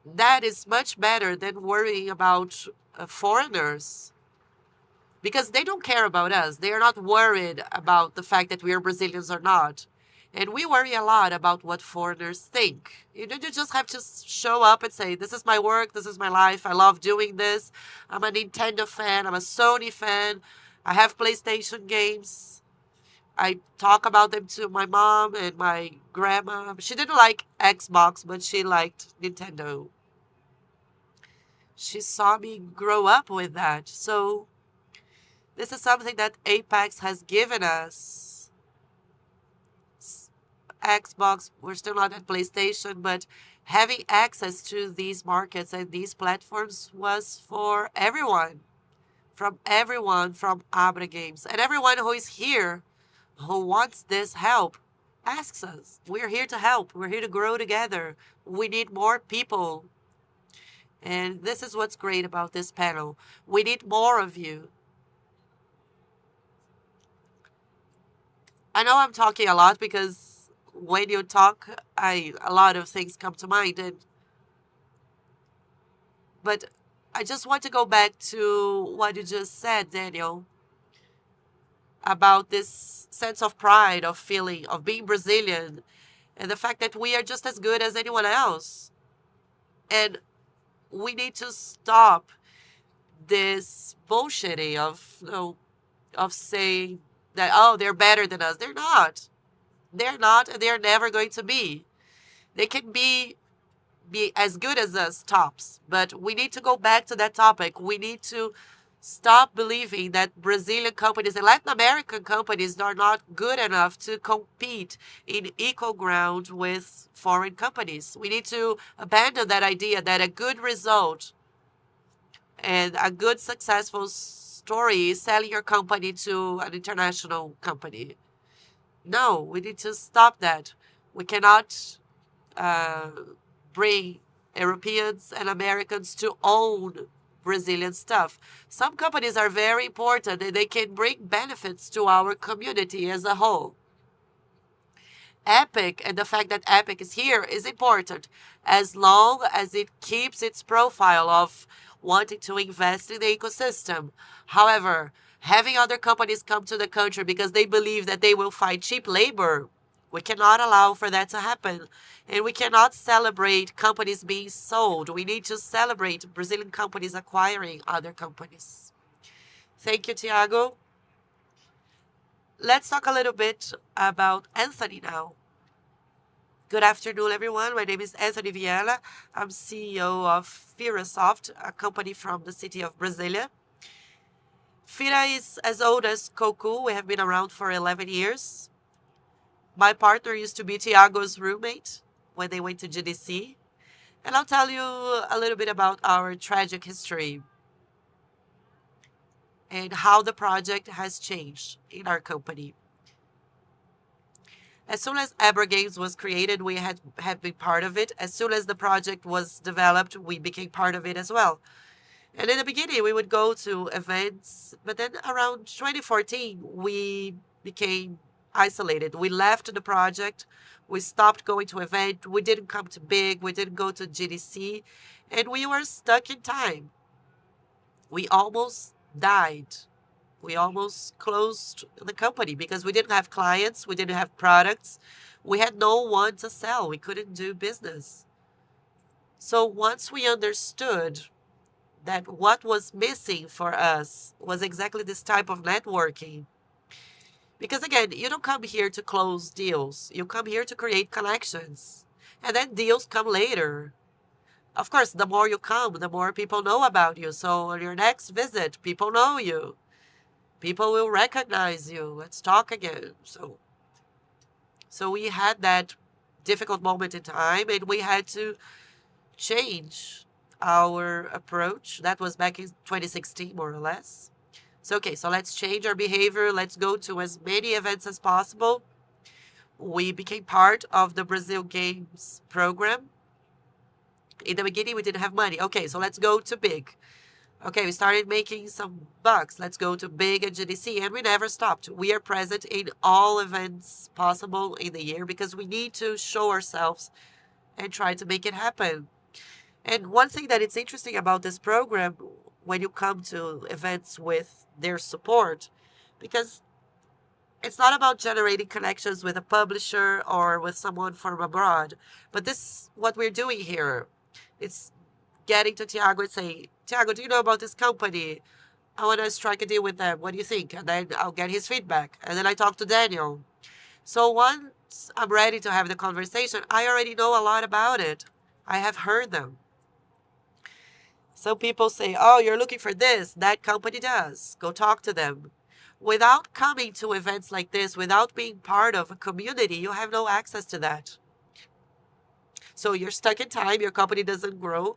That is much better than worrying about foreigners. Because they don't care about us. They are not worried about the fact that we are Brazilians or not. And we worry a lot about what foreigners think. You just have to show up and say, this is my work, this is my life, I love doing this. I'm a Nintendo fan, I'm a Sony fan, I have PlayStation games. I talk about them to my mom and my grandma. She didn't like Xbox, but she liked Nintendo. She saw me grow up with that. So this is something that Apex has given us. Xbox, we're still not at PlayStation, but having access to these markets and these platforms was for everyone. From Abra Games. And everyone who is here, who wants this help, asks us. We're here to help. We're here to grow together. We need more people. And this is what's great about this panel. We need more of you. I know I'm talking a lot because when you talk, a lot of things come to mind. But I just want to go back to what you just said, Daniel, about this sense of pride, of feeling, of being Brazilian, and the fact that we are just as good as anyone else. And we need to stop this bullshitting of saying that, oh, they're better than us. They're not. They're not, and they're never going to be. They can be as good as us, tops. But we need to go back to that topic. We need to stop believing that Brazilian companies and Latin American companies are not good enough to compete in equal ground with foreign companies. We need to abandon that idea that a good result and a good successful story is selling your company to an international company. No, we need to stop that. We cannot bring Europeans and Americans to own Brazilian stuff. Some companies are very important and they can bring benefits to our community as a whole. Epic and the fact that Epic is here is important as long as it keeps its profile of wanting to invest in the ecosystem. However, having other companies come to the country because they believe that they will find cheap labor, we cannot allow for that to happen. And we cannot celebrate companies being sold. We need to celebrate Brazilian companies acquiring other companies. Thank you, Thiago. Let's talk a little bit about Anthony now. Good afternoon, everyone. My name is Anthony Viella. I'm CEO of Firasoft, a company from the city of Brasilia. Fira is as old as Coco. We have been around for 11 years. My partner used to be Thiago's roommate when they went to GDC. And I'll tell you a little bit about our tragic history. and how the project has changed in our company. As soon as Abra Games was created, we had been part of it. As soon as the project was developed, we became part of it as well. And in the beginning, we would go to events, but then around 2014, we became isolated. We left the project. We stopped going to event. We didn't come to Big. We didn't go to GDC. And we were stuck in time. We almost died. We almost closed the company because we didn't have clients. We didn't have products. We had no one to sell. We couldn't do business. So once we understood that what was missing for us was exactly this type of networking. Because again, you don't come here to close deals. You come here to create connections. And then deals come later. Of course, the more you come, the more people know about you. So on your next visit, people know you. People will recognize you. Let's talk again. So we had that difficult moment in time, and we had to change our approach. That was back in 2016, more or less. So, okay, so let's change our behavior. Let's go to as many events as possible. We became part of the Brazil Games program. In the beginning, we didn't have money. Okay, so let's go to Big. Okay, we started making some bucks. Let's go to Big and GDC, and we never stopped. We are present in all events possible in the year because we need to show ourselves and try to make it happen. And one thing that it's interesting about this program, when you come to events with their support, because it's not about generating connections with a publisher or with someone from abroad, but this what we're doing here. It's getting to Thiago and saying, Thiago, do you know about this company? I want to strike a deal with them. What do you think? And then I'll get his feedback. And then I talk to Daniel. So once I'm ready to have the conversation, I already know a lot about it. I have heard them. Some people say, oh, you're looking for this. That company does. Go talk to them. Without coming to events like this, without being part of a community, you have no access to that. So you're stuck in time. Your company doesn't grow.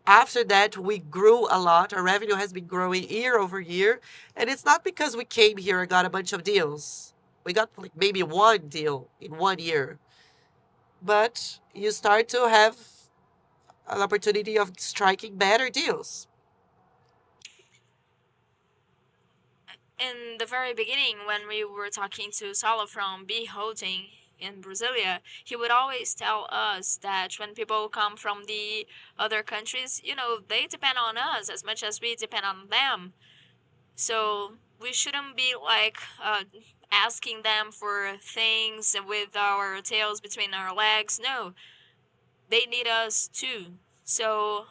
After that, we grew a lot. Our revenue has been growing year over year. And it's not because we came here and got a bunch of deals. We got like maybe one deal in 1 year. But you start to have an opportunity of striking better deals. In the very beginning, when we were talking to Sala from B Holding in Brasilia, he would always tell us that when people come from the other countries, they depend on us as much as we depend on them. So we shouldn't be like asking them for things with our tails between our legs. No, they need us too. So,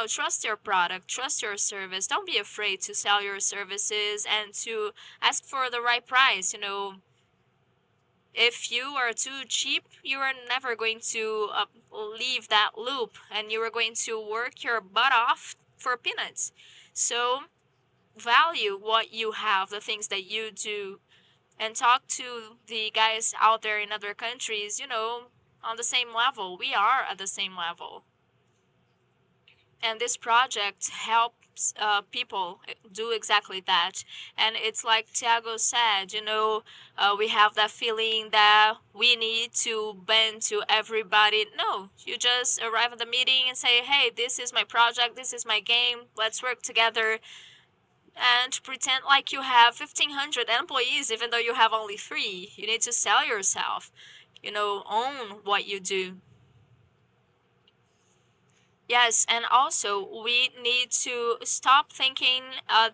trust your product, trust your service. Don't be afraid to sell your services and to ask for the right price. If you are too cheap, you are never going to leave that loop, and you are going to work your butt off for peanuts. So value what you have, the things that you do, and talk to the guys out there in other countries, on the same level. We are at the same level. And this project helps people do exactly that. And it's like Thiago said, we have that feeling that we need to bend to everybody. No, you just arrive at the meeting and say, hey, this is my project, this is my game, let's work together. And pretend like you have 1,500 employees, even though you have only 3. You need to sell yourself, own what you do. Yes, and also we need to stop thinking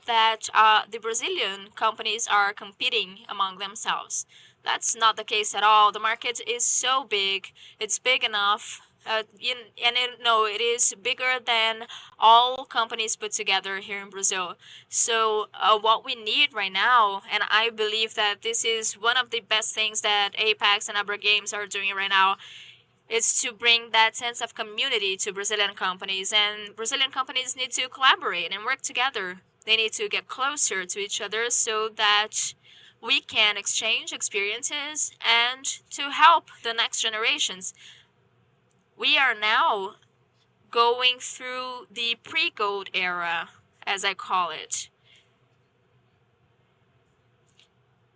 that the Brazilian companies are competing among themselves. That's not the case at all. The market is so big. It's big enough. It is bigger than all companies put together here in Brazil. So what we need right now, and I believe that this is one of the best things that Apex and Abra Games are doing right now, is to bring that sense of community to Brazilian companies. And Brazilian companies need to collaborate and work together. They need to get closer to each other so that we can exchange experiences and to help the next generations. We are now going through the pre-gold era, as I call it.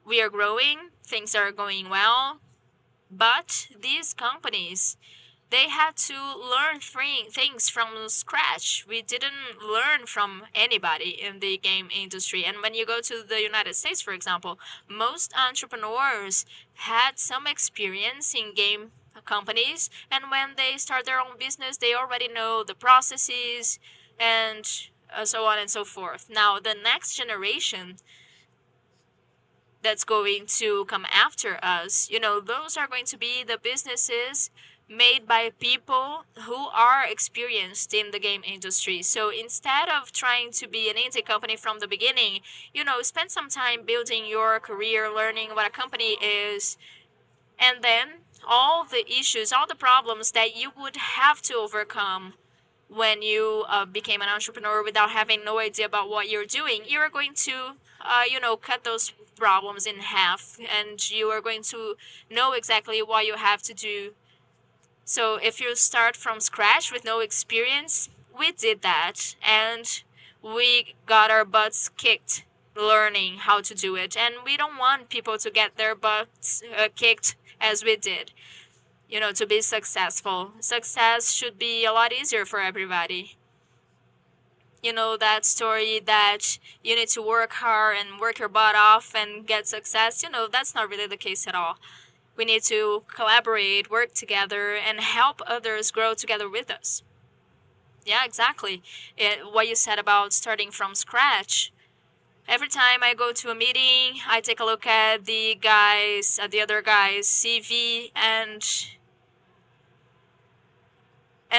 we are growing, things are going well, but these companies, they had to learn things from scratch. We didn't learn from anybody in the game industry. And when you go to the United States, for example, most entrepreneurs had some experience in game companies, and when they start their own business, they already know the processes and so on and so forth. Now, the next generation that's going to come after us, those are going to be the businesses made by people who are experienced in the game industry. So instead of trying to be an indie company from the beginning, spend some time building your career, learning what a company is, and then all the issues, all the problems that you would have to overcome when you became an entrepreneur without having no idea about what you're doing, you're going to, cut those problems in half, and you are going to know exactly what you have to do. So if you start from scratch with no experience, we did that, and we got our butts kicked learning how to do it. And we don't want people to get their butts kicked as we did. To be successful. Success should be a lot easier for everybody. That story that you need to work hard and work your butt off and get success, that's not really the case at all. We need to collaborate, work together, and help others grow together with us. Yeah, exactly. What you said about starting from scratch. Every time I go to a meeting, I take a look at the other guy's CV, and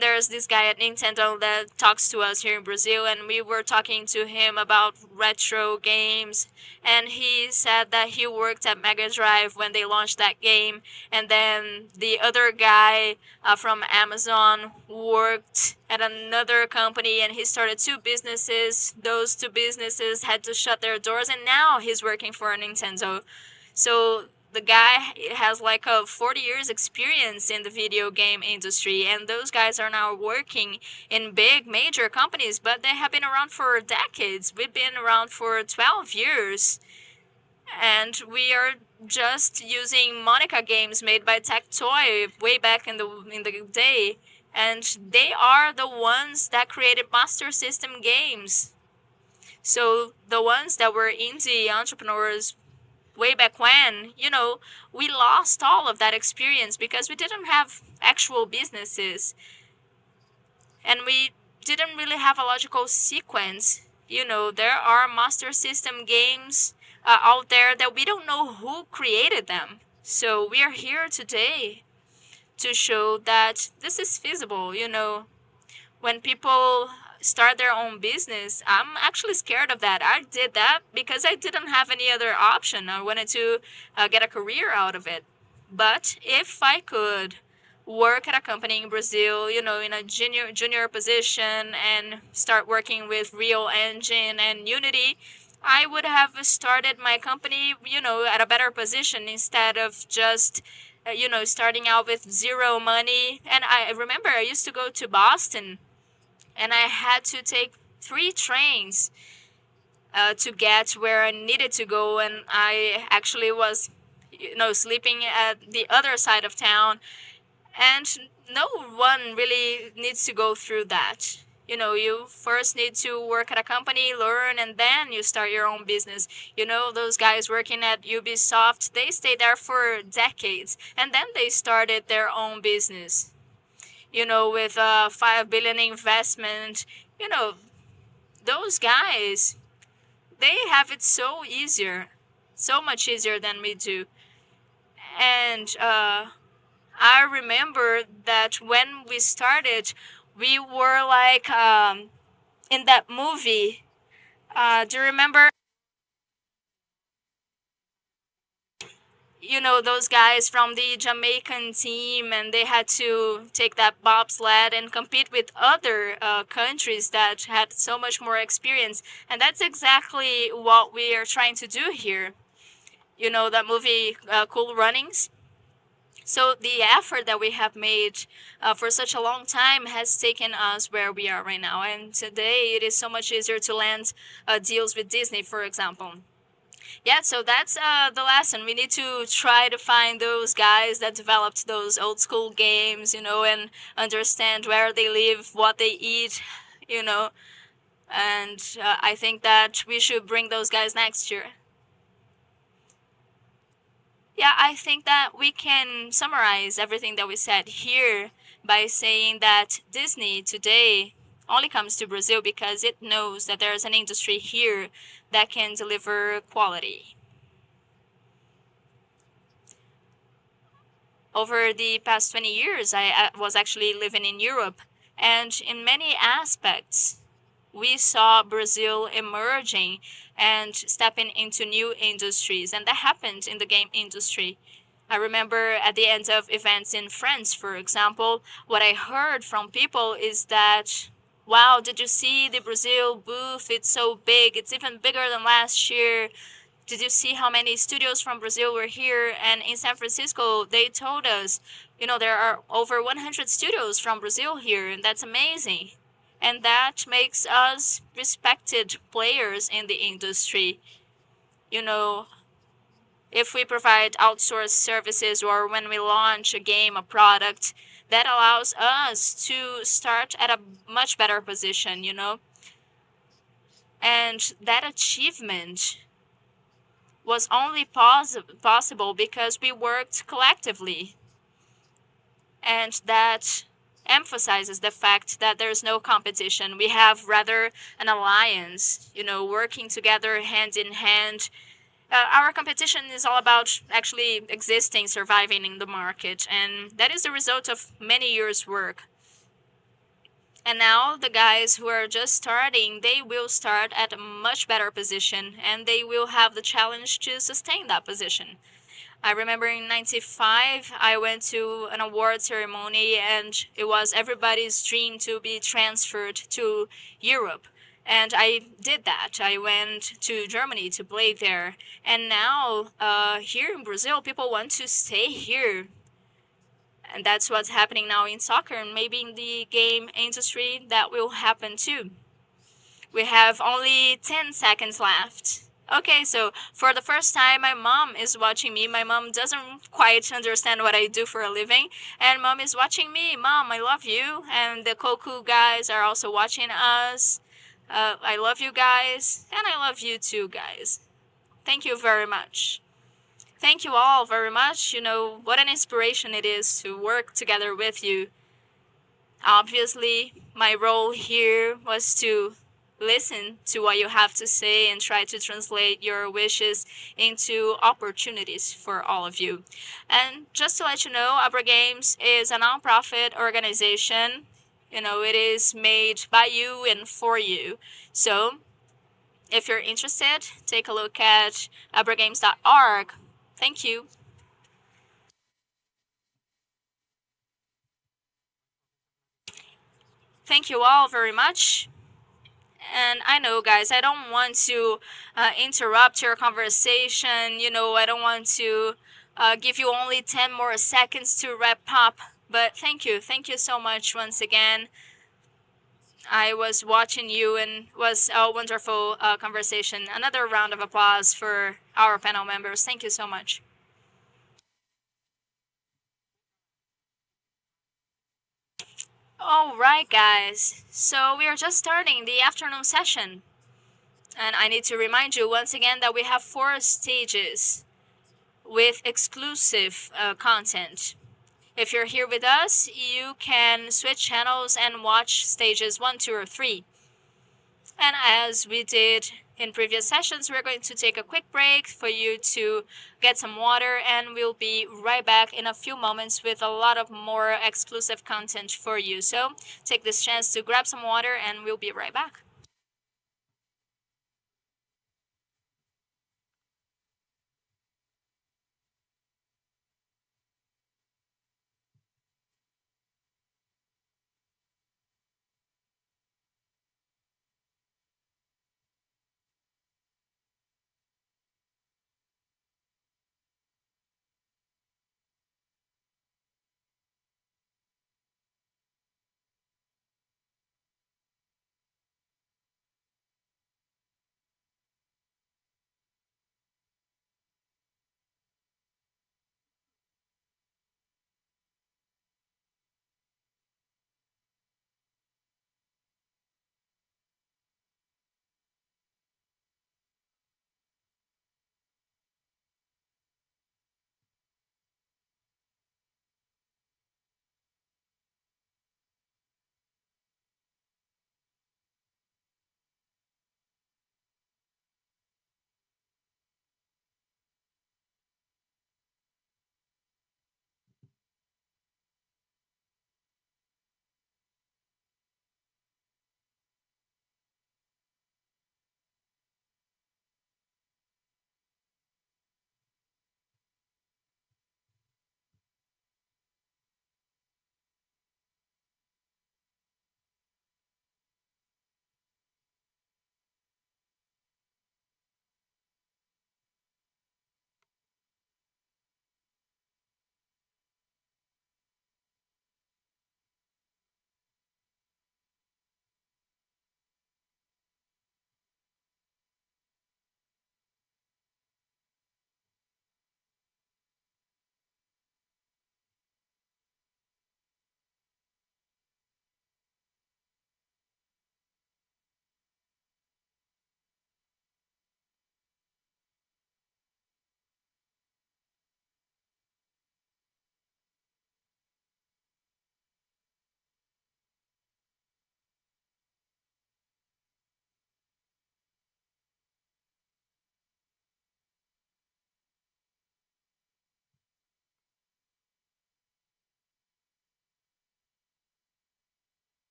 there's this guy at Nintendo that talks to us here in Brazil, and we were talking to him about retro games, and he said that he worked at Mega Drive when they launched that game, and then the other guy from Amazon worked at another company, and he started 2 businesses. Those 2 businesses had to shut their doors, and now he's working for Nintendo. So the guy has like a 40 years experience in the video game industry, and those guys are now working in big major companies, but they have been around for decades. We've been around for 12 years, and we are just using Monica games made by Tectoy way back in the day, and they are the ones that created Master System games. So the ones that were indie entrepreneurs way back when, we lost all of that experience because we didn't have actual businesses, and we didn't really have a logical sequence. There are Master System games out there that we don't know who created them. So we are here today to show that this is feasible. When people start their own business, I'm actually scared of that. I did that because I didn't have any other option. I wanted to get a career out of it. But if I could work at a company in Brazil, in a junior position, and start working with Real Engine and Unity, I would have started my company, at a better position instead of just starting out with 0 money. And I remember I used to go to Boston, and I had to take 3 trains to get where I needed to go. And I actually was, sleeping at the other side of town. And no one really needs to go through that. You first need to work at a company, learn, and then you start your own business. Those guys working at Ubisoft, they stayed there for decades, and then they started their own business. With a 5 billion investment, those guys, they have it so much easier than we do. And I remember that when we started, we were like in that movie. Do you remember? Those guys from the Jamaican team, and they had to take that bobsled and compete with other countries that had so much more experience. And that's exactly what we are trying to do here. That movie, Cool Runnings? So the effort that we have made for such a long time has taken us where we are right now. And today it is so much easier to land deals with Disney, for example. Yeah, so that's the lesson. We need to try to find those guys that developed those old school games, you know, and understand where they live, what they eat, you know. And I think that we should bring those guys next year. Yeah, I think that we can summarize everything that we said here by saying that Disney today only comes to Brazil because it knows that there's an industry here that can deliver quality. Over the past 20 years, I was actually living in Europe, and in many aspects, we saw Brazil emerging and stepping into new industries, and that happened in the game industry. I remember at the end of events in France, for example, what I heard from people is that, wow, did you see the Brazil booth? It's so big. It's even bigger than last year. Did you see how many studios from Brazil were here? And in San Francisco, they told us, you know, there are over 100 studios from Brazil here, and that's amazing. And that makes us respected players in the industry. You know, if we provide outsourced services or when we launch a game, a product, that allows us to start at a much better position, you know? And that achievement was only possible because we worked collectively. And that emphasizes the fact that there's no competition. We have rather an alliance, you know, working together hand in hand. Our competition is all about actually existing, surviving in the market, and that is the result of many years' work. And now the guys who are just starting, they will start at a much better position, and they will have the challenge to sustain that position. I remember in '95, I went to an award ceremony, and it was everybody's dream to be transferred to Europe. And I did that. I went to Germany to play there. And now, here in Brazil, people want to stay here. And that's what's happening now in soccer, and maybe in the game industry that will happen too. We have only 10 seconds left. Okay, so for the first time, my mom is watching me. My mom doesn't quite understand what I do for a living. And mom is watching me. Mom, I love you. And the Koku guys are also watching us. I love you guys. And I love you too, guys. Thank you very much. Thank you all very much. You know, what an inspiration it is to work together with you. Obviously, my role here was to listen to what you have to say and try to translate your wishes into opportunities for all of you. And just to let you know, Abra Games is a nonprofit organization. You know, it is made by you and for you. So if you're interested, take a look at abragames.org. Thank you. Thank you all very much. And I know, guys, I don't want to interrupt your conversation. You know, I don't want to give you only 10 more seconds to wrap up. But thank you. Thank you so much once again. I was watching you and was a wonderful conversation. Another round of applause for our panel members. Thank you so much. All right, guys. So we are just starting the afternoon session. And I need to remind you once again that we have 4 stages with exclusive content. If you're here with us, you can switch channels and watch stages 1, 2, or 3. And as we did in previous sessions, we're going to take a quick break for you to get some water, and we'll be right back in a few moments with a lot of more exclusive content for you. So take this chance to grab some water, and we'll be right back.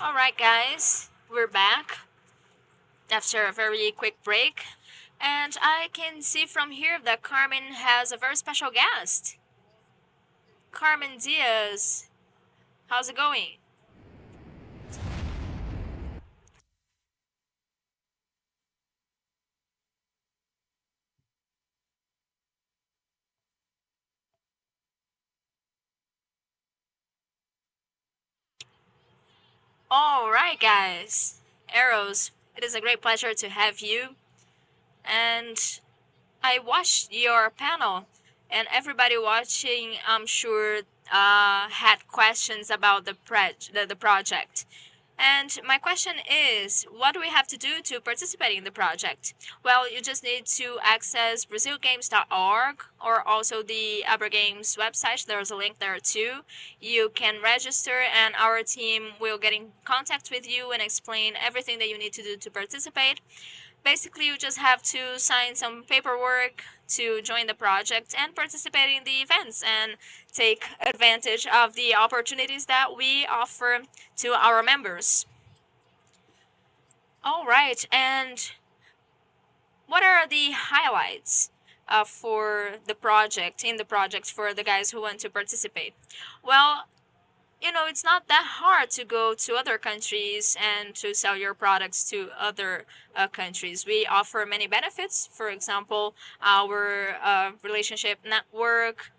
All right, guys, we're back after a very quick break. And I can see from here that Carmen has a very special guest. Carmen Diaz, how's it going? All right, guys. Arrows, it is a great pleasure to have you. And I watched your panel, and everybody watching, I'm sure, had questions about the project. And my question is, what do we have to do to participate in the project? Well, you just need to access brazilgames.org or also the Evergames website. There's a link there too. You can register and our team will get in contact with you and explain everything that you need to do to participate. Basically, you just have to sign some paperwork to join the project and participate in the events and take advantage of the opportunities that we offer to our members. All right, and what are the highlights for the project, for the guys who want to participate? Well, you know, it's not that hard to go to other countries and to sell your products to other countries. We offer many benefits. For example, our relationship network,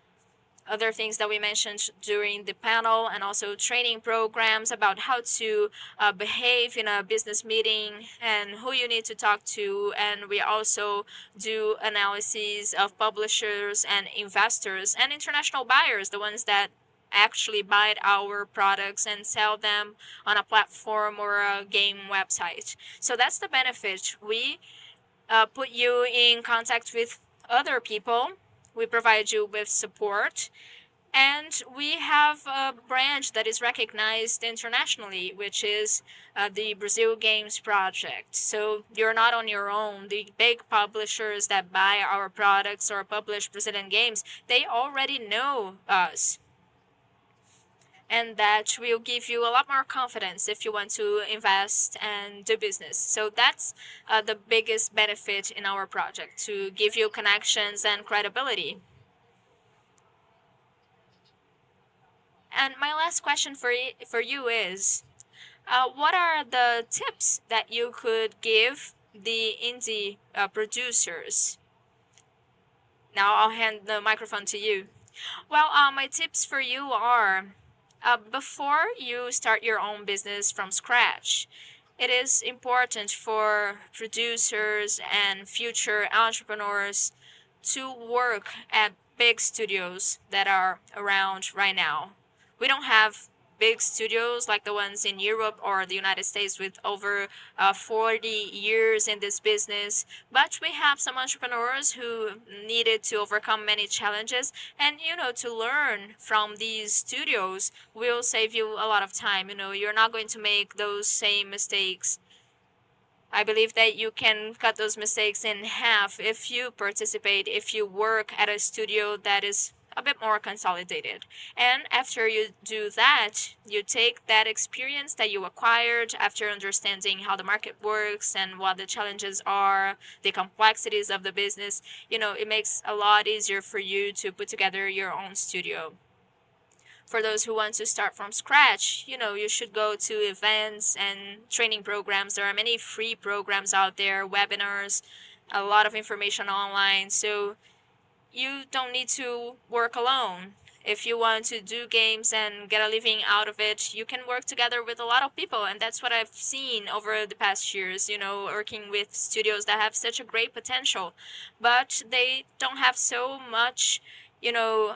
other things that we mentioned during the panel, and also training programs about how to behave in a business meeting and who you need to talk to. And we also do analyses of publishers and investors and international buyers, the ones that actually buy our products and sell them on a platform or a game website. So that's the benefit. We put you in contact with other people. We provide you with support. And we have a branch that is recognized internationally, which is the Brazil Games Project. So you're not on your own. The big publishers that buy our products or publish Brazilian games, they already know us. And that will give you a lot more confidence if you want to invest and do business. So that's the biggest benefit in our project, to give you connections and credibility. And my last question for you is, what are the tips that you could give the indie producers? Now I'll hand the microphone to you. Well, my tips for you are, before you start your own business from scratch, it is important for producers and future entrepreneurs to work at big studios that are around right now. We don't have big studios like the ones in Europe or the United States with over 40 years in this business, but we have some entrepreneurs who needed to overcome many challenges, and you know, to learn from these studios will save you a lot of time. You know, you're not going to make those same mistakes. I believe that you can cut those mistakes in half if you participate, if you work at a studio that is a bit more consolidated. And after you do that, you take that experience that you acquired after understanding how the market works and what the challenges are, the complexities of the business. You know, it makes a lot easier for you to put together your own studio. For those who want to start from scratch, you know, you should go to events and training programs. There are many free programs out there, webinars, a lot of information online. So you don't need to work alone. If you want to do games and get a living out of it, you can work together with a lot of people. And that's what I've seen over the past years, you know, working with studios that have such a great potential, but they don't have so much, you know,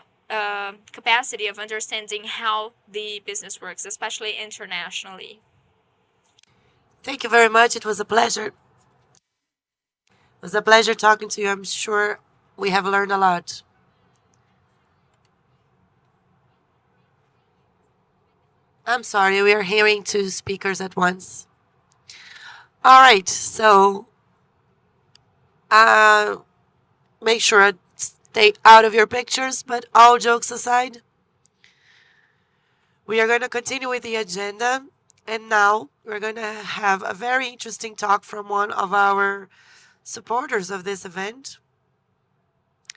capacity of understanding how the business works, especially internationally. Thank you very much. It was a pleasure. It was a pleasure talking to you. I'm sure we have learned a lot. I'm sorry, we are hearing two speakers at once. All right, so make sure I stay out of your pictures, but all jokes aside, we are going to continue with the agenda. And now we're going to have a very interesting talk from one of our supporters of this event.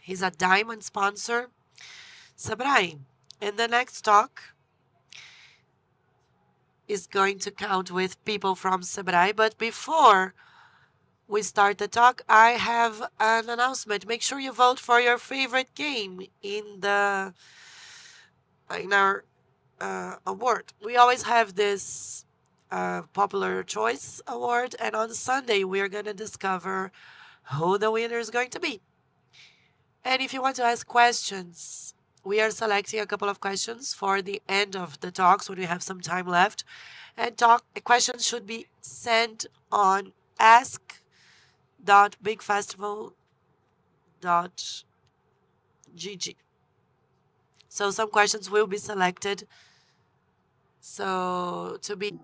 He's a diamond sponsor, Sabrai. And the next talk is going to count with people from Sabrai. But before we start the talk, I have an announcement. Make sure you vote for your favorite game in our award. We always have this popular choice award, and on Sunday we're going to discover who the winner is going to be. And if you want to ask questions, we are selecting a couple of questions for the end of the talks when we have some time left. And questions should be sent on ask.bigfestival.gg. So some questions will be selected. So to be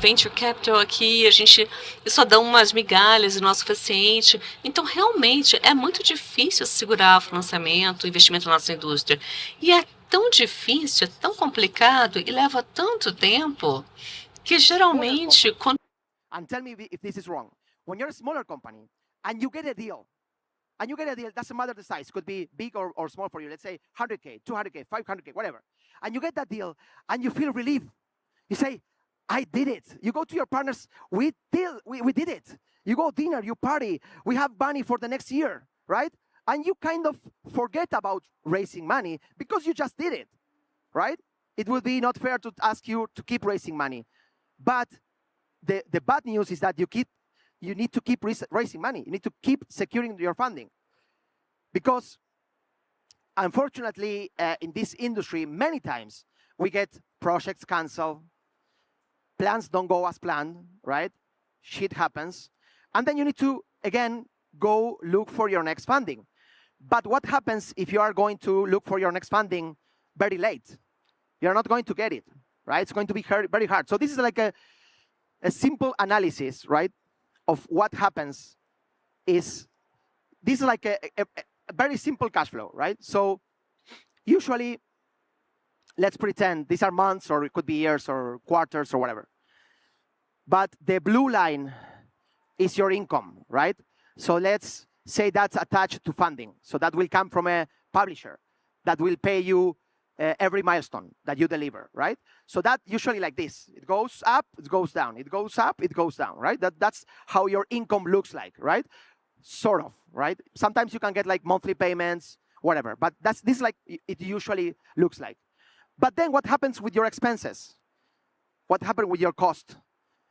Venture Capital aqui, a gente só dá umas migalhas e não é suficiente. Então, realmente, é muito difícil segurar financiamento, investimento na nossa indústria. E é tão difícil, é tão complicado e leva tanto tempo que geralmente... And tell me if this is wrong. When you're a smaller company and you get a deal, doesn't matter the size, could be big or small for you, let's say 100K, 200K, 500K, whatever. And you get that deal and you feel relief. You say, I did it. You go to your partners, we did it. You go dinner, you party, we have money for the next year, right? And you kind of forget about raising money because you just did it, right? It would be not fair to ask you to keep raising money. But the bad news is that you need to keep raising money. You need to keep securing your funding. Because unfortunately, in this industry, many times we get projects canceled, plans don't go as planned, right? Shit happens. And then you need to, again, go look for your next funding. But what happens if you are going to look for your next funding very late? You're not going to get it, right? It's going to be very hard. So this is like a simple analysis, right, of what happens. This is like a very simple cash flow, right? So usually, let's pretend these are months, or it could be years or quarters or whatever. But the blue line is your income, right? So let's say that's attached to funding. So that will come from a publisher that will pay you every milestone that you deliver, right? So that usually like this. It goes up, it goes down. It goes up, it goes down, right? That's how your income looks like, right? Sort of, right? Sometimes you can get like monthly payments, whatever. But this is like it usually looks like. But then what happens with your expenses? What happens with your cost?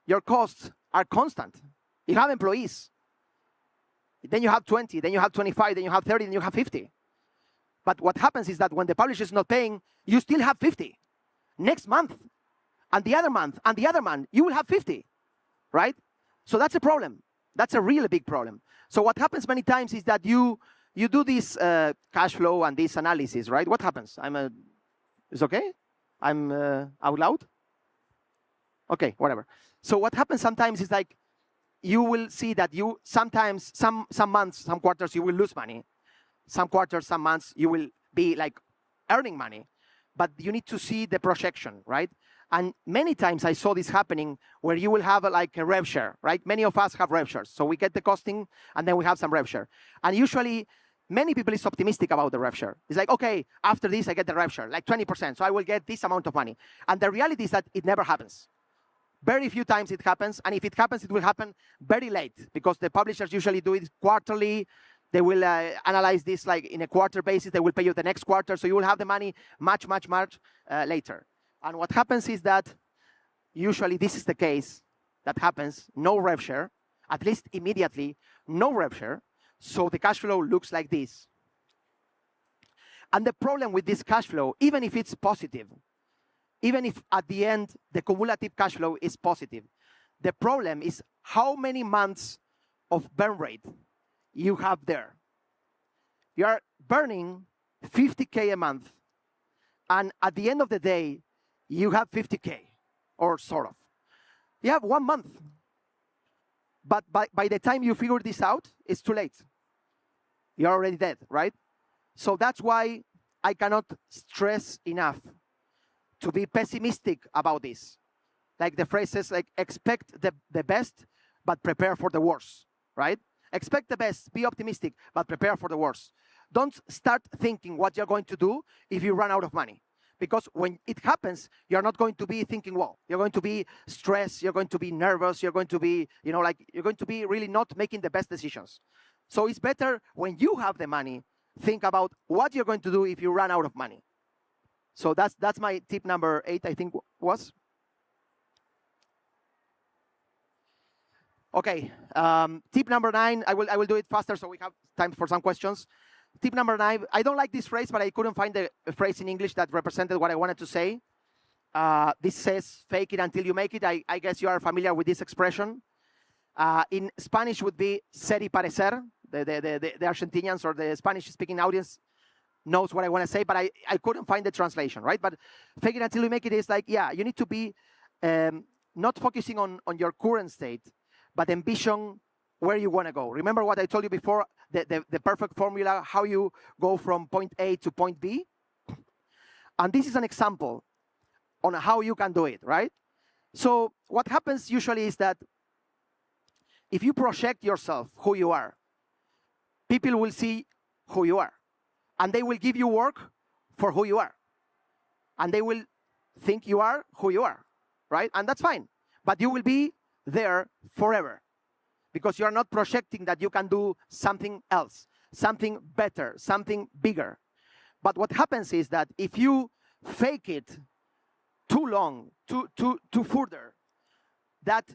Your costs are constant. You have employees. Then you have 20, then you have 25, then you have 30, then you have 50. But what happens is that when the publisher is not paying, you still have 50. Next month, and the other month, and the other month, you will have 50, right? So that's a problem. That's a really big problem. So what happens many times is that you do this cash flow and this analysis, right? What happens? It's okay? I'm out loud? Okay, whatever. So what happens sometimes is like, you will see that you sometimes, some months, some quarters, you will lose money. Some quarters, some months, you will be like earning money. But you need to see the projection, right? And many times I saw this happening where you will have like a rev share, right? Many of us have rev shares. So we get the costing and then we have some rev share. And usually many people is optimistic about the rev share. It's like, okay, after this I get the rev share, like 20%. So I will get this amount of money. And the reality is that it never happens. Very few times it happens. And if it happens, it will happen very late because the publishers usually do it quarterly. They will analyze this like in a quarter basis. They will pay you the next quarter. So you will have the money much later. And what happens is that usually this is the case that happens, no rev share, at least immediately, no rev share. So the cash flow looks like this. And the problem with this cash flow, even if it's positive, even if at the end the cumulative cash flow is positive, the problem is how many months of burn rate you have there. You are burning 50K a month, and at the end of the day, you have 50K, or sort of. You have 1 month. But by the time you figure this out, it's too late. You're already dead, right? So that's why I cannot stress enough to be pessimistic about this. Like the phrase says, like, expect the best, but prepare for the worst, right? Expect the best, be optimistic, but prepare for the worst. Don't start thinking what you're going to do if you run out of money. Because when it happens, you're not going to be thinking well. You're going to be stressed, you're going to be nervous, you're going to be, you're going to be really not making the best decisions. So it's better when you have the money, think about what you're going to do if you run out of money. So that's my tip number 8, I think was. Okay, tip number 9, I will do it faster so we have time for some questions. Tip number 9, I don't like this phrase, but I couldn't find a phrase in English that represented what I wanted to say. This says, fake it until you make it. I guess you are familiar with this expression. In Spanish would be ser y parecer. The Argentinians or the Spanish-speaking audience knows what I want to say, but I couldn't find the translation, right? But fake it until you make it is like, yeah, you need to be not focusing on your current state, but envision where you want to go. Remember what I told you before, the perfect formula, how you go from point A to point B? And this is an example on how you can do it, right? So what happens usually is that if you project yourself, who you are, people will see who you are. And they will give you work for who you are. And they will think you are who you are, right? And that's fine. But you will be there forever. Because you are not projecting that you can do something else, something better, something bigger. But what happens is that if you fake it too long, too further, that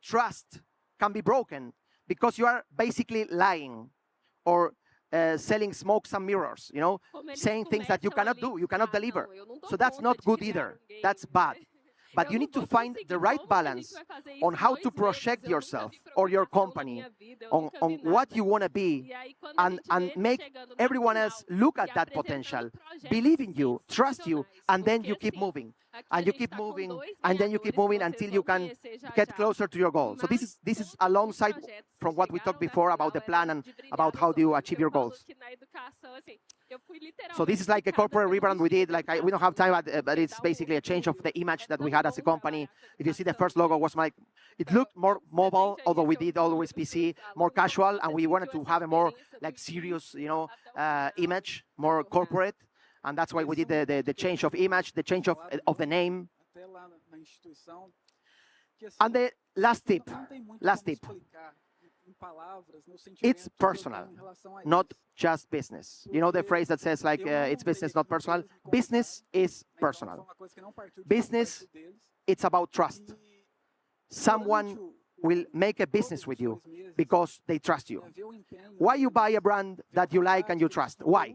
trust can be broken because you are basically lying or selling smokes and mirrors, saying things that you cannot do, you cannot deliver. So that's not good either. That's bad. But you need to find the right balance on how to project yourself or your company on what you want to be and make everyone else look at that potential, believe in you, trust you, and then you keep moving. And you keep moving, and then you keep moving until you can get closer to your goal. So this is alongside from what we talked before about the plan and about how do you achieve your goals. So this is like a corporate rebrand we did. Like we don't have time, but it's basically a change of the image that we had as a company. If you see the first logo was like, it looked more mobile, although we did always PC, more casual, and we wanted to have a more like serious, image, more corporate. And that's why we did the change of image, the change of the name. And the last tip. It's personal, not just business. You know the phrase that says like, it's business, not personal? Business is personal. Business, it's about trust. Someone will make a business with you because they trust you. Why you buy a brand that you like and you trust? Why?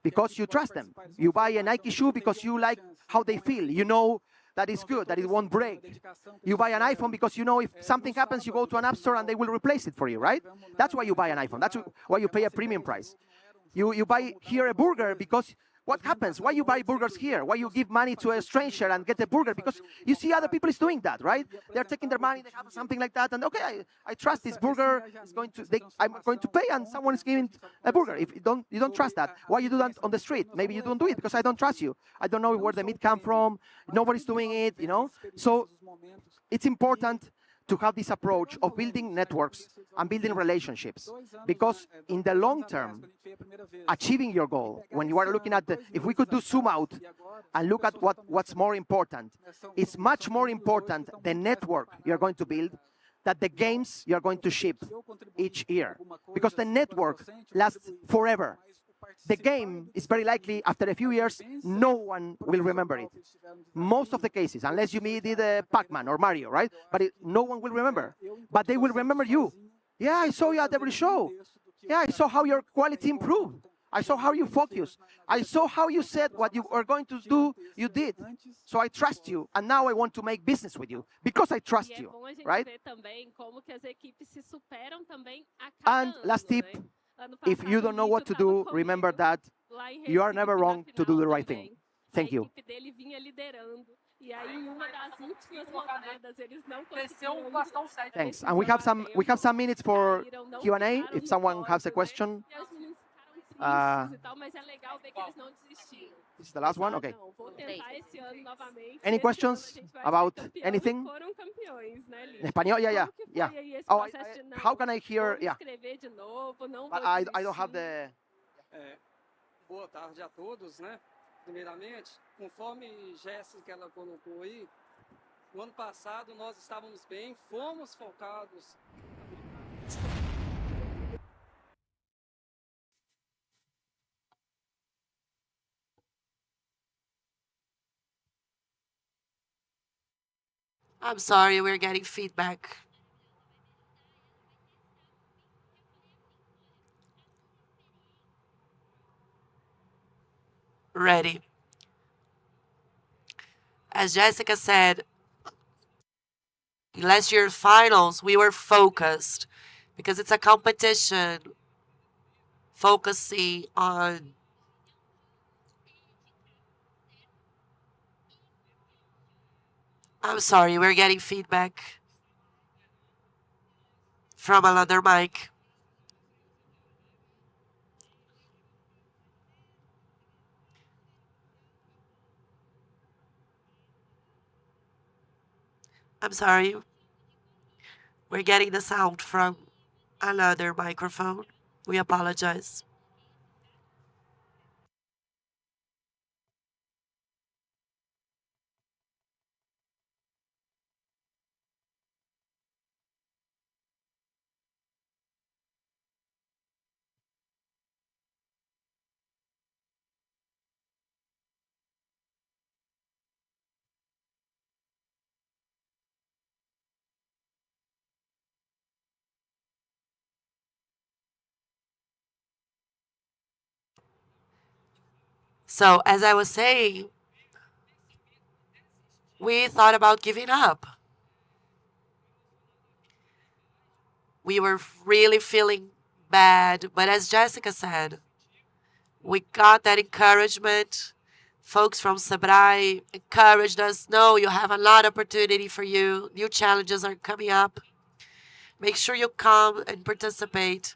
because you trust them. You buy a Nike shoe because you like how they feel. You know that it's good, that it won't break. You buy an iPhone because you know if something happens, you go to an app store and they will replace it for you, right? That's why you buy an iPhone. That's why you pay a premium price. You buy here a burger because what happens? Why you buy burgers here? Why you give money to a stranger and get a burger? Because you see other people is doing that, right? They're taking their money, they have something like that, and okay, I trust this burger is going to. I'm going to pay, and someone is giving a burger. If you don't trust that, why you do that on the street? Maybe you don't do it because I don't trust you. I don't know where the meat come from. Nobody's doing it, you know. So it's important to have this approach of building networks and building relationships, because in the long term, achieving your goal, when you are looking at if we could do zoom out and look at what's more important, it's much more important the network you're going to build than the games you're going to ship each year, because the network lasts forever. The game is very likely, after a few years, no one will remember it. Most of the cases, unless you did Pac-Man or Mario, right? But no one will remember. But they will remember you. Yeah, I saw you at every show. Yeah, I saw how your quality improved. I saw how you focus. I saw how you said what you were going to do, you did. So I trust you, and now I want to make business with you because I trust you, right? And last tip, if you don't know what to do, remember that you are never wrong to do the right thing. Thank you. Thanks. And we have some minutes for Q&A if someone has a question. This is the last one? Okay. Any questions about anything? Espanol? Yeah. Oh, how can I hear? Yeah. But I don't have the... Boa tarde a todos, né? Primeiramente, conforme Jéssica ela colocou aí, no ano passado nós estávamos bem, fomos focados. I'm sorry, we're getting feedback. Ready. As Jessica said, last year's finals, we were focused because it's a competition focusing on I'm sorry, we're getting feedback from another mic. I'm sorry. We're getting the sound from another microphone. We apologize. So, as I was saying, we thought about giving up. We were really feeling bad, but as Jessica said, we got that encouragement. Folks from Sebrae encouraged us, no, you have a lot of opportunity for you. New challenges are coming up. Make sure you come and participate.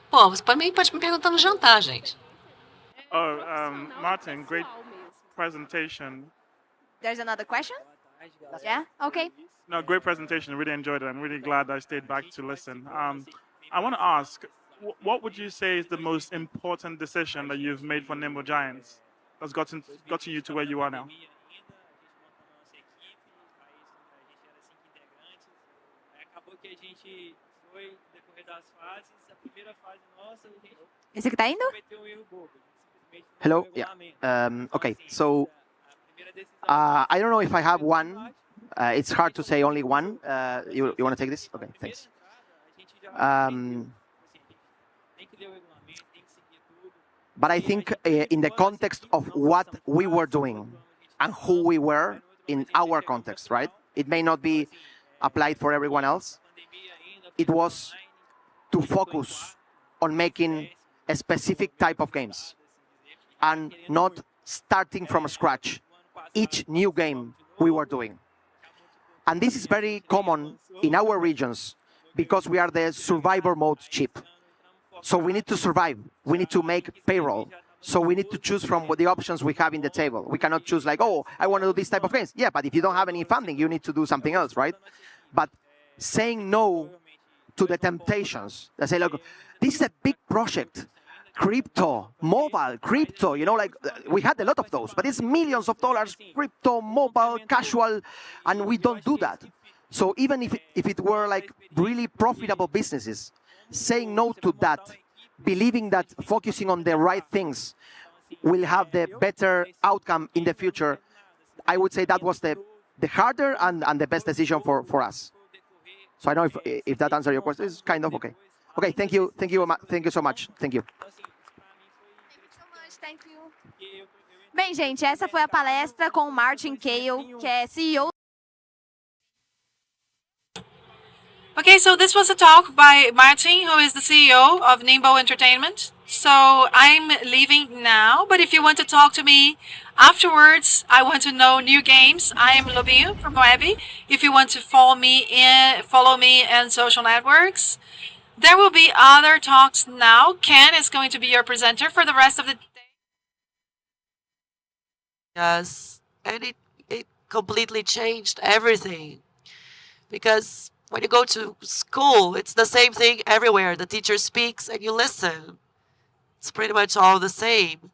Pô, você também pode me perguntar no jantar, gente. Oh, Martin, great presentation. There's another question? Yeah? Okay. No, great presentation. I really enjoyed it. I'm really glad I stayed back to listen. I want to ask, what would you say is the most important decision that you've made for Nimble Giants that's gotten you to where you are now? Esse que tá indo? Hello. Yeah. Okay. So I don't know if I have one. It's hard to say only one. You want to take this? Okay. Thanks. But I think in the context of what we were doing and who we were in our context, right? It may not be applied for everyone else. It was to focus on making a specific type of games and not starting from scratch each new game we were doing. And this is very common in our regions because we are the survivor mode chip. So we need to survive. We need to make payroll. So we need to choose from the options we have in the table. We cannot choose like, oh, I want to do this type of games. Yeah, but if you don't have any funding, you need to do something else, right? But saying no to the temptations. They say, look, this is a big project. Crypto, mobile, crypto, you know, like we had a lot of those, but it's millions of dollars, crypto, mobile, casual, and we don't do that. So even if it were like really profitable businesses, saying no to that, believing that focusing on the right things will have the better outcome in the future, I would say that was the harder and the best decision for us. So I don't know if that answers your question. It's kind of okay. Okay, thank you so much. Thank you. Thank you. Bem, gente, essa foi a palestra com o Martin Cale, que é CEO. Okay, so this was a talk by Martin, who is the CEO of Nimble Entertainment. So I'm leaving now, but if you want to talk to me afterwards, I want to know new games. I am Lobinho from Webby. If you want to follow me in social networks. There will be other talks now. Ken is going to be your presenter for the rest of the day. Yes, and it completely changed everything. Because when you go to school, it's the same thing everywhere. The teacher speaks and you listen. It's pretty much all the same.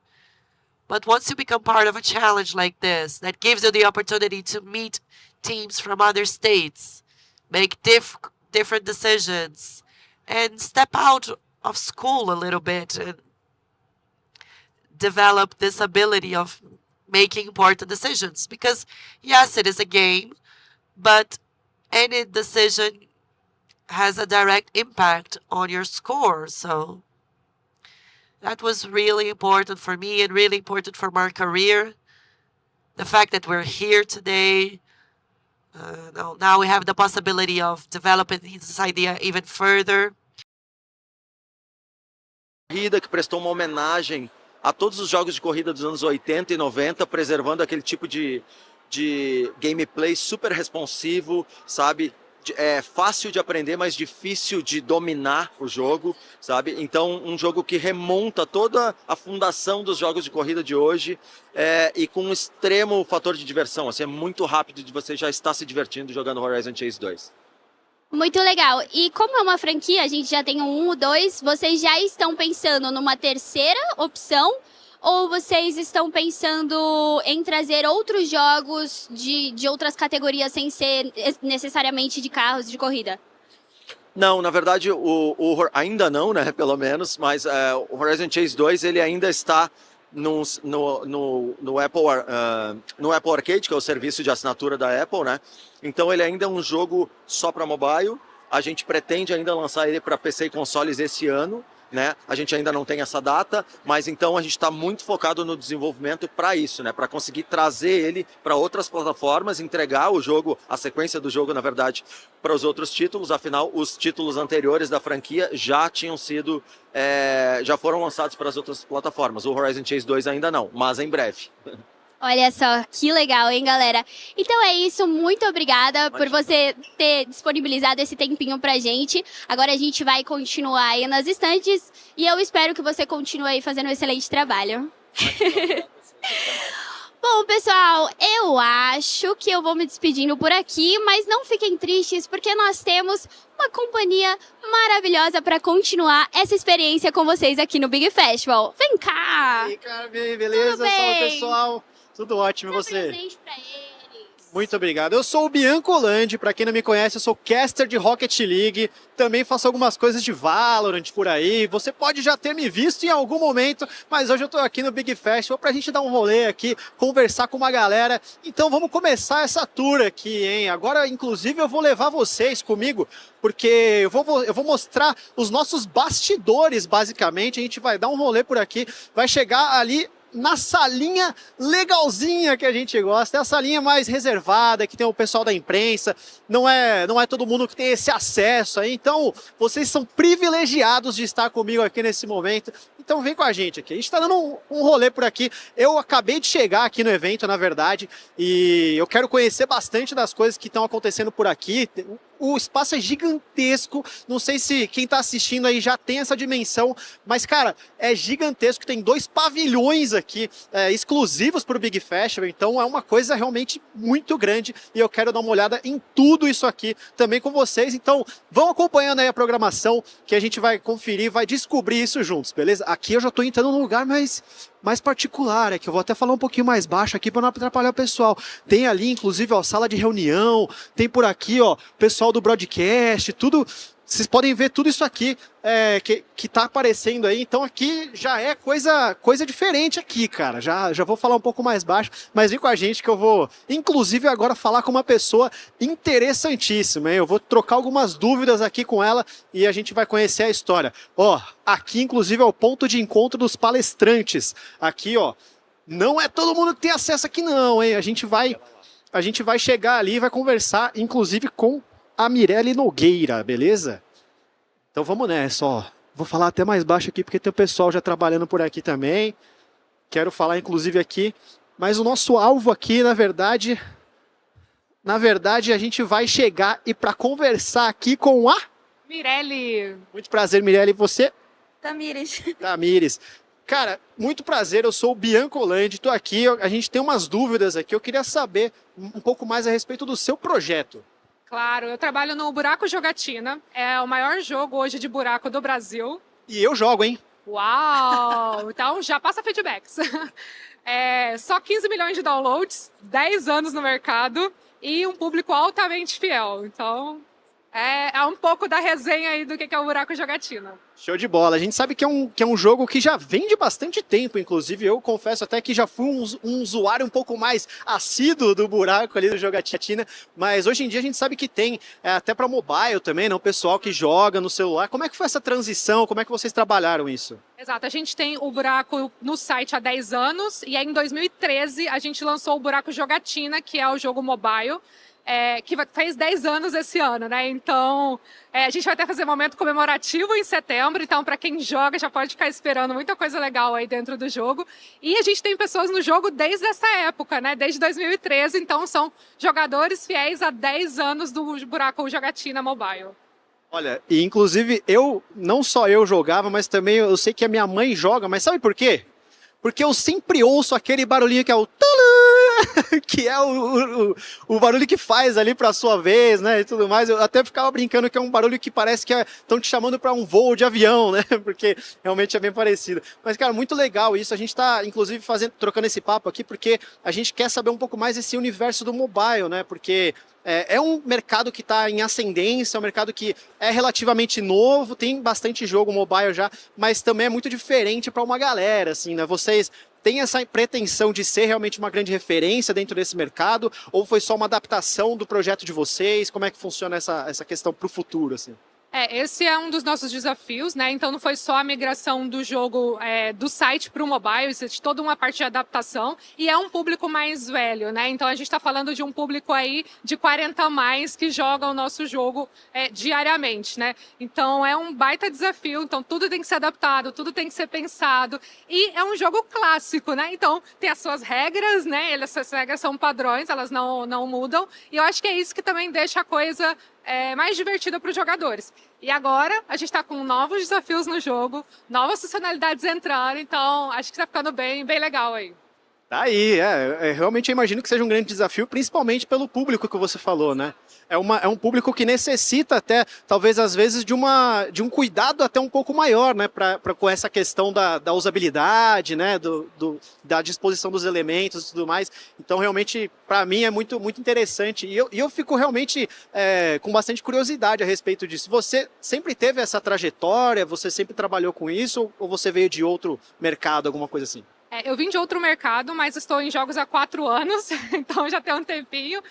But once you become part of a challenge like this, that gives you the opportunity to meet teams from other states, make different decisions, and step out of school a little bit and develop this ability of making important decisions. Because yes, it is a game, but any decision has a direct impact on your score. So that was really important for me and really important for my career. The fact that we're here today, now we have the possibility of developing this idea even further. Corrida que prestou uma homenagem a todos os jogos de corrida dos anos 80 e 90, preservando aquele tipo de gameplay super responsivo, sabe? É fácil de aprender, mas difícil de dominar o jogo, sabe? Então, um jogo que remonta toda a fundação dos jogos de corrida de hoje e com um extremo fator de diversão. Assim, é muito rápido de você já estar se divertindo jogando Horizon Chase 2. Muito legal. E como é uma franquia, a gente já tem um 1, 2, vocês já estão pensando numa terceira opção? Ou vocês estão pensando em trazer outros jogos de outras categorias sem ser necessariamente de carros de corrida? Não, na verdade, ainda não, né, pelo menos, mas o Horizon Chase 2 ele ainda está no Apple Arcade, que é o serviço de assinatura da Apple, né? Então ele ainda é um jogo só para mobile. A gente pretende ainda lançar ele para PC e consoles esse ano, né? A gente ainda não tem essa data, mas então a gente está muito focado no desenvolvimento para isso, né? Para conseguir trazer ele para outras plataformas, entregar o jogo, a sequência do jogo, na verdade, para os outros títulos. Afinal, os títulos anteriores da franquia já tinham sido, já foram lançados para as outras plataformas. O Horizon Chase 2 ainda não, mas em breve. Olha só, que legal, hein, galera? Então é isso, muito obrigada por você ter disponibilizado esse tempinho pra gente. Agora a gente vai continuar aí nas estantes e eu espero que você continue aí fazendo um excelente trabalho. Bom, pessoal, eu acho que eu vou me despedindo por aqui, mas não fiquem tristes porque nós temos uma companhia maravilhosa para continuar essa experiência com vocês aqui no Big Festival. Vem cá! E aí, Carmen, beleza? Salve, pessoal! Tudo ótimo, e você? Presente pra eles. Muito obrigado. Eu sou o Bianco Landi, para quem não me conhece, eu sou caster de Rocket League, também faço algumas coisas de Valorant por aí. Você pode já ter me visto em algum momento, mas hoje eu tô aqui no Big Festival pra gente dar um rolê aqui, conversar com uma galera. Então vamos começar essa tour aqui, hein? Agora, inclusive, eu vou levar vocês comigo, porque eu vou mostrar os nossos bastidores, basicamente. A gente vai dar um rolê por aqui, vai chegar ali na salinha legalzinha que a gente gosta, é a salinha mais reservada, que tem o pessoal da imprensa, não é todo mundo que tem esse acesso aí, então vocês são privilegiados de estar comigo aqui nesse momento, então vem com a gente aqui, a gente está dando um rolê por aqui, eu acabei de chegar aqui no evento, na verdade, e eu quero conhecer bastante das coisas que estão acontecendo por aqui. O espaço é gigantesco, não sei se quem está assistindo aí já tem essa dimensão, mas, cara, é gigantesco, tem 2 pavilhões aqui exclusivos para o Big Festival, então é uma coisa realmente muito grande e eu quero dar uma olhada em tudo isso aqui também com vocês, então vão acompanhando aí a programação que a gente vai conferir, vai descobrir isso juntos, beleza? Aqui eu já estou entrando num lugar mais particular, que eu vou até falar um pouquinho mais baixo aqui para não atrapalhar o pessoal. Tem ali, inclusive, ó, sala de reunião, tem por aqui, ó, pessoal do broadcast, tudo. Vocês podem ver tudo isso aqui que tá aparecendo aí. Então aqui já é coisa diferente aqui, cara. Já vou falar um pouco mais baixo, mas vem com a gente que eu vou, inclusive, agora falar com uma pessoa interessantíssima, hein? Eu vou trocar algumas dúvidas aqui com ela e a gente vai conhecer a história. Ó, aqui, inclusive, é o ponto de encontro dos palestrantes. Aqui, ó, não é todo mundo que tem acesso aqui não, hein? A gente vai chegar ali e vai conversar, inclusive, com a Mirelle Nogueira, beleza? Então vamos nessa, ó. Vou falar até mais baixo aqui, porque tem o pessoal já trabalhando por aqui também. Quero falar, inclusive, aqui. Mas o nosso alvo aqui, na verdade, a gente vai chegar e para conversar aqui com a... Mirelle. Muito prazer, Mirelle. E você? Tamires. Tamires. Cara, muito prazer, eu sou o Bianco Landi, tô aqui, a gente tem umas dúvidas aqui. Eu queria saber um pouco mais a respeito do seu projeto. Claro, eu trabalho no Buraco Jogatina. É o maior jogo hoje de buraco do Brasil. E eu jogo, hein? Uau! Então já passa feedbacks. Só 15 milhões de downloads, 10 anos no mercado e um público altamente fiel. Então é um pouco da resenha aí do que é o Buraco Jogatina. Show de bola. A gente sabe que é um jogo que já vem de bastante tempo, inclusive eu confesso até que já fui um usuário um pouco mais assíduo do buraco ali do Jogatina, mas hoje em dia a gente sabe que tem até para mobile também, né? O pessoal que joga no celular. Como é que foi essa transição? Como é que vocês trabalharam isso? Exato, a gente tem o Buraco no site há 10 anos e aí em 2013 a gente lançou o Buraco Jogatina, que é o jogo mobile. Que fez 10 anos esse ano, né? Então, a gente vai até fazer um momento comemorativo em setembro, então para quem joga já pode ficar esperando muita coisa legal aí dentro do jogo. E a gente tem pessoas no jogo desde essa época, né? Desde 2013, então são jogadores fiéis há 10 anos do Buraco Jogatina Mobile. Olha, e inclusive não só eu jogava, mas também eu sei que a minha mãe joga, mas sabe por quê? Porque eu sempre ouço aquele barulhinho que é o... que é o barulho que faz ali pra sua vez, né, e tudo mais. Eu até ficava brincando que é um barulho que parece que estão te chamando para um voo de avião, né, porque realmente é bem parecido. Mas, cara, muito legal isso. A gente tá, inclusive, trocando esse papo aqui porque a gente quer saber um pouco mais desse universo do mobile, né, porque é um mercado que está em ascendência, é um mercado que é relativamente novo, tem bastante jogo mobile já, mas também é muito diferente para uma galera, assim, né? Vocês têm essa pretensão de ser realmente uma grande referência dentro desse mercado, ou foi só uma adaptação do projeto de vocês? Como é que funciona essa questão para o futuro, assim? Esse é um dos nossos desafios, né? Então não foi só a migração do jogo do site para o mobile, existe toda uma parte de adaptação e é um público mais velho, né? Então a gente está falando de um público aí de 40 a mais que joga o nosso jogo diariamente, né? Então é um baita desafio, então tudo tem que ser adaptado, tudo tem que ser pensado e é um jogo clássico, né? Então tem as suas regras, né? Essas regras são padrões, elas não mudam e eu acho que é isso que também deixa a coisa mais divertida para os jogadores. E agora a gente está com novos desafios no jogo, novas funcionalidades entrando, então acho que está ficando bem legal aí. Tá aí, realmente eu imagino que seja um grande desafio, principalmente pelo público que você falou, né? É um público que necessita até, talvez às vezes, de um cuidado até um pouco maior, né? Com essa questão da usabilidade, né? Da disposição dos elementos e tudo mais. Então, realmente, para mim é muito, muito interessante. E eu fico realmente com bastante curiosidade a respeito disso. Você sempre teve essa trajetória? Você sempre trabalhou com isso? Ou você veio de outro mercado, alguma coisa assim? Eu vim de outro mercado, mas estou em jogos há 4 anos, então já tem um tempinho.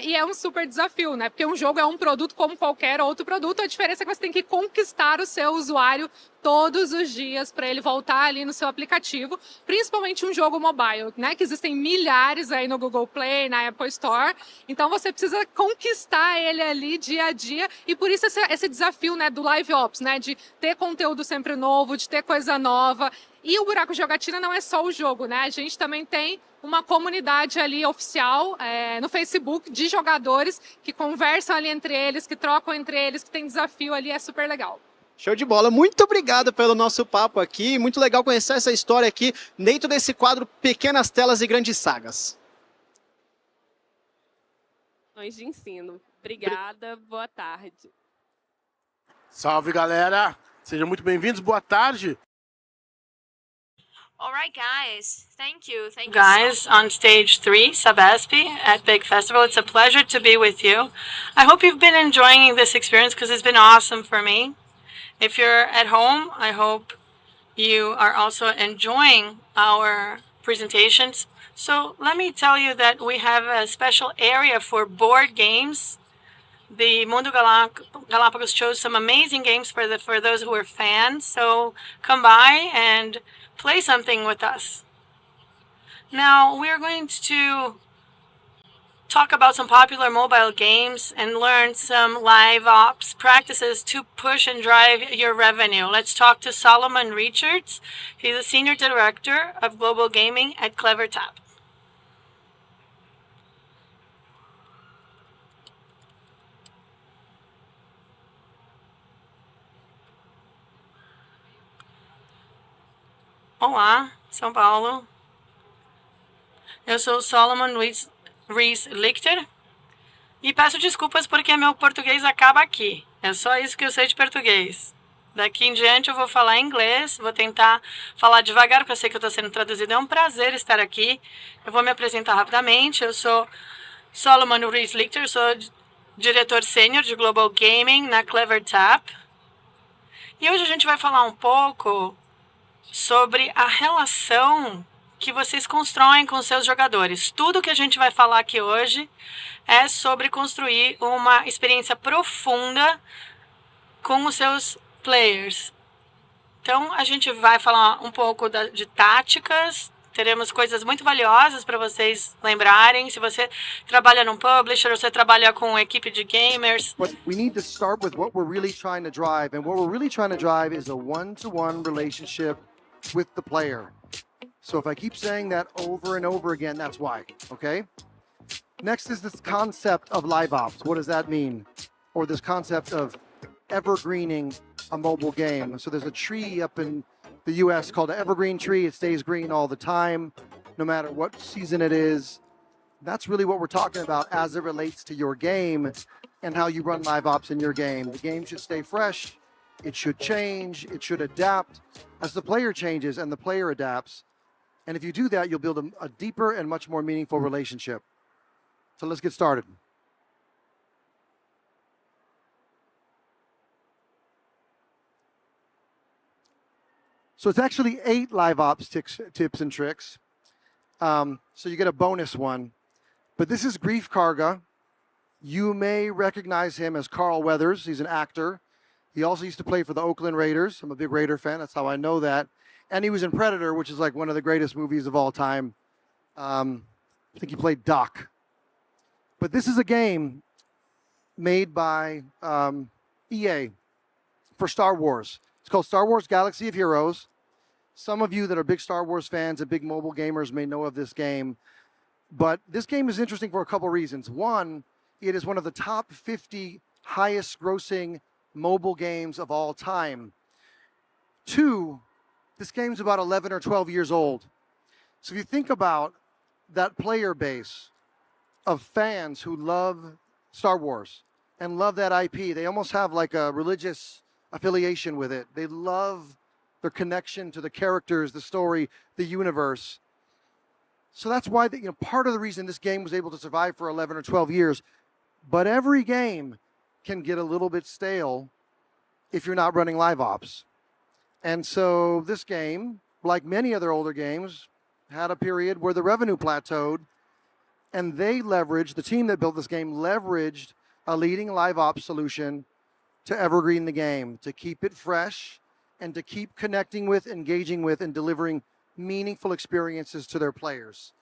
E é um super desafio, né? Porque um jogo é um produto como qualquer outro produto. A diferença é que você tem que conquistar o seu usuário todos os dias para ele voltar ali no seu aplicativo, principalmente um jogo mobile, né? Que existem milhares aí no Google Play, na Apple Store. Então você precisa conquistar ele ali dia a dia e por isso esse desafio, né, do LiveOps, né? De ter conteúdo sempre novo, de ter coisa nova. E o Buraco Jogatina não é só o jogo, né? A gente também tem uma comunidade ali oficial no Facebook de jogadores que conversam ali entre eles, que trocam entre eles, que tem desafio ali, é super legal. Show de bola, muito obrigado pelo nosso papo aqui, muito legal conhecer essa história aqui dentro desse quadro Pequenas Telas e Grandes Sagas. De ensino. Obrigada, boa tarde. Salve, galera! Sejam muito bem-vindos, boa tarde. All right, guys. Thank you. Guys, on stage 3, Sabesp at Big Festival. It's a pleasure to be with you. I hope you've been enjoying this experience because it's been awesome for me. If you're at home, I hope you are also enjoying our presentations. So let me tell you that we have a special area for board games. The Mundo Galápagos chose some amazing games for those who are fans. So come by and play something with us. Now we're going to talk about some popular mobile games and learn some LiveOps practices to push and drive your revenue. Let's talk to Solomon Richards. He's a Senior Director of Global Gaming at CleverTap. Olá, São Paulo. Eu sou Solomon Rees Lichter e peço desculpas porque meu português acaba aqui. É só isso que eu sei de português. Daqui em diante eu vou falar inglês, vou tentar falar devagar porque eu sei que eu estou sendo traduzido. É um prazer estar aqui. Eu vou me apresentar rapidamente. Eu sou Solomon Rees Lichter, sou diretor sênior de Global Gaming na CleverTap. E hoje a gente vai falar um pouco sobre a relação que vocês constroem com seus jogadores. Tudo que a gente vai falar aqui hoje é sobre construir uma experiência profunda com os seus players. Então, a gente vai falar um pouco de táticas, teremos coisas muito valiosas para vocês lembrarem. Se você trabalha num publisher, ou você trabalha com uma equipe de gamers. But we need to start with what we're really trying to drive. And what we're really trying to drive is a one-to-one relationship with the player. So if I keep saying that over and over again, that's why, okay? Next is this concept of LiveOps. What does that mean? Or this concept of evergreening a mobile game. So there's a tree up in the US called an evergreen tree. It stays green all the time, no matter what season it is. That's really what we're talking about as it relates to your game and how you run live ops in your game. The game should stay fresh. It should change. It should adapt as the player changes and the player adapts. And if you do that, you'll build a deeper and much more meaningful relationship. So let's get started. So it's actually 8 live ops tips and tricks. So you get a bonus one. But this is Grief Karga. You may recognize him as Carl Weathers. He's an actor. He also used to play for the Oakland Raiders. I'm a big Raider fan. That's how I know that. And he was in Predator, which is like one of the greatest movies of all time. I think he played Doc. But this is a game made by EA for Star Wars. It's called Star Wars Galaxy of Heroes. Some of you that are big Star Wars fans and big mobile gamers may know of this game. But this game is interesting for a couple reasons. One, it is one of the top 50 highest grossing mobile games of all time. 2, this game's about 11 or 12 years old. So if you think about that player base of fans who love Star Wars and love that IP, they almost have like a religious affiliation with it. They love their connection to the characters, the story, the universe. So that's why part of the reason this game was able to survive for 11 or 12 years. But every game can get a little bit stale if you're not running live ops. And so this game, like many other older games, had a period where the revenue plateaued, and they leveraged, the team that built this game leveraged a leading live ops solution to evergreen the game, to keep it fresh and to keep connecting with, engaging with, and delivering meaningful experiences to their players.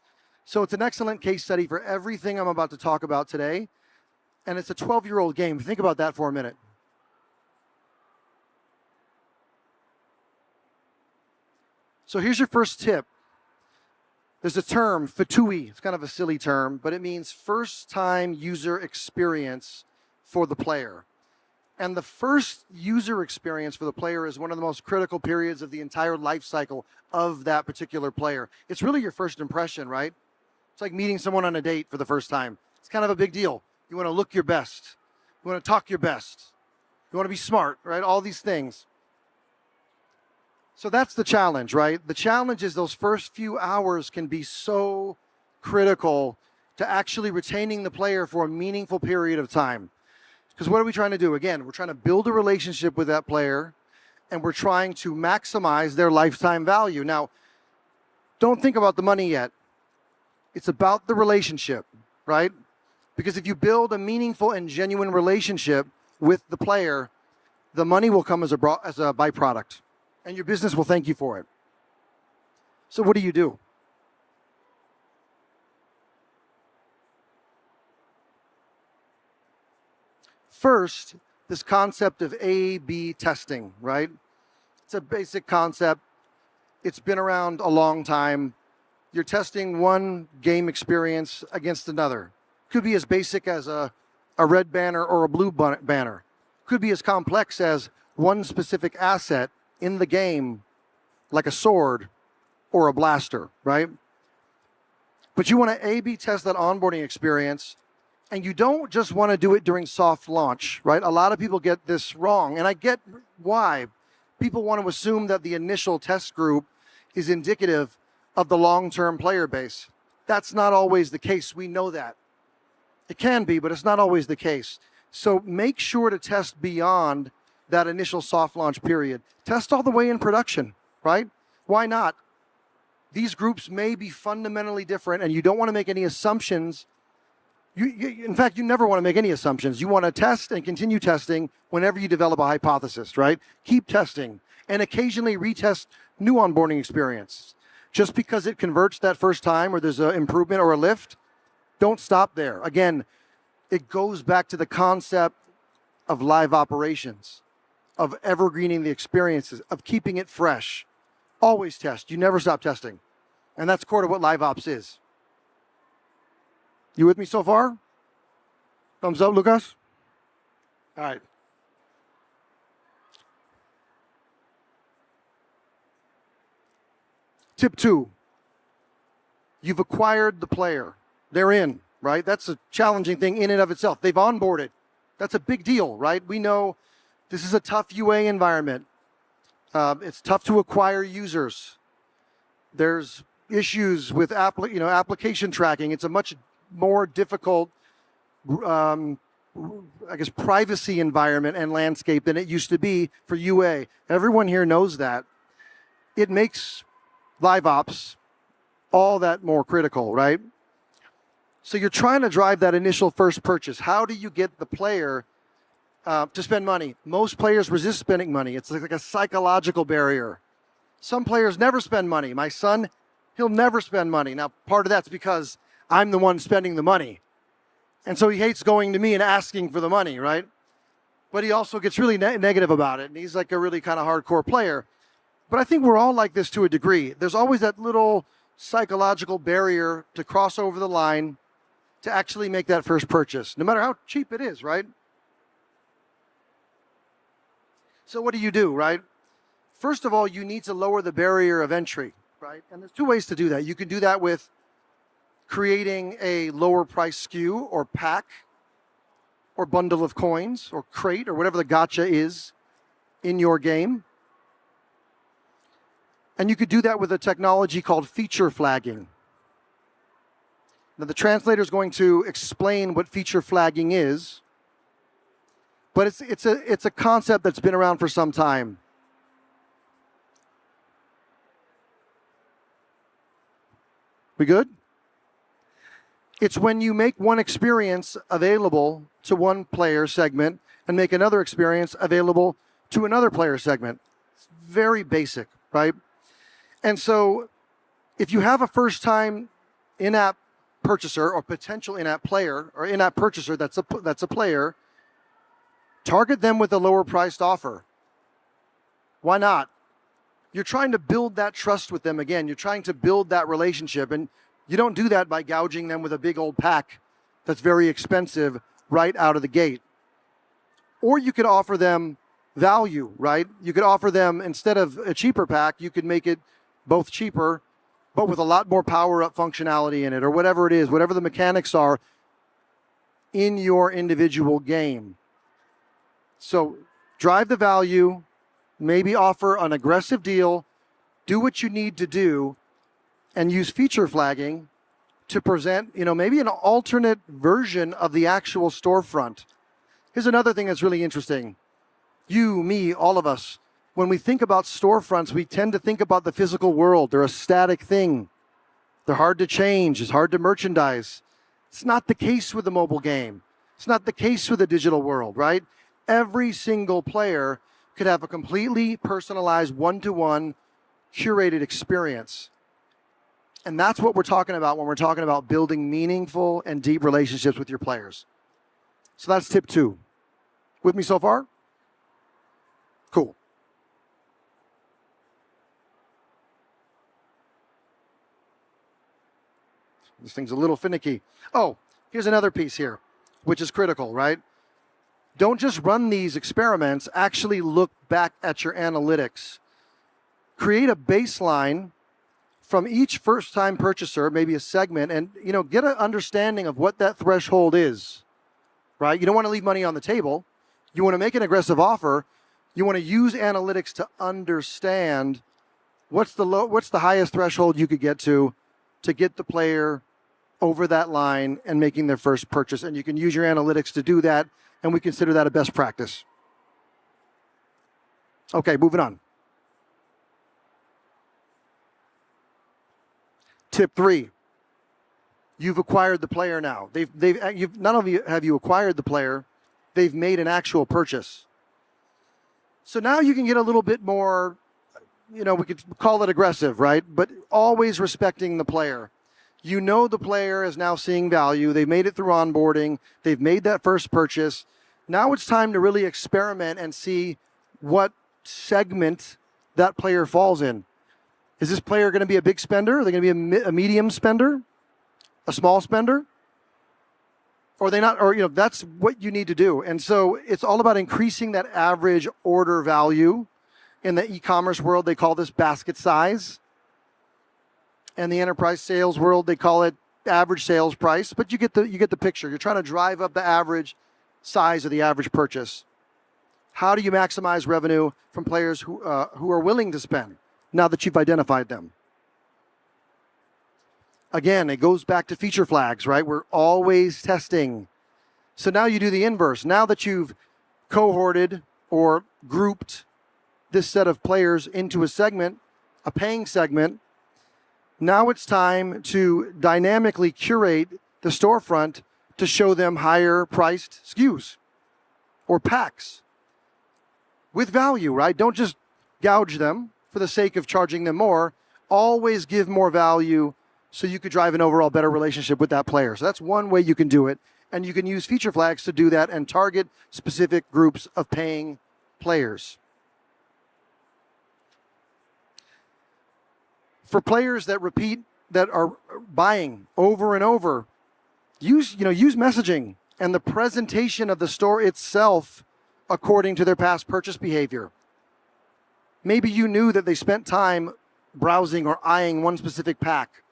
So it's an excellent case study for everything I'm about to talk about today. And it's a 12-year-old game. Think about that for a minute. So here's your first tip. There's a term, FTUI. It's kind of a silly term, but it means first-time user experience for the player. And the first user experience for the player is one of the most critical periods of the entire life cycle of that particular player. It's really your first impression, right? It's like meeting someone on a date for the first time. It's kind of a big deal. You want to look your best. You want to talk your best. You want to be smart, right? All these things. So that's the challenge, right? The challenge is those first few hours can be so critical to actually retaining the player for a meaningful period of time. Because what are we trying to do? Again, we're trying to build a relationship with that player, and we're trying to maximize their lifetime value. Now, don't think about the money yet. It's about the relationship, right? Because if you build a meaningful and genuine relationship with the player, the money will come as a byproduct, and your business will thank you for it. So what do? First, this concept of A/B testing, right? It's a basic concept. It's been around a long time. You're testing one game experience against another. Could be as basic as a red banner or a blue banner. Could be as complex as one specific asset in the game, like a sword or a blaster, right? But you want to A/B test that onboarding experience. And you don't just want to do it during soft launch, right? A lot of people get this wrong, and I get why. People want to assume that the initial test group is indicative of the long-term player base. That's not always the case. We know that. It can be, but it's not always the case. So make sure to test beyond that initial soft launch period. Test all the way in production, right? Why not? These groups may be fundamentally different, and you don't want to make any assumptions. In fact, you never want to make any assumptions. You want to test and continue testing whenever you develop a hypothesis, right? Keep testing and occasionally retest new onboarding experience. Just because it converts that first time or there's an improvement or a lift, don't stop there. Again, it goes back to the concept of live operations, of evergreening the experiences, of keeping it fresh. Always test. You never stop testing. And that's core to what live ops is. You with me so far? Thumbs up, Lucas? All right. Tip 2. You've acquired the player. they're in, right? That's a challenging thing in and of itself. They've onboarded. That's a big deal, right? We know this is a tough UA environment. It's tough to acquire users. There's issues with application tracking. It's a much more difficult, I guess, privacy environment and landscape than it used to be for UA. Everyone here knows that. It makes LiveOps all that more critical, right? So you're trying to drive that initial first purchase. How do you get the player to spend money? Most players resist spending money. It's like a psychological barrier. Some players never spend money. My son, he'll never spend money. Now, part of that's because I'm the one spending the money. And so he hates going to me and asking for the money, right? But he also gets really negative about it. And he's like a really kind of hardcore player. But I think we're all like this to a degree. There's always that little psychological barrier to cross over the line to actually make that first purchase, no matter how cheap it is, right? So what do, right? First of all, you need to lower the barrier of entry, right? And there's two ways to do that. You can do that with creating a lower price SKU or pack or bundle of coins or crate or whatever the gacha is in your game. And you could do that with a technology called feature flagging. Now, the translator is going to explain what feature flagging is, but it's a concept that's been around for some time. We good? It's when you make one experience available to one player segment and make another experience available to another player segment. It's very basic, right? And so if you have a first-time in-app purchaser or potential in-app player or in-app purchaser that's a player, target them with a lower-priced offer. Why not? You're trying to build that trust with them again. You're trying to build that relationship, and you don't do that by gouging them with a big old pack that's very expensive right out of the gate. Or you could offer them value, right? You could offer them, instead of a cheaper pack, you could make it both cheaper, but with a lot more power-up functionality in it, or whatever it is, whatever the mechanics are in your individual game. So drive the value, maybe offer an aggressive deal, do what you need to do, and use feature flagging to present, maybe an alternate version of the actual storefront. Here's another thing that's really interesting. You, me, all of us, when we think about storefronts, we tend to think about the physical world. They're a static thing. They're hard to change. It's hard to merchandise. It's not the case with the mobile game. It's not the case with the digital world, right? Every single player could have a completely personalized, one-to-one, curated experience. And that's what we're talking about when we're talking about building meaningful and deep relationships with your players. So that's tip 2. With me so far? Cool. This thing's a little finicky. Oh, here's another piece here, which is critical, right? Don't just run these experiments, actually look back at your analytics. Create a baseline from each first-time purchaser, maybe a segment, and get an understanding of what that threshold is, right? You don't want to leave money on the table. You want to make an aggressive offer. You want to use analytics to understand what's the highest threshold you could get to get the player over that line and making their first purchase. And you can use your analytics to do that, and we consider that a best practice. Okay, moving on. Tip 3. You've acquired the player now. Not only have you acquired the player, they've made an actual purchase. So now you can get a little bit more, we could call it aggressive, right? But always respecting the player. The player is now seeing value. They've made it through onboarding. They've made that first purchase. Now it's time to really experiment and see what segment that player falls in. Is this player going to be a big spender? Are they going to be a medium spender? A small spender? Or are they not? Or, that's what you need to do. And so it's all about increasing that average order value. In the e-commerce world, they call this basket size. In the enterprise sales world, they call it average sales price, but you get the picture. You're trying to drive up the average size of the average purchase. How do you maximize revenue from players who are willing to spend now that you've identified them? Again, it goes back to feature flags, right? We're always testing. So now you do the inverse. Now that you've cohorted or grouped this set of players into a segment, a paying segment, now it's time to dynamically curate the storefront to show them higher priced SKUs or packs with value, right? Don't just gouge them for the sake of charging them more. Always give more value so you could drive an overall better relationship with that player. So that's one way you can do it. And you can use feature flags to do that and target specific groups of paying players. For players that repeat, that are buying over and over, use messaging and the presentation of the store itself according to their past purchase behavior. Maybe you knew that they spent time browsing or eyeing one specific pack,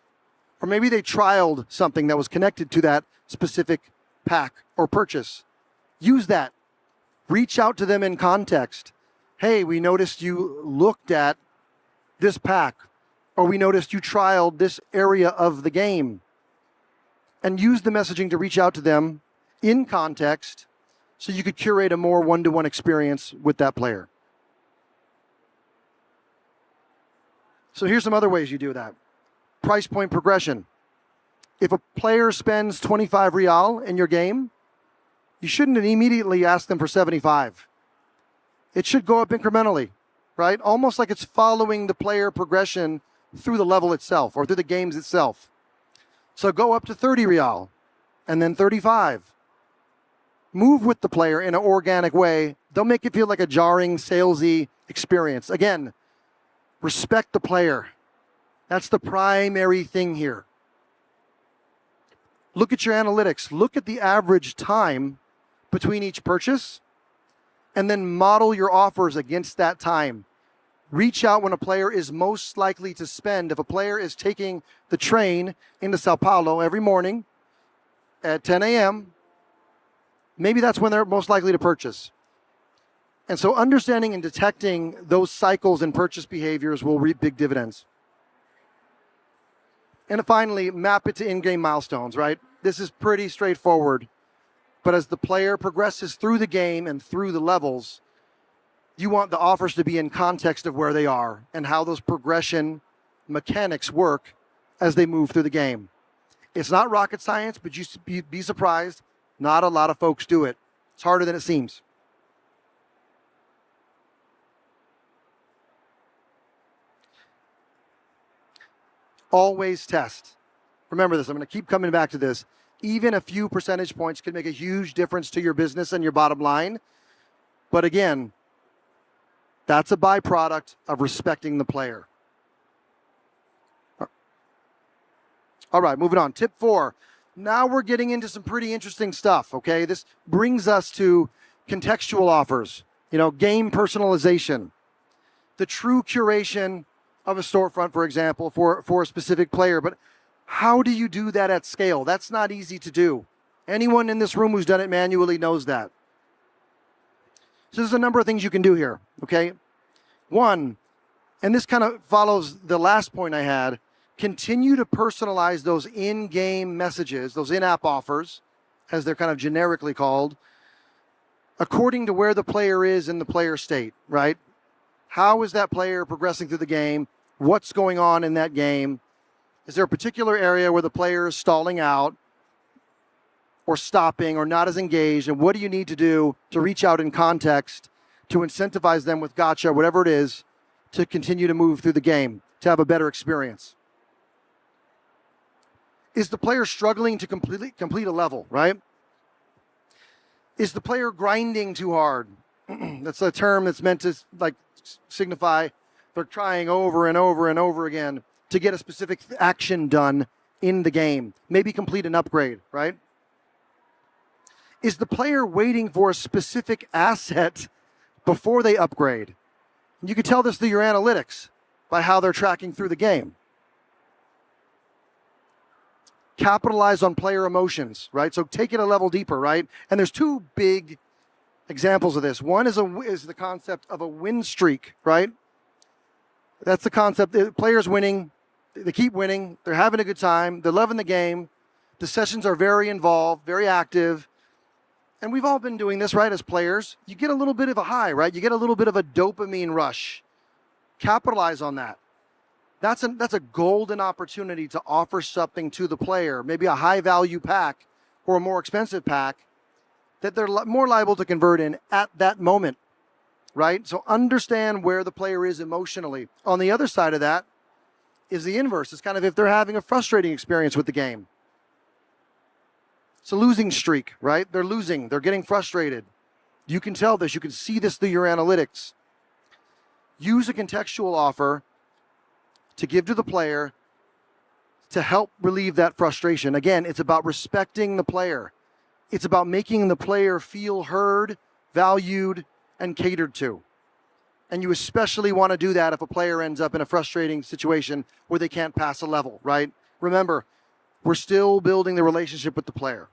or maybe they trialed something that was connected to that specific pack or purchase. Use that. Reach out to them in context. Hey, we noticed you looked at this pack, or we noticed you trialed this area of the game. And use the messaging to reach out to them in context so you could curate a more one-to-one experience with that player. So here's some other ways you do that. Price point progression. If a player spends 25 real in your game, you shouldn't immediately ask them for 75. It should go up incrementally, right? Almost like it's following the player progression through the level itself or through the games itself. So go up to 30 real and then 35. Move with the player in an organic way. Don't make it feel like a jarring, salesy experience. Again, respect the player. That's the primary thing here. Look at your analytics. Look at the average time between each purchase and then model your offers against that time. Reach out when a player is most likely to spend. If a player is taking the train into Sao Paulo every morning at 10 a.m., maybe that's when they're most likely to purchase. And so understanding and detecting those cycles and purchase behaviors will reap big dividends. And finally, map it to in-game milestones, right? This is pretty straightforward. But as the player progresses through the game and through the levels, you want the offers to be in context of where they are and how those progression mechanics work as they move through the game. It's not rocket science, but you'd be surprised. Not a lot of folks do it. It's harder than it seems. Always test. Remember this, I'm going to keep coming back to this. Even a few percentage points can make a huge difference to your business and your bottom line. But again, that's a byproduct of respecting the player. All right, moving on. Tip 4. Now we're getting into some pretty interesting stuff, okay? This brings us to contextual offers, game personalization, the true curation of a storefront, for example, for a specific player. But how do you do that at scale? That's not easy to do. Anyone in this room who's done it manually knows that. So there's a number of things you can do here, okay? One, and this kind of follows the last point I had, continue to personalize those in-game messages, those in-app offers, as they're kind of generically called, according to where the player is in the player state, right? How is that player progressing through the game? What's going on in that game? Is there a particular area where the player is stalling out or stopping or not as engaged? And what do you need to do to reach out in context to incentivize them with gotcha, whatever it is, to continue to move through the game, to have a better experience? Is the player struggling to complete a level, right? Is the player grinding too hard? That's a term that's meant to signify they're trying over and over and over again to get a specific action done in the game. Maybe complete an upgrade, right? Is the player waiting for a specific asset before they upgrade? You can tell this through your analytics by how they're tracking through the game. capitalize on player emotions, right? So take it a level deeper, right? And there's two big examples of this. One is the concept of a win streak, right? That's the concept. The players winning, they keep winning, they're having a good time, they're loving the game, the sessions are very involved, very active. And we've all been doing this, right, as players. You get a little bit of a high, right? You get a little bit of a dopamine rush. Capitalize on that. That's a golden opportunity to offer something to the player, maybe a high-value pack or a more expensive pack that they're more liable to convert in at that moment, right? So understand where the player is emotionally. On the other side of that is the inverse. It's kind of if they're having a frustrating experience with the game. It's a losing streak, right? They're losing. They're getting frustrated. You can tell this. You can see this through your analytics. Use a contextual offer to give to the player to help relieve that frustration. Again, it's about respecting the player. It's about making the player feel heard, valued, and catered to. And you especially want to do that if a player ends up in a frustrating situation where they can't pass a level, right? Remember, we're still building the relationship with the player.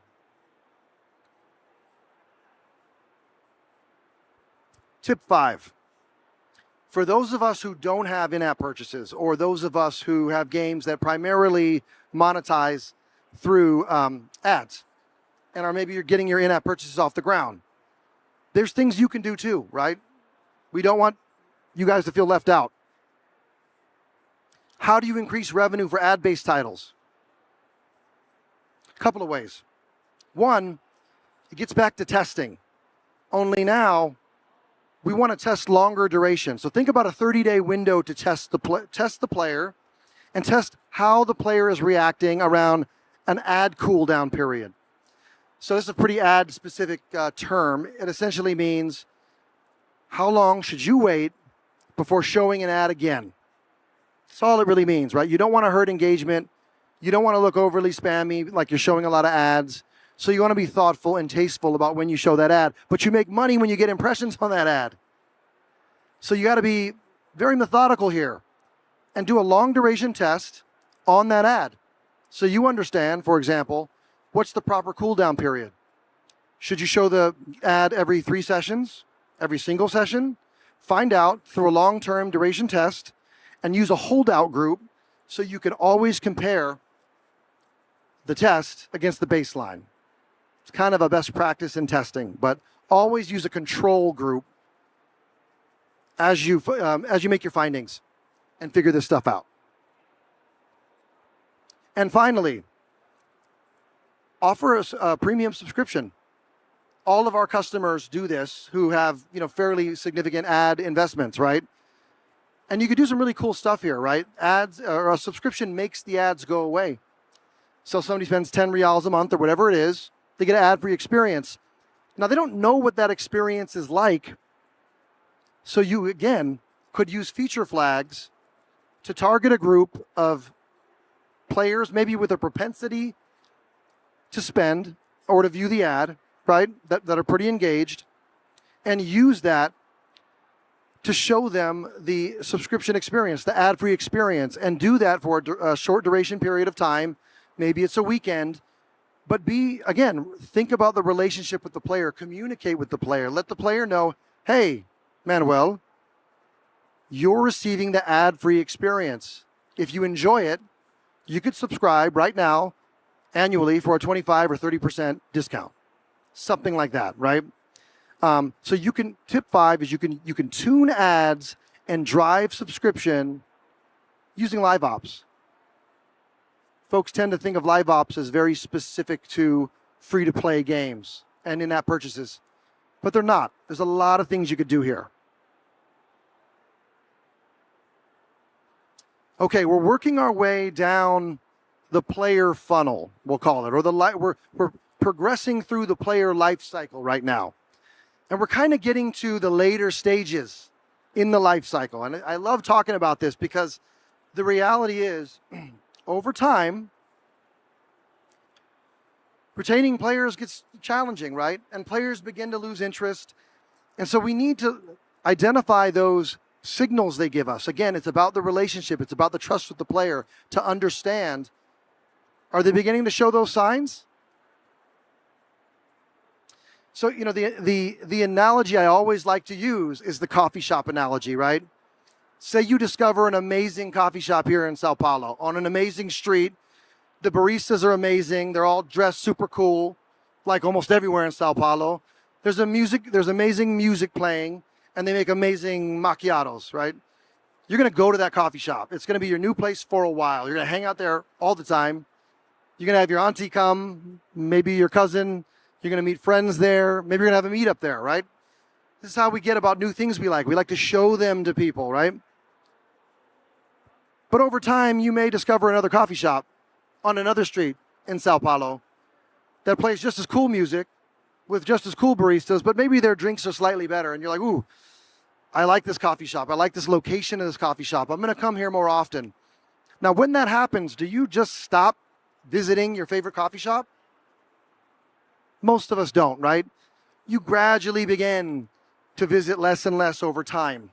Tip 5. For those of us who don't have in-app purchases, or those of us who have games that primarily monetize through ads, or maybe you're getting your in-app purchases off the ground, there's things you can do too, right? We don't want you guys to feel left out. How do you increase revenue for ad-based titles? A couple of ways. One, it gets back to testing. Only now, we want to test longer duration. So think about a 30-day window to test the player and test how the player is reacting around an ad cooldown period. So this is a pretty ad-specific term. It essentially means how long should you wait before showing an ad again? That's all it really means, right? You don't want to hurt engagement. You don't want to look overly spammy, like you're showing a lot of ads. So you want to be thoughtful and tasteful about when you show that ad. But you make money when you get impressions on that ad. So you got to be very methodical here and do a long duration test on that ad. So you understand, for example, what's the proper cooldown period? Should you show the ad every 3 sessions? Every single session? Find out through a long-term duration test and use a holdout group so you can always compare the test against the baseline. It's kind of a best practice in testing, but always use a control group as you make your findings and figure this stuff out. And finally, offer a premium subscription. All of our customers do this who have, fairly significant ad investments, right? And you can do some really cool stuff here, right? Ads or a subscription makes the ads go away. So somebody spends 10 reals a month or whatever it is, they get an ad-free experience. Now, they don't know what that experience is like. So you, again, could use feature flags to target a group of players, maybe with a propensity to spend or to view the ad, right, that are pretty engaged, and use that to show them the subscription experience, the ad-free experience, and do that for a short duration period of time. Maybe it's a weekend. But think about the relationship with the player. Communicate with the player. Let the player know, hey, Manuel, you're receiving the ad-free experience. If you enjoy it, you could subscribe right now annually for a 25 or 30% discount. Something like that, right? So you can, tip 5 is you can tune ads and drive subscription using LiveOps. Folks tend to think of LiveOps as very specific to free-to-play games and in-app purchases, but they're not. There's a lot of things you could do here. Okay, we're working our way down the player funnel, we'll call it, or we're progressing through the player life cycle right now. And we're kind of getting to the later stages in the life cycle. And I love talking about this because the reality is, over time, retaining players gets challenging, right? And players begin to lose interest. And so we need to identify those signals they give us. Again, it's about the relationship. It's about the trust with the player to understand Are they beginning to show those signs? So, you know, the analogy I always like to use is the coffee shop analogy, right? Say you discover an amazing coffee shop here in Sao Paulo on an amazing street. The baristas are amazing. They're all dressed super cool, like almost everywhere in Sao Paulo. There's amazing music playing, and they make amazing macchiatos, right? You're going to go to that coffee shop. It's going to be your new place for a while. You're going to hang out there all the time. You're going to have your auntie come, maybe your cousin. You're going to meet friends there. Maybe you're going to have a meetup there, right? This is how we get about new things we like. We like to show them to people, right? But over time, you may discover another coffee shop on another street in Sao Paulo that plays just as cool music with just as cool baristas, but maybe their drinks are slightly better. And you're like, ooh, I like this coffee shop. I like this location of this coffee shop. I'm going to come here more often. Now, when that happens, do you just stop visiting your favorite coffee shop? Most of us don't, right? You gradually begin to visit less and less over time.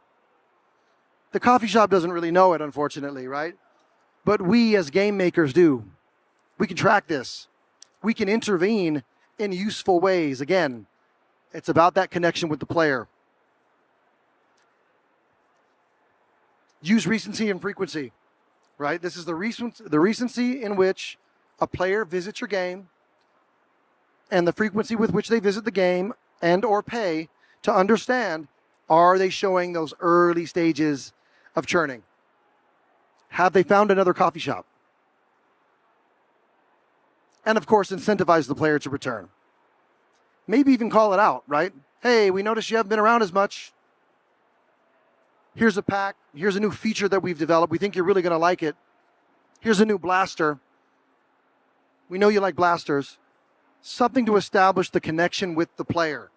The coffee shop doesn't really know it, unfortunately, right? But we as game makers do. We can track this. We can intervene in useful ways. Again, it's about that connection with the player. Use recency and frequency, right? This is the recency in which a player visits your game and the frequency with which they visit the game and or pay to understand, are they showing those early stages of churning? Have they found another coffee shop? And of course, incentivize the player to return. Maybe even call it out, right? Hey, we noticed you haven't been around as much. Here's a pack. Here's a new feature that we've developed. We think you're really going to like it. Here's a new blaster. We know you like blasters. Something to establish the connection with the player.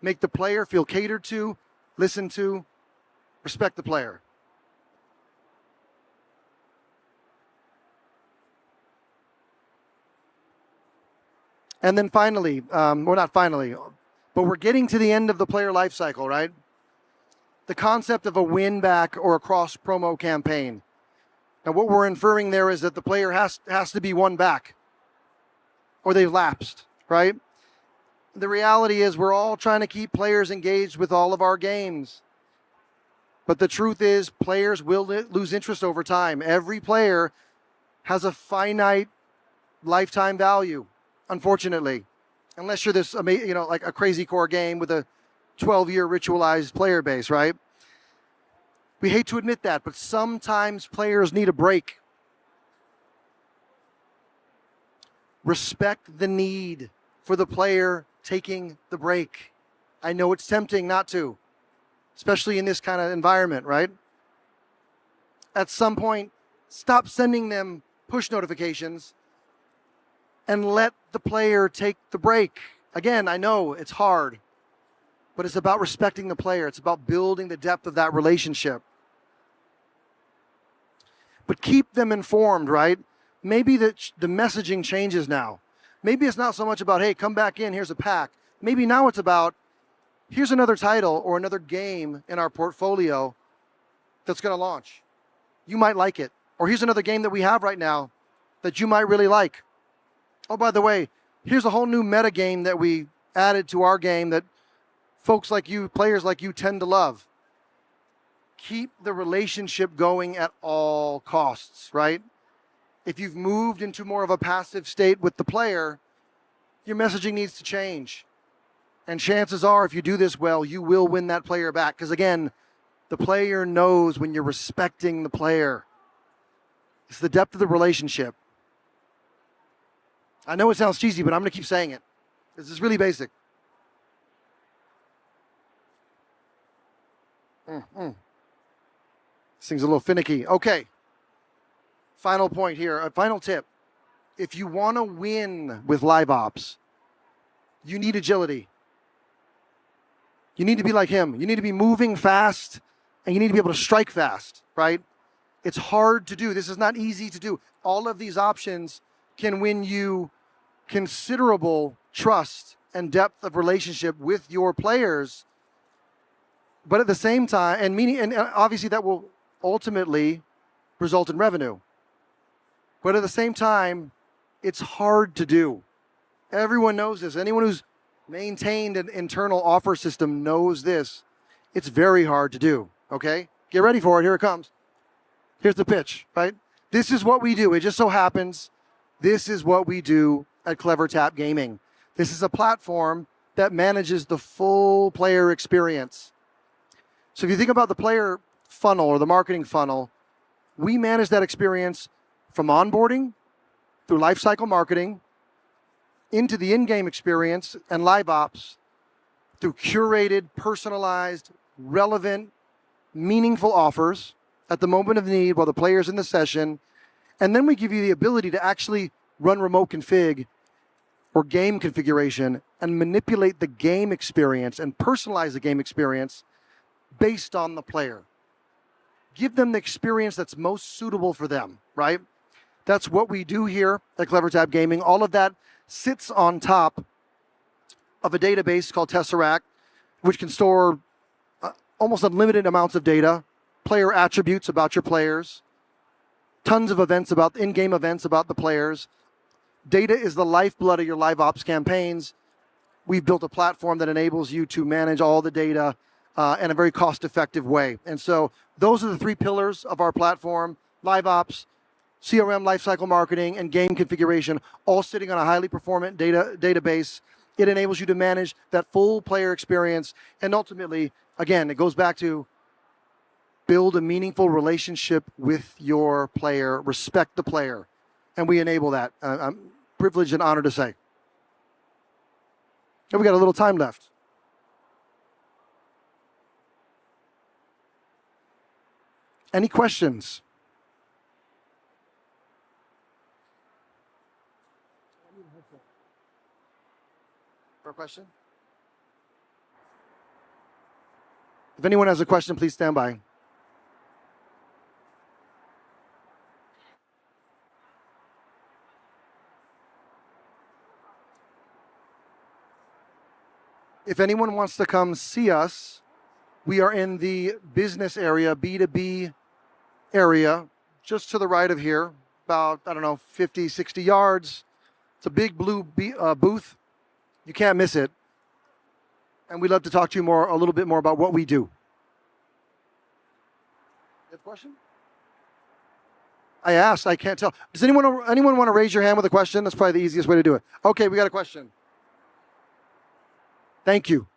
Make the player feel catered to, listen to, respect the player. And then finally, well, not finally, but we're getting to the end of the player life cycle, right? The concept of a win back or a cross promo campaign. Now, what we're inferring there is that the player has to be won back or they've lapsed, right? The reality is we're all trying to keep players engaged with all of our games. But the truth is players will lose interest over time. Every player has a finite lifetime value, unfortunately. Unless you're this, you know, like a crazy core game with a 12-year ritualized player base, right? We hate to admit that, but sometimes players need a break. Respect the need for the player taking the break. I know it's tempting not to, especially in this kind of environment, right? At some point, stop sending them push notifications and let the player take the break. Again, I know it's hard, but it's about respecting the player. It's about building the depth of that relationship. But keep them informed, right? Maybe the messaging changes now. Maybe it's not so much about, hey, come back in, here's a pack. Maybe now it's about, here's another title or another game in our portfolio that's going to launch. You might like it. Or here's another game that we have right now that you might really like. Oh, by the way, here's a whole new meta game that we added to our game that folks like you, players like you, tend to love. Keep the relationship going at all costs, right? If you've moved into more of a passive state with the player, your messaging needs to change. And chances are, if you do this well, you will win that player back. Because again, the player knows when you're respecting the player. It's the depth of the relationship. I know it sounds cheesy, but I'm going to keep saying it. This is really basic. This thing's a little finicky. Okay. Final point here, a final tip. If you want to win with LiveOps, you need agility. You need to be like him. You need to be moving fast, and you need to be able to strike fast, right? It's hard to do. This is not easy to do. All of these options can win you considerable trust and depth of relationship with your players. But at the same time, and obviously that will ultimately result in revenue. But at the same time, It's hard to do. Everyone knows this. Anyone who's maintained an internal offer system knows this. It's very hard to do, okay? Get ready for it. Here it comes. Here's the pitch, right? This is what we do. It just so happens this is what we do at CleverTap Gaming. This is a platform that manages the full player experience. So if you think about the player funnel or the marketing funnel, we manage that experience from onboarding through lifecycle marketing into the in-game experience and LiveOps through curated, personalized, relevant, meaningful offers at the moment of need while the player's in the session. And then we give you the ability to actually run remote config or game configuration and manipulate the game experience and personalize the game experience based on the player. Give them the experience that's most suitable for them, right? That's what we do here at CleverTap Gaming. All of that sits on top of a database called Tesseract, which can store almost unlimited amounts of data, player attributes about your players, tons of events about in-game events about the players. Data is the lifeblood of your LiveOps campaigns. We've built a platform that enables you to manage all the data in a very cost-effective way. And so those are the three pillars of our platform: LiveOps, CRM, lifecycle marketing, and game configuration, all sitting on a highly performant database. It enables you to manage that full player experience. And ultimately, again, it goes back to build a meaningful relationship with your player, respect the player. And we enable that. I'm privileged and honored to say. And we got a little time left. Any questions? For a question? If anyone has a question, please stand by. If anyone wants to come see us, we are in the business area, B2B area, just to the right of here, about, 50, 60 yards. It's a big blue booth. You can't miss it. And we'd love to talk to you a little bit more about what we do. You have a question? I asked, I can't tell. Does anyone want to raise your hand with a question? That's probably the easiest way to do it. Okay, we got a question. Thank you.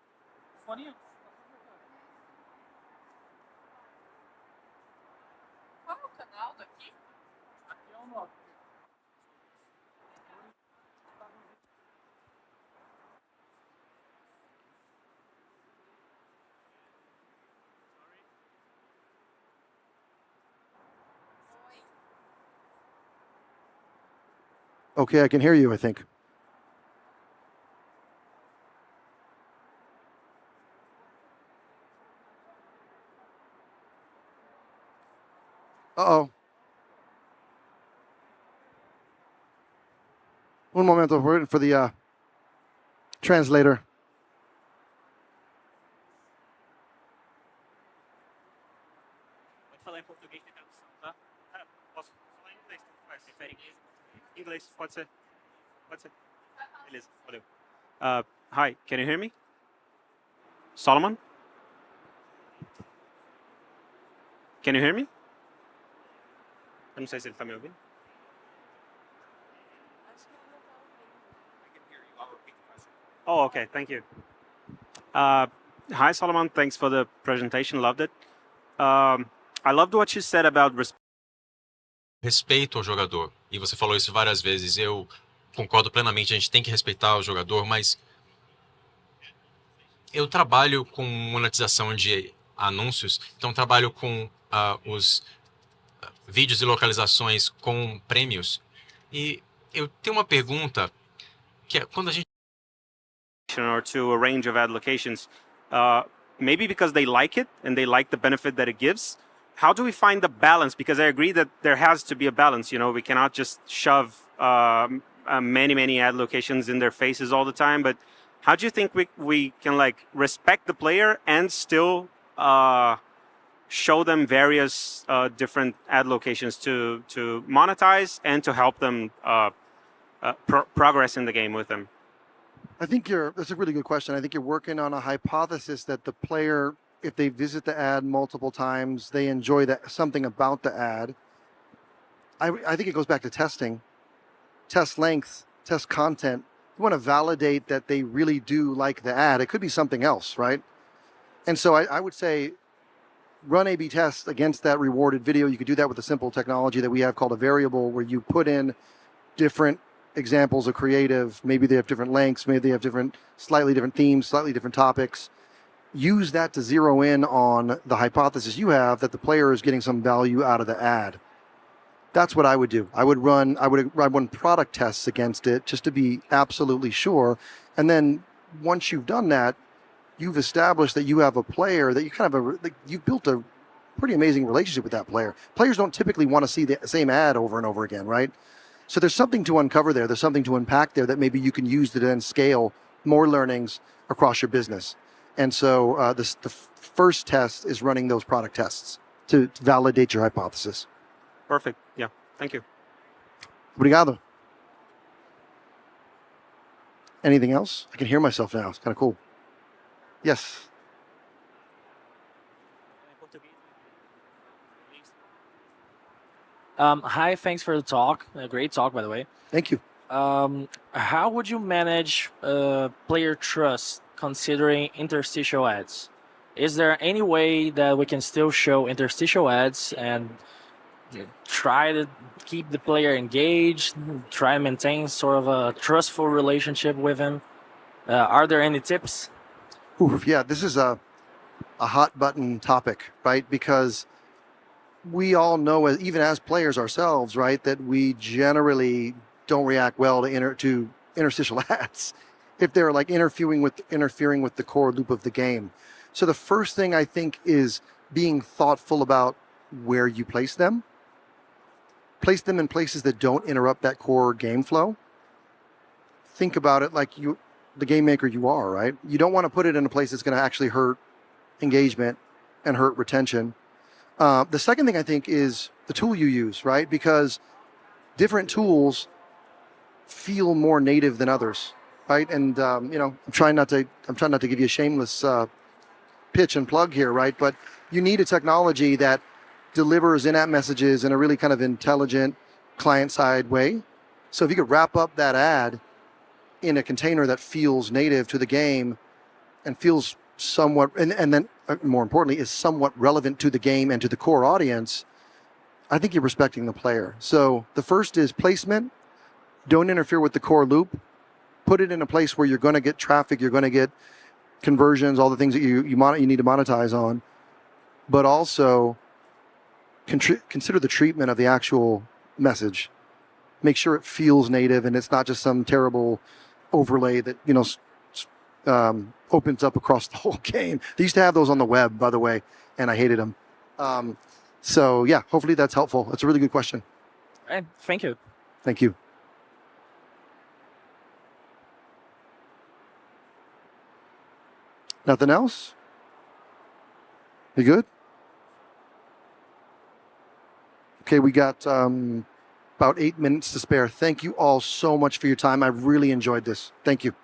Okay, I can hear you, I think. Uh-oh. Un momento, we're waiting for the translator. Pode falar em português, tem tradução, tá? Posso falar em inglês, se prefere inglês, pode ser. Pode ser. Beleza, valeu. Hi, can you hear me? Solomon? Can you hear me? Eu não sei se ele está me ouvindo. Oh, okay, thank you. Hi, Solomon. Thanks for the presentation. Loved it. I loved what you said about respeito ao jogador. E você falou isso várias vezes. Eu concordo plenamente, a gente tem que respeitar o jogador, mas eu trabalho com monetização de anúncios, então trabalho com os vídeos e localizações com prêmios. E eu tenho uma pergunta, que é quando a gente or to a range of ad locations, maybe because they like it and they like the benefit that it gives. How do we find the balance? Because I agree that there has to be a balance. You know, we cannot just shove many ad locations in their faces all the time. But how do you think we can like respect the player and still show them various different ad locations to monetize and to help them progress in the game with them? I think that's a really good question. I think you're working on a hypothesis that the player, if they visit the ad multiple times, they enjoy something about the ad. I think it goes back to testing, test length, test content. You want to validate that they really do like the ad. It could be something else, right? And so I would say run A/B tests against that rewarded video. You could do that with a simple technology that we have called a variable, where you put in different examples of creative. Maybe they have different lengths, maybe they have slightly different themes, slightly different topics. Use that to zero in on the hypothesis you have that the player is getting some value out of the ad. That's what I would do. I would run product tests against it just to be absolutely sure. And then once you've done that, you've established that you have a player that you've built a pretty amazing relationship with that player. Players don't typically want to see the same ad over and over again, right? So there's something to uncover there. There's something to unpack there that maybe you can use to then scale more learnings across your business. And so the first test is running those product tests to validate your hypothesis. Perfect. Yeah. Thank you. Obrigado. Anything else? I can hear myself now. It's kind of cool. Yes. Hi, thanks for the talk. A great talk, by the way. Thank you. How would you manage player trust considering interstitial ads? Is there any way that we can still show interstitial ads and try to keep the player engaged, try and maintain sort of a trustful relationship with him? Are there any tips? Oof, yeah, this is a hot button topic, right? Because we all know, even as players ourselves, right, that we generally don't react well to interstitial ads if they're like interfering with the core loop of the game. So the first thing I think is being thoughtful about where you place them. Place them in places that don't interrupt that core game flow. Think about it like the game maker you are, right? You don't want to put it in a place that's going to actually hurt engagement and hurt retention. The second thing I think is the tool you use, right? Because different tools feel more native than others, right? And I'm trying not to give you a shameless pitch and plug here, right? But you need a technology that delivers in-app messages in a really kind of intelligent client-side way. So if you could wrap up that ad in a container that feels native to the game and feels somewhat, and then more importantly, is somewhat relevant to the game and to the core audience, I think you're respecting the player. So the first is placement. Don't interfere with the core loop. Put it in a place where you're going to get traffic, you're going to get conversions, all the things that you need to monetize on. But also consider the treatment of the actual message. Make sure it feels native and it's not just some terrible overlay that opens up across the whole game. They used to have those on the web, by the way, and I hated them. So yeah, hopefully that's helpful. That's a really good question. All right, thank you. Thank you. Nothing else? You good? Okay, we got about 8 minutes to spare. Thank you all so much for your time. I really enjoyed this. Thank you.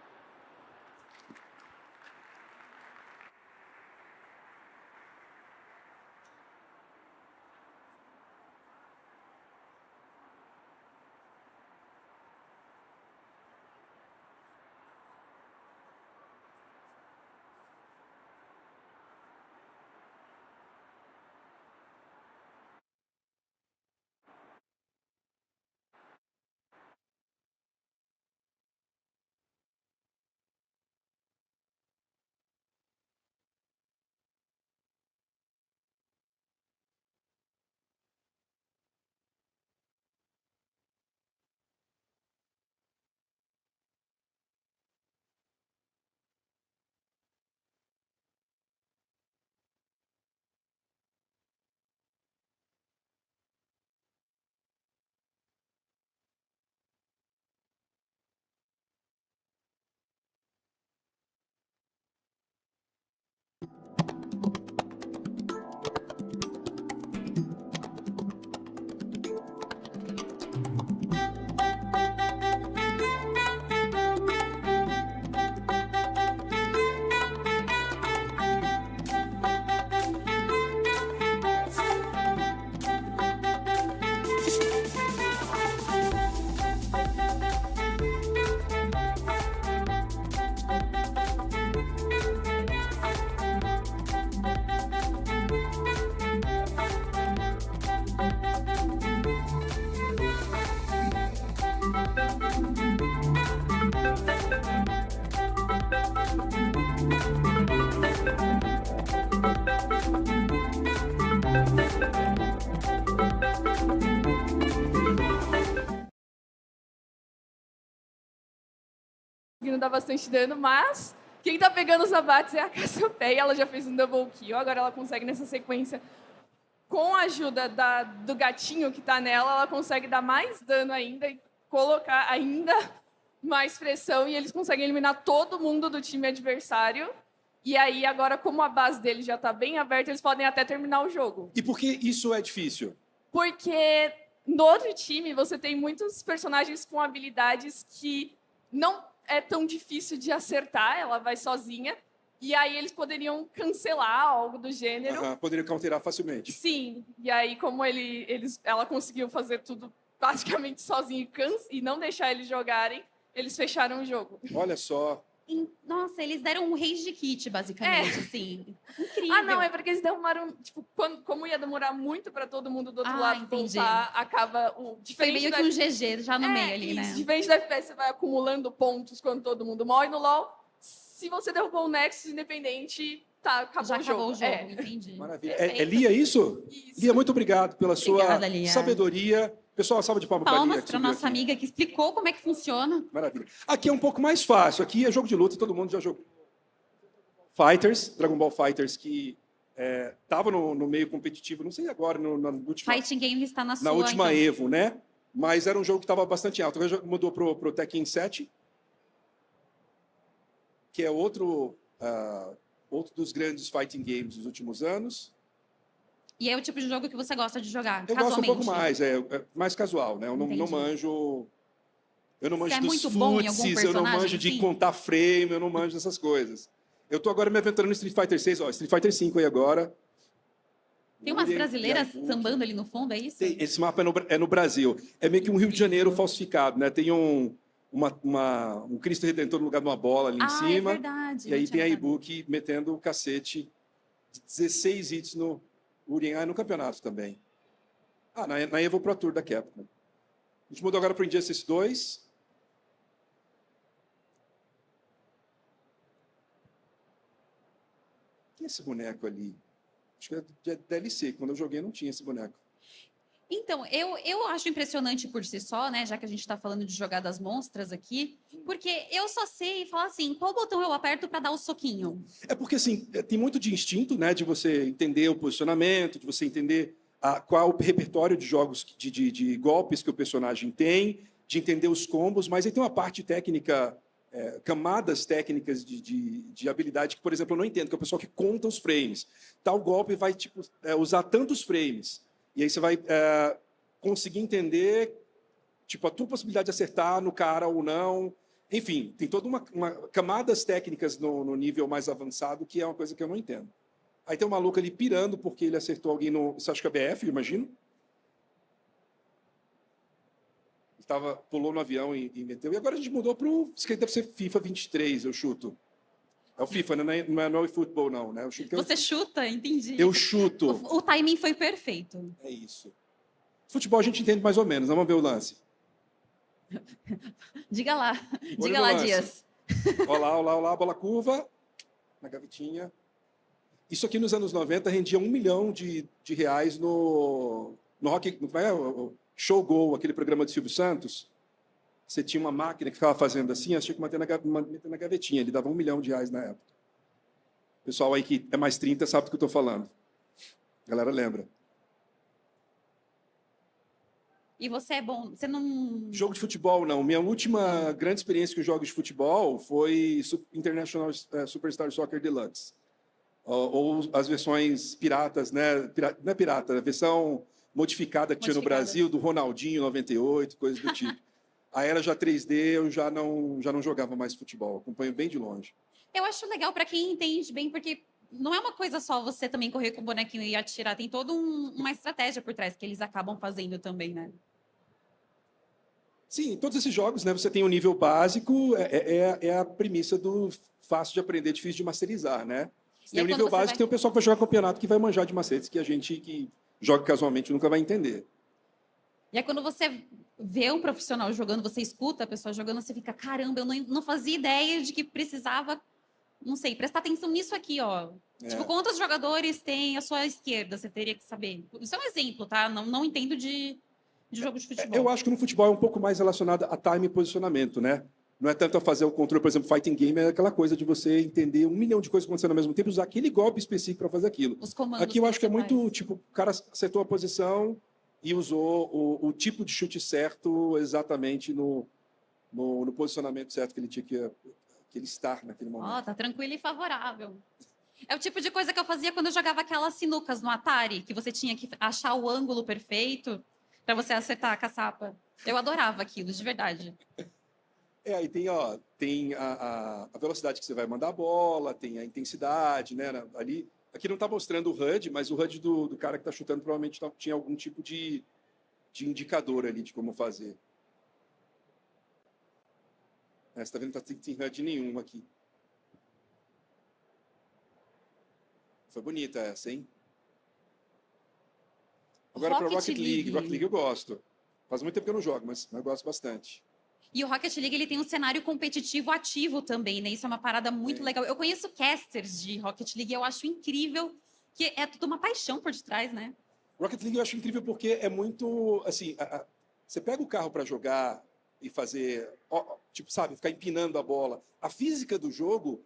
conseguindo dar bastante dano, mas quem tá pegando os abates é a Cassiopeia, ela já fez um double kill, agora ela consegue nessa sequência, com a ajuda do gatinho que tá nela, ela consegue dar mais dano ainda e colocar ainda mais pressão, e eles conseguem eliminar todo mundo do time adversário. E aí, agora, como a base deles já tá bem aberta, eles podem até terminar o jogo. E por que isso é difícil? Porque no outro time, você tem muitos personagens com habilidades que não é tão difícil de acertar, ela vai sozinha, e aí eles poderiam cancelar algo do gênero. Poderiam counterar facilmente. Sim, e aí como ela conseguiu fazer tudo praticamente sozinha e não deixar eles jogarem, eles fecharam o jogo. Olha só. Nossa, eles deram um rage kit, basicamente, assim. Incrível. Ah, não, é porque eles demoraram, tipo, como ia demorar muito para todo mundo do outro lado voltar, acaba o... Foi meio que um GG já no meio ali, né? Diferente da FPS, você vai acumulando pontos quando todo mundo morre. No LoL, se você derrubou o Nexus, independente, acabou o jogo. Entendi. Maravilha. É Lia isso? Lia, muito obrigado pela sua Lia. sabedoria. Pessoal, salva de palmas para Lia. Palmas para nossa amiga que explicou como é que funciona. Maravilha. Aqui é um pouco mais fácil. Aqui é jogo de luta, todo mundo já jogou. Fighters, Dragon Ball Fighters, que estava no meio competitivo, não sei agora, na última... Fighting Game está na sua, na última então. Evo, né? Mas era um jogo que estava bastante alto. Agora mudou pro Tekken 7, que é outro dos grandes fighting games dos últimos anos. E é o tipo de jogo que você gosta de jogar, Eu casualmente? gosto um pouco mais, é mais casual, né? Eu não manjo... Eu não manjo Você é dos muito bom em algum futsis, eu não personagem, manjo de assim? contar frame, eu não manjo dessas coisas. Eu tô agora me aventurando no Street Fighter 6, Street Fighter 5 aí agora. Tem umas brasileiras sambando ali no fundo, é isso? Esse mapa é no Brasil. É meio que um Rio de Janeiro falsificado, né? Tem um Cristo Redentor no lugar de uma bola ali em cima. É verdade. E aí tem a e-book metendo o cacete de 16 hits no Urien, no campeonato também. Na Evo Pro Tour da Capcom. A gente mudou agora para o Injustice 2. Quem é esse boneco ali? Acho que é DLC. Quando eu joguei não tinha esse boneco. Então, eu acho impressionante por si só, né? Já que a gente está falando de jogadas monstras aqui, porque eu só sei falar assim, qual botão eu aperto para dar o soquinho? É porque, assim, tem muito de instinto, né? De você entender o posicionamento, de você entender qual é o repertório de jogos, de golpes que o personagem tem, de entender os combos, mas aí tem uma parte técnica, camadas técnicas de habilidade que, por exemplo, eu não entendo, que é o pessoal que conta os frames. Tal golpe vai usar tantos frames. E aí você vai conseguir entender a tua possibilidade de acertar no cara ou não. Enfim, tem toda uma camadas técnicas no nível mais avançado que é uma coisa que eu não entendo. Aí tem um maluco ali pirando porque ele acertou alguém no... Você acha que é BF, eu imagino? Pulou no avião e meteu. E agora a gente mudou para o... Isso que deve ser FIFA 23, eu chuto. É o FIFA, né? Não é o eFootball, não, né? Você chuta? Entendi. Eu chuto. O timing foi perfeito. É isso. Futebol a gente entende mais ou menos. Vamos ver o lance. Diga lá. Olha Diga no lá, lance. Dias. Olha lá, bola curva. Na gavetinha. Isso aqui nos anos 90 rendia R$1 milhão de reais no Rock... o Show Go, aquele programa de Silvio Santos. Você tinha uma máquina que ficava fazendo assim, você tinha que meter na gavetinha. Ele dava R$1 milhão na época. O pessoal aí que é mais 30 sabe do que eu estou falando. A galera lembra. E você é bom? Você não... Jogo de futebol, não. Minha última grande experiência com jogos de futebol foi International Superstar Soccer Deluxe. Ou as versões piratas, né? Não é pirata, é a versão modificada que tinha no Brasil, do Ronaldinho 98, coisas do tipo. A era já 3D, eu já não jogava mais futebol. Acompanho bem de longe. Eu acho legal para quem entende bem, porque não é uma coisa só você também correr com o bonequinho e atirar. Tem toda uma estratégia por trás que eles acabam fazendo também, né? Sim, todos esses jogos, né? Você tem um nível básico, é a premissa do fácil de aprender, difícil de masterizar, né? Tem um nível básico, tem o pessoal que vai jogar campeonato que vai manjar de macetes que a gente que joga casualmente nunca vai entender. E aí quando você vê um profissional jogando, você escuta a pessoa jogando, você fica, caramba, eu não fazia ideia de que precisava, não sei, prestar atenção nisso aqui, ó. Tipo, quantos jogadores tem à sua esquerda? Você teria que saber. Isso é um exemplo, tá? Não entendo de jogo de futebol. Eu acho que no futebol é um pouco mais relacionado a time e posicionamento, né? Não é tanto a fazer o controle, por exemplo, fighting game é aquela coisa de você entender 1 milhão de coisas acontecendo ao mesmo tempo e usar aquele golpe específico para fazer aquilo. Os comandos Aqui eu acho que é muito, principais. tipo, o cara acertou a posição e usou o tipo de chute certo exatamente no posicionamento certo que ele tinha que ele estar naquele momento. Ó, tá tranquilo e favorável. É o tipo de coisa que eu fazia quando eu jogava aquelas sinucas no Atari, que você tinha que achar o ângulo perfeito para você acertar a caçapa. Eu adorava aquilo, de verdade. Aí tem a velocidade que você vai mandar a bola, tem a intensidade, né? Ali, aqui não está mostrando o HUD, mas o HUD do cara que está chutando provavelmente tinha algum tipo de indicador ali de como fazer. Você está vendo que não tem HUD nenhum aqui. Foi bonita essa, hein? Agora para Rocket League. Rocket League eu gosto. Faz muito tempo que eu não jogo, mas eu gosto bastante. E o Rocket League ele tem um cenário competitivo ativo também, né? Isso é uma parada muito legal. Eu conheço casters de Rocket League e eu acho incrível que é tudo uma paixão por detrás, né? Rocket League eu acho incrível porque é muito, assim, você pega o carro para jogar e fazer, tipo, sabe, ficar empinando a bola. A física do jogo,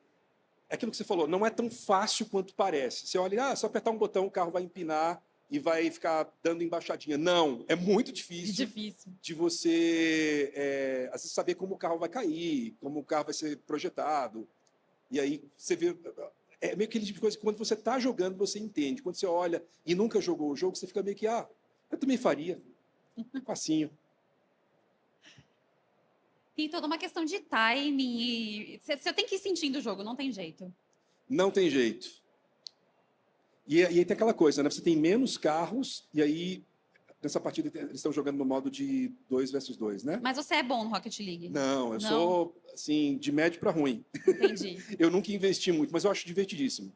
é aquilo que você falou, não é tão fácil quanto parece. Você olha, só apertar um botão, o carro vai empinar e vai ficar dando embaixadinha. Não, é muito difícil. De você, às vezes, saber como o carro vai cair, como o carro vai ser projetado. E aí você vê... É meio aquele tipo de coisa que quando você está jogando, você entende. Quando você olha e nunca jogou o jogo, você fica meio que, eu também faria. Facinho. Tem toda uma questão de timing. Você tem que ir sentindo o jogo, não tem jeito. Não tem jeito. E aí tem aquela coisa, né? Você tem menos carros, e aí, nessa partida, eles estão jogando no modo de 2 versus 2, né? Mas você é bom no Rocket League? Não, eu sou, assim, de médio para ruim. Entendi. Eu nunca investi muito, mas eu acho divertidíssimo.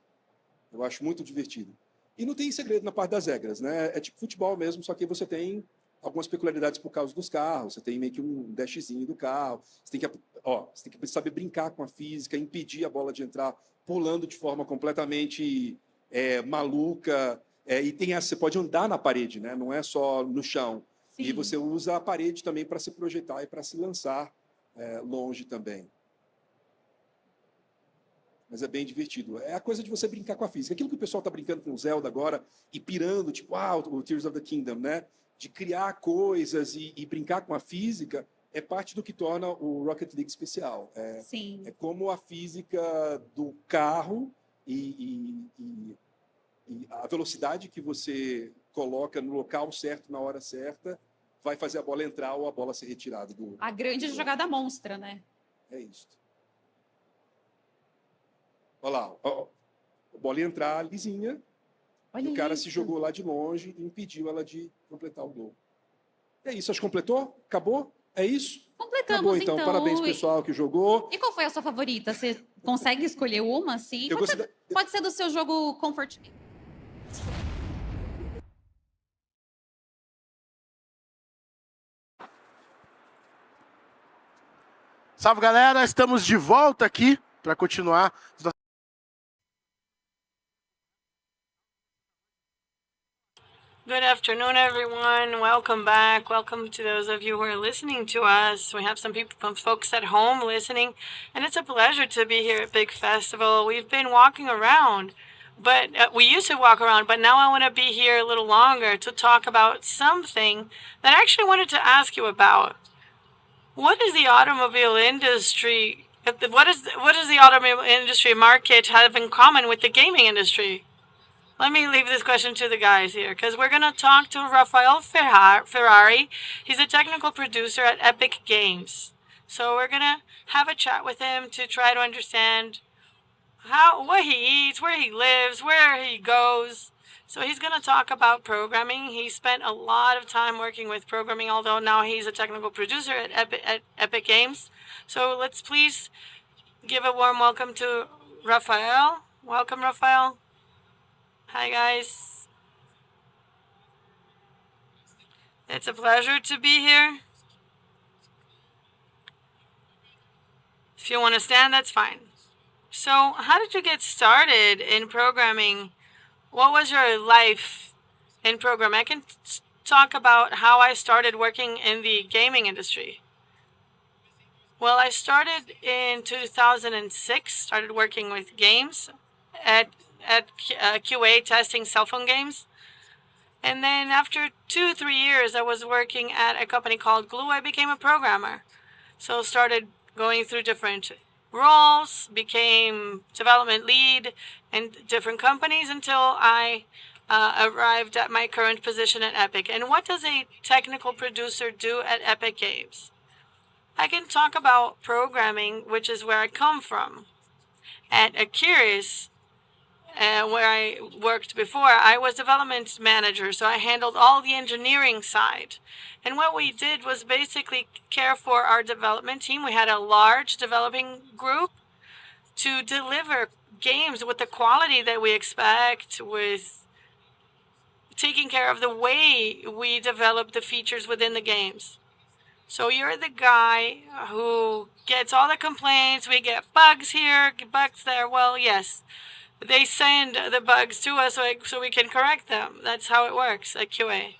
Eu acho muito divertido. E não tem segredo na parte das regras, né? É tipo futebol mesmo, só que você tem algumas peculiaridades por causa dos carros. Você tem meio que um dashzinho do carro. Você tem que saber brincar com a física, impedir a bola de entrar pulando de forma completamente maluca. E você pode andar na parede, né? Não é só no chão. Sim. E você usa a parede também para se projetar e para se lançar longe também. Mas é bem divertido. É a coisa de você brincar com a física. Aquilo que o pessoal está brincando com o Zelda agora e pirando, tipo, o Tears of the Kingdom, né? De criar coisas e brincar com a física é parte do que torna o Rocket League especial. Sim. É como a física do carro e a velocidade que você coloca no local certo, na hora certa, vai fazer a bola entrar ou a bola ser retirada do... A grande jogada monstra, né? É isso. Olha lá, a bola ia entrar lisinha, e o cara se jogou lá de longe e impediu ela de completar o gol. É isso, acho que completou? Acabou? É isso? Completamos, acabou, então. Parabéns, pessoal, que jogou. E qual foi a sua favorita? Você consegue escolher uma, sim? Pode ser do seu jogo COMPARTILHE. Salve, galera! Estamos de volta aqui para continuar. Good afternoon, everyone. Welcome back. Welcome to those of you who are listening to us. We have some folks at home listening, and it's a pleasure to be here at Big Festival. We've been walking around, but we used to walk around, but now I want to be here a little longer to talk about something that I actually wanted to ask you about. What is the automobile industry? What does the automobile industry market have in common with the gaming industry? Let me leave this question to the guys here, because we're going to talk to Rafael Ferrari. He's a technical producer at Epic Games. So we're going to have a chat with him to try to understand what he eats, where he lives, where he goes. So he's going to talk about programming. He spent a lot of time working with programming, although now he's a technical producer at Epic Games. So let's please give a warm welcome to Rafael. Welcome, Rafael. Hi, guys. It's a pleasure to be here. If you want to stand, that's fine. So, how did you get started in programming? What was your life in programming? I can talk about how I started working in the gaming industry. Well, I started in 2006, started working with games at QA testing cell phone games. And then after 2-3 years, I was working at a company called Glue. I became a programmer. So started going through different roles, became development lead in different companies until I arrived at my current position at Epic. And what does a technical producer do at Epic Games? I can talk about programming, which is where I come from. At Acuris, where I worked before, I was development manager, so I handled all the engineering side. And what we did was basically care for our development team. We had a large developing group to deliver games with the quality that we expect, with taking care of the way we develop the features within the games. So you're the guy who gets all the complaints. We get bugs here, bugs there. Well, yes, they send the bugs to us so we can correct them. That's how it works at QA.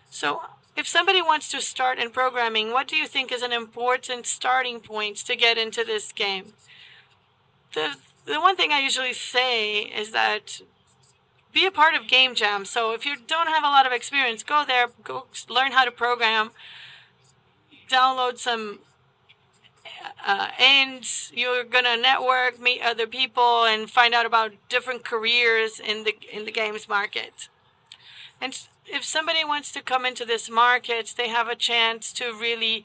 So if somebody wants to start in programming, what do you think is an important starting point to get into this game? The one thing I usually say is that be a part of game jams. So if you don't have a lot of experience, go there, go learn how to program, download some ends. You're gonna network, meet other people, and find out about different careers in the games market. And if somebody wants to come into this market, they have a chance to really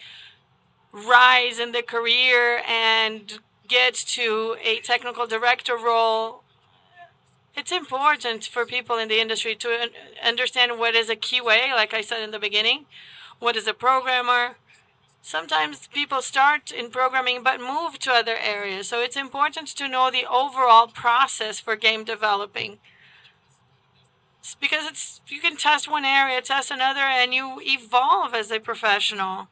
rise in the career and get to a technical director role. It's important for people in the industry to understand what is a QA, like I said in the beginning. What is a programmer? Sometimes people start in programming but move to other areas. So it's important to know the overall process for game developing. It's because you can test one area, test another, and you evolve as a professional.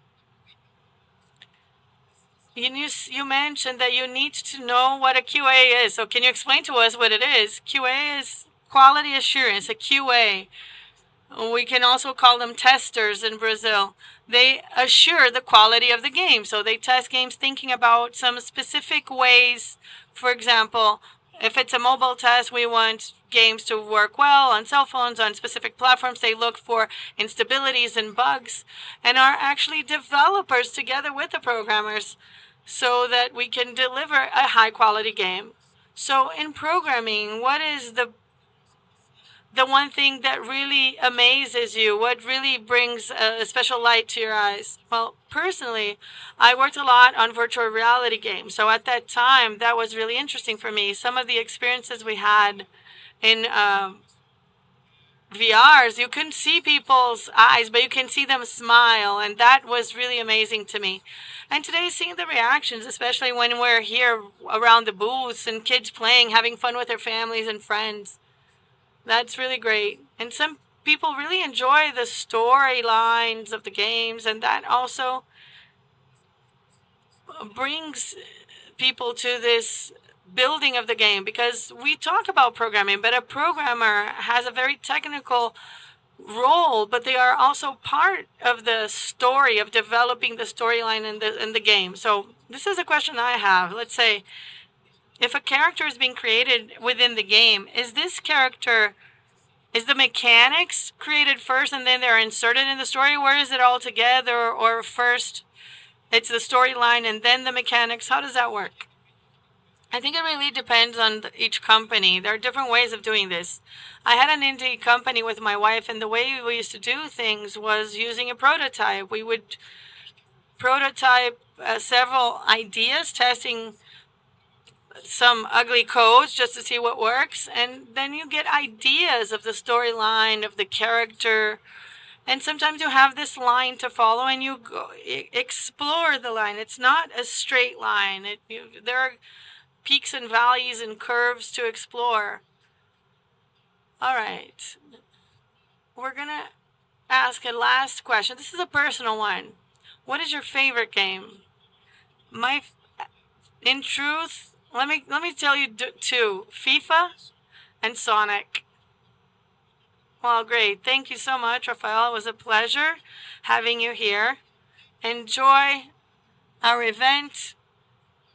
You mentioned that you need to know what a QA is. So can you explain to us what it is? QA is quality assurance, a QA. We can also call them testers in Brazil. They assure the quality of the game. So they test games thinking about some specific ways. For example, if it's a mobile test, we want games to work well on cell phones, on specific platforms. They look for instabilities and bugs and are actually developers together with the programmers so that we can deliver a high quality game. So in programming, what is the one thing that really amazes you? What really brings a special light to your eyes? Well, personally, I worked a lot on virtual reality games. So at that time, that was really interesting for me. Some of the experiences we had in VRs, you couldn't see people's eyes, but you can see them smile. And that was really amazing to me. And today, seeing the reactions, especially when we're here around the booths and kids playing, having fun with their families and friends, that's really great. And some people really enjoy the storylines of the games, and that also brings people to this building of the game, because we talk about programming, but a programmer has a very technical role, but they are also part of the story, of developing the storyline in the game. So this is a question I have. Let's say, if a character is being created within the game, is the mechanics created first and then they're inserted in the story? Where is it all together? Or first it's the storyline and then the mechanics? How does that work? I think it really depends on each company. There are different ways of doing this. I had an indie company with my wife, and the way we used to do things was using a prototype. We would prototype several ideas, testing some ugly codes just to see what works, and then you get ideas of the storyline, of the character, and sometimes you have this line to follow and you go explore the line. It's not a straight line. There are peaks and valleys and curves to explore. All right, we're gonna ask a last question. This is a personal one. What is your favorite game? In truth, let me tell you two: FIFA and Sonic. Well, great. Thank you so much, Rafael. It was a pleasure having you here. Enjoy our event,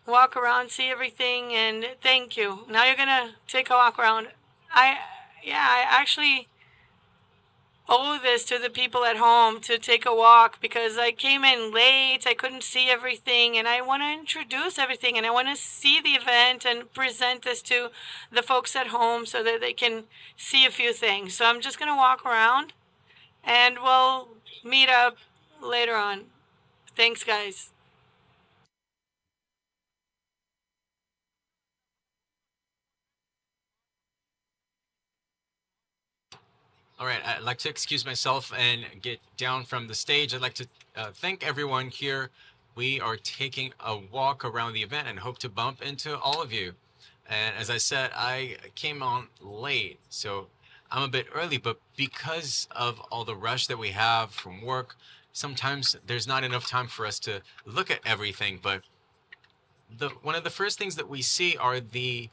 walk around, see everything, and thank you. Now you're gonna take a walk around. I actually owe this to the people at home to take a walk because I came in late, I couldn't see everything, and I want to introduce everything, and I want to see the event and present this to the folks at home so that they can see a few things. So I'm just going to walk around, and we'll meet up later on. Thanks, guys. All right, I'd like to excuse myself and get down from the stage. I'd like to thank everyone here. We are taking a walk around the event and hope to bump into all of you. And as I said, I came on late, so I'm a bit early, but because of all the rush that we have from work, sometimes there's not enough time for us to look at everything. But one of the first things that we see are the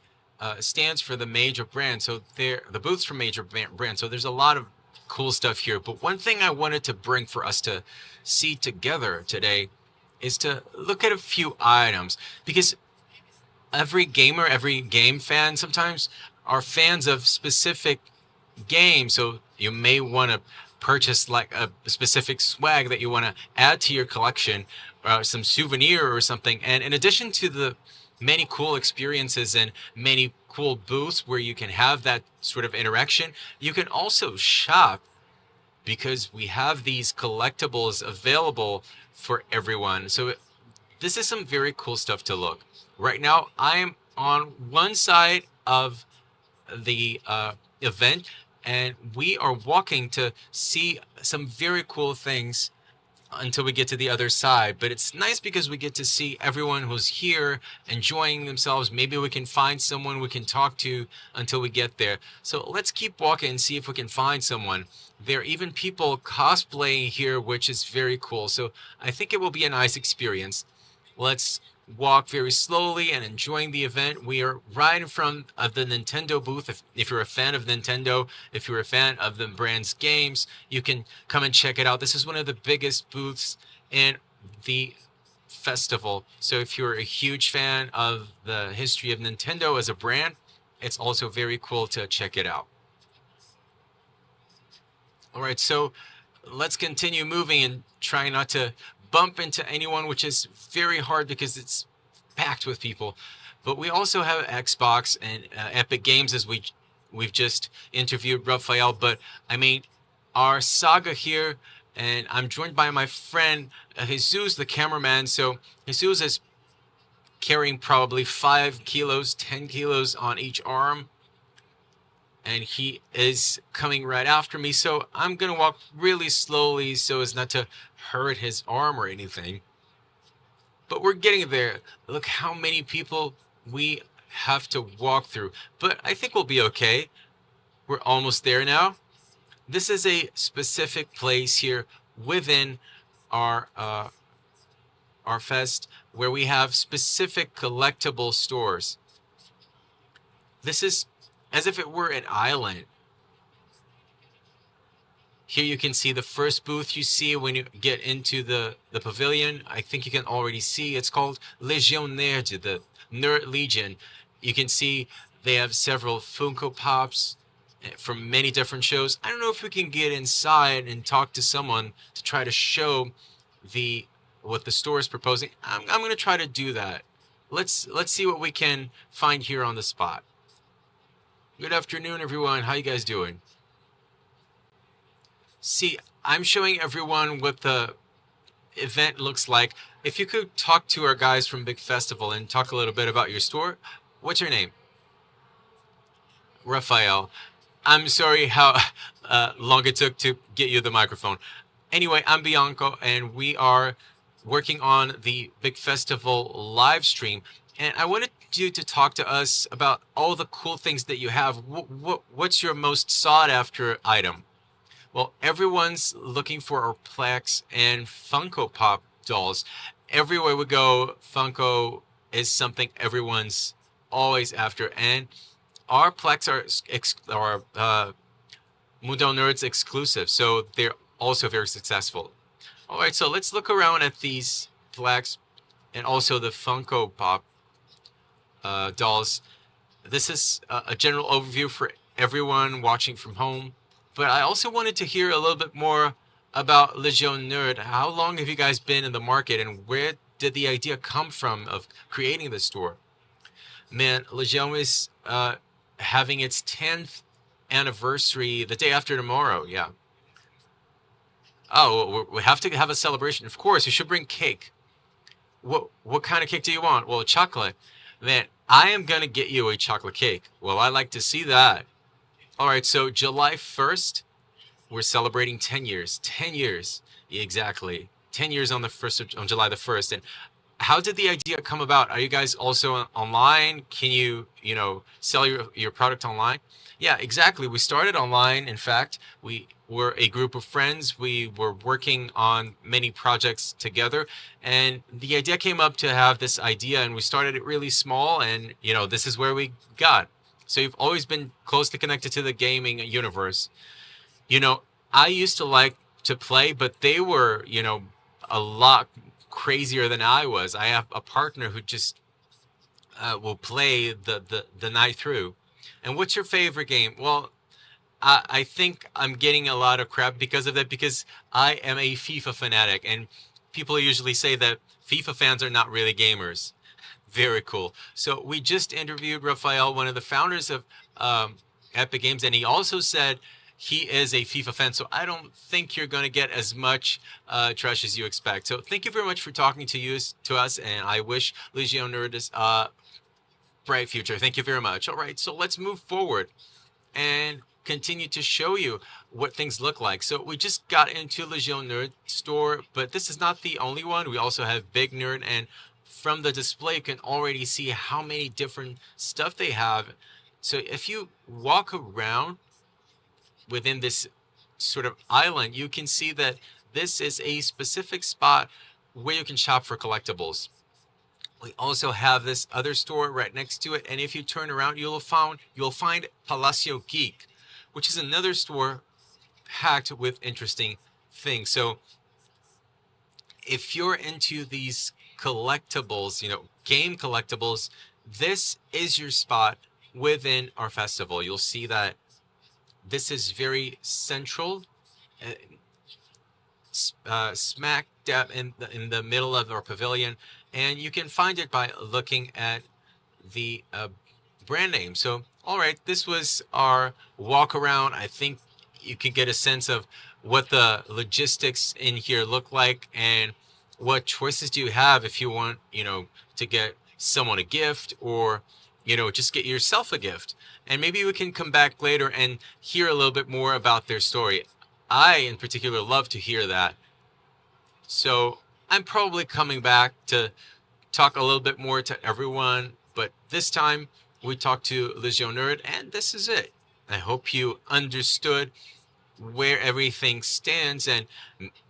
stands for the major brands. So they're the booths for major brands. So there's a lot of cool stuff here. But one thing I wanted to bring for us to see together today is to look at a few items, because every gamer, every game fan sometimes are fans of specific games. So you may want to purchase like a specific swag that you want to add to your collection, some souvenir or something. And in addition to the many cool experiences and many cool booths where you can have that sort of interaction, you can also shop, because we have these collectibles available for everyone. So this is some very cool stuff to look. Right now, I am on one side of the event, and we are walking to see some very cool things until we get to the other side. But it's nice because we get to see everyone who's here enjoying themselves. Maybe we can find someone we can talk to until we get there. So let's keep walking and see if we can find someone. There are even people cosplaying here, which is very cool. So I think it will be a nice experience. Let's walk very slowly and enjoying the event. We are right in front of the Nintendo booth. If you're a fan of Nintendo, if you're a fan of the brand's games, you can come and check it out. This is one of the biggest booths in the festival. So if you're a huge fan of the history of Nintendo as a brand, it's also very cool to check it out. All right, so let's continue moving and try not to bump into anyone, which is very hard because it's packed with people. But we also have Xbox and Epic Games, as we've just interviewed Rafael. But I mean, our saga here, and I'm joined by my friend Jesus, the cameraman. So Jesus is carrying probably 5 kilos, 10 kilos on each arm, and he is coming right after me. So I'm gonna walk really slowly so as not to hurt his arm or anything. But we're getting there. Look how many people we have to walk through. But I think we'll be okay. We're almost there now. This is a specific place here within our fest where we have specific collectible stores. This is as if it were an island. Here you can see the first booth you see when you get into the pavilion. I think you can already see it's called Legião Nerd, the Nerd Legion. You can see they have several Funko Pops from many different shows. I don't know if we can get inside and talk to someone to try to show what the store is proposing. I'm going to try to do that. Let's see what we can find here on the spot. Good afternoon, everyone. How you guys doing? See, I'm showing everyone what the event looks like. If you could talk to our guys from Big Festival and talk a little bit about your store. What's your name? Rafael. I'm sorry how long it took to get you the microphone. Anyway, I'm Bianco, and we are working on the Big Festival live stream. And I wanted you to talk to us about all the cool things that you have. What's your most sought after item? Well, everyone's looking for our Plex and Funko Pop dolls. Everywhere we go, Funko is something everyone's always after. And our Plex are Mundo Nerds exclusive, so they're also very successful. All right, so let's look around at these Plex. and also the Funko Pop dolls. This is a general overview for everyone watching from home, but I also wanted to hear a little bit more about Legion Nerd. How long have you guys been in the market, and where did the idea come from of creating this store? Man, Legion is having its 10th anniversary the day after tomorrow. Yeah. Oh, we have to have a celebration. Of course, you should bring cake. What kind of cake do you want? Well, chocolate. Man, I am going to get you a chocolate cake. Well, I like to see that. All right, so July 1st, we're celebrating 10 years. 10 years, exactly. 10 years on July the 1st. And how did the idea come about? Are you guys also online? Can you sell your product online? Yeah, exactly. We started online. In fact, we were a group of friends. We were working on many projects together, and the idea came up to have this idea, and we started it really small, and this is where we got. So you've always been closely connected to the gaming universe. I used to like to play, but they were, a lot crazier than I was. I have a partner who just will play the night through. And what's your favorite game? Well, I think I'm getting a lot of crap because of that, because I am a FIFA fanatic, and people usually say that FIFA fans are not really gamers. Very cool. So we just interviewed Rafael, one of the founders of Epic Games, and he also said he is a FIFA fan, so I don't think you're going to get as much trash as you expect. So thank you very much for talking to us, and I wish Legion Nerd a bright future. Thank you very much. All right, so let's move forward and continue to show you what things look like. So we just got into Legion Nerd store, but this is not the only one. We also have Big Nerd, and from the display you can already see how many different stuff they have. So if you walk around within this sort of island, you can see that this is a specific spot where you can shop for collectibles. We also have this other store right next to it, and if you turn around, you'll find Palacio Geek, which is another store packed with interesting things. So if you're into these collectibles, game collectibles, this is your spot within our festival. You'll see that this is very central, smack dab in the middle of our pavilion, and you can find it by looking at the brand name. So, all right, this was our walk around. I think you can get a sense of what the logistics in here look like and what choices do you have if you want, to get someone a gift or, just get yourself a gift. And maybe we can come back later and hear a little bit more about their story. I, in particular, love to hear that. So I'm probably coming back to talk a little bit more to everyone, but this time we talked to Legion Nerd, and this is it. I hope you understood where everything stands, and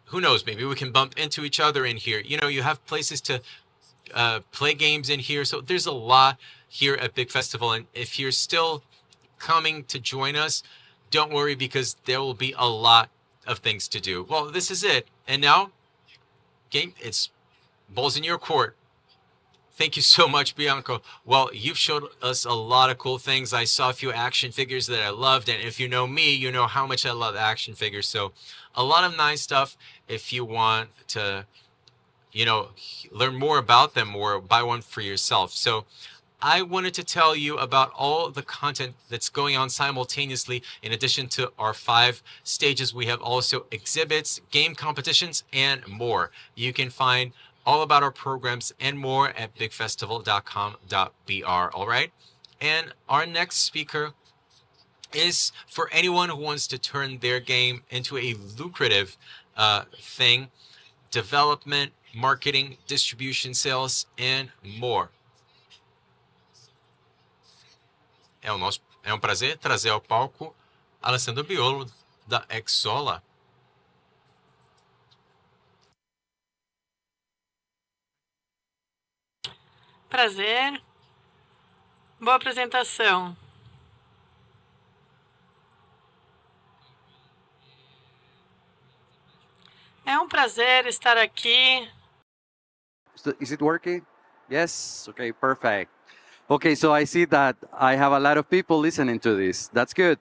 who knows, maybe we can bump into each other in here. You have places to play games in here, so there's a lot here at Big Festival, and if you're still coming to join us, don't worry, because there will be a lot of things to do. Well, this is it, and now, it's balls in your court. Thank you so much, Bianco. Well, you've showed us a lot of cool things. I saw a few action figures that I loved, and if you know me, you know how much I love action figures. So a lot of nice stuff if you want to, learn more about them or buy one for yourself. So I wanted to tell you about all the content that's going on simultaneously. In addition to our 5 stages, we have also exhibits, game competitions, and more. You can find all about our programs and more at bigfestival.com.br. All right. And our next speaker is for anyone who wants to turn their game into a lucrative thing: development, marketing, distribution, sales, and more. É um prazer trazer ao palco Alessandro Biolo da Exola. Prazer. Boa apresentação. É um prazer estar aqui. Is it working? Yes? Okay, perfect. Okay, so I see that I have a lot of people listening to this. That's good.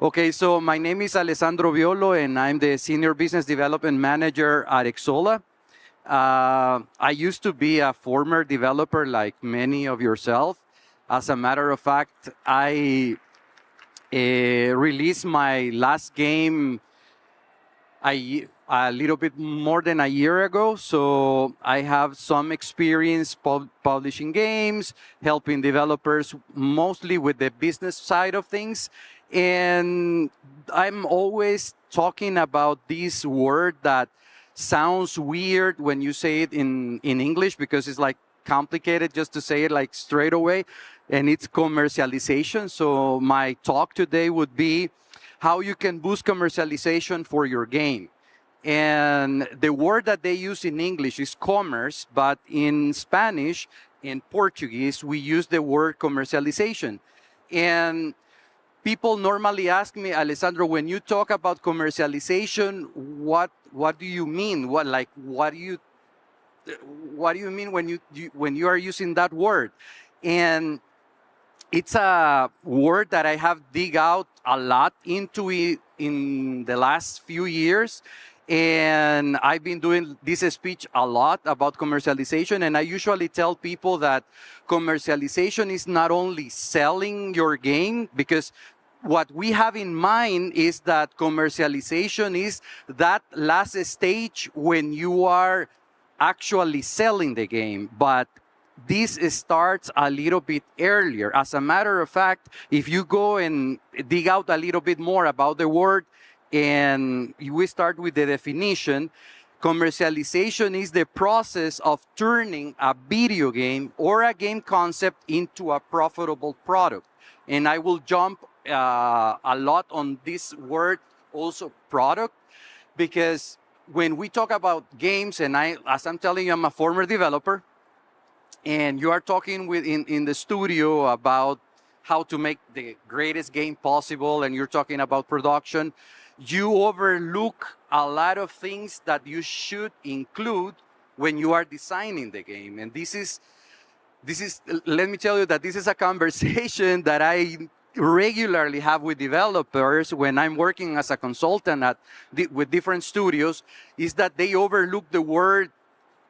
Okay, so my name is Alessandro Violo, and I'm the Senior Business Development Manager at Exola. I used to be a former developer like many of yourself. As a matter of fact, I released my last game a little bit more than a year ago, so I have some experience publishing games, helping developers mostly with the business side of things. And I'm always talking about this word that sounds weird when you say it in English, because it's like complicated just to say it like straight away, and it's commercialization. So my talk today would be how you can boost commercialization for your game. And the word that they use in English is commerce, but in Spanish, in Portuguese, we use the word commercialization. And people normally ask me, Alessandro, when you talk about commercialization, what do you mean? What do you mean when you are using that word? And it's a word that I have dig out a lot into it in the last few years. And I've been doing this speech a lot about commercialization. And I usually tell people that commercialization is not only selling your game, because what we have in mind is that commercialization is that last stage when you are actually selling the game. But this starts a little bit earlier. As a matter of fact, if you go and dig out a little bit more about the word, and we start with the definition, commercialization is the process of turning a video game or a game concept into a profitable product. And I will jump a lot on this word, also product, because when we talk about games, and as I'm telling you, I'm a former developer, and you are talking in the studio about how to make the greatest game possible, and you're talking about production, you overlook a lot of things that you should include when you are designing the game. And this is, let me tell you that this is a conversation that I regularly have with developers when I'm working as a consultant with different studios, is that they overlook the word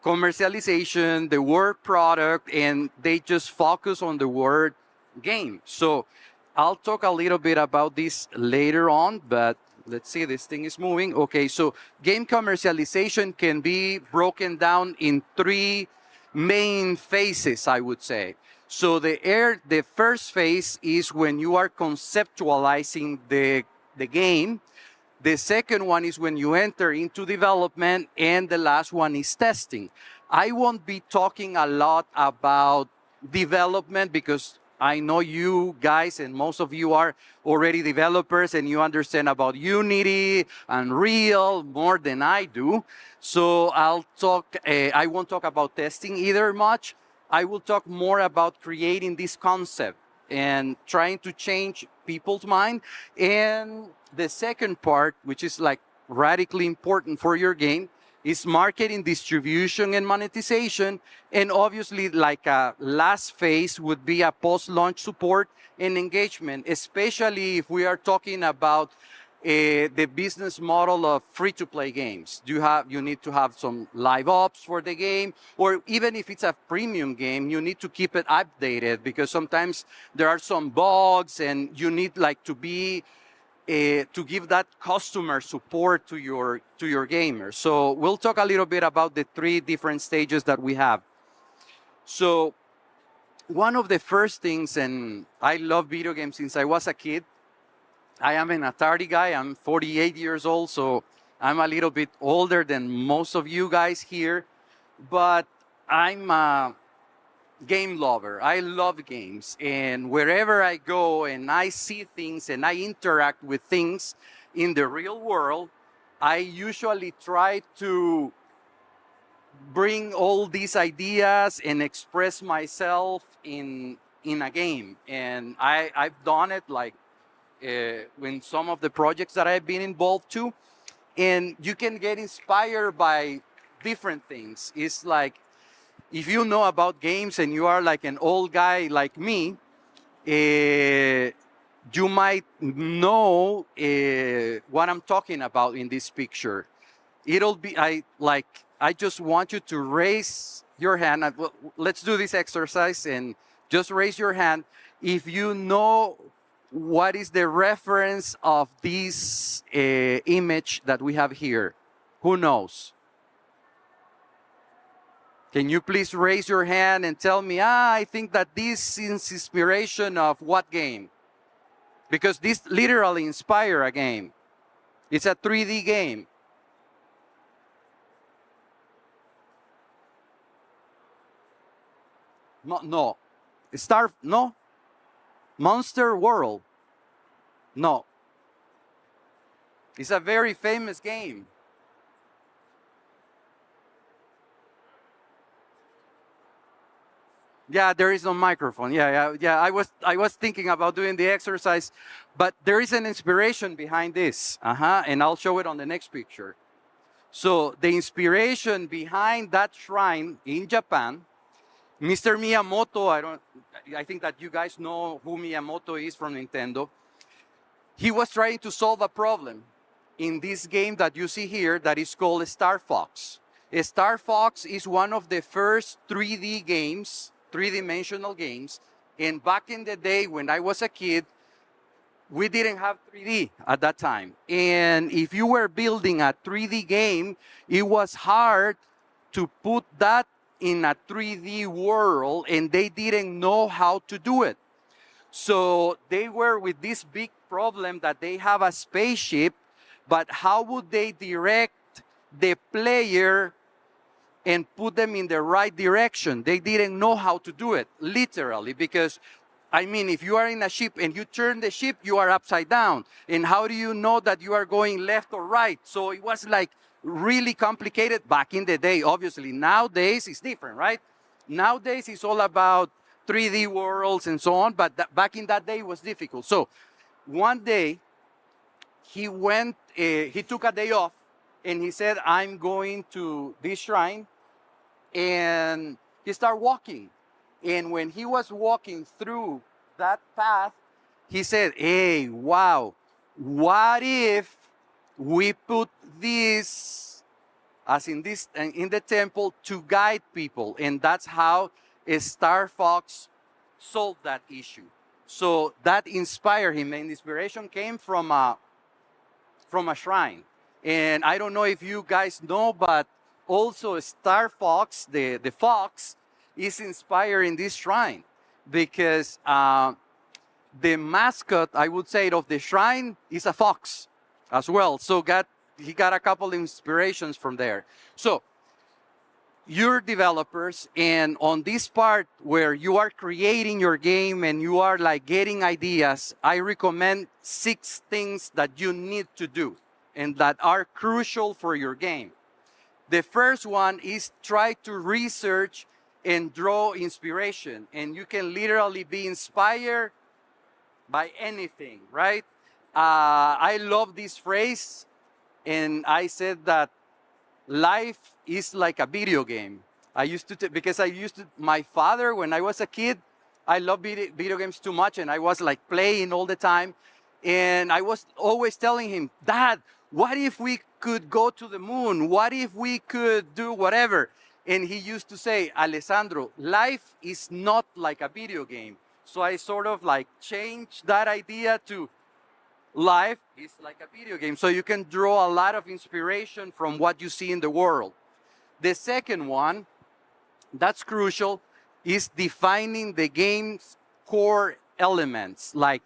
commercialization, the word product, and they just focus on the word game. So I'll talk a little bit about this later on, but let's see, this thing is moving. Okay, so game commercialization can be broken down in three main phases, I would say. So the first phase is when you are conceptualizing the game. The second one is when you enter into development, and the last one is testing. I won't be talking a lot about development because I know you guys and most of you are already developers and you understand about Unity, Unreal more than I do. So I won't talk about testing either much. I will talk more about creating this concept and trying to change people's mind. And the second part, which is like radically important for your game, is marketing, distribution, and monetization. And obviously, like a last phase would be a post-launch support and engagement, especially if we are talking about the business model of free-to-play games. You need to have some LiveOps for the game, or even if it's a premium game, you need to keep it updated because sometimes there are some bugs and you need like to be to give that customer support to your gamers. So we'll talk a little bit about the three different stages that we have. So one of the first things, and I love video games since I was a kid. I am an Atari guy. I'm 48 years old, so I'm a little bit older than most of you guys here. But I'm a game lover. I love games, and wherever I go and I see things and I interact with things in the real world, I usually try to bring all these ideas and express myself in a game. And I've done it like in some of the projects that I've been involved to, and you can get inspired by different things. It's like if you know about games and you are like an old guy like me, you might know what I'm talking about in this picture. It'll be, I just want you to raise your hand. Let's do this exercise and just raise your hand if you know what is the reference of this image that we have here. Who knows? Can you please raise your hand and tell me, I think that this is inspiration of what game? Because this literally inspired a game. It's a 3D game. No. No. Monster World. No. It's a very famous game. Yeah, there is no microphone. Yeah. I was thinking about doing the exercise, but there is an inspiration behind this. And I'll show it on the next picture. So the inspiration behind that shrine in Japan, Mr. Miyamoto, I think that you guys know who Miyamoto is from Nintendo. He was trying to solve a problem in this game that you see here that is called Star Fox. Star Fox is one of the first 3D games, three-dimensional games. And back in the day when I was a kid, we didn't have 3D at that time. And if you were building a 3D game, it was hard to put that in a 3D world, and they didn't know how to do it. So they were with this big problem that they have a spaceship, but how would they direct the player and put them in the right direction? They didn't know how to do it, literally, because, I mean, if you are in a ship and you turn the ship, you are upside down. And how do you know that you are going left or right? So it was like really complicated back in the day. Obviously, nowadays it's different, right? Nowadays it's all about 3D worlds and so on, but back in that day it was difficult. So one day he took a day off and he said, I'm going to this shrine, and he started walking. And when he was walking through that path, he said, hey, wow, what if we put this as in the temple to guide people? And that's how Star Fox solved that issue. So that inspired him, and inspiration came from a shrine. And I don't know if you guys know, but also Star Fox, the fox, is inspired in this shrine, because the mascot, I would say, of the shrine is a fox as well. So he got a couple of inspirations from there. So you're developers, and on this part where you are creating your game and you are like getting ideas, I recommend 6 things that you need to do and that are crucial for your game. The first one is try to research and draw inspiration, and you can literally be inspired by anything, right? I love this phrase, and I said that life is like a video game. My father, when I was a kid, I loved video games too much, and I was like playing all the time. And I was always telling him, Dad, what if we could go to the moon? What if we could do whatever? And he used to say, Alessandro, life is not like a video game. So I sort of like changed that idea to life is like a video game. So you can draw a lot of inspiration from what you see in the world. The second one, that's crucial, is defining the game's core elements, like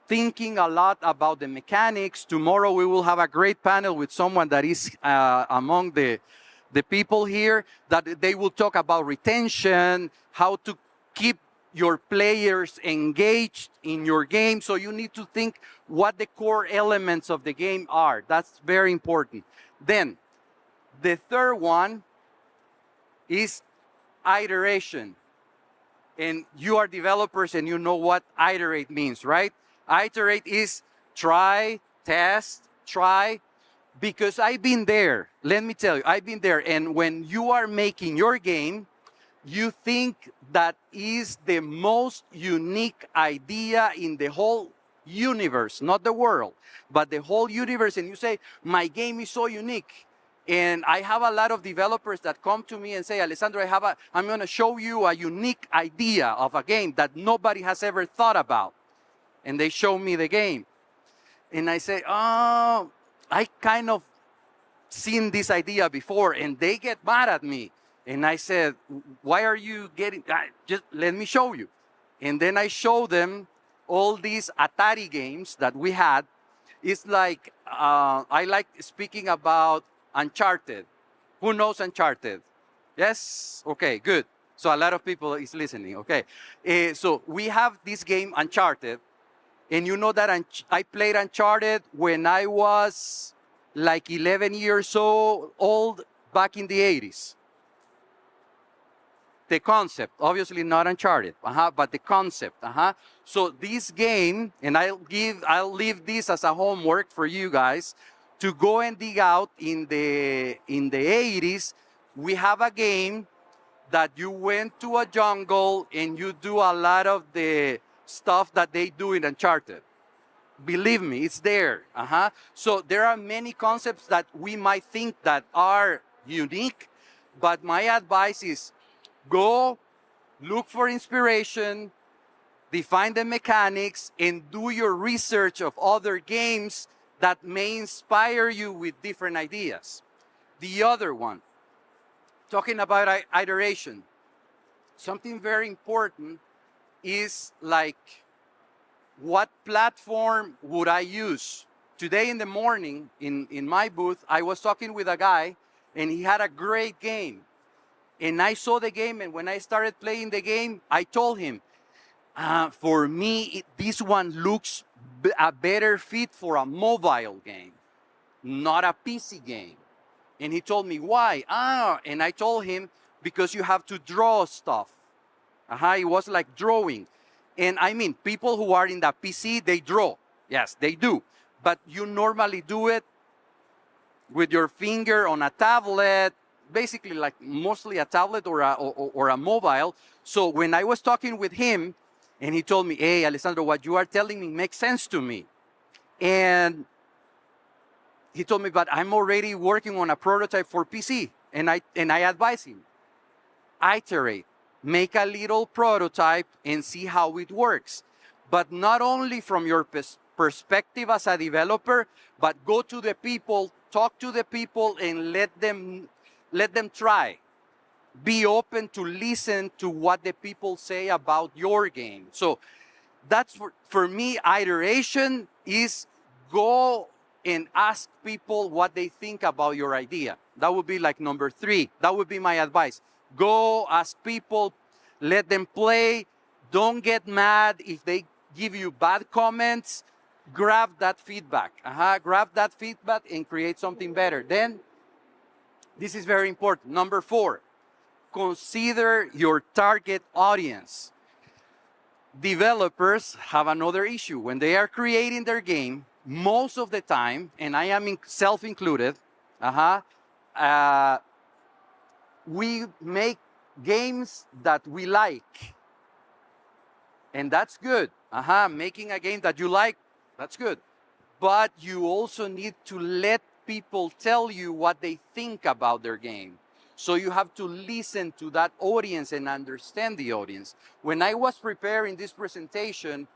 thinking a lot about the mechanics. Tomorrow we will have a great panel with someone that is among the people here, that they will talk about retention, how to keep your players engaged in your game. So you need to think what the core elements of the game are. That's very important. Then the third one is iteration. And you are developers and you know what iterate means, right? Iterate is try, test, try, because I've been there. Let me tell you, I've been there. And when you are making your game, you think that is the most unique idea in the whole universe, not the world, but the whole universe, and you say, my game is so unique. And I have a lot of developers that come to me and say, Alessandro, I'm going to show you a unique idea of a game that nobody has ever thought about. And they show me the game. And I say, oh, I kind of seen this idea before, and they get mad at me. And I said, why are you just let me show you. And then I show them all these Atari games that we had. It's like, I like speaking about Uncharted. Who knows Uncharted? Yes? Okay, good. So a lot of people is listening, okay. So we have this game Uncharted, and you know that I played Uncharted when I was like 11 years old back in the 80s. The concept, obviously not Uncharted, but the concept. So this game, and I'll leave this as a homework for you guys to go and dig out in the 80s. We have a game that you went to a jungle and you do a lot of the stuff that they do in Uncharted. Believe me, it's there. So there are many concepts that we might think that are unique, but my advice is go look for inspiration, define the mechanics, and do your research of other games that may inspire you with different ideas. The other one, talking about iteration, something very important is like, what platform would I use? Today in the morning in my booth, I was talking with a guy and he had a great game. And I saw the game, and when I started playing the game, I told him, for me, this one looks a better fit for a mobile game, not a PC game. And he told me, why? And I told him, because you have to draw stuff. It was like drawing. And I mean, people who are in the PC, they draw. Yes, they do. But you normally do it with your finger on a tablet, basically like mostly a tablet or a mobile. So when I was talking with him, and he told me, hey, Alessandro, what you are telling me makes sense to me. And he told me, but I'm already working on a prototype for PC. And I advise him, iterate, make a little prototype and see how it works. But not only from your perspective as a developer, but go to the people, talk to the people, and let them try. Be open to listen to what the people say about your game. So that's for me, iteration is go and ask people what they think about your idea. That would be like number 3. That would be my advice. Go ask people, let them play. Don't get mad if they give you bad comments. Grab that feedback. Grab that feedback and create something better. Then, this is very important. Number 4, consider your target audience. Developers have another issue. When they are creating their game, most of the time, and I am self-included, we make games that we like. And that's good. Making a game that you like, that's good. But you also need to let people tell you what they think about their game. So you have to listen to that audience and understand the audience. When I was preparing this presentation,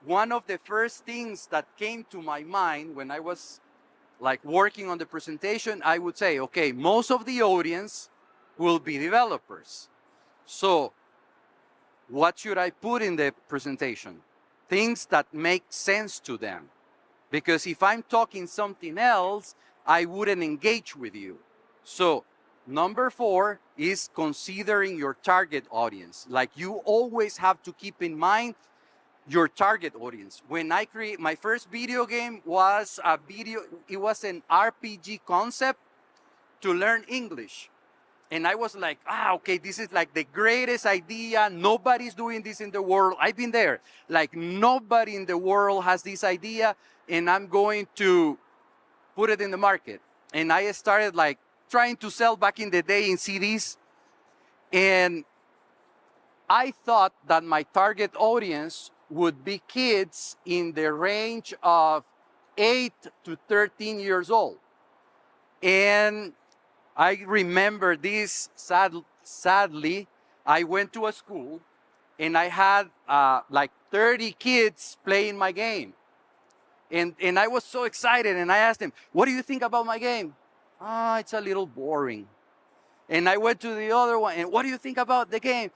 one of the first things that came to my mind when I was like working on the presentation, I would say, okay, most of the audience will be developers. So what should I put in the presentation? Things that make sense to them. Because if I'm talking something else, I wouldn't engage with you. So number 4 is considering your target audience. Like, you always have to keep in mind your target audience. When I create my first video game was it was an RPG concept to learn English. And I was like, okay, this is like the greatest idea. Nobody's doing this in the world. I've been there. Like, nobody in the world has this idea, and I'm going to put it in the market. And I started like trying to sell back in the day in CDs. And I thought that my target audience would be kids in the range of 8 to 13 years old. And I remember this, sadly, I went to a school and I had like 30 kids playing my game. And I was so excited and I asked them, what do you think about my game? It's a little boring. And I went to the other one, and what do you think about the game?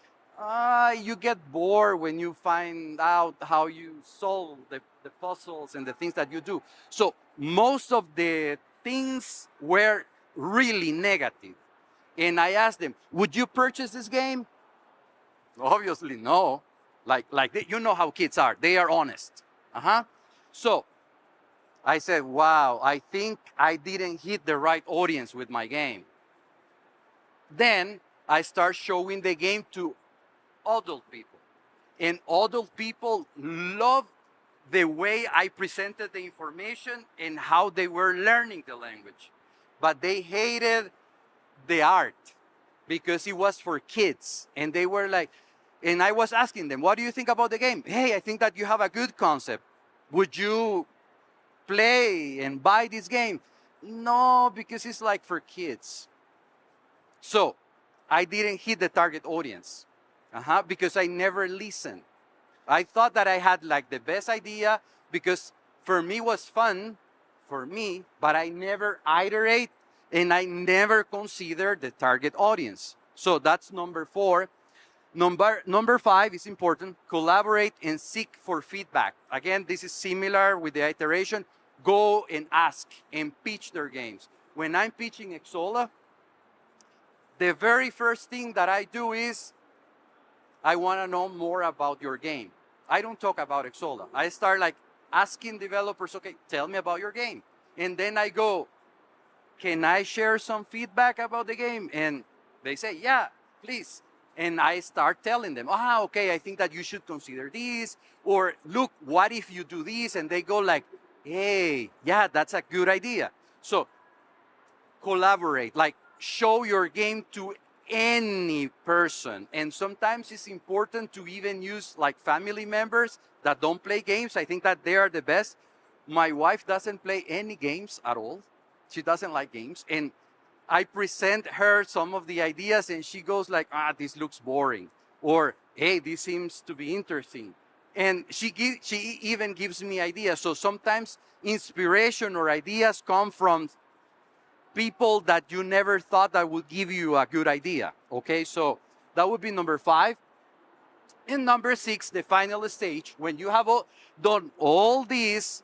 You get bored when you find out how you solve the puzzles and the things that you do. So most of the things were really negative. And I asked them, would you purchase this game? Obviously, no. You know how kids are. They are honest. So I said, wow, I think I didn't hit the right audience with my game. Then I start showing the game to adult people. And adult people love the way I presented the information and how they were learning the language. But they hated the art because it was for kids. And they were like, and I was asking them, what do you think about the game? Hey, I think that you have a good concept. Would you play and buy this game? No, because it's like for kids. So I didn't hit the target audience because I never listened. I thought that I had like the best idea because for me it was fun for me, but I never iterate and I never consider the target audience. So that's number 4. Number 5 is important. Collaborate and seek for feedback. Again, this is similar with the iteration. Go and ask and pitch their games. When I'm pitching Exola, the very first thing that I do is I want to know more about your game. I don't talk about Exola. I start like asking developers, okay, tell me about your game. And then I go, can I share some feedback about the game? And they say, yeah, please. And I start telling them, okay, I think that you should consider this. Or look, what if you do this? And they go like, hey, yeah, that's a good idea. So collaborate, like show your game to any person. And sometimes it's important to even use like family members that don't play games. I think that they are the best. My wife doesn't play any games at all. She doesn't like games. And I present her some of the ideas and she goes like, this looks boring. Or, hey, this seems to be interesting. And she even gives me ideas. So sometimes inspiration or ideas come from people that you never thought that would give you a good idea. Okay, so that would be number 5. And number 6, the final stage. When you have done all this,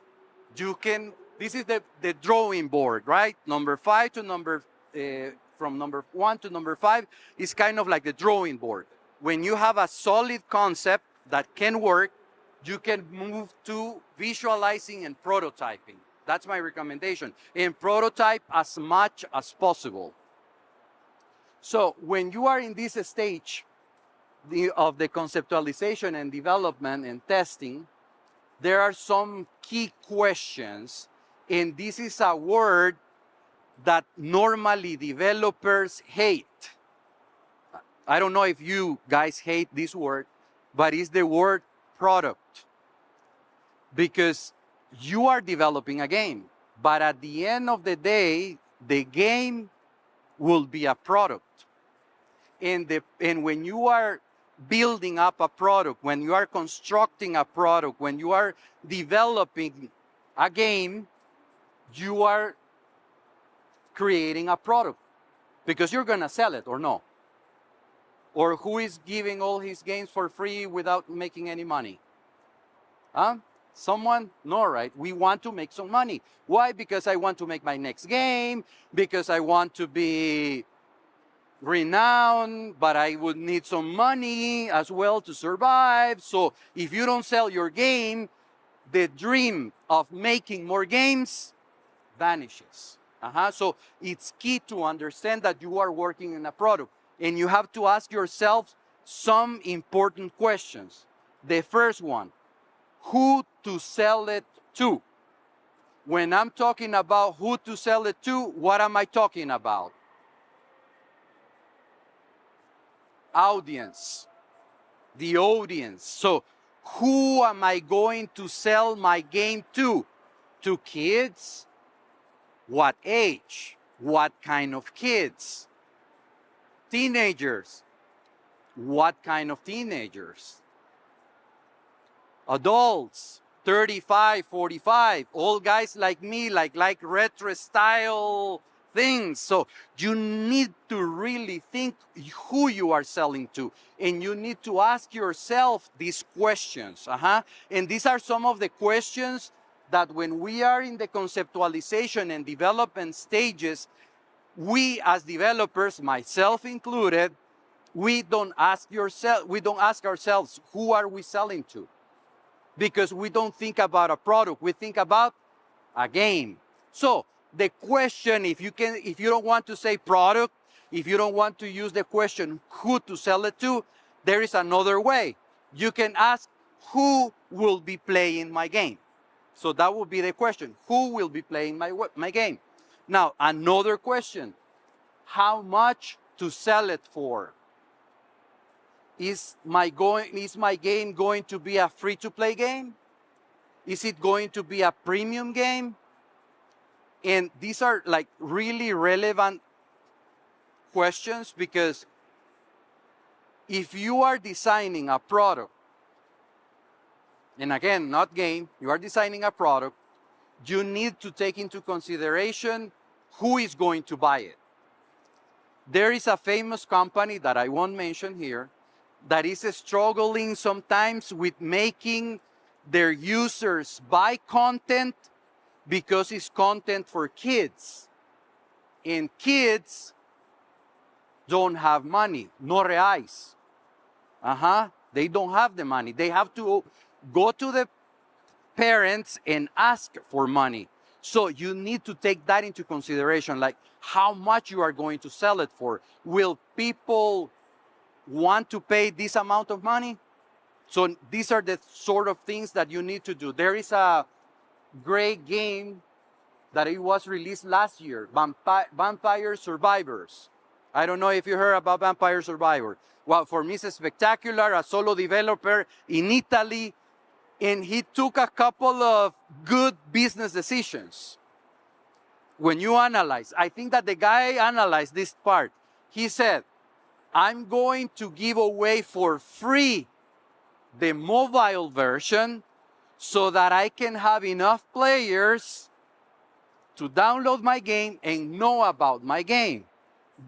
this is the drawing board, right? Number 5 to from number 1 to number 5 is kind of like the drawing board. When you have a solid concept that can work, you can move to visualizing and prototyping. That's my recommendation. And prototype as much as possible. So when you are in this stage of the conceptualization and development and testing, there are some key questions. And this is a word that normally developers hate. I don't know if you guys hate this word, but it's the word product. Because you are developing a game, but at the end of the day, the game will be a product. And when you are building up a product, when you are constructing a product, when you are developing a game, you are creating a product because you're going to sell it or no. Or who is giving all his games for free without making any money? Someone? No, right? We want to make some money. Why? Because I want to make my next game, because I want to be renowned, but I would need some money as well to survive. So if you don't sell your game, the dream of making more games vanishes. So it's key to understand that you are working in a product and you have to ask yourself some important questions. The first one, who to sell it to? When I'm talking about who to sell it to, what am I talking about? audience, the audience. So who am I going to sell my game to? To kids? What age? What kind of kids? Teenagers? What kind of teenagers? Adults? 35, 45, old guys like me, like retro style things. So you need to really think who you are selling to, and you need to ask yourself these questions. And these are some of the questions that when we are in the conceptualization and development stages, we as developers, myself included, we don't ask ourselves, who are we selling to? Because we don't think about a product, we think about a game. So the question, if you don't want to say product, if you don't want to use the question who to sell it to, there is another way. You can ask, who will be playing my game? So that would be the question, who will be playing my game? Now, another question, how much to sell it for? Is my game going to be a free-to-play game? Is it going to be a premium game? And these are like really relevant questions, because if you are designing a product, and again, not game, you are designing a product, you need to take into consideration who is going to buy it. There is a famous company that I won't mention here that is struggling sometimes with making their users buy content because it's content for kids. And kids don't have money, no reais. They don't have the money. They have to go to the parents and ask for money. So you need to take that into consideration, like how much you are going to sell it for. Will people want to pay this amount of money? So these are the sort of things that you need to do. There is a great game that it was released last year, Vampire Survivors. I don't know if you heard about Vampire Survivor. Well, for me, it's spectacular, a solo developer in Italy, and he took a couple of good business decisions. When you analyze, I think that the guy analyzed this part. He said, I'm going to give away for free the mobile version so that I can have enough players to download my game and know about my game.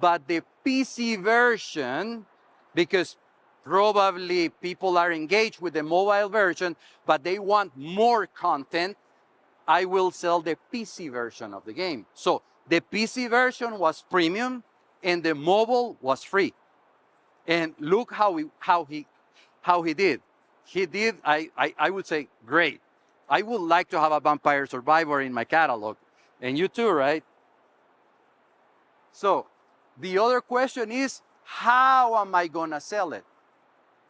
But the PC version, because probably people are engaged with the mobile version, but they want more content, I will sell the PC version of the game. So the PC version was premium and the mobile was free. And look how he did. He did, I would say, great. I would like to have a Vampire Survivor in my catalog. And you too, right? So the other question is, how am I gonna sell it?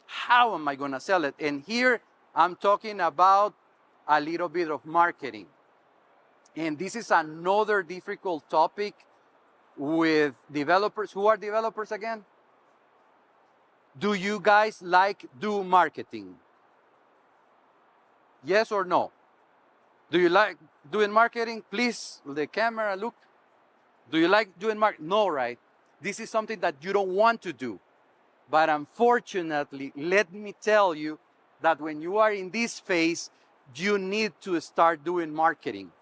How am I gonna sell it? And here I'm talking about a little bit of marketing. And this is another difficult topic with developers. Who are developers again? Do you guys do marketing? Yes or no? Do you like doing marketing? Please, the camera, look. Do you like doing marketing? No, right? This is something that you don't want to do. But unfortunately, let me tell you that when you are in this phase, you need to start doing marketing.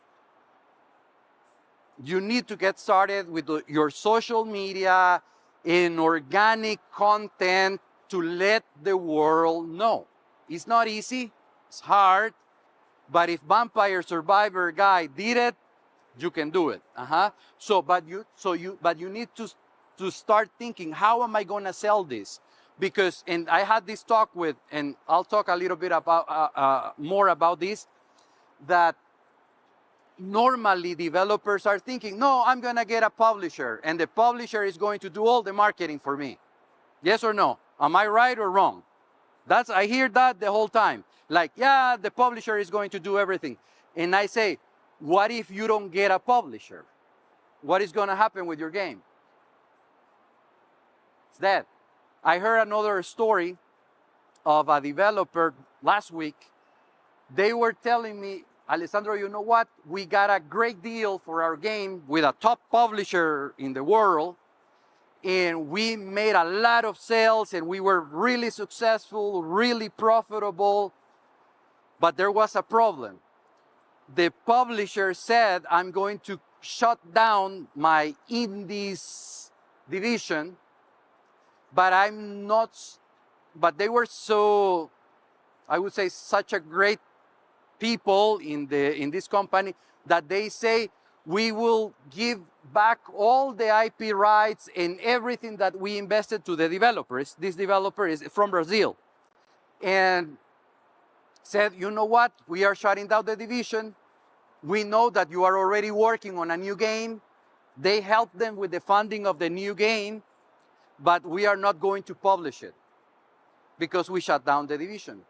You need to get started with your social media and organic content to let the world know. It's not easy, it's hard, but if Vampire Survivor guy did it, you can do it. But you need to start thinking, how am I going to sell this? Because, and I had this talk with, and I'll talk a little bit about more about this, that normally developers are thinking, no, I'm going to get a publisher, and the publisher is going to do all the marketing for me. Yes or no? Am I right or wrong? I hear that the whole time. Like, yeah, the publisher is going to do everything. And I say, what if you don't get a publisher? What is going to happen with your game? It's dead. I heard another story of a developer last week. They were telling me, Alessandro, you know what? We got a great deal for our game with a top publisher in the world, and we made a lot of sales, and we were really successful, really profitable, but there was a problem. The publisher said, I'm going to shut down my indies division, but they were so, I would say, such a great people in this company that they say, we will give back all the IP rights and everything that we invested to the developers. This developer is from Brazil. And said, you know what? We are shutting down the division. We know that you are already working on a new game. They helped them with the funding of the new game, but we are not going to publish it because we shut down the division.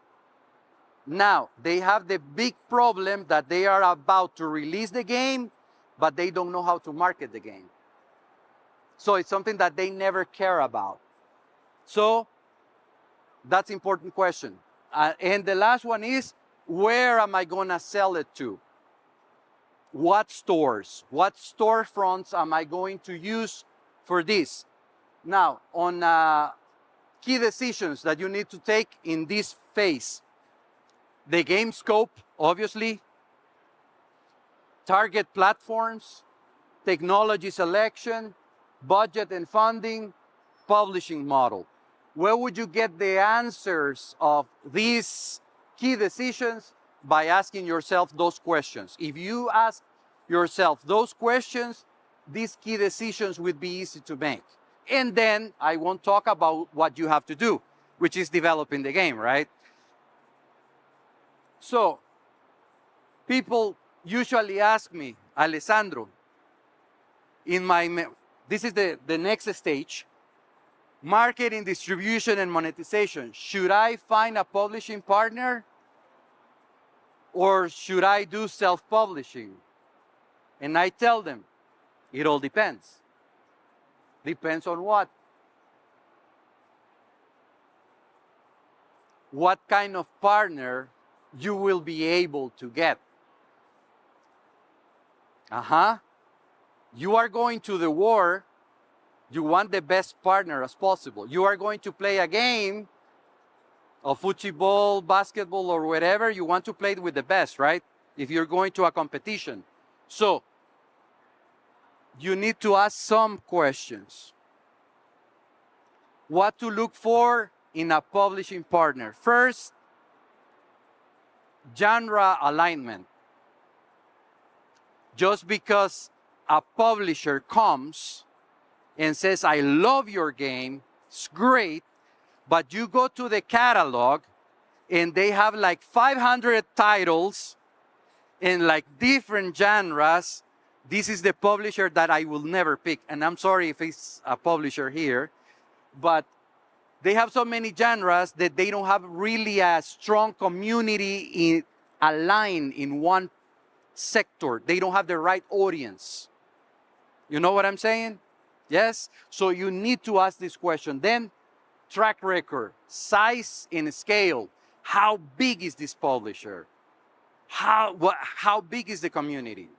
Now, they have the big problem that they are about to release the game, but they don't know how to market the game. So it's something that they never care about. So that's an important question. And the last one is, where am I going to sell it to? What stores? What storefronts am I going to use for this? Now, on key decisions that you need to take in this phase. The game scope, obviously, target platforms, technology selection, budget and funding, publishing model. Where would you get the answers of these key decisions? By asking yourself those questions. If you ask yourself those questions, these key decisions would be easy to make. And then I won't talk about what you have to do, which is developing the game, right? So, people usually ask me, Alessandro, this is the next stage, marketing, distribution, and monetization. Should I find a publishing partner or should I do self-publishing? And I tell them, it all depends. Depends on what? What kind of partner you will be able to get. You are going to the war, you want the best partner as possible. You are going to play a game of football, basketball, or whatever, you want to play it with the best, right? If you're going to a competition. So, you need to ask some questions. What to look for in a publishing partner? First, genre alignment. Just because a publisher comes and says, I love your game, it's great, but you go to the catalog and they have like 500 titles in like different genres. This is the publisher that I will never pick. And I'm sorry if it's a publisher here, but they have so many genres that they don't have really a strong community aligned in one sector. They don't have the right audience. You know what I'm saying? Yes? So you need to ask this question. Then, track record, size and scale. How big is this publisher? How big is the community?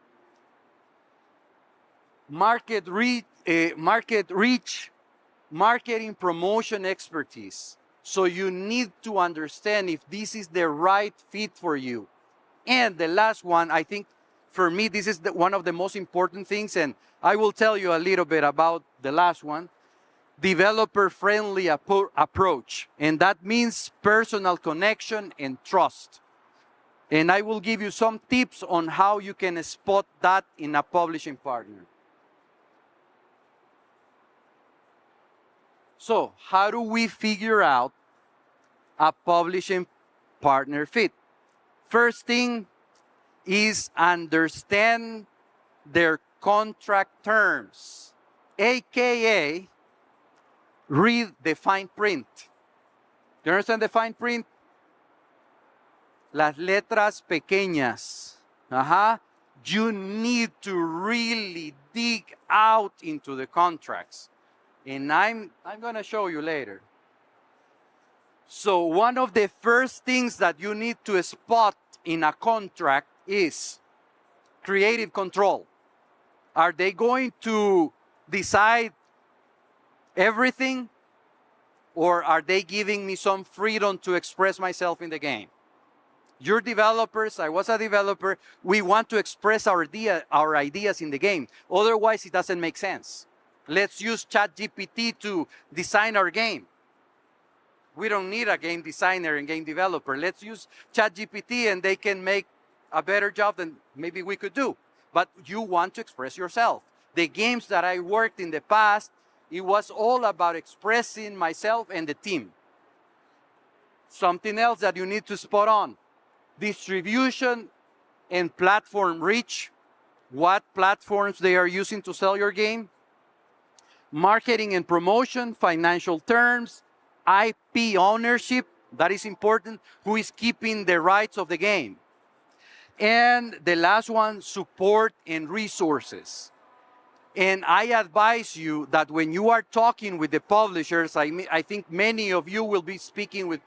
Market reach, marketing promotion expertise. So you need to understand if this is the right fit for you. And the last one, I think for me, this is one of the most important things, and I will tell you a little bit about the last one. Developer-friendly approach, and that means personal connection and trust. And I will give you some tips on how you can spot that in a publishing partner. So, how do we figure out a publishing partner fit? First thing is understand their contract terms, aka read the fine print. Do you understand the fine print? Las letras pequeñas. You need to really dig out into the contracts. And I'm going to show you later. So one of the first things that you need to spot in a contract is creative control. Are they going to decide everything, or are they giving me some freedom to express myself in the game? You're developers, I was a developer, we want to express our ideas in the game. Otherwise, it doesn't make sense. Let's use ChatGPT to design our game. We don't need a game designer and game developer. Let's use ChatGPT and they can make a better job than maybe we could do. But you want to express yourself. The games that I worked in the past, it was all about expressing myself and the team. Something else that you need to spot on: distribution and platform reach. What platforms they are using to sell your game. Marketing and promotion, financial terms, IP ownership, that is important. Who is keeping the rights of the game? And the last one, support and resources. And I advise you that when you are talking with the publishers, I think many of you will be speaking with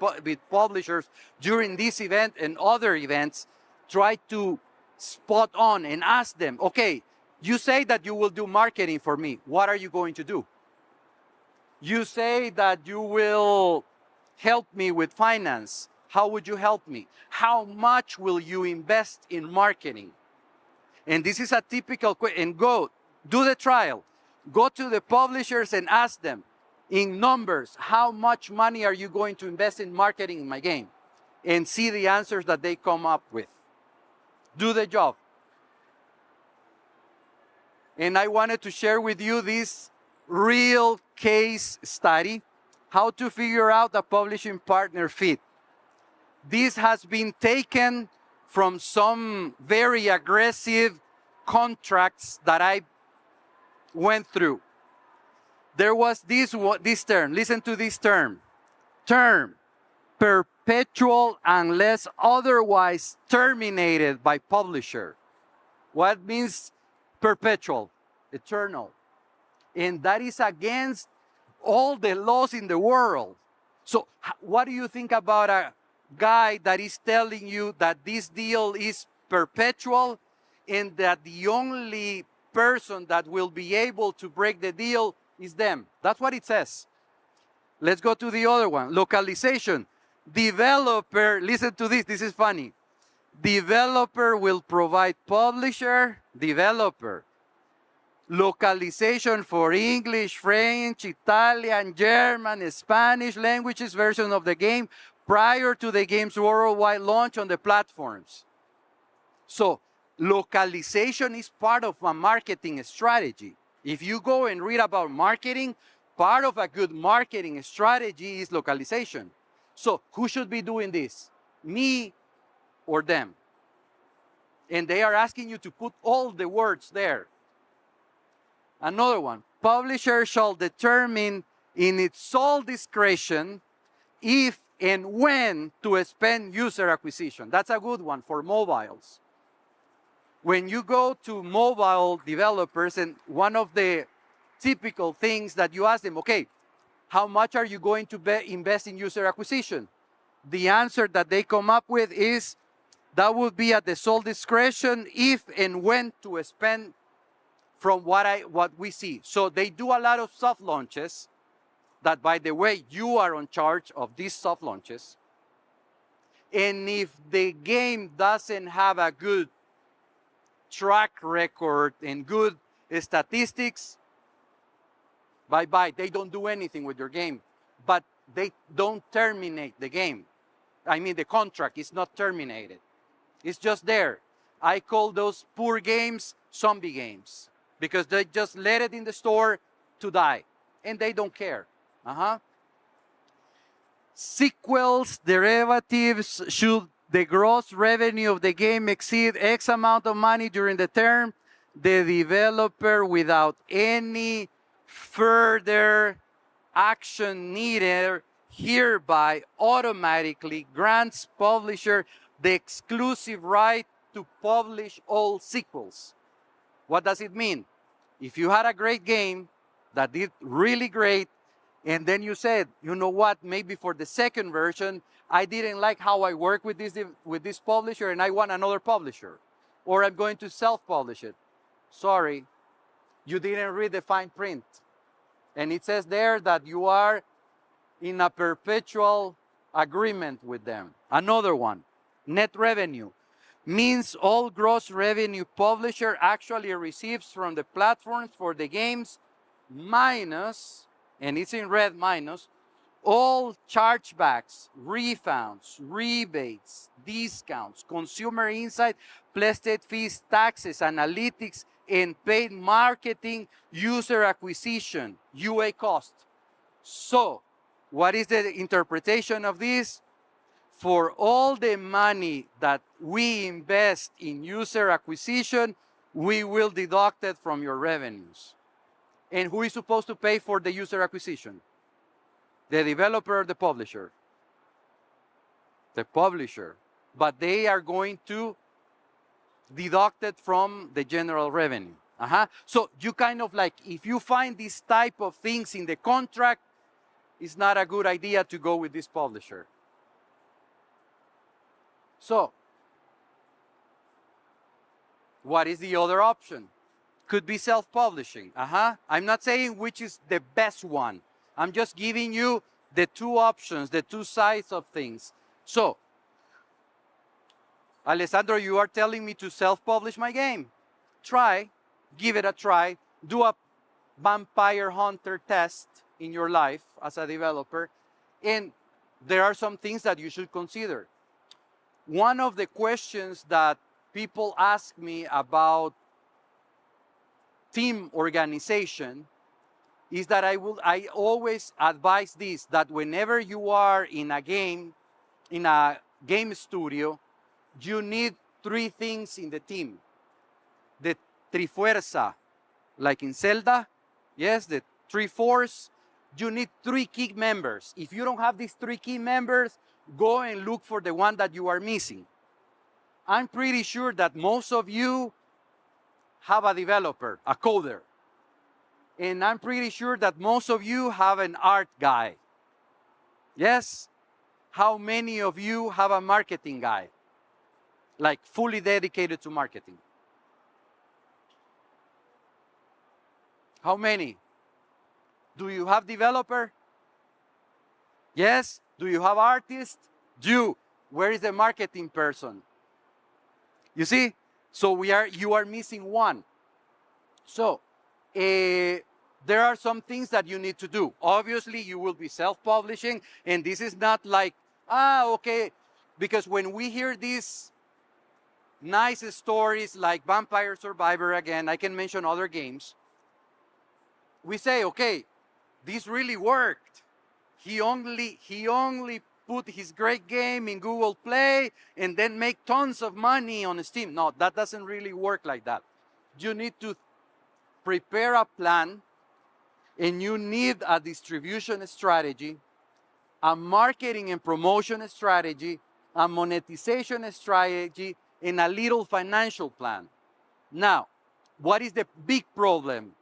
publishers during this event and other events, try to spot on and ask them, okay, you say that you will do marketing for me. What are you going to do? You say that you will help me with finance. How would you help me? How much will you invest in marketing? And this is a typical question. And go, do the trial. Go to the publishers and ask them, in numbers, how much money are you going to invest in marketing in my game? And see the answers that they come up with. Do the job. And I wanted to share with you this real case study, how to figure out a publishing partner fit. This has been taken from some very aggressive contracts that I went through. There was this term, listen to this term, perpetual unless otherwise terminated by publisher. What means perpetual? Eternal. And that is against all the laws in the world. So what do you think about a guy that is telling you that this deal is perpetual and that the only person that will be able to break the deal is them? That's what it says. Let's go to the other one. Localization. Developer, listen to this is funny. Developer will provide publisher, developer. Localization for English, French, Italian, German, Spanish languages version of the game prior to the game's worldwide launch on the platforms. So localization is part of a marketing strategy. If you go and read about marketing, part of a good marketing strategy is localization. So who should be doing this? Me or them? And they are asking you to put all the words there. Another one, publisher shall determine in its sole discretion if and when to spend user acquisition. That's a good one for mobiles. When you go to mobile developers, and one of the typical things that you ask them, okay, how much are you going to invest in user acquisition? The answer that they come up with is that would be at the sole discretion if and when to spend from what we see. So they do a lot of soft launches that, by the way, you are in charge of these soft launches. And if the game doesn't have a good track record and good statistics, bye-bye. They don't do anything with your game. But they don't terminate the game. I mean, the contract is not terminated. It's just there. I call those poor games zombie games, because they just let it in the store to die, and they don't care. Sequels, derivatives, should the gross revenue of the game exceed X amount of money during the term, the developer, without any further action needed, hereby automatically grants publisher the exclusive right to publish all sequels. What does it mean? If you had a great game that did really great And then you said, you know what, maybe for the second version, I didn't like how I work with this publisher and I want another publisher. Or I'm going to self-publish it. Sorry, you didn't read the fine print. And it says there that you are in a perpetual agreement with them. Another one, net revenue, means all gross revenue publisher actually receives from the platforms for the games minus, and it's in red, minus, all chargebacks, refunds, rebates, discounts, consumer insight, placement fees, taxes, analytics, and paid marketing, user acquisition, UA cost. So, what is the interpretation of this? For all the money that we invest in user acquisition, we will deduct it from your revenues. And who is supposed to pay for the user acquisition? The developer or the publisher? The publisher. But they are going to deduct it from the general revenue. So you kind of like, if you find this type of things in the contract, it's not a good idea to go with this publisher. So, what is the other option? Could be self-publishing. I'm not saying which is the best one. I'm just giving you the two options, the two sides of things. So, Alessandro, you are telling me to self-publish my game. Try, give it a try, do a vampire hunter test in your life as a developer, and there are some things that you should consider. One of the questions that people ask me about team organization is that I always advise this, that whenever you are in a game studio, you need three things in the team. The trifuerza, like in Zelda, yes, the three force, you need three key members. If you don't have these three key members, go and look for the one that you are missing. I'm pretty sure that most of you have a developer, a coder. And I'm pretty sure that most of you have an art guy. Yes? How many of you have a marketing guy? Like fully dedicated to marketing? How many? Do you have developer? Yes? Do you have artist? Where is the marketing person? You see? So you are missing one. So, there are some things that you need to do. Obviously, you will be self-publishing, and this is not like, okay, because when we hear these nice stories like Vampire Survivor, again, I can mention other games, we say, okay, this really worked. He only put his great game in Google Play and then make tons of money on Steam. No, that doesn't really work like that. You need to prepare a plan, and you need a distribution strategy, a marketing and promotion strategy, a monetization strategy, and a little financial plan. Now, what is the big problem?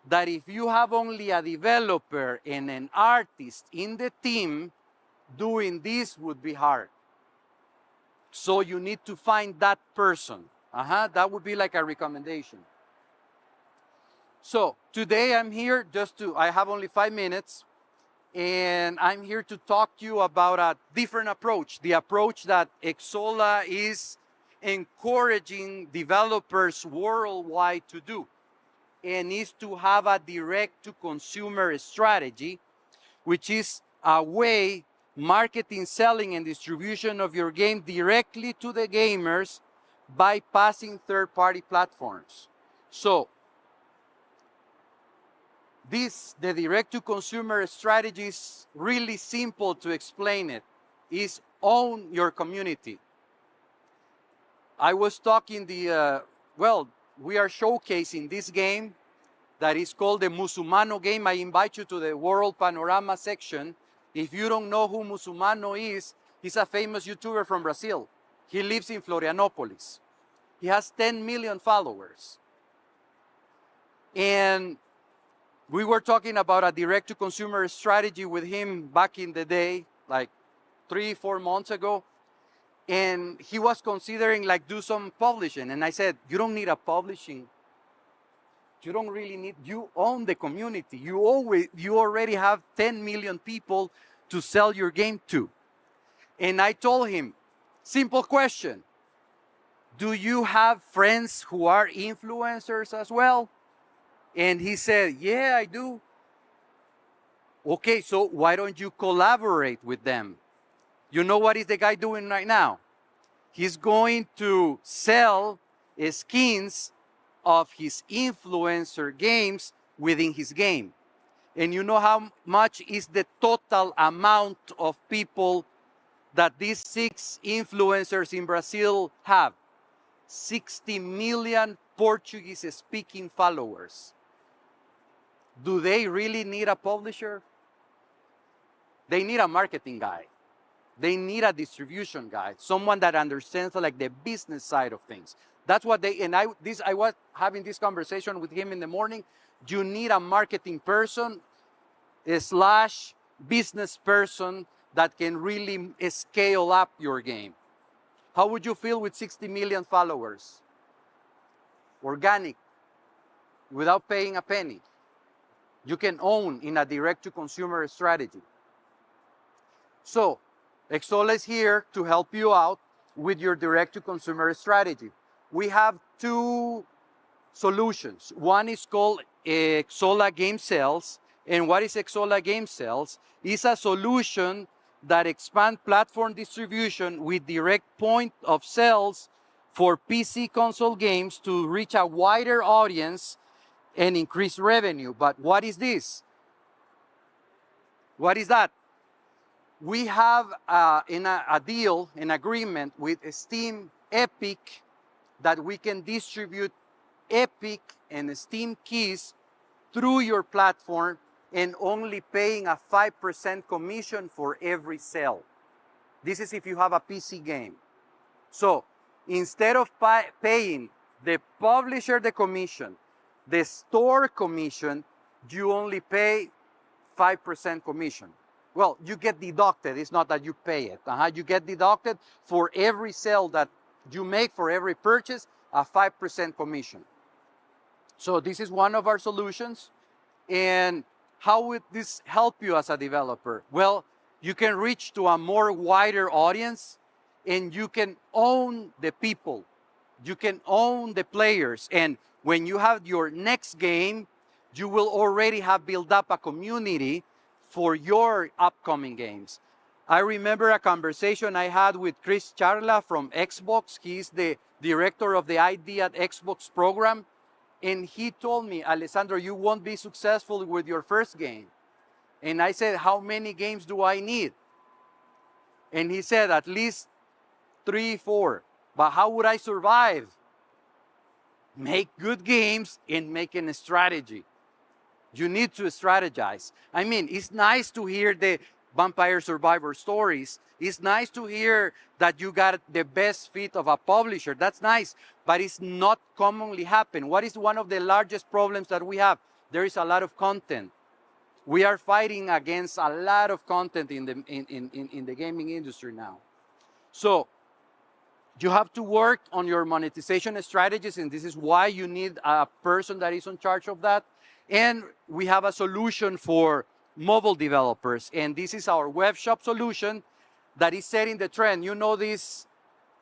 That if you have only a developer and an artist in the team, doing this would be hard. So you need to find that person. That would be like a recommendation. So today I'm here I have only 5 minutes, and I'm here to talk to you about a different approach, the approach that Xsolla is encouraging developers worldwide to do, and is to have a direct-to-consumer strategy, which is a way marketing, selling, and distribution of your game directly to the gamers bypassing third-party platforms. So, the direct-to-consumer strategy is really simple to explain it. Is own your community. I was talking we are showcasing this game that is called the Muçulmano game. I invite you to the World Panorama section. If you don't know who Muçulmano is, he's a famous YouTuber from Brazil. He lives in Florianopolis. He has 10 million followers. And We were talking about a direct-to-consumer strategy with him back in the day, like 3-4 months ago. And he was considering like do some publishing. And I said, you don't need a publishing. You don't really need, you own the community. You already have 10 million people to sell your game to. And I told him, simple question. Do you have friends who are influencers as well? And he said, yeah, I do. Okay, so why don't you collaborate with them? You know what is the guy doing right now? He's going to sell skins of his influencer games within his game. And you know how much is the total amount of people that these 6 influencers in Brazil have? 60 million Portuguese-speaking followers. Do they really need a publisher? They need a marketing guy. They need a distribution guy, someone that understands like the business side of things. That's what they, and I was having this conversation with him in the morning. You need a marketing person / business person that can really scale up your game. How would you feel with 60 million followers? Organic, without paying a penny. You can own in a direct-to-consumer strategy. So, Exola is here to help you out with your direct-to-consumer strategy. We have 2 solutions. One is called Exola Game Sales. And what is Exola Game Sales? It's a solution that expands platform distribution with direct point of sales for PC console games to reach a wider audience and increase revenue. But what is this? What is that? We have a deal, an agreement with Steam Epic that we can distribute Epic and Steam keys through your platform and only paying a 5% commission for every sale. This is if you have a PC game. So instead of paying the publisher the commission, the store commission, you only pay 5% commission. Well, you get deducted. It's not that you pay it. You get deducted for every sale that you make, for every purchase, a 5% commission. So this is one of our solutions. And how would this help you as a developer? Well, you can reach to a more wider audience and you can own the people. You can own the players. And when you have your next game, you will already have built up a community for your upcoming games. I remember a conversation I had with Chris Charla from Xbox. He's the director of the ID at Xbox program. And he told me, Alessandro, you won't be successful with your first game. And I said, how many games do I need? And he said, at least 3, 4. But how would I survive? Make good games and making a strategy. You need to strategize. I mean, it's nice to hear the Vampire Survivor stories. It's nice to hear that you got the best fit of a publisher. That's nice, but it's not commonly happen. What is one of the largest problems that we have? There is a lot of content. We are fighting against a lot of content in the gaming industry now. So you have to work on your monetization strategies, and this is why you need a person that is in charge of that. And we have a solution for mobile developers. And this is our web shop solution that is setting the trend. You know this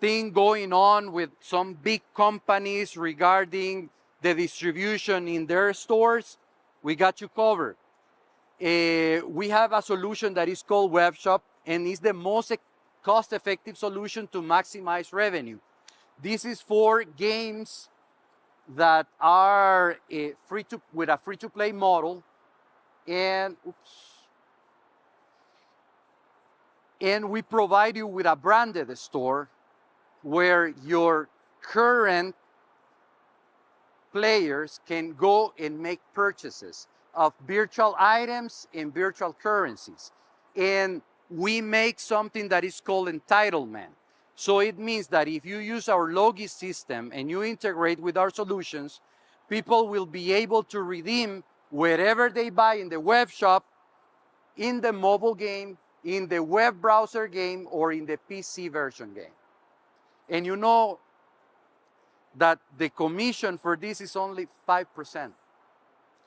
thing going on with some big companies regarding the distribution in their stores? We got you covered. We have a solution that is called web shop and is the most cost-effective solution to maximize revenue. This is for games that are with a free-to-play model, and we provide you with a branded store where your current players can go and make purchases of virtual items and virtual currencies. And we make something that is called entitlement. So it means that if you use our Logi system and you integrate with our solutions, people will be able to redeem wherever they buy in the web shop, in the mobile game, in the web browser game, or in the PC version game. And you know that the commission for this is only 5%.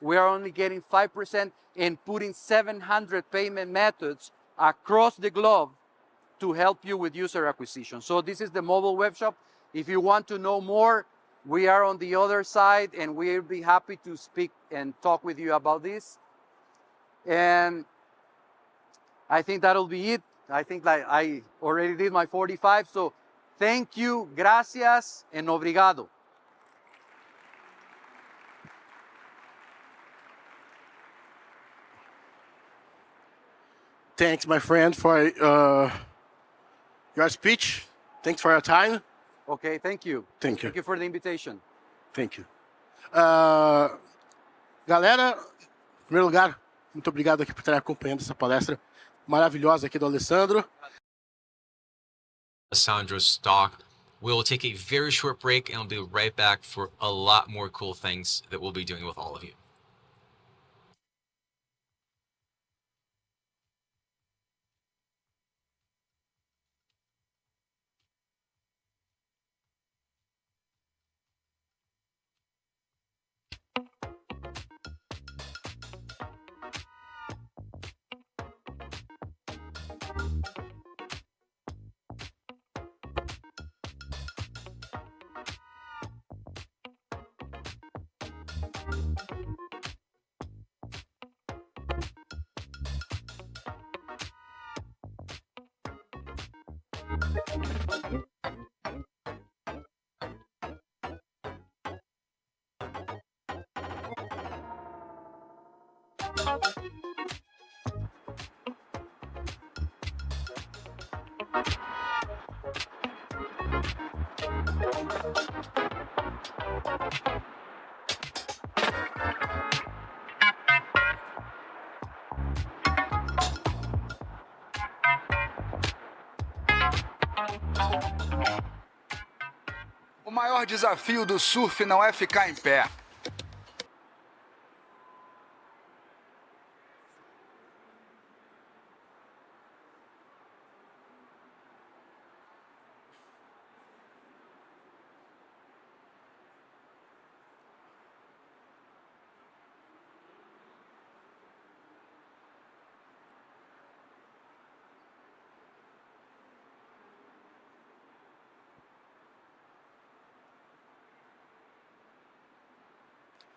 We are only getting 5% and putting 700 payment methods across the globe to help you with user acquisition. So this is the mobile web shop. If you want to know more, we are on the other side and we'll be happy to speak and talk with you about this. And I think that'll be it. I think like I already did my 45, so thank you, gracias, and obrigado. Thanks, my friend, for your speech. Thanks for your time. Okay, thank you. Thank you. Thank you for the invitation. Thank you. Galera, em primeiro lugar, muito obrigado aqui por estarem acompanhando essa palestra maravilhosa aqui do Alessandro. Alessandro's talk. We'll take a very short break and we'll be right back for a lot more cool things that we'll be doing with all of you. O maior desafio do surf não é ficar em pé.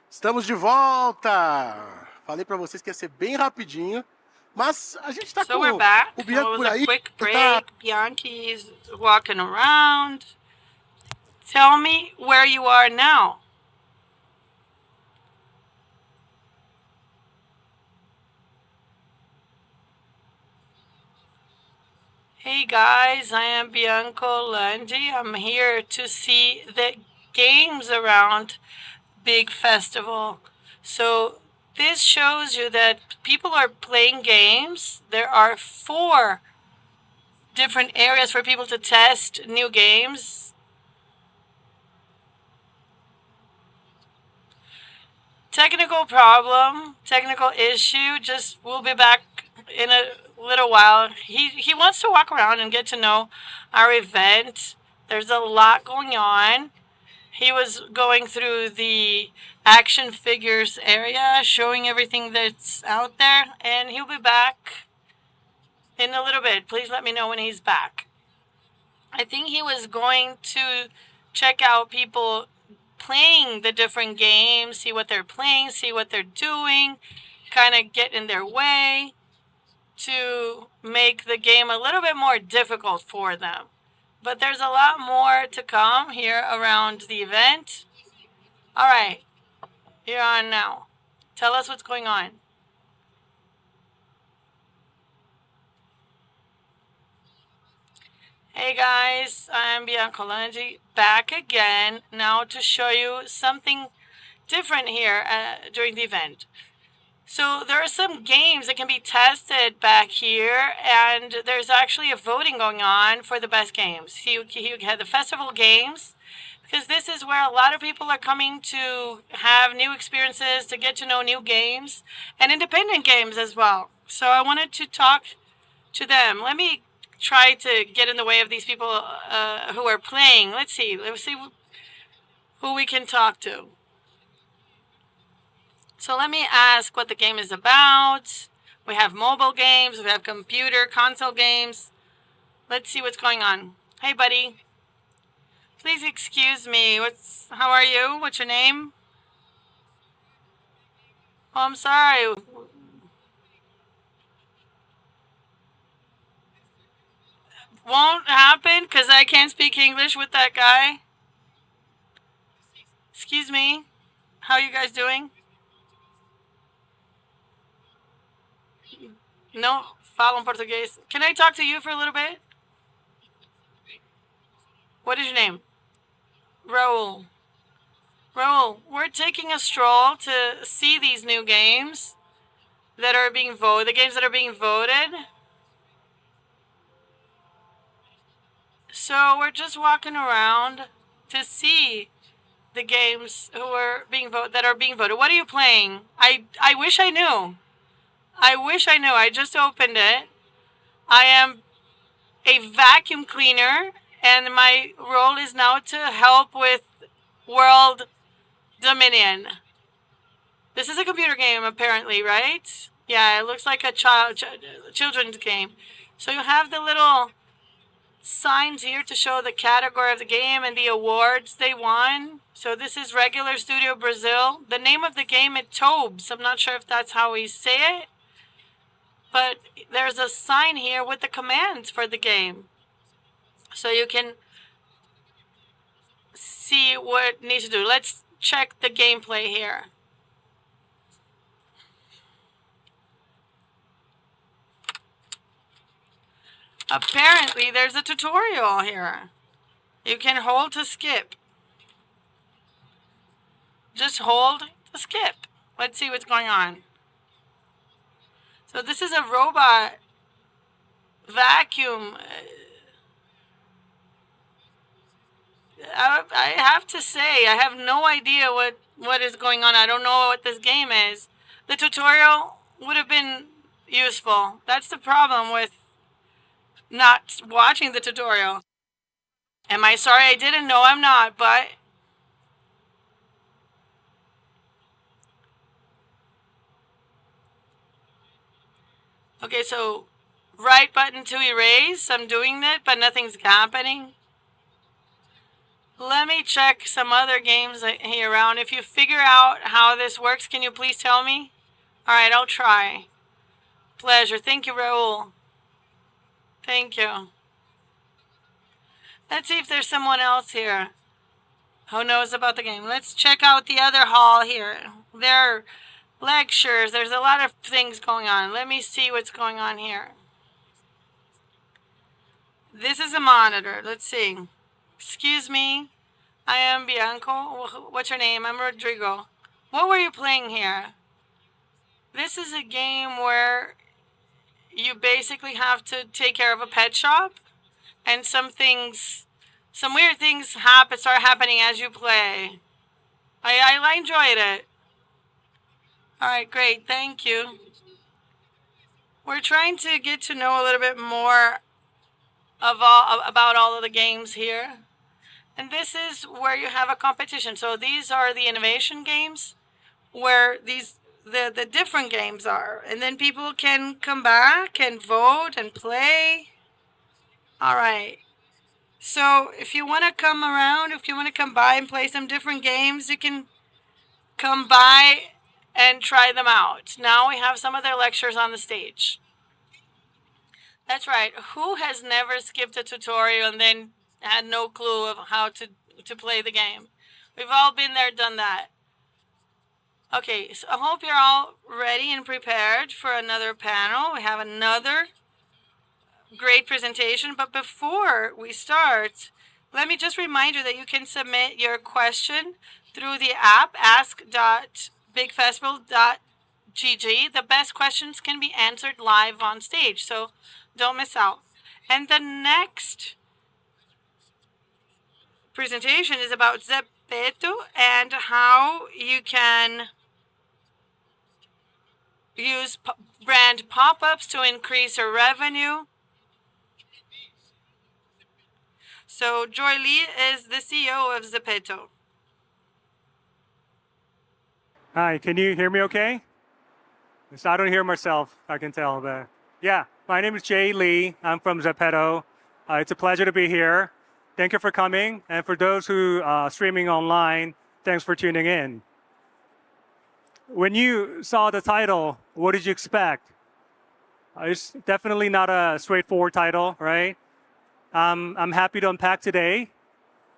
Estamos de volta! Falei para vocês que ia ser bem rapidinho, mas a gente tá So com we're back. o Bianco So it por was a aí. quick Tá... break. Bianchi's walking around. Tell me where you are now. Hey guys, I am Bianco Landi. I'm here to see the games around Big Festival. So this shows you that people are playing games. There are 4 different areas for people to test new games. Technical problem, technical issue. Just we'll be back in a little while. He wants to walk around and get to know our event. There's a lot going on. He was going through the action figures area, showing everything that's out there, and he'll be back in a little bit. Please let me know when he's back. I think he was going to check out people playing the different games, see what they're playing, see what they're doing, kind of get in their way to make the game a little bit more difficult for them. But there's a lot more to come here around the event. All right, you're on now. Tell us what's going on. Hey guys, I'm Bianco Landi, back again now to show you something different here during the event. So there are some games that can be tested back here, and there's actually a voting going on for the best games. You had the festival games because this is where a lot of people are coming to have new experiences, to get to know new games, and independent games as well. So I wanted to talk to them. Let me try to get in the way of these people who are playing. Let's see who we can talk to. So let me ask what the game is about. We have mobile games, we have computer, console games. Let's see what's going on. Hey, buddy. Please excuse me. How are you? What's your name? Oh, I'm sorry. Won't happen because I can't speak English with that guy. Excuse me. How are you guys doing? No, falo português. Can I talk to you for a little bit? What is your name? Raul. Raul, we're taking a stroll to see these new games that are being voted, the games that are being voted. So we're just walking around to see the games that are being voted. What are you playing? I wish I knew. I wish I knew. I just opened it. I am a vacuum cleaner, and my role is now to help with world dominion. This is a computer game, apparently, right? Yeah, it looks like a children's game. So you have the little signs here to show the category of the game and the awards they won. So this is regular Studio Brazil. The name of the game is Tobes. I'm not sure if that's how we say it. But there's a sign here with the commands for the game. So you can see what it needs to do. Let's check the gameplay here. Apparently, there's a tutorial here. You can hold to skip. Just hold to skip. Let's see what's going on. So this is a robot vacuum. I have to say, I have no idea what is going on. I don't know what this game is. The tutorial would have been useful. That's the problem with not watching the tutorial. Am I sorry I didn't? No, I'm not, but okay, so right button to erase. I'm doing that, but nothing's happening. Let me check some other games here around. If you figure out how this works, can you please tell me? All right, I'll try. Pleasure. Thank you, Raul. Thank you. Let's see if there's someone else here who knows about the game. Let's check out the other hall here. There are lectures. There's a lot of things going on. Let me see what's going on here. This is a monitor. Let's see. Excuse me. I am Bianco. What's your name? I'm Rodrigo. What were you playing here? This is a game where you basically have to take care of a pet shop, and some weird things start happening as you play. I enjoyed it. All right, great, thank you. We're trying to get to know a little bit more about all of the games here. And this is where you have a competition. So these are the innovation games where the different games are. And then people can come back and vote and play. All right. So if you want to come around, if you want to come by and play some different games, you can come by and try them out. Now we have some of their lectures on the stage. That's right. Who has never skipped a tutorial and then had no clue of how to play the game? We've all been there, done that. Okay, so I hope you're all ready and prepared for another panel. We have another great presentation, but before we start, let me just remind you that you can submit your question through the app, ask.bigfestival.gg. The best questions can be answered live on stage, so don't miss out. And the next presentation is about Zepeto and how you can use brand pop-ups to increase your revenue. So Joy Lee is the CEO of Zepeto. Hi, can you hear me okay? So I don't hear myself, I can tell. But yeah, my name is Jay Lee. I'm from Zepeto. It's a pleasure to be here. Thank you for coming. And for those who are streaming online, thanks for tuning in. When you saw the title, what did you expect? It's definitely not a straightforward title, right? I'm happy to unpack today.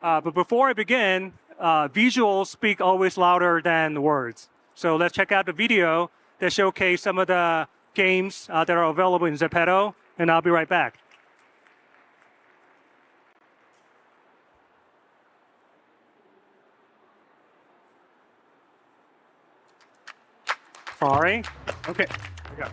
But before I begin, visuals speak always louder than words. So let's check out the video that showcase some of the games that are available in Zepeto, and I'll be right back. Sorry. Okay. Here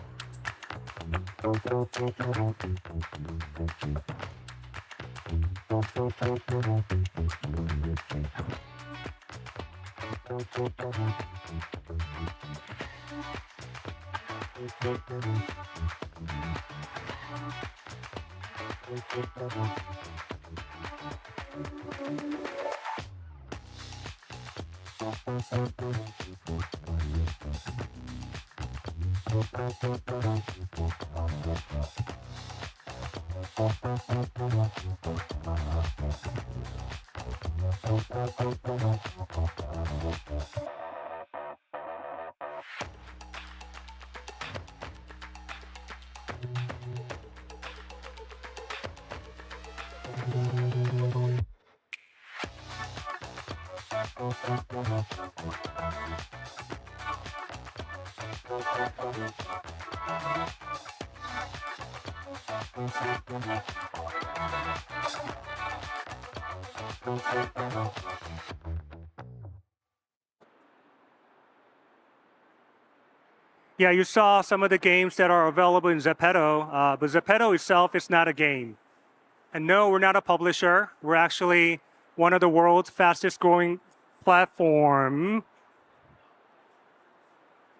Yeah, you saw some of the games that are available in Zepeto, but Zepeto itself is not a game. And no, we're not a publisher. We're actually one of the world's fastest growing platform.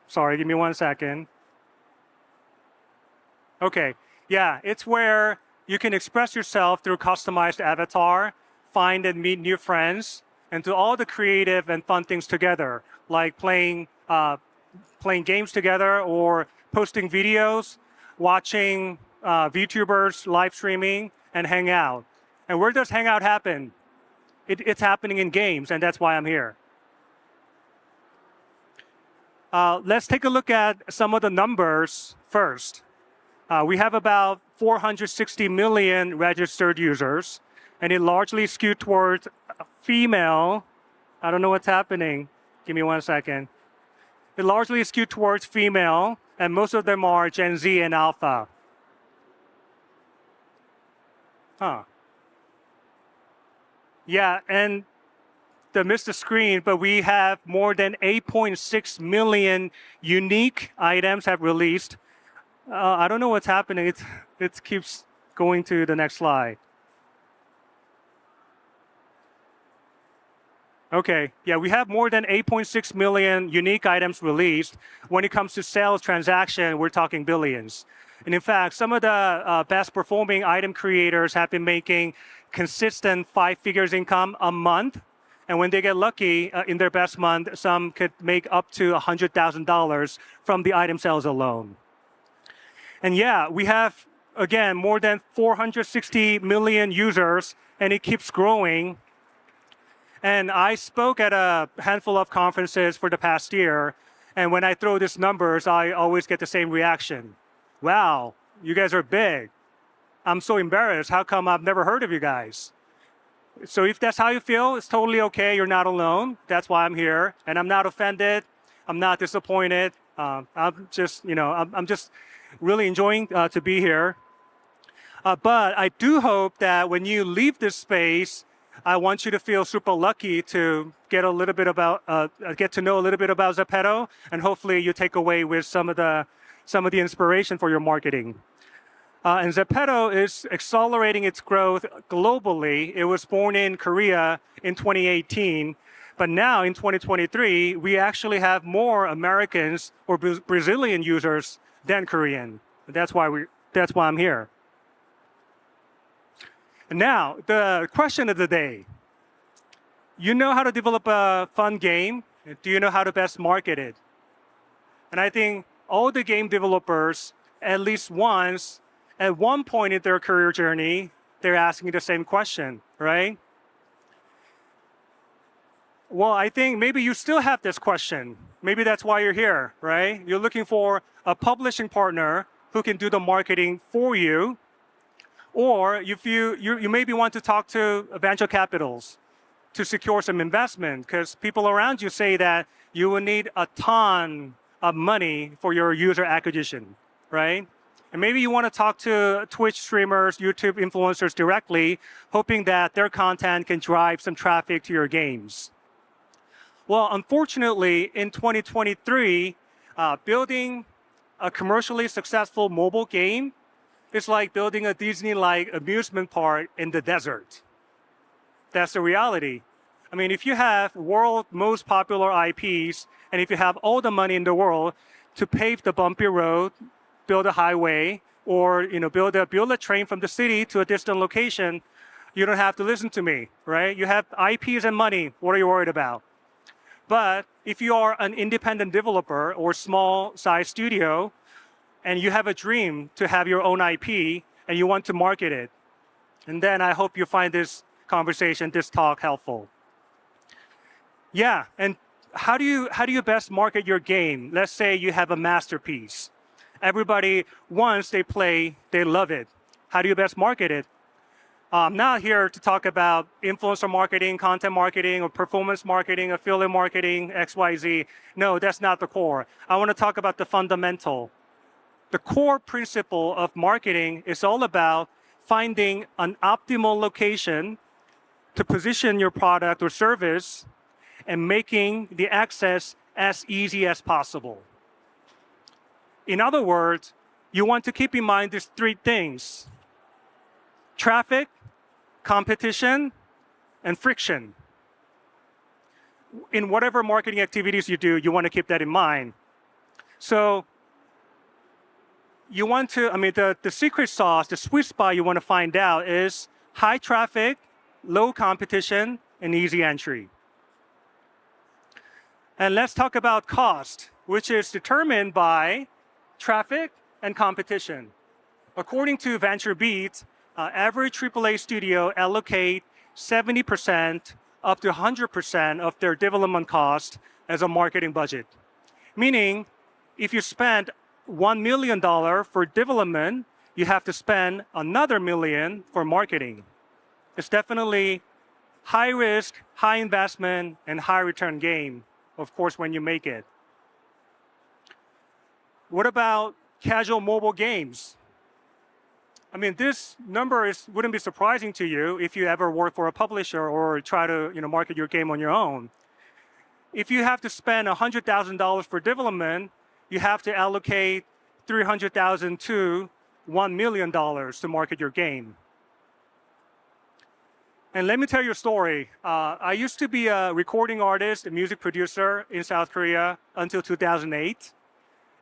Sorry, give me 1 second. Okay, yeah, it's where you can express yourself through customized avatar, find and meet new friends, and do all the creative and fun things together, like playing games together or posting videos, watching VTubers live streaming, and hang out. And where does hangout happen? It's happening in games, and that's why I'm here. Let's take a look at some of the numbers first. We have about 460 million registered users, and it largely skewed towards female. I don't know what's happening. Give me 1 second. It largely skewed towards female, and most of them are Gen Z and Alpha. Huh. Yeah, and they missed the screen, but we have more than 8.6 million unique items have released. I don't know what's happening. It keeps going to the next slide. Okay, yeah, we have more than 8.6 million unique items released. When it comes to sales transaction, we're talking billions. And in fact, some of the best performing item creators have been making consistent 5 figures income a month. And when they get lucky in their best month, some could make up to $100,000 from the item sales alone. And yeah, we have, again, more than 460 million users, and it keeps growing. And I spoke at a handful of conferences for the past year, and when I throw these numbers, I always get the same reaction. Wow, you guys are big. I'm so embarrassed. How come I've never heard of you guys? So if that's how you feel, it's totally okay. You're not alone. That's why I'm here. And I'm not offended. I'm not disappointed. I'm just really enjoying to be here. But I do hope that when you leave this space, I want you to feel super lucky to get a little bit about, get to know a little bit about Zepeto, and hopefully you take away with some of the inspiration for your marketing. And Zepeto is accelerating its growth globally. It was born in Korea in 2018, but now in 2023, we actually have more Americans or Brazilian users than Korean. That's why I'm here. And now, the question of the day. You know how to develop a fun game? Do you know how to best market it? And I think all the game developers, at least once, at one point in their career journey, they're asking the same question, right? Well, I think maybe you still have this question. Maybe that's why you're here, right? You're looking for a publishing partner who can do the marketing for you. Or if you maybe want to talk to venture capitals to secure some investment, because people around you say that you will need a ton of money for your user acquisition, right? And maybe you want to talk to Twitch streamers, YouTube influencers directly, hoping that their content can drive some traffic to your games. Well, unfortunately, in 2023, building a commercially successful mobile game is like building a Disney-like amusement park in the desert. That's the reality. I mean, if you have world's most popular IPs, and if you have all the money in the world to pave the bumpy road, build a highway, or build a train from the city to a distant location, you don't have to listen to me, right? You have IPs and money. What are you worried about? But if you are an independent developer or small-sized studio, and you have a dream to have your own IP, and you want to market it, and then I hope you find this conversation, this talk helpful. Yeah, and how do you best market your game? Let's say you have a masterpiece. Everybody, once they play, they love it. How do you best market it? I'm not here to talk about influencer marketing, content marketing, or performance marketing, affiliate marketing, XYZ. No, that's not the core. I want to talk about the fundamental. The core principle of marketing is all about finding an optimal location to position your product or service and making the access as easy as possible. In other words, you want to keep in mind these three things: traffic, competition, and friction. In whatever marketing activities you do, you want to keep that in mind. So you want to, the secret sauce, the sweet spot you want to find out is high traffic, low competition, and easy entry. And let's talk about cost, which is determined by traffic and competition. According to VentureBeat, average AAA studio allocate 70% up to 100% of their development cost as a marketing budget. Meaning, if you spend $1 million for development, you have to spend another $1 million for marketing. It's definitely high risk, high investment, and high return game, of course, when you make it. What about casual mobile games? This number wouldn't be surprising to you if you ever work for a publisher or try to market your game on your own. If you have to spend $100,000 for development, you have to allocate $300,000 to $1 million to market your game. And let me tell you a story. I used to be a recording artist, a music producer in South Korea until 2008.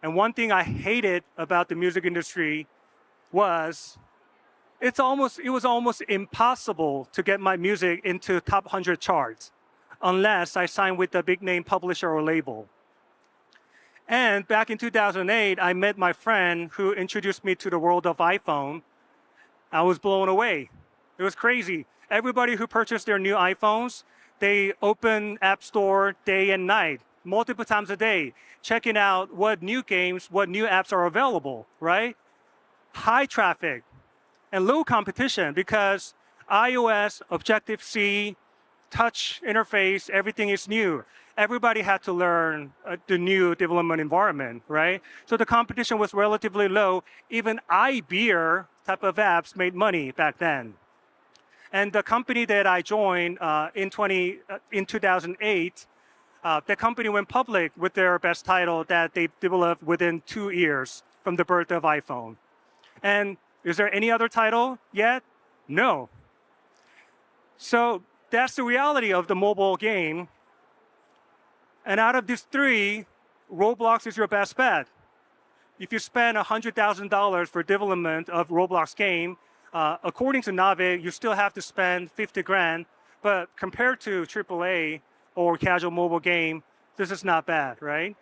And one thing I hated about the music industry was it was almost impossible to get my music into top 100 charts unless I signed with a big name publisher or label. And back in 2008, I met my friend who introduced me to the world of iPhone. I was blown away. It was crazy. Everybody who purchased their new iPhones, they open App Store day and night, multiple times a day, checking out what new games, what new apps are available, right? High traffic and low competition because iOS, Objective-C, touch interface, everything is new. Everybody had to learn the new development environment, right? So the competition was relatively low. Even iBeer type of apps made money back then. And the company that I joined in 2008, the company went public with their best title that they developed within 2 years from the birth of iPhone. And Is there any other title yet? No. So that's the reality of the mobile game. And out of these three, Roblox is your best bet. If you spend $100,000 for development of Roblox game, according to Nave, you still have to spend 50 grand. But compared to AAA or casual mobile game, this is not bad, right?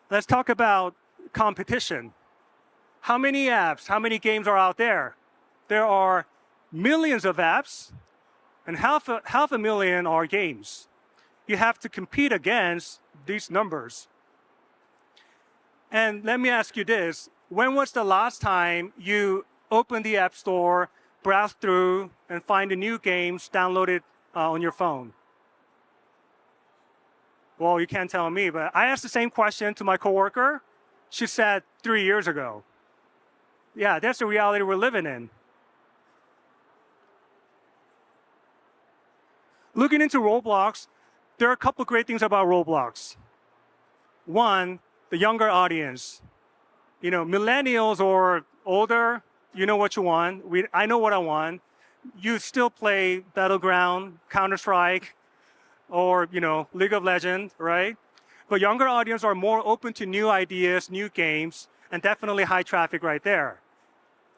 Let's talk about competition. How many apps, how many games are out there? There are millions of apps, and half a million are games. You have to compete against these numbers. And let me ask you this. When was the last time you opened the App Store, browse through, and find the new games downloaded on your phone? Well, you can't tell me, but I asked the same question to my coworker. She said 3 years ago. Yeah, that's the reality we're living in. Looking into Roblox, there are a couple great things about Roblox. One, the younger audience. You know, millennials or older, you know what you want. I know what I want. You still play Battleground, Counter-Strike, or, you know, League of Legends, right? But younger audience are more open to new ideas, new games, and definitely high traffic right there.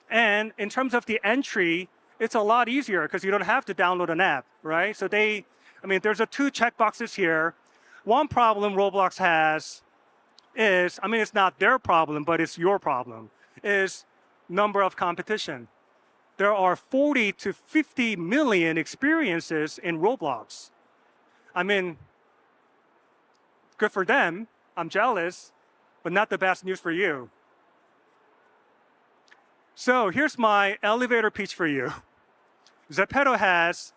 And in terms of the entry, it's a lot easier because you don't have to download an app, right? So there's two checkboxes here. One problem Roblox has is, it's not their problem, but it's your problem, is number of competition. There are 40 to 50 million experiences in Roblox. Good for them. I'm jealous, but not the best news for you. So here's my elevator pitch for you. Zepeto has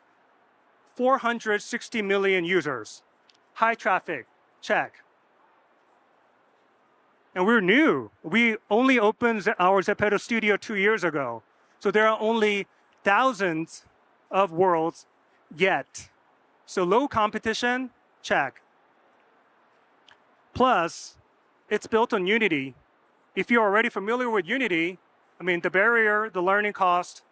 460 million users. High traffic, check. And we're new. We only opened our Zepeto studio 2 years ago. So there are only thousands of worlds yet. So low competition, check. Plus, it's built on Unity. If you're already familiar with Unity, the barrier, the learning cost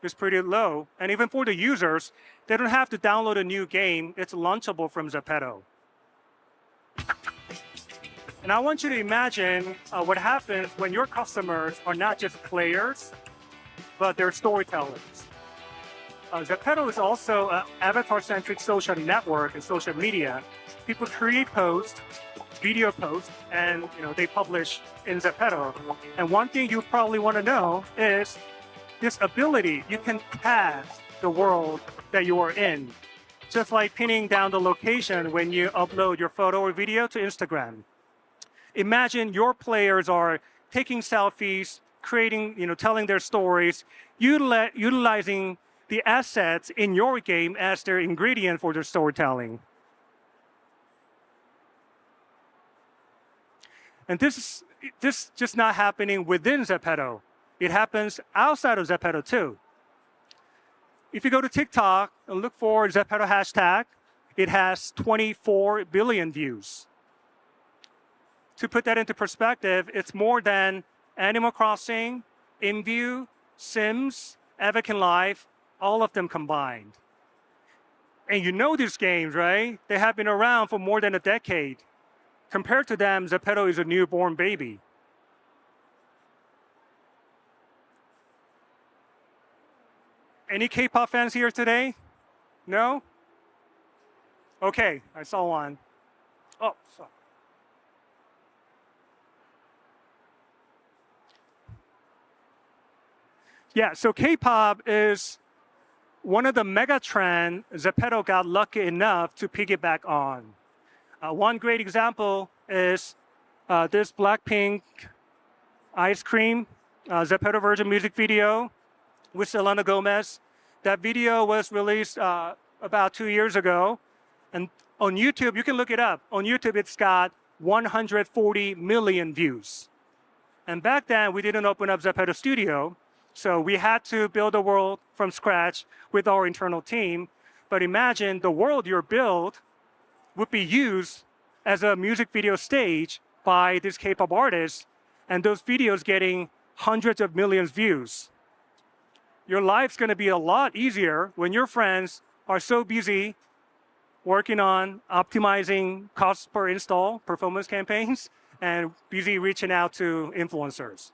is pretty low. And even for the users, they don't have to download a new game. It's launchable from Zepeto. And I want you to imagine what happens when your customers are not just players, but they're storytellers. Zepeto is also an avatar-centric social network and social media. People create posts, video posts, and they publish in Zepeto. And one thing you probably want to know is this ability. You can tag the world that you are in, just like pinning down the location when you upload your photo or video to Instagram. Imagine your players are taking selfies, creating, telling their stories, utilizing the assets in your game as their ingredient for their storytelling. And this is just not happening within Zepeto. It happens outside of Zepeto too. If you go to TikTok and look for Zepeto hashtag, it has 24 billion views. To put that into perspective, it's more than Animal Crossing, InView, Sims, Evergreen Live, all of them combined. And you know these games, right? They have been around for more than a decade. Compared to them, Zepeto is a newborn baby. Any K-pop fans here today? No? Okay, I saw one. Oh, sorry. Yeah, so K-pop is one of the mega trends Zepeto got lucky enough to piggyback on. One great example is this Blackpink Ice Cream Zepeto version music video with Selena Gomez. That video was released about 2 years ago. And on YouTube, you can look it up. On YouTube, it's got 140 million views. And back then, we didn't open up Zepeto Studio. So we had to build a world from scratch with our internal team. But imagine the world you build would be used as a music video stage by these K-pop artists, and those videos getting hundreds of millions views. Your life's going to be a lot easier when your friends are so busy working on optimizing cost per install performance campaigns and busy reaching out to influencers.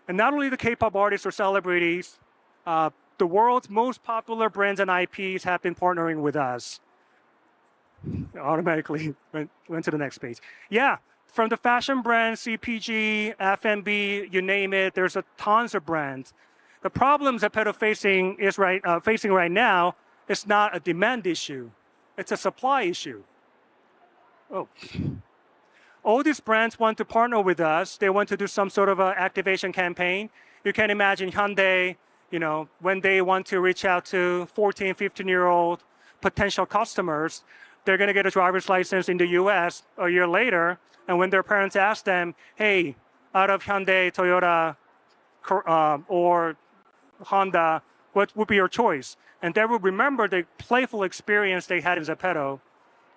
And not only the K-pop artists or celebrities, the world's most popular brands and IPs have been partnering with us. Automatically went to the next page. Yeah, from the fashion brands, CPG, F&B, you name it, there's tons of brands. The problems that Zepeto facing right now is not a demand issue. It's a supply issue. Oh. All these brands want to partner with us. They want to do some sort of an activation campaign. You can imagine Hyundai, when they want to reach out to 14, 15-year-old potential customers, they're going to get a driver's license in the US a year later. And when their parents ask them, hey, out of Hyundai, Toyota, or Honda, what would be your choice? And they will remember the playful experience they had in Zepeto.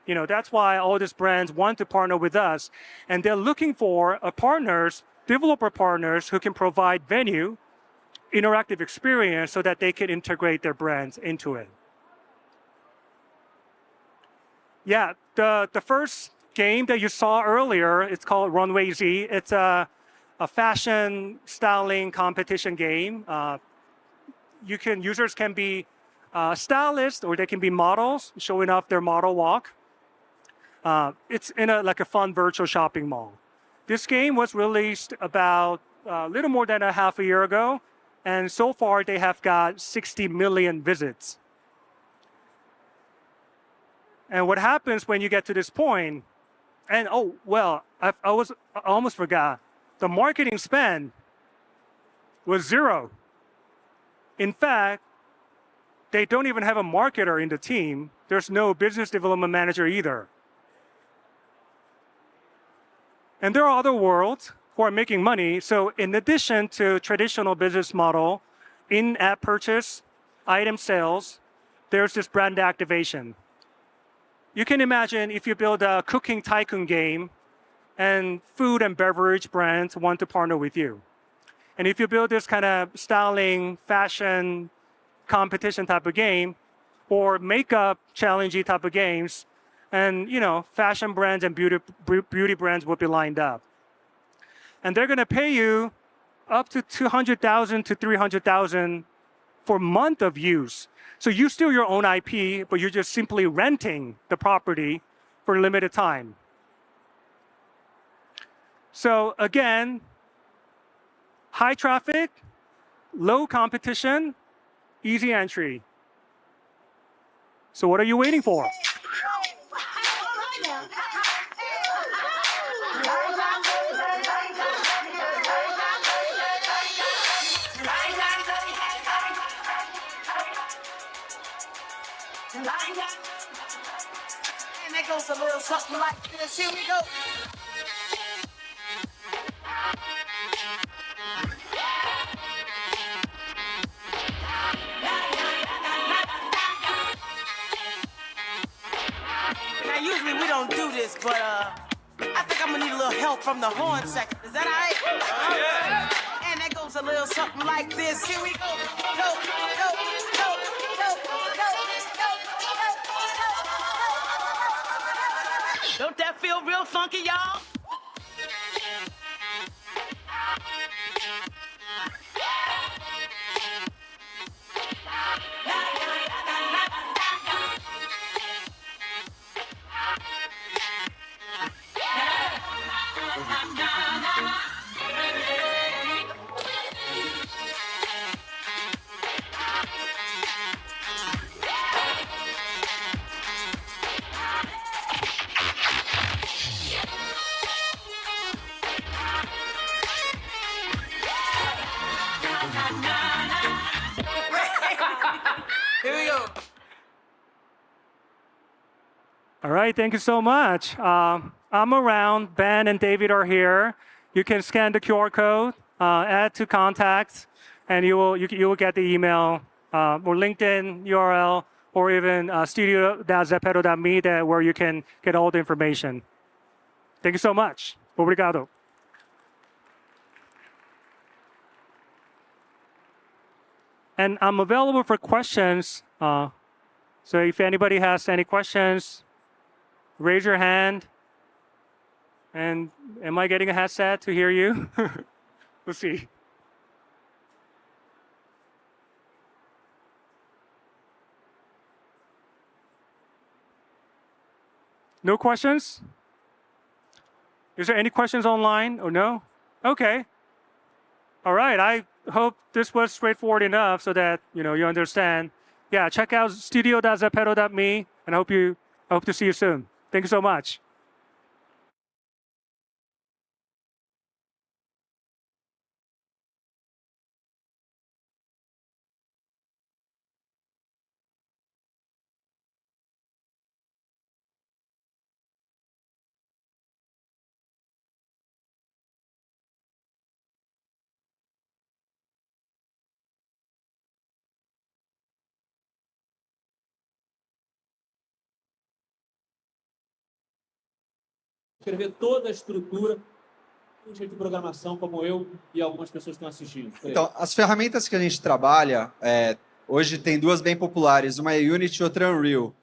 That's why all these brands want to partner with us. And they're looking for developer partners who can provide venue, interactive experience so that they can integrate their brands into it. Yeah, the first game that you saw earlier, it's called Runway Z. It's a fashion styling competition game. Users can be stylists or they can be models showing off their model walk. It's in a fun virtual shopping mall. This game was released about a little more than a half a year ago, and so far they have got 60 million visits. And what happens when you get to this point, and I almost forgot, the marketing spend was zero. In fact, they don't even have a marketer in the team. There's no business development manager either. And there are other worlds who are making money. So in addition to traditional business model, in-app purchase, item sales, there's this brand activation. You can imagine if you build a cooking tycoon game and food and beverage brands want to partner with you. And if you build this kind of styling, fashion, competition type of game, or makeup challenging type of games, and fashion brands and beauty brands will be lined up. And they're going to pay you up to $200,000 to $300,000 for a month of use. So you steal your own IP, but you're just simply renting the property for a limited time. So again, high traffic, low competition, easy entry. So what are you waiting for? And that goes a little something like this. Here we go. Now usually we don't do this, but I think I'm gonna need a little help from the horn section. Is that all right? Yeah. And that goes a little something like this. Here we go. Go, go, go, go, go, go. Don't that feel real funky, y'all? Here we go. All right, thank you so much. I'm around. Ben and David are here. You can scan the QR code, add to contacts, and you will get the email or LinkedIn URL or even studio.zepeto.me where you can get all the information. Thank you so much. Obrigado. And I'm available for questions. So if anybody has any questions, raise your hand. And am I getting a headset to hear you? We'll see. No questions? Is there any questions online or no? Okay. All right. I hope this was straightforward enough so that you understand. Yeah, check out studio.zapero.me and I hope to see you soon. Thank you so much. Escrever toda a estrutura de programação, como eu e algumas pessoas que estão assistindo. Então, as ferramentas que a gente trabalha, hoje tem duas bem populares, uma é Unity e outra é Unreal.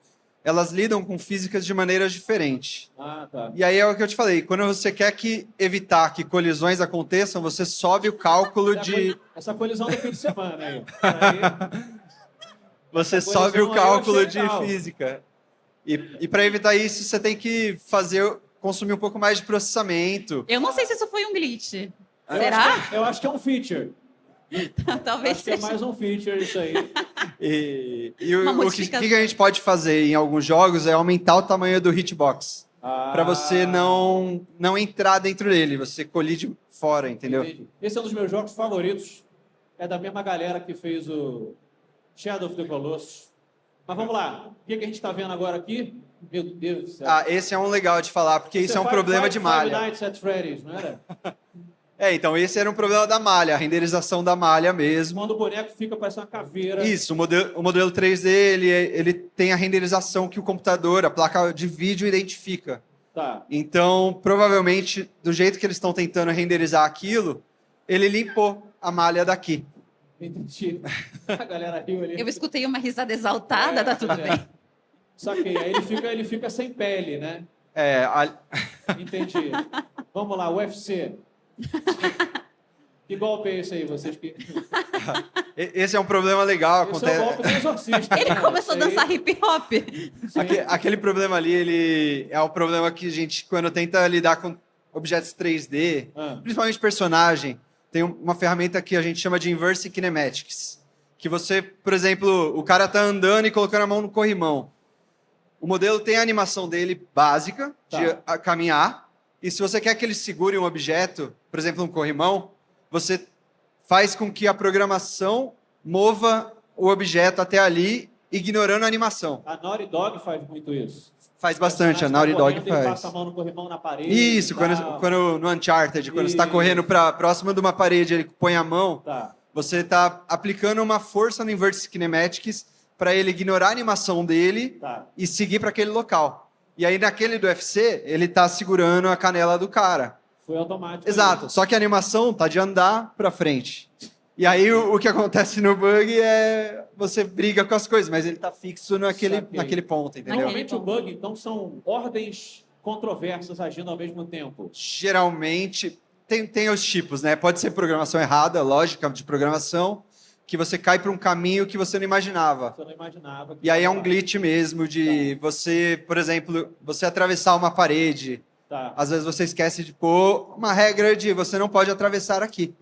Elas lidam com físicas de maneiras diferentes. Ah, tá. E aí é o que eu te falei, quando você quer evitar que colisões aconteçam, você sobe o cálculo de... Essa colisão do fim de semana aí. Você sobe o cálculo de física. E para evitar isso, você tem que consumir um pouco mais de processamento. Eu não sei se isso foi um glitch. Será? Eu acho que é um feature. Talvez acho que é mais um feature isso aí. O que a gente pode fazer em alguns jogos é aumentar o tamanho do hitbox. Para você não entrar dentro dele, você colide fora, entendeu? Entendi. Esse é um dos meus jogos favoritos. É da mesma galera que fez o Shadow of the Colossus. Mas vamos lá. O que a gente está vendo agora aqui? Meu Deus do céu. Esse é um legal de falar, porque isso é um problema de malha. Five Nights at Freddy's, não era? Então esse era um problema da malha, a renderização da malha mesmo. Quando o boneco fica parecendo uma caveira. Isso, o modelo 3D, ele tem a renderização que o computador, a placa de vídeo identifica. Tá. Então, provavelmente, do jeito que eles estão tentando renderizar aquilo, ele limpou a malha daqui. Entendi. A galera riu ali. Eu escutei uma risada exaltada, tá tudo bem. Saquei. Aí ele fica sem pele, né? Entendi. Vamos lá, UFC. Que golpe é esse aí, vocês que... Esse é um problema legal. Esse é o golpe do exorcista. Ele começou a dançar hip hop. Aquele problema ali, ele é o problema que a gente, quando tenta lidar com objetos 3D, principalmente personagem, tem uma ferramenta que a gente chama de Inverse Kinematics. Que você, por exemplo, o cara tá andando e colocando a mão no corrimão. O modelo tem a animação dele básica, de caminhar, e se você quer que ele segure um objeto, por exemplo, um corrimão, você faz com que a programação mova o objeto até ali, ignorando a animação. A Naughty Dog faz muito isso. Faz bastante, a Naughty Dog faz. Ele passa a mão no corrimão na parede. Isso, quando no Uncharted, quando você está correndo próximo de uma parede, ele põe a mão, você está aplicando uma força no Inverse Kinematics para ele ignorar a animação dele e seguir para aquele local. E aí, naquele do UFC, ele está segurando a canela do cara. Foi automático. Exato, só que a animação tá de andar para frente. E aí, o que acontece no bug é você briga com as coisas, mas ele tá fixo naquele ponto, entendeu? Normalmente o bug, então, são ordens controversas agindo ao mesmo tempo. Geralmente, tem os tipos, né? Pode ser programação errada, lógica de programação, que você cai para um caminho que você não imaginava. Você não imaginava. E aí é um glitch mesmo de você, por exemplo, você atravessar uma parede. Às vezes você esquece de pôr uma regra de você não pode atravessar aqui.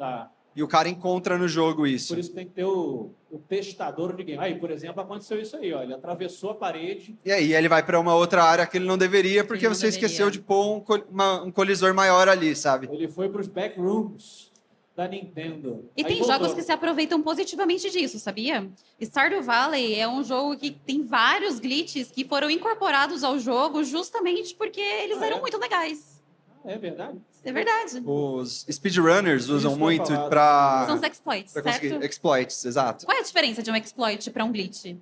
E o cara encontra no jogo isso. Por isso que tem que ter o testador de game. Aí, por exemplo, aconteceu isso aí, ó. Ele atravessou a parede. E aí ele vai para uma outra área que ele não deveria, porque você esqueceu de pôr um colisor maior ali, sabe? Ele foi para os backrooms da Nintendo. E tem jogos que se aproveitam positivamente disso, sabia? Stardew Valley é um jogo que tem vários glitches que foram incorporados ao jogo justamente porque eles eram muito legais. É verdade? É verdade. Os speedrunners usam muito para... São os exploits, certo? Exploits, exato. Qual é a diferença de um exploit para um glitch?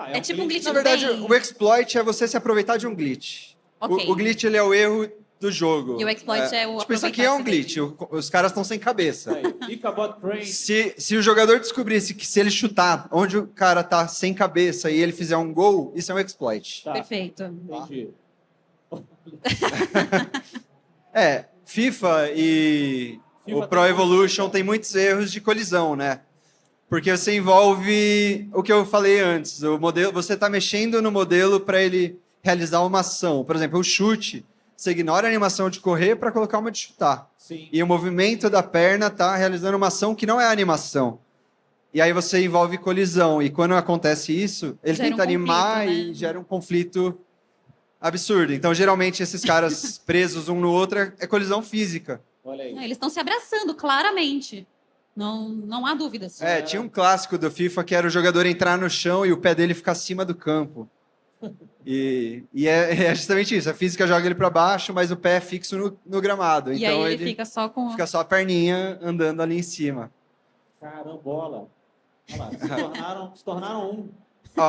É tipo um glitch. Na verdade, o exploit é você se aproveitar de um glitch. Ok. O glitch ele é o erro do jogo. E o exploit é o Tipo, isso aqui é um glitch, os caras estão sem cabeça. Ichabod Crane. Se o jogador descobrisse que se ele chutar onde o cara tá sem cabeça e ele fizer um gol, isso é um exploit. Tá. Perfeito. Entendi. FIFA e o Pro Evolution tem muitos erros de colisão, né? Porque você envolve o que eu falei antes, o modelo, você está mexendo no modelo para ele realizar uma ação. Por exemplo, o chute, você ignora a animação de correr para colocar uma de chutar. Sim. E o movimento da perna está realizando uma ação que não é animação. E aí você envolve colisão. E quando acontece isso, ele tenta animar e gera um conflito absurdo. Então, geralmente, esses caras presos um no outro é colisão física. Olha aí. Eles estão se abraçando, claramente. Não há dúvidas. Tinha um clássico do FIFA que era o jogador entrar no chão e o pé dele ficar acima do campo. E é justamente isso. A física joga ele para baixo, mas o pé é fixo no gramado. E então aí ele fica só com... Fica só a perninha andando ali em cima. Carambola. Olha lá, se tornaram um.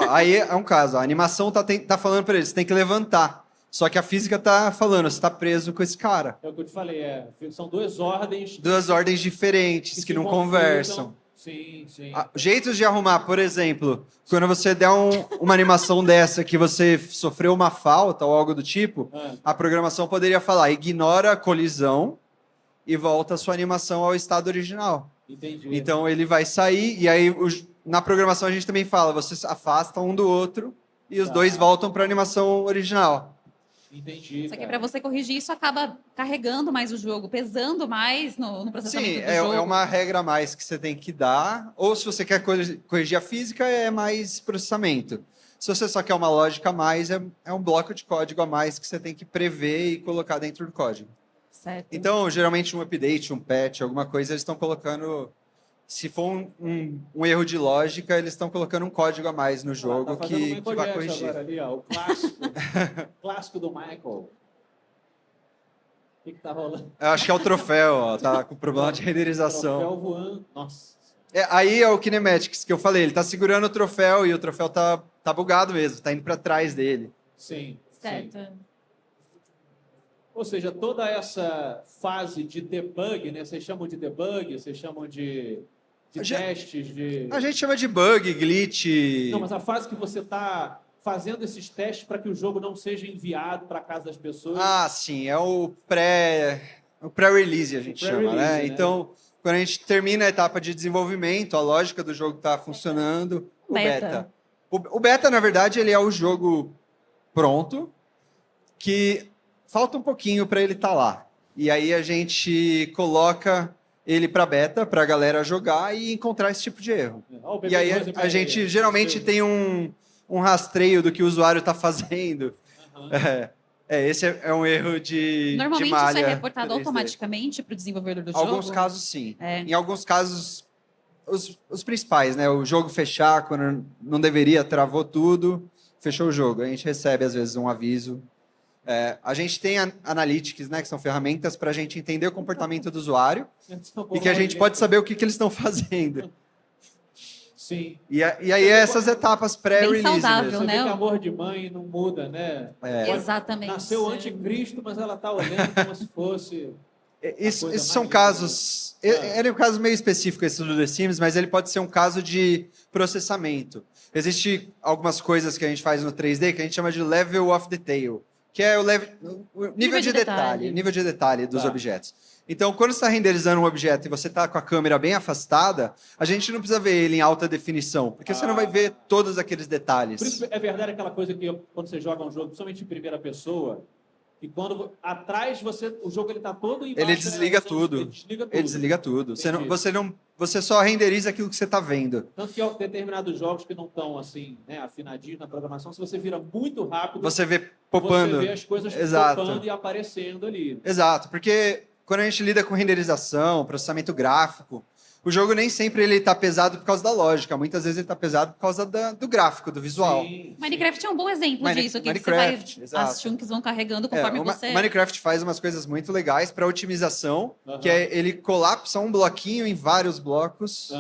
Aí é um caso. A animação tá falando para ele, você tem que levantar. Só que a física tá falando, você tá preso com esse cara. É o que eu te falei, são duas ordens. Duas ordens diferentes que não conversam. Sim, sim. Jeitos de arrumar, por exemplo, quando você der uma animação dessa que você sofreu uma falta ou algo do tipo, a programação poderia falar, ignora a colisão e volta a sua animação ao estado original. Entendi. Então ele vai sair e aí na programação a gente também fala, você afasta um do outro e os dois voltam para a animação original. Entendi. Só que para você corrigir isso, acaba carregando mais o jogo, pesando mais no processamento do jogo. É uma regra a mais que você tem que dar. Ou se você quer corrigir a física, é mais processamento. Se você só quer uma lógica a mais, é um bloco de código a mais que você tem que prever e colocar dentro do código. Certo. Então, geralmente um update, um patch, alguma coisa, eles estão colocando... Se for um erro de lógica, eles estão colocando um código a mais no jogo que vai corrigir. Agora, ali, o clássico, clássico do Michael. O que tá rolando? Eu acho que é o troféu, tá com problema de renderização. Troféu voando, nossa. Aí é o Kinematics que eu falei, ele tá segurando o troféu e o troféu tá bugado mesmo, tá indo para trás dele. Sim. Certo. Sim. Ou seja, toda essa fase de debug, né? Vocês chamam de debug, vocês chamam de testes, de... A gente chama de bug, glitch... Não, mas a fase que você está fazendo esses testes para que o jogo não seja enviado para casa das pessoas... Ah, sim, é o pré-release, a gente chama, né? Então, quando a gente termina a etapa de desenvolvimento, a lógica do jogo está funcionando, o beta. O beta, na verdade, ele é o jogo pronto, que falta um pouquinho para ele estar lá. E aí a gente coloca ele para beta, para a galera jogar e encontrar esse tipo de erro. E aí a gente geralmente tem um rastreio do que o usuário está fazendo. Esse é um erro de Normalmente malha. isso é reportado 3D. Automaticamente para o desenvolvedor do jogo? Alguns casos, sim. Em alguns casos, os principais, né? O jogo fechar, quando não deveria, travou tudo, fechou o jogo. A gente recebe, às vezes, um aviso. A gente tem analytics, né, que são ferramentas para a gente entender o comportamento do usuário e que a gente pode saber o que eles estão fazendo. Sim. E aí essas etapas pré-release. Bem saudável, Você né? vê que amor de mãe não muda, né? Exatamente. Nasceu o anticristo, mas ela está olhando como se fosse... Esses são casos... Ele é um caso meio específico esse do The Sims, mas ele pode ser um caso de processamento. Existem algumas coisas que a gente faz no 3D que a gente chama de level of detail, que é o nível de detalhe dos objetos. Então, quando você está renderizando um objeto e você está com a câmera bem afastada, a gente não precisa ver ele em alta definição, porque você não vai ver todos aqueles detalhes. Por isso é verdade aquela coisa que quando você joga um jogo, principalmente em primeira pessoa, e quando atrás o jogo ele está todo embaixo, ele desliga tudo. Ele desliga tudo. Você só renderiza aquilo que você está vendo. Tanto que determinados jogos que não estão assim, né, afinadinhos na programação, se você vira muito rápido, você vê popando. Você vê as coisas popando e aparecendo ali. Exato, porque quando a gente lida com renderização, processamento gráfico, o jogo nem sempre ele está pesado por causa da lógica. Muitas vezes ele está pesado por causa do gráfico, do visual. Sim. Minecraft é um bom exemplo disso. Que Minecraft, você vai, as chunks vão carregando conforme você... Minecraft faz umas coisas muito legais para otimização, que é ele colapsa um bloquinho em vários blocos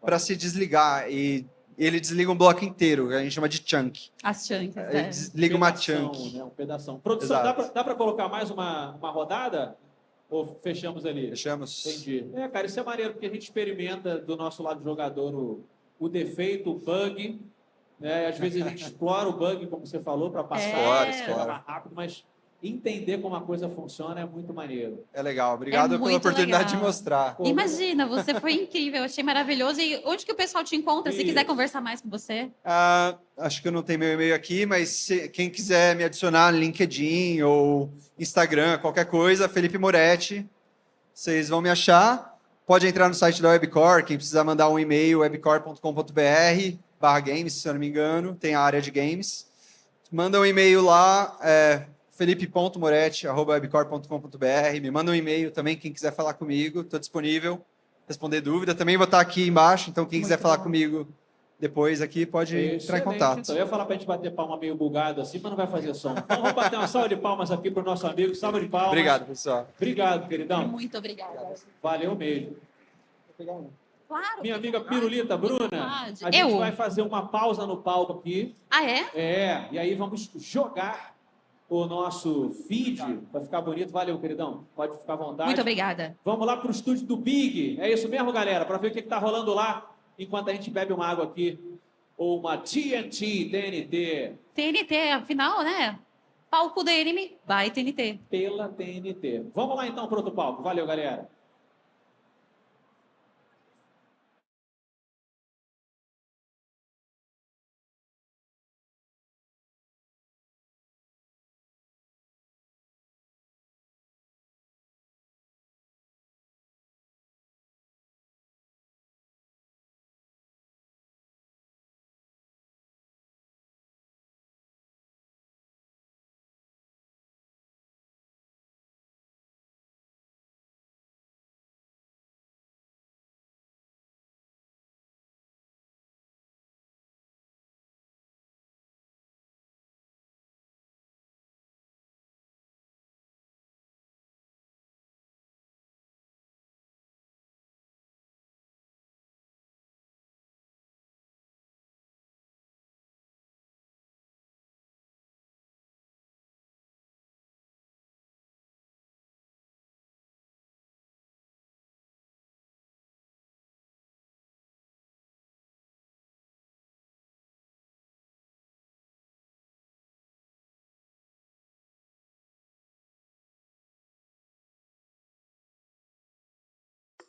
para se desligar. E ele desliga um bloco inteiro, que a gente chama de chunk. As chunks, Ele desliga uma Pedação, chunk. né? Um pedação. Produção, Exato. dá para colocar mais uma rodada? Ou fechamos ali? Fechamos. Entendi. Cara, isso é maneiro, porque a gente experimenta do nosso lado jogador o defeito, o bug, né? Às vezes a gente explora o bug, como você falou, para passar, Explora. mais rápido, mas entender como a coisa funciona é muito maneiro. É legal. Obrigado pela muito oportunidade legal. de mostrar. Imagina, você foi incrível, eu achei maravilhoso. E onde que o pessoal te encontra, se quiser conversar mais com você? Acho que eu não tenho meu e-mail aqui, mas quem quiser me adicionar no LinkedIn ou Instagram, qualquer coisa, Felipe Moretti, vocês vão me achar. Pode entrar no site da Webcore, quem precisar mandar um e-mail, webcore.com.br/games, se eu não me engano, tem a área de games. Manda um e-mail lá, felipe.moretti@webcore.com.br. Me manda um e-mail também, quem quiser falar comigo, estou disponível, responder dúvida. Também vou estar aqui embaixo, então quem quiser falar comigo depois aqui pode entrar em contato. Então, eu ia falar para a gente bater palma meio bugado assim, mas não vai fazer som. Então vamos bater uma salva de palmas aqui para o nosso amigo. Salva de palmas. Obrigado, pessoal. Obrigado, queridão. Muito obrigada. Valeu mesmo. Vou pegar um. Claro. Minha amiga Pirulita, Bruna, a gente Eu? vai fazer uma pausa no palco aqui. Ah, é? É, e aí vamos jogar o nosso feed. Vai ficar bonito. Valeu, queridão. Pode ficar à vontade. Muito obrigada. Vamos lá para o estúdio do Big. É isso mesmo, galera? Para ver o que está rolando lá, enquanto a gente bebe uma água aqui. Ou uma TNT. TNT, afinal, né? Palco do anime, vai TNT. Pela TNT. Vamos lá então para outro palco. Valeu, galera.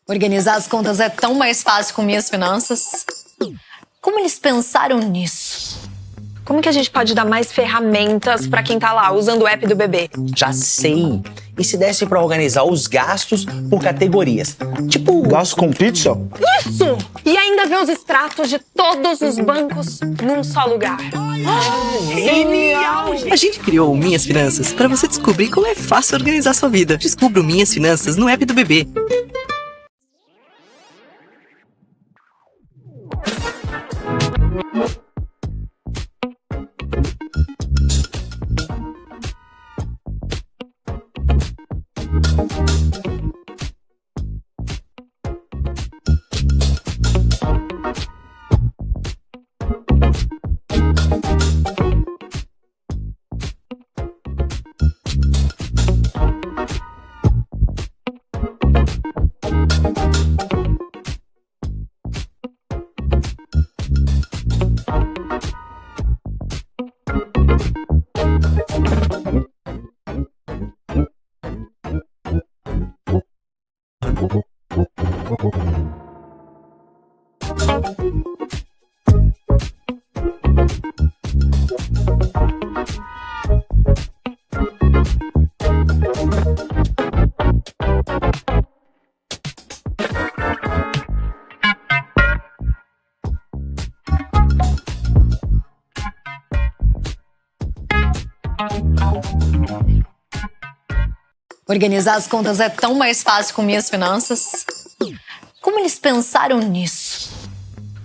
Organizar as contas é tão mais fácil com minhas finanças. Como eles pensaram nisso? Como que a gente pode dar mais ferramentas para quem tá lá usando o app do bebê? Já sei! E se desse para organizar os gastos por categorias? Tipo, gasto com pizza? Isso! E ainda ver os extratos de todos os bancos num só lugar. Genial! A gente criou o Minhas Finanças para você descobrir como é fácil organizar sua vida. Descubra o Minhas Finanças no app do bebê. Organizar as contas é tão mais fácil com minhas finanças. Como eles pensaram nisso?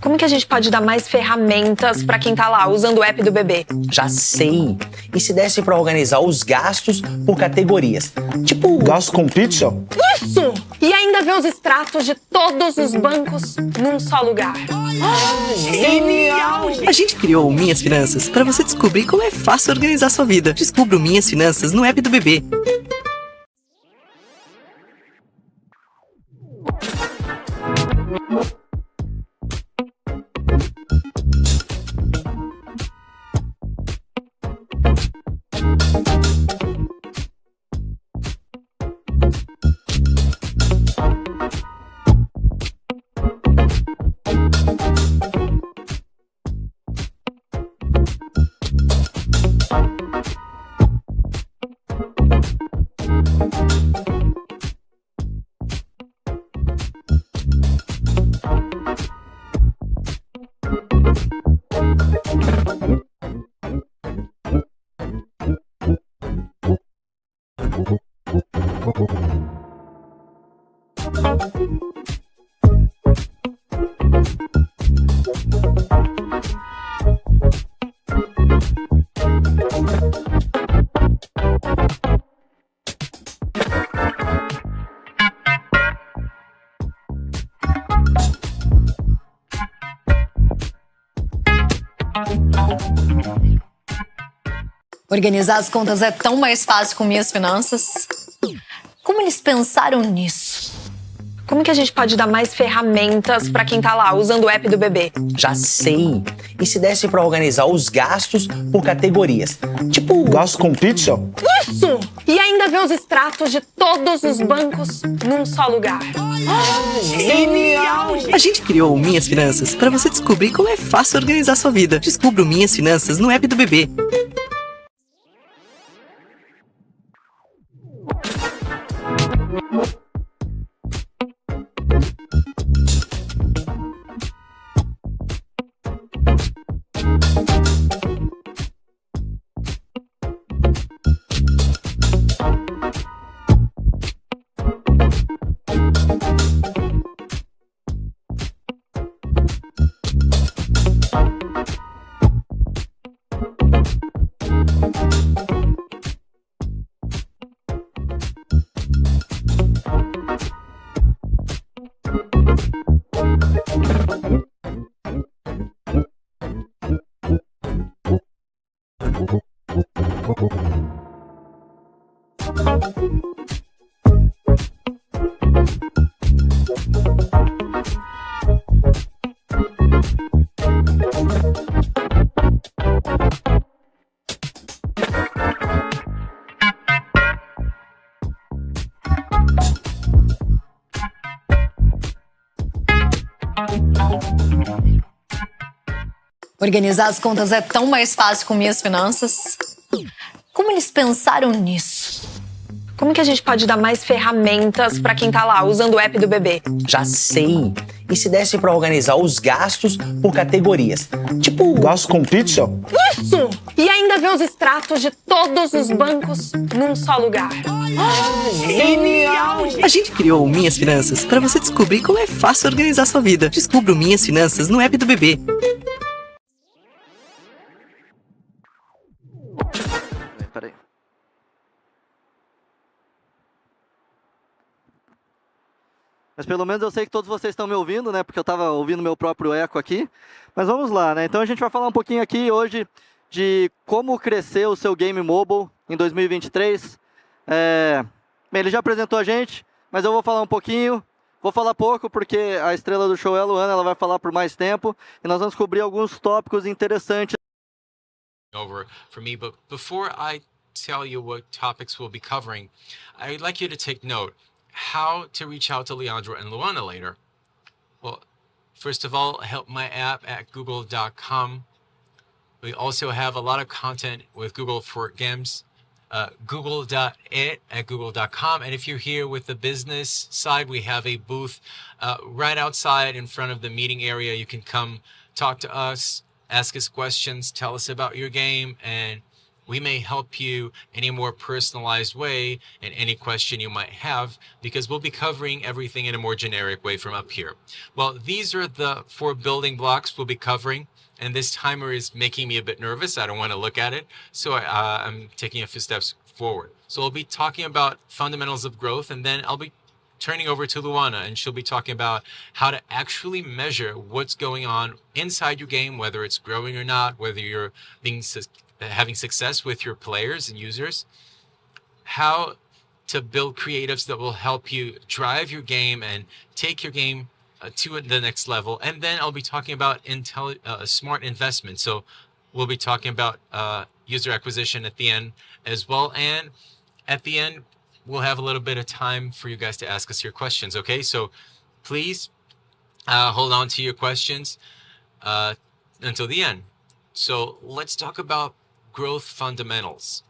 Como que a gente pode dar mais ferramentas para quem tá lá usando o app do bebê? Já sei. E se desse para organizar os gastos por categorias? Tipo, gasto com pizza? Isso! E ainda ver os extratos de todos os bancos num só lugar. Genial! A gente criou o Minhas Finanças para você descobrir como é fácil organizar sua vida. Descubra o Minhas Finanças no app do bebê. Organizar as contas é tão mais fácil com Minhas Finanças. Como eles pensaram nisso? Como que a gente pode dar mais ferramentas para quem tá lá usando o app do bebê? Já sei. E se desse para organizar os gastos por categorias? Tipo, gasto com pizza? Isso! E ainda ver os extratos de todos os bancos num só lugar. Genial! A gente criou o Minhas Finanças para você descobrir como é fácil organizar sua vida. Descubra o Minhas Finanças no app do bebê. Organizar as contas é tão mais fácil com Minhas Finanças. Como eles pensaram nisso? Como que a gente pode dar mais ferramentas para quem tá lá usando o app do bebê? Já sei. E se desse para organizar os gastos por categorias? Tipo, gasto com pizza? Isso! E ainda ver os extratos de todos os bancos num só lugar. Genial! A gente criou o Minhas Finanças para você descobrir como é fácil organizar sua vida. Descubra o Minhas Finanças no app do bebê. Peraí. Mas pelo menos eu sei que todos vocês estão me ouvindo, né? Porque eu estava ouvindo meu próprio eco aqui. Mas vamos lá, né? Então a gente vai falar um pouquinho aqui hoje de como crescer o seu game mobile em 2023. Bem, ele já apresentou a gente, mas eu vou falar um pouquinho. Vou falar pouco porque a estrela do show é a Luana, ela vai falar por mais tempo. E nós vamos cobrir alguns tópicos interessantes. Over for me, but before I tell you what topics we'll be covering, I'd like you to take note how to reach out to Leandro and Luana later. Well, first of all, help my app at google.com. We also have a lot of content with Google for Games, google.it at google.com. And if you're here with the business side, we have a booth right outside in front of the meeting area. You can come talk to us, ask us questions, tell us about your game, and we may help you in a more personalized way in any question you might have, because we'll be covering everything in a more generic way from up here. Well, these are the 4 building blocks we'll be covering, and this timer is making me a bit nervous. I don't want to look at it, so I'm taking a few steps forward. So we'll be talking about fundamentals of growth, and then I'll be turning over to Luana, and she'll be talking about how to actually measure what's going on inside your game, whether it's growing or not, whether you're having success with your players and users, how to build creatives that will help you drive your game and take your game to the next level. And then I'll be talking about smart investment. So we'll be talking about user acquisition at the end as well. And at the end, we'll have a little bit of time for you guys to ask us your questions, okay? So please hold on to your questions until the end. So let's talk about growth fundamentals.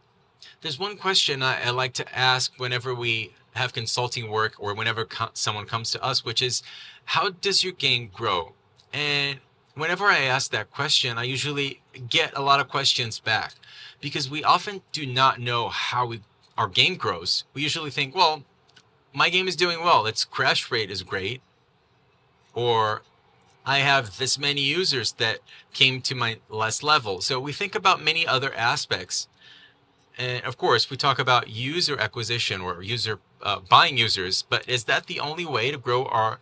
There's one question I like to ask whenever we have consulting work or whenever someone comes to us, which is, how does your game grow? And whenever I ask that question, I usually get a lot of questions back, because we often do not know how our game grows. We usually think, well, my game is doing well, its crash rate is great, or I have this many users that came to my last level. So we think about many other aspects. And of course, we talk about user acquisition or user buying users, but is that the only way to grow our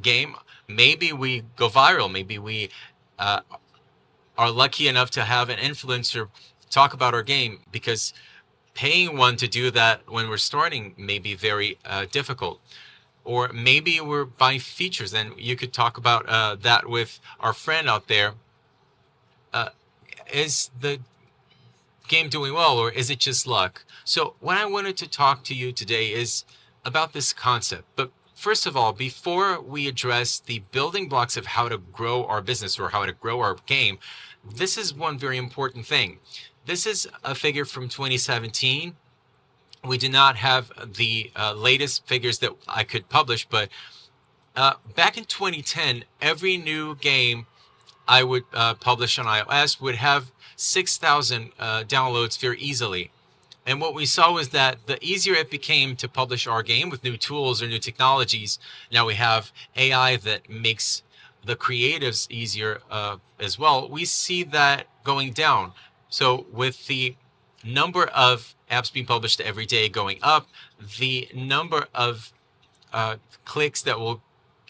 game? Maybe we go viral. Maybe we are lucky enough to have an influencer talk about our game, because paying one to do that when we're starting may be very difficult. Or maybe we're buying features, and you could talk about that with our friend out there. Is the game doing well, or is it just luck? So what I wanted to talk to you today is about this concept. But first of all, before we address the building blocks of how to grow our business or how to grow our game, this is one very important thing. This is a figure from 2017. We do not have the latest figures that I could publish, but back in 2010, every new game I would publish on iOS would have 6,000 downloads very easily. And what we saw was that the easier it became to publish our game with new tools or new technologies, now we have AI that makes the creatives easier as well, we see that going down. So with the number of apps being published every day going up, the number of clicks that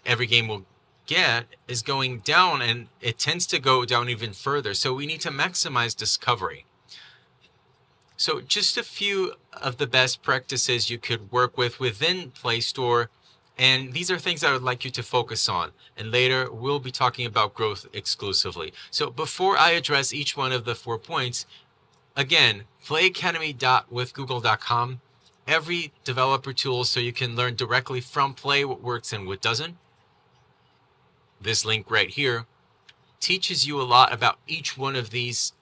every game will get is going down, and it tends to go down even further. So we need to maximize discovery. So just a few of the best practices you could work with within Play Store, and these are things I would like you to focus on. And later we'll be talking about growth exclusively. So before I address each one of the 4 points, again, playacademy.withgoogle.com, every developer tool so you can learn directly from Play what works and what doesn't. This link right here teaches you a lot about each one of these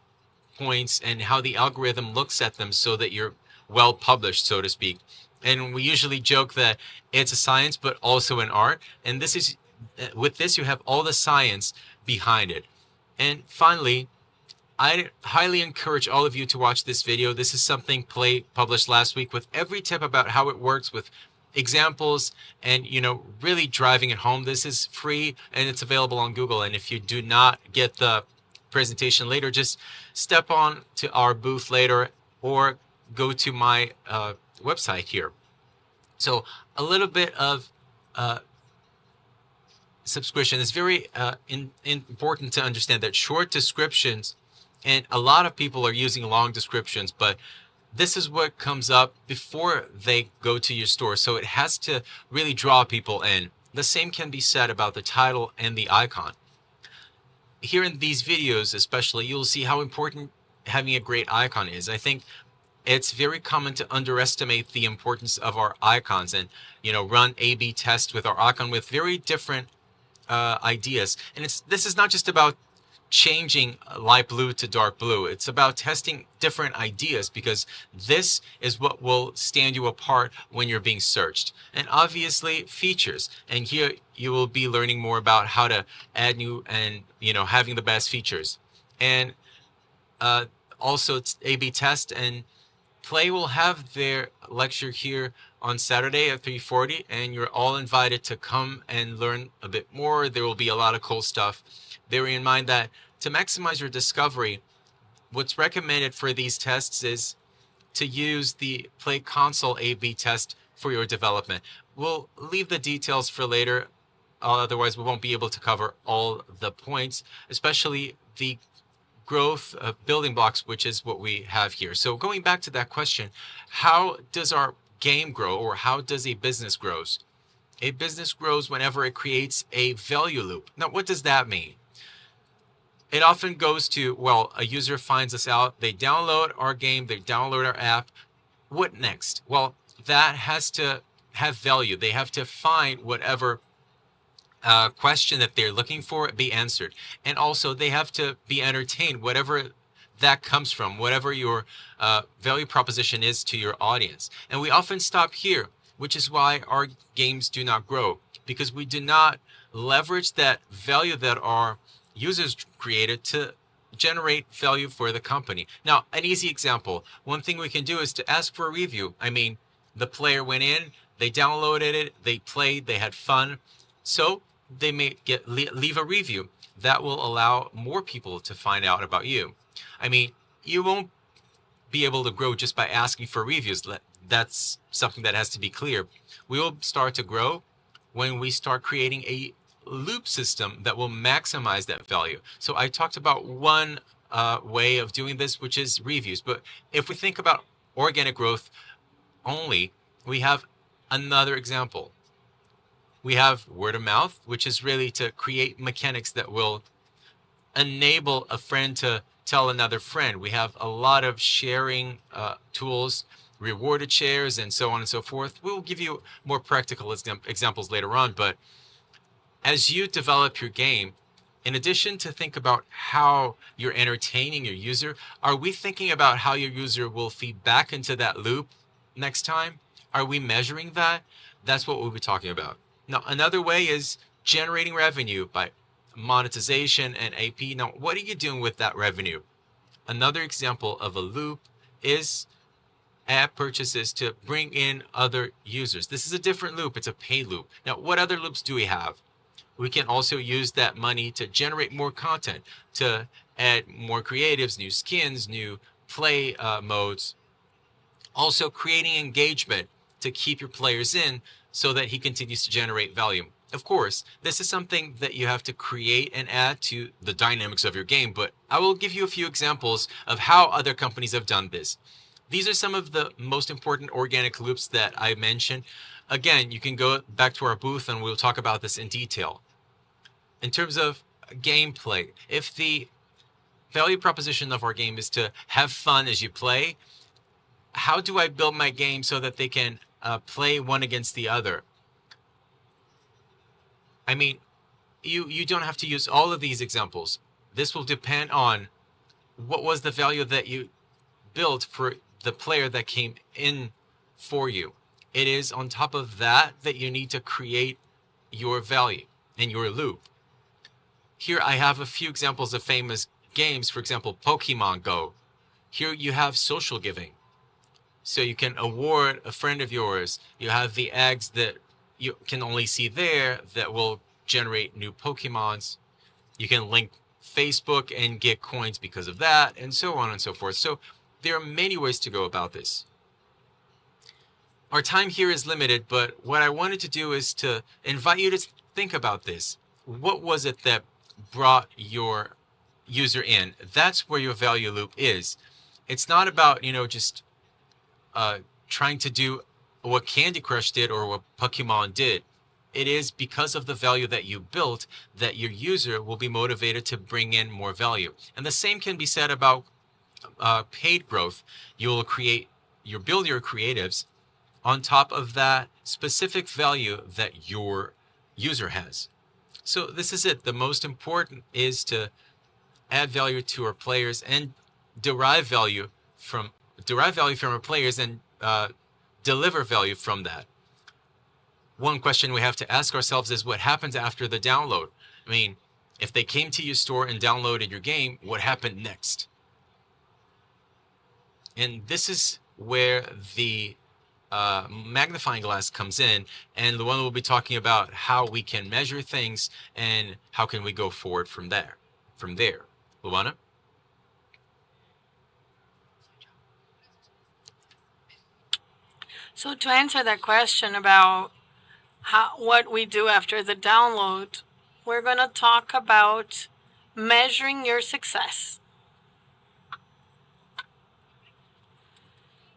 points and how the algorithm looks at them so that you're well published, so to speak. And we usually joke that it's a science, but also an art. And this is, with this, you have all the science behind it. And finally, I highly encourage all of you to watch this video. This is something Play published last week with every tip about how it works, with examples and, you know, really driving it home. This is free and it's available on Google. And if you do not get the presentation later, just step on to our booth later or go to my website here. So a little bit of subscription is very important to understand that short descriptions, and a lot of people are using long descriptions, but this is what comes up before they go to your store. So it has to really draw people in. The same can be said about the title and the icon. Here in these videos especially, you'll see how important having a great icon is. I think it's very common to underestimate the importance of our icons and, you know, run A/B tests with our icon with very different ideas. And this is not just about changing light blue to dark blue. It's about testing different ideas, because this is what will stand you apart when you're being searched. And obviously features. And here you will be learning more about how to add new and, you know, having the best features. And also A/B test, and Play will have their lecture here on Saturday at 3:40, and you're all invited to come and learn a bit more. There will be a lot of cool stuff. Bearing in mind that to maximize your discovery, what's recommended for these tests is to use the Play console A/B test for your development. We'll leave the details for later, otherwise we won't be able to cover all the points, especially the growth of building blocks, which is what we have here. So going back to that question, how does our game grow, or how does a business grows? A business grows whenever it creates a value loop. Now, what does that mean? It often goes to, well, a user finds us out, they download our game, they download our app. What next? Well, that has to have value. They have to find whatever question that they're looking for be answered, and also they have to be entertained, whatever that comes from, whatever your value proposition is to your audience. And we often stop here, which is why our games do not grow, because we do not leverage that value that our users created to generate value for the company. Now, an easy example, one thing we can do is to ask for a review. I mean, the player went in, they downloaded it, they played, they had fun, so they may leave a review. That will allow more people to find out about you. I mean, you won't be able to grow just by asking for reviews. That's something that has to be clear. We will start to grow when we start creating a loop system that will maximize that value. So I talked about one way of doing this, which is reviews. But if we think about organic growth only, we have another example. We have word of mouth, which is really to create mechanics that will enable a friend to tell another friend. We have a lot of sharing tools, rewarded shares, and so on and so forth. We'll give you more practical examples later on, but as you develop your game, in addition to think about how you're entertaining your user, are we thinking about how your user will feed back into that loop next time? Are we measuring that? That's what we'll be talking about. Now, another way is generating revenue by monetization and AP. Now, what are you doing with that revenue? Another example of a loop is app purchases to bring in other users. This is a different loop. It's a pay loop. Now, what other loops do we have? We can also use that money to generate more content, to add more creatives, new skins, new play modes. Also creating engagement to keep your players in so that he continues to generate value. Of course, this is something that you have to create and add to the dynamics of your game, but I will give you a few examples of how other companies have done this. These are some of the most important organic loops that I mentioned. Again, you can go back to our booth and we'll talk about this in detail. In terms of gameplay, if the value proposition of our game is to have fun as you play, how do I build my game so that they can play one against the other? I mean, you don't have to use all of these examples. This will depend on what was the value that you built for the player that came in for you. It is on top of that that you need to create your value and your loop. Here I have a few examples of famous games, for example, Pokemon Go. Here you have social giving. So you can award a friend of yours. You have the eggs that you can only see there that will generate new Pokemons. You can link Facebook and get coins because of that, and so on and so forth. So there are many ways to go about this. Our time here is limited, but what I wanted to do is to invite you to think about this. What was it that brought your user in? That's where your value loop is. It's not about, just trying to do what Candy Crush did or what Pokemon did. It is because of the value that you built that your user will be motivated to bring in more value. And the same can be said about paid growth. You'll build your creatives on top of that specific value that your user has. So this is it. The most important is to add value to our players and derive value from our players and deliver value from that. One question we have to ask ourselves is what happens after the download? I mean, if they came to your store and downloaded your game, what happened next? And this is where the magnifying glass comes in, and Luana will be talking about how we can measure things and how can we go forward from there. Luana? So to answer that question about what we do after the download, we're going to talk about measuring your success.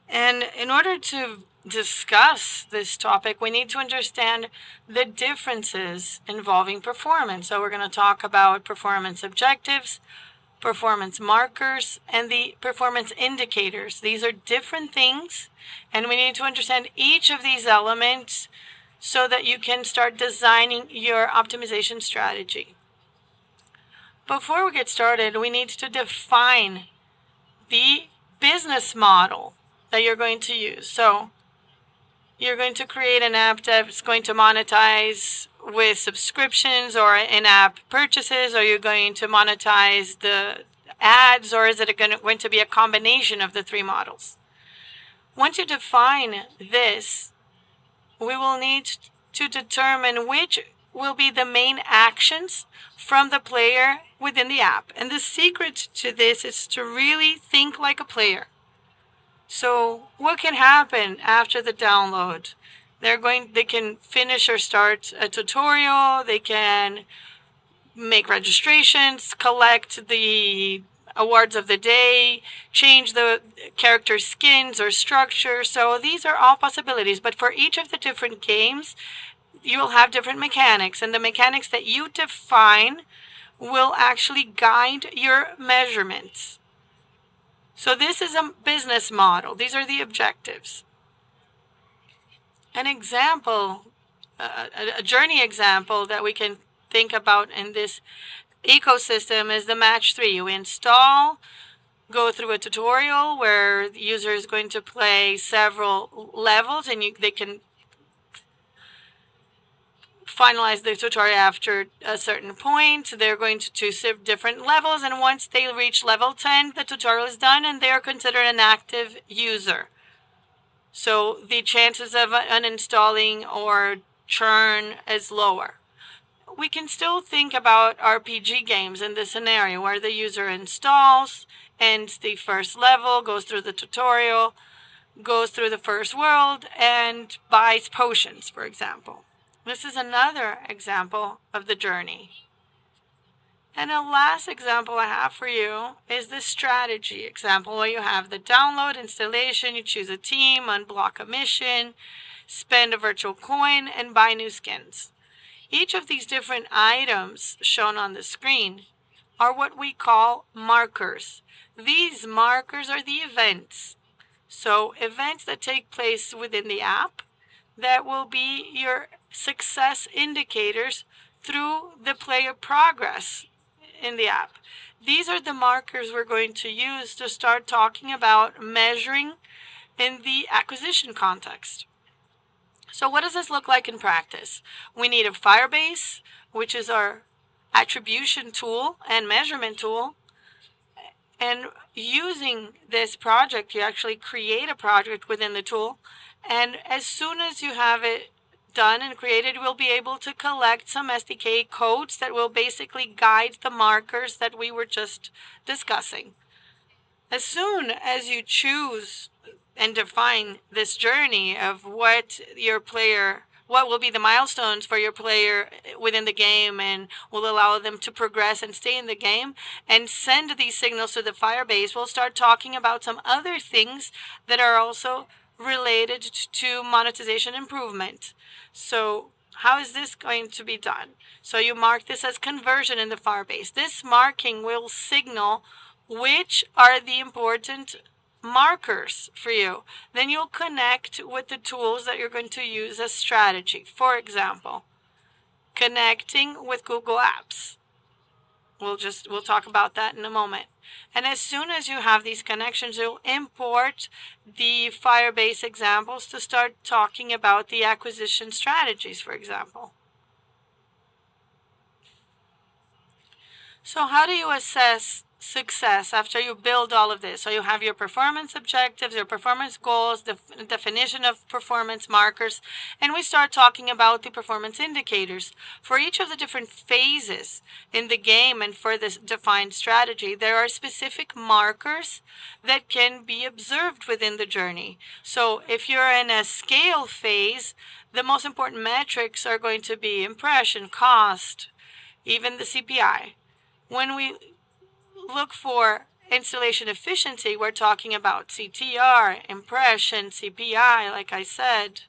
And in order to discuss this topic, we need to understand the differences involving performance. So we're going to talk about performance objectives, performance markers, and the performance indicators. These are different things, and we need to understand each of these elements so that you can start designing your optimization strategy. Before we get started, we need to define the business model that you're going to use. So you're going to create an app that's going to monetize with subscriptions or in-app purchases, or you're going to monetize the ads, or is it going to be a combination of the three models? Once you define this, we will need to determine which will be the main actions from the player within the app. And the secret to this is to really think like a player. So what can happen after the download? They can finish or start a tutorial, they can make registrations, collect the awards of the day, change the character skins or structure. So these are all possibilities, but for each of the different games, you'll have different mechanics, and the mechanics that you define will actually guide your measurements. So this is a business model. These are the objectives. An example, a journey example that we can think about in this ecosystem is the match 3. You install, go through a tutorial where the user is going to play several levels, and they can finalize the tutorial after a certain point. They're going to choose different levels, and once they reach level 10, the tutorial is done and they are considered an active user. So the chances of uninstalling or churn is lower. We can still think about RPG games in this scenario where the user installs, ends the first level, goes through the tutorial, goes through the first world, and buys potions, for example. This is another example of the journey. And a last example I have for you is the strategy example, where you have the download, installation, you choose a team, unblock a mission, spend a virtual coin, and buy new skins. Each of these different items shown on the screen are what we call markers. These markers are the events. So events that take place within the app that will be your success indicators through the player progress in the app. These are the markers we're going to use to start talking about measuring in the acquisition context. So what does this look like in practice? We need a Firebase, which is our attribution tool and measurement tool. And using this project, you actually create a project within the tool. And as soon as you have it done and created, we'll be able to collect some SDK codes that will basically guide the markers that we were just discussing. As soon as you choose and define this journey of what will be the milestones for your player within the game and will allow them to progress and stay in the game, and send these signals to the Firebase, we'll start talking about some other things that are also related to monetization improvement. So how is this going to be done? So you mark this as conversion in the Firebase. This marking will signal which are the important markers for you. Then you'll connect with the tools that you're going to use as strategy. For example, connecting with Google Apps. We'll talk about that in a moment. And as soon as you have these connections, you'll import the Firebase examples to start talking about the acquisition strategies, for example. So how do you assess success after you build all of this. So you have your performance objectives, your performance goals, the definition of performance markers, and we start talking about the performance indicators. For each of the different phases in the game and for this defined strategy, there are specific markers that can be observed within the journey. So if you're in a scale phase, the most important metrics are going to be impression, cost, even the CPI. When we look for installation efficiency, we're talking about CTR, impression, CPI, like I said,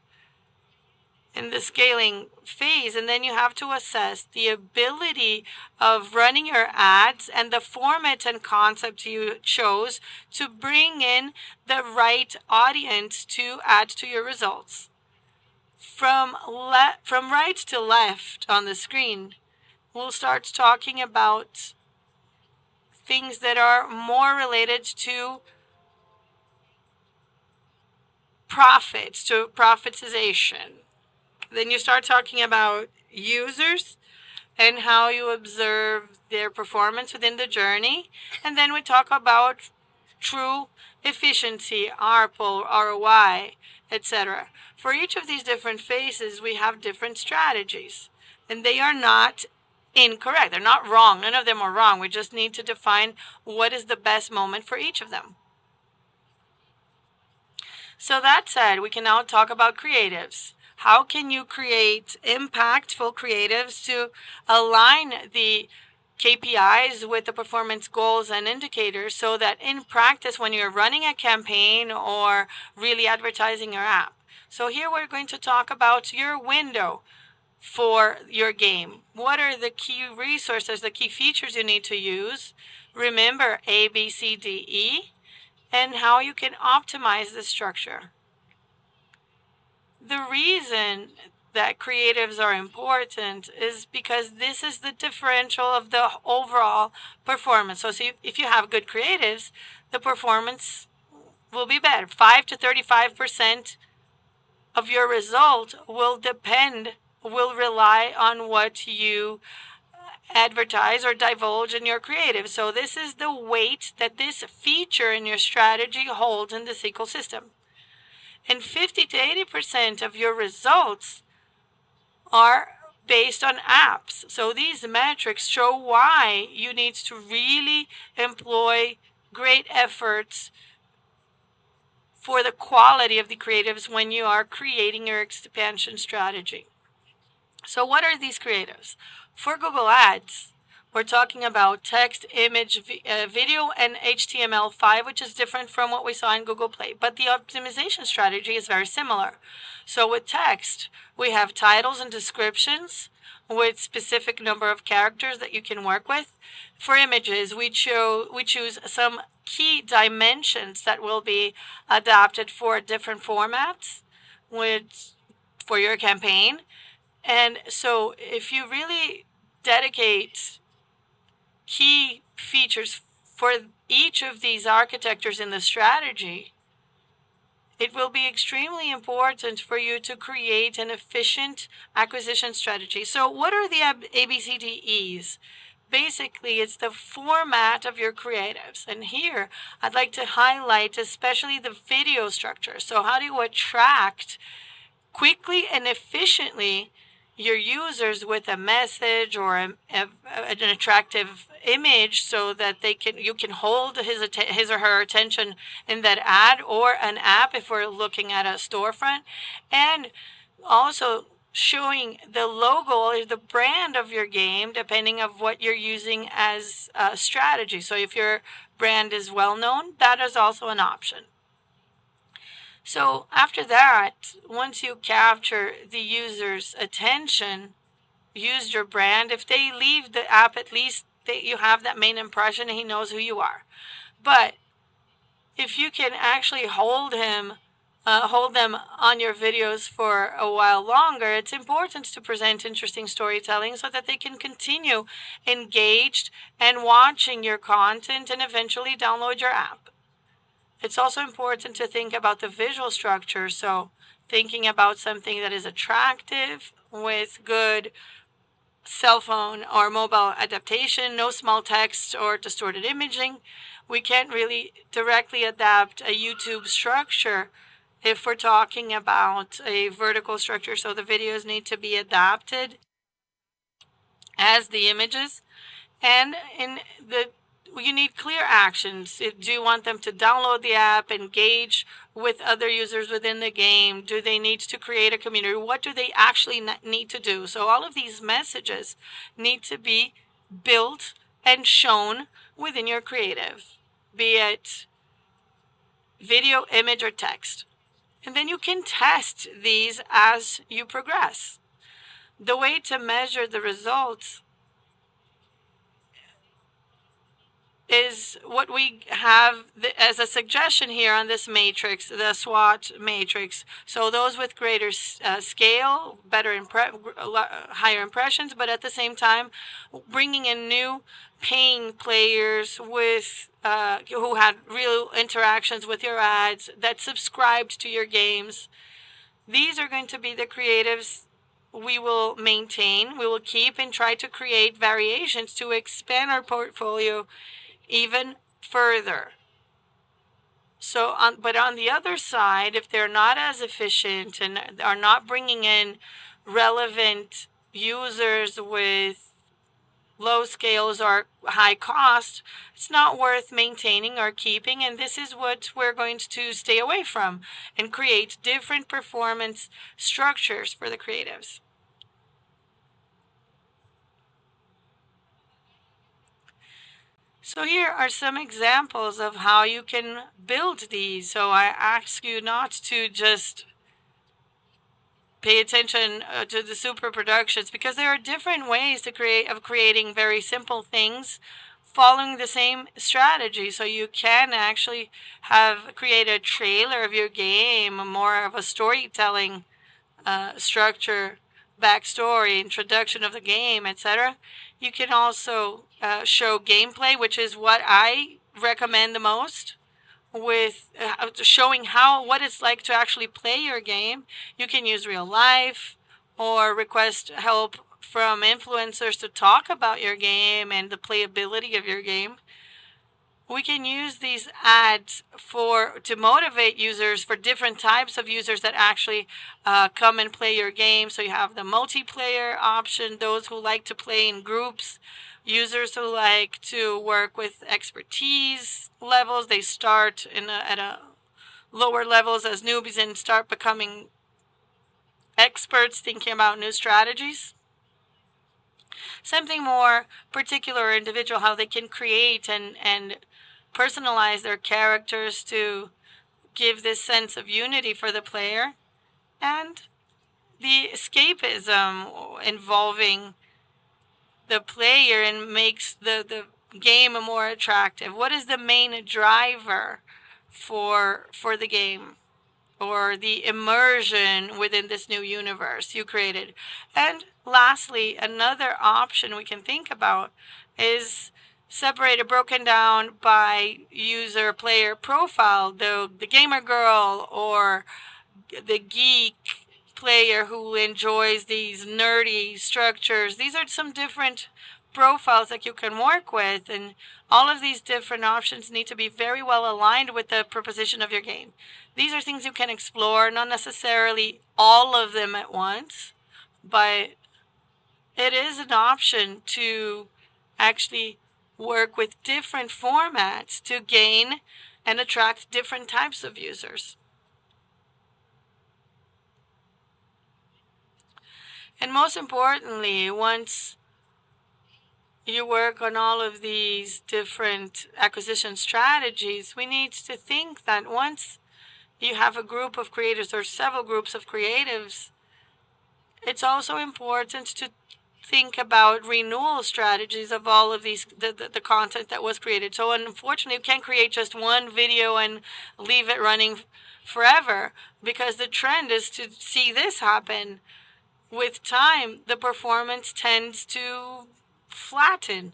in the scaling phase. And then you have to assess the ability of running your ads and the format and concept you chose to bring in the right audience to add to your results. From right to left on the screen, we'll start talking about things that are more related to profits, to profitization. Then you start talking about users and how you observe their performance within the journey. And then we talk about true efficiency, ARPL, ROI, etc. For each of these different phases, we have different strategies, and they are not incorrect. They're not wrong. None of them are wrong. We just need to define what is the best moment for each of them. So that said, we can now talk about creatives. How can you create impactful creatives to align the KPIs with the performance goals and indicators so that in practice, when you're running a campaign or really advertising your app? So here we're going to talk about your window for your game. What are the key resources, the key features you need to use? Remember A, B, C, D, E, and how you can optimize the structure. The reason that creatives are important is because this is the differential of the overall performance. So if you have good creatives, the performance will be better. 5 to 35% of your result will rely on what you advertise or divulge in your creative. So this is the weight that this feature in your strategy holds in this ecosystem. And 50 to 80% of your results are based on apps. So these metrics show why you need to really employ great efforts for the quality of the creatives when you are creating your expansion strategy. So what are these creatives? For Google Ads, we're talking about text, image, video, and HTML5, which is different from what we saw in Google Play. But the optimization strategy is very similar. So with text, we have titles and descriptions with specific number of characters that you can work with. For images, we choose some key dimensions that will be adapted for different formats for your campaign. And so if you really dedicate key features for each of these architectures in the strategy, it will be extremely important for you to create an efficient acquisition strategy. So what are the ABCDEs? Basically, it's the format of your creatives. And here, I'd like to highlight especially the video structure. So how do you attract quickly and efficiently your users with a message or an attractive image so that you can hold his or her attention in that ad or an app if we're looking at a storefront, and also showing the logo or the brand of your game depending of what you're using as a strategy. So if your brand is well known, that is also an option. So after that, once you capture the user's attention, use your brand. If they leave the app, at least you have that main impression and he knows who you are. But if you can actually hold them on your videos for a while longer, it's important to present interesting storytelling so that they can continue engaged and watching your content and eventually download your app. It's also important to think about the visual structure, so thinking about something that is attractive with good cell phone or mobile adaptation, no small text or distorted imaging. We can't really directly adapt a YouTube structure if we're talking about a vertical structure. So the videos need to be adapted as the images. And you need clear actions. Do you want them to download the app, engage with other users within the game? Do they need to create a community? What do they actually need to do? So all of these messages need to be built and shown within your creative, be it video, image, or text. And then you can test these as you progress. The way to measure the results is what we have as a suggestion here on this matrix, the SWOT matrix. So those with greater scale, higher impressions, but at the same time, bringing in new paying players with who had real interactions with your ads, that subscribed to your games. These are going to be the creatives we will maintain, we will keep, and try to create variations to expand our portfolio even further. So, but on the other side, if they're not as efficient and are not bringing in relevant users with low scales or high cost, it's not worth maintaining or keeping. And this is what we're going to stay away from and create different performance structures for the creatives. So here are some examples of how you can build these. So I ask you not to just pay attention to the super productions, because there are different ways to creating very simple things following the same strategy. So you can actually create a trailer of your game, more of a storytelling structure, backstory, introduction of the game, etc. You can also show gameplay, which is what I recommend the most, with showing what it's like to actually play your game. You can use real life or request help from influencers to talk about your game and the playability of your game. We can use these ads to motivate users, for different types of users that actually come and play your game. So you have the multiplayer option, those who like to play in groups, users who like to work with expertise levels. They start at a lower levels as newbies and start becoming experts, thinking about new strategies. Something more particular or individual, how they can create and personalize their characters to give this sense of unity for the player. And the escapism involving the player and makes the game more attractive. What is the main driver for the game, or the immersion within this new universe you created? And lastly, another option we can think about is broken down by user player profile, the gamer girl or the geek player who enjoys these nerdy structures. These are some different profiles that you can work with, and all of these different options need to be very well aligned with the proposition of your game. These are things you can explore, not necessarily all of them at once, but it is an option to actually work with different formats to gain and attract different types of users. And most importantly, once you work on all of these different acquisition strategies, we need to think that once you have a group of creators or several groups of creatives, it's also important to think about renewal strategies of all of these, the content that was created. So unfortunately, you can't create just one video and leave it running forever, because the trend is to see this happen. With time, the performance tends to flatten.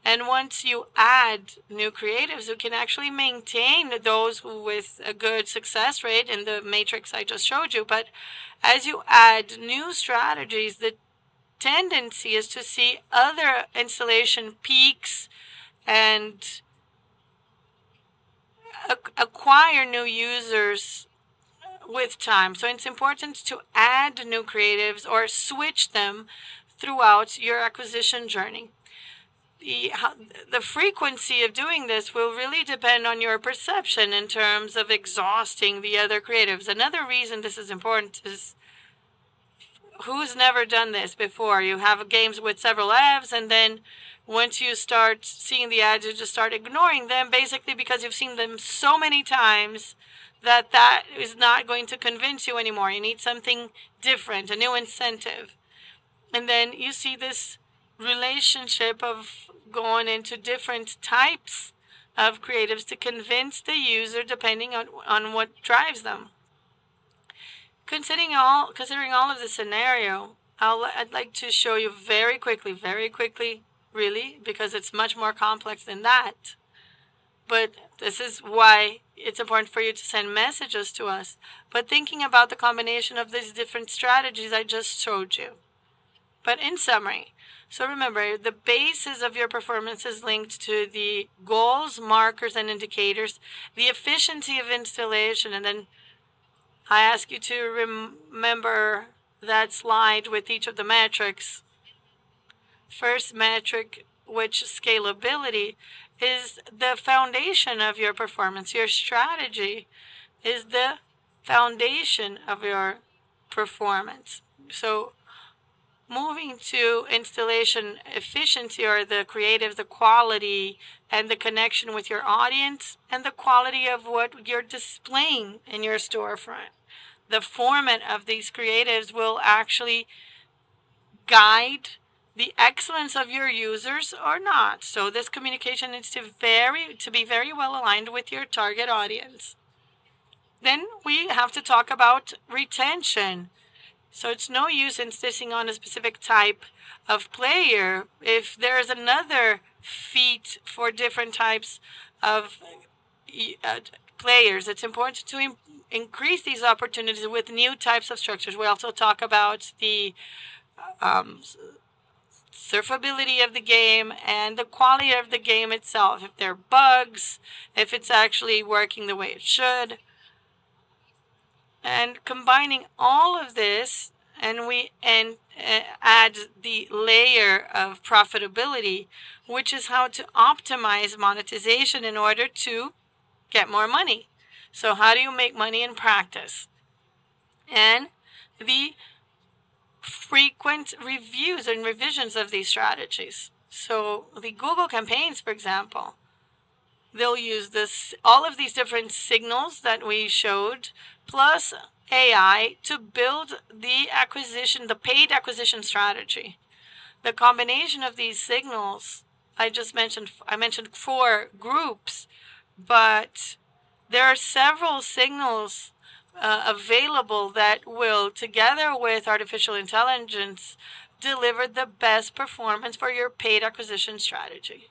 And once you add new creatives who can actually maintain those with a good success rate in the matrix I just showed you, but as you add new strategies, the tendency is to see other installation peaks and acquire new users with time. So it's important to add new creatives or switch them throughout your acquisition journey. The frequency of doing this will really depend on your perception in terms of exhausting the other creatives. Another reason this is important is who's never done this before? You have games with several ads, and then once you start seeing the ads, you just start ignoring them, basically because you've seen them so many times that is not going to convince you anymore. You need something different, a new incentive. And then you see this relationship of going into different types of creatives to convince the user depending on what drives them. Considering all of the scenario, I'd like to show you very quickly, really, because it's much more complex than that. But this is why it's important for you to send messages to us. But thinking about the combination of these different strategies I just showed you. But in summary, so remember, the basis of your performance is linked to the goals, markers, and indicators, the efficiency of installation, and then I ask you to remember that slide with each of the metrics. First metric, which scalability, is the foundation of your performance. Your strategy is the foundation of your performance. So moving to installation efficiency, or the creative, the quality, and the connection with your audience, and the quality of what you're displaying in your storefront. The format of these creatives will actually guide the excellence of your users or not. So this communication needs to be very well aligned with your target audience. Then we have to talk about retention. So it's no use insisting on a specific type of player if there's another feat for different types of players. It's important to increase these opportunities with new types of structures. We also talk about the surfability of the game and the quality of the game itself. If there are bugs, if it's actually working the way it should. And combining all of this, and we add the layer of profitability, which is how to optimize monetization in order to get more money. So how do you make money in practice? And the frequent reviews and revisions of these strategies. So the Google campaigns, for example, they'll use all of these different signals that we showed, plus AI, to build the paid acquisition strategy. The combination of these signals, I mentioned 4 groups, but there are several signals available that will, together with artificial intelligence, deliver the best performance for your paid acquisition strategy.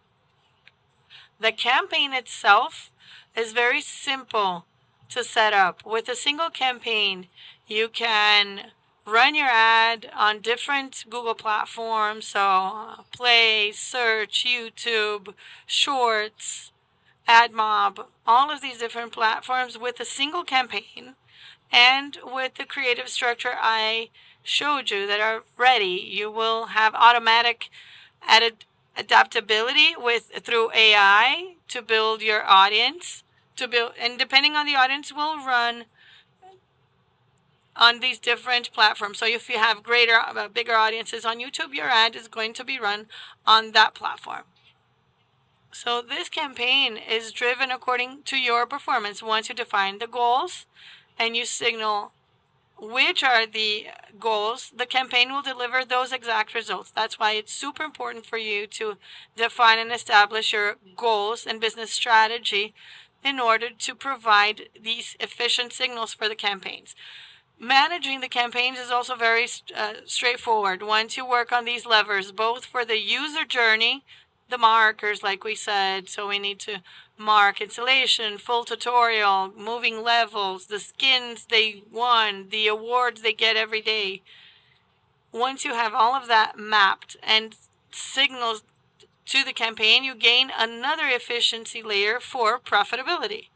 The campaign itself is very simple to set up. With a single campaign, you can run your ad on different Google platforms, so Play, Search, YouTube, Shorts, AdMob, all of these different platforms with a single campaign. And with the creative structure I showed you that are ready, you will have automatic adaptability through AI to build your audience. And depending on the audience, will run on these different platforms. So if you have bigger audiences on YouTube, your ad is going to be run on that platform. So this campaign is driven according to your performance. Once you define the goals and you signal which are the goals, the campaign will deliver those exact results. That's why it's super important for you to define and establish your goals and business strategy in order to provide these efficient signals for the campaigns. Managing the campaigns is also very straightforward. Once you work on these levers, both for the user journey, the markers, like we said, so we need to mark installation, full tutorial, moving levels, the skins they won, the awards they get every day. once you have all of that mapped and signals to the campaign, you gain another efficiency layer for profitability.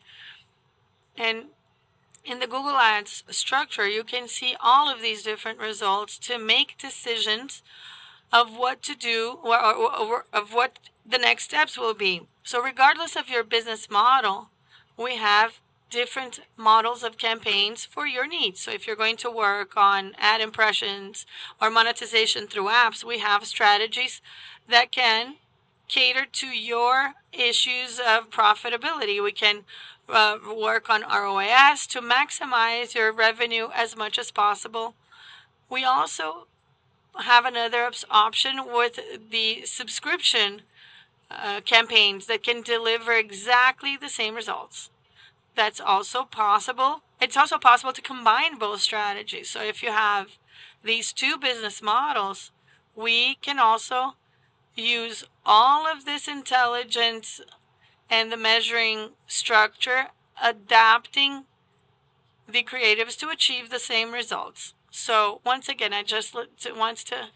And in the Google Ads structure, you can see all of these different results to make decisions of what to do or of what the next steps will be. So regardless of your business model, we have different models of campaigns for your needs. So if you're going to work on ad impressions or monetization through apps, we have strategies that can cater to your issues of profitability. We can work on ROAS to maximize your revenue as much as possible. We also have another option with the subscription campaigns that can deliver exactly the same results. That's also possible. It's also possible to combine both strategies. So if you have these two business models, we can also use all of this intelligence and the measuring structure, adapting the creatives to achieve the same results. So once again, I just want to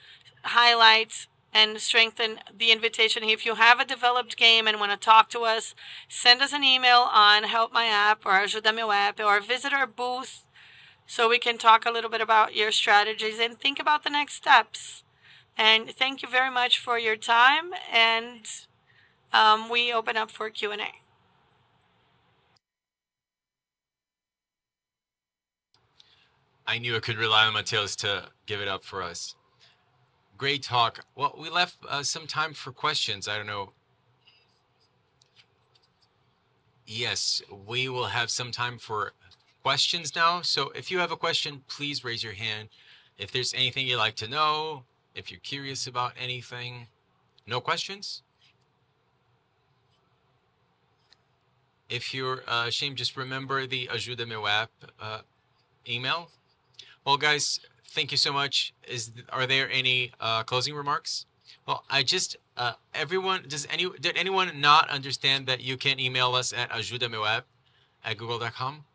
highlight and strengthen the invitation. If you have a developed game and want to talk to us, send us an email on Help My App or Ajuda Meu App, or visit our booth so we can talk a little bit about your strategies and think about the next steps. And thank you very much for your time, and we open up for Q&A. I knew I could rely on Mateus to give it up for us. Great talk. Well, we left some time for questions. I don't know. Yes, we will have some time for questions now. So if you have a question, please raise your hand. If there's anything you'd like to know, if you're curious about anything. No questions? If you're ashamed, just remember the Ajuda Meu App email. Well, guys, thank you so much. Are there any closing remarks? Well, did anyone not understand that you can email us at ajudameuapp@google.com?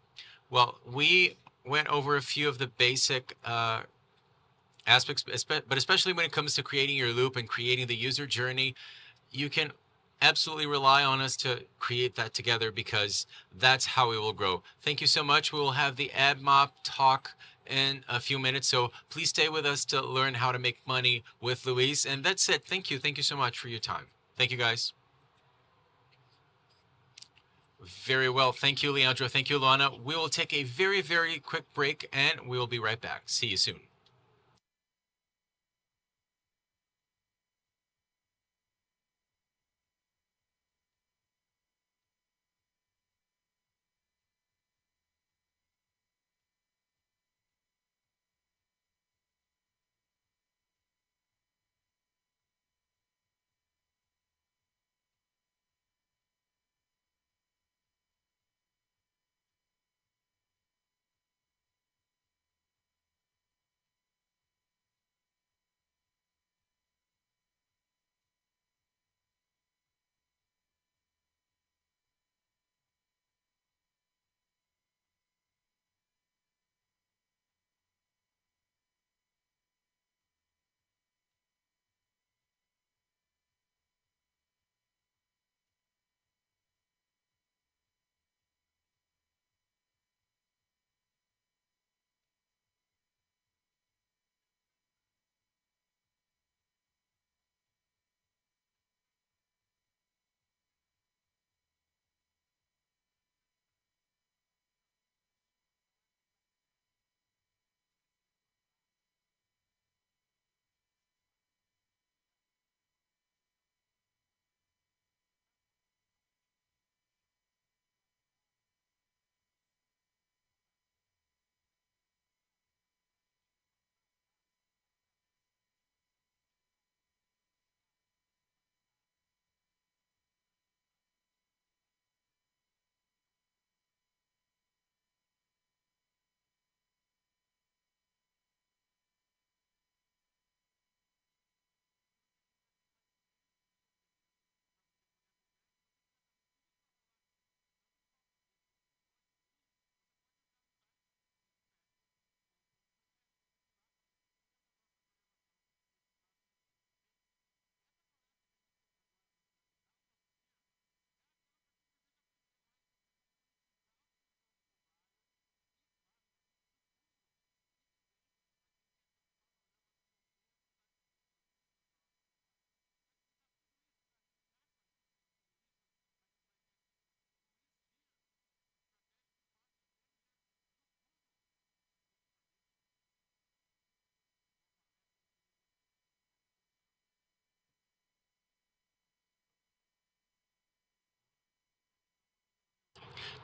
Well, we went over a few of the basic aspects, but especially when it comes to creating your loop and creating the user journey, you can absolutely rely on us to create that together, because that's how we will grow. Thank you so much. We will have the AdMob talk in a few minutes, so please stay with us to learn how to make money with Luis. And that's it. Thank you. Thank you so much for your time. Thank you, guys. Very well. Thank you, Leandro. Thank you, Luana. We will take a very, very quick break, and we will be right back. See you soon.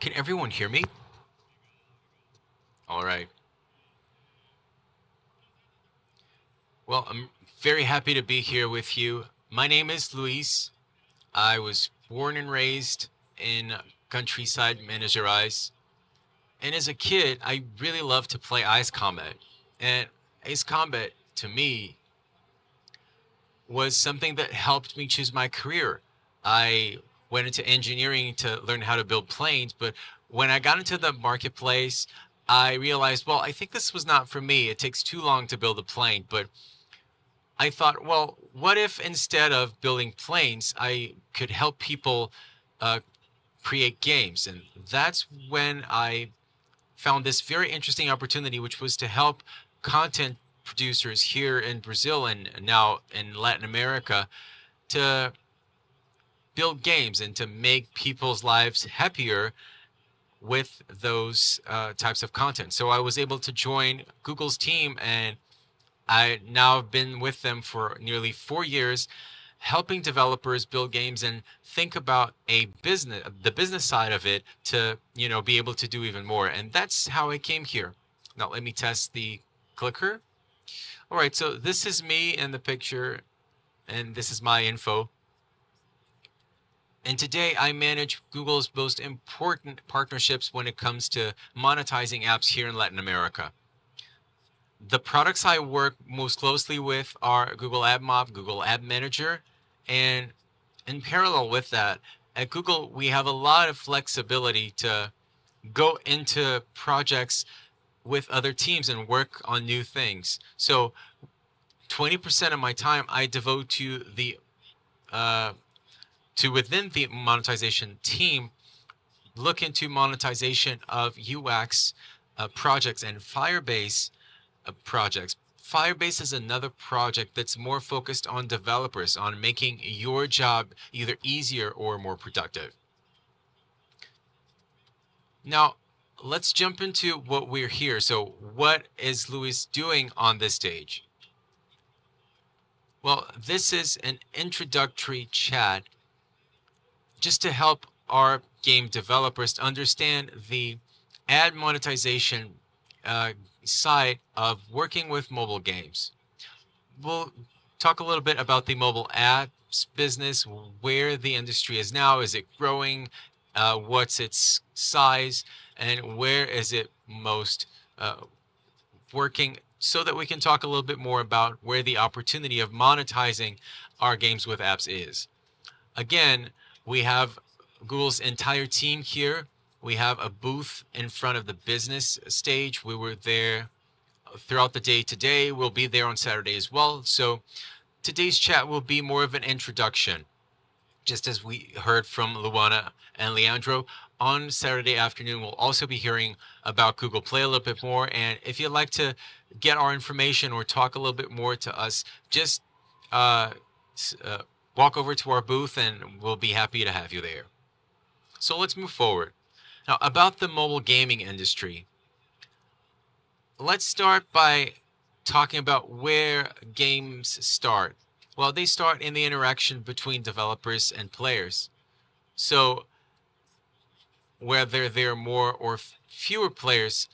Can everyone hear me? All right. Well, I'm very happy to be here with you. My name is Luis. I was born and raised in countryside Minas Gerais. And as a kid, I really loved to play Ice Combat. And Ice Combat, to me, was something that helped me choose my career. I went into engineering to learn how to build planes, but when I got into the marketplace, I realized, well, I think this was not for me. It takes too long to build a plane. But I thought, well, what if instead of building planes, I could help people create games? And that's when I found this very interesting opportunity, which was to help content producers here in Brazil and now in Latin America to build games and to make people's lives happier with those types of content. So I was able to join Google's team, and I now have been with them for nearly 4 years, helping developers build games and think about the business side of it to, be able to do even more. And that's how I came here. Now let me test the clicker. All right, so this is me in the picture, and this is my info. And today I manage Google's most important partnerships when it comes to monetizing apps here in Latin America. The products I work most closely with are Google Ad Mob, Google Ad Manager, and in parallel with that, at Google, we have a lot of flexibility to go into projects with other teams and work on new things. So 20% of my time I devote to within the monetization team, look into monetization of UX projects and Firebase projects. Firebase is another project that's more focused on developers, on making your job either easier or more productive. Now, let's jump into what we're here. So what is Luis doing on this stage? Well, this is an introductory chat just to help our game developers to understand the ad monetization side of working with mobile games. We'll talk a little bit about the mobile apps business, where the industry is now. Is it growing? What's its size? And where is it most working? So that we can talk a little bit more about where the opportunity of monetizing our games with apps is. Again, we have Google's entire team here. We have a booth in front of the business stage. We were there throughout the day today. We'll be there on Saturday as well. So today's chat will be more of an introduction. Just as we heard from Luana and Leandro, on Saturday afternoon, we'll also be hearing about Google Play a little bit more. And if you'd like to get our information or talk a little bit more to us, just walk over to our booth and we'll be happy to have you there. So let's move forward. Now, about the mobile gaming industry, let's start by talking about where games start. Well, they start in the interaction between developers and players. So whether there are more or fewer players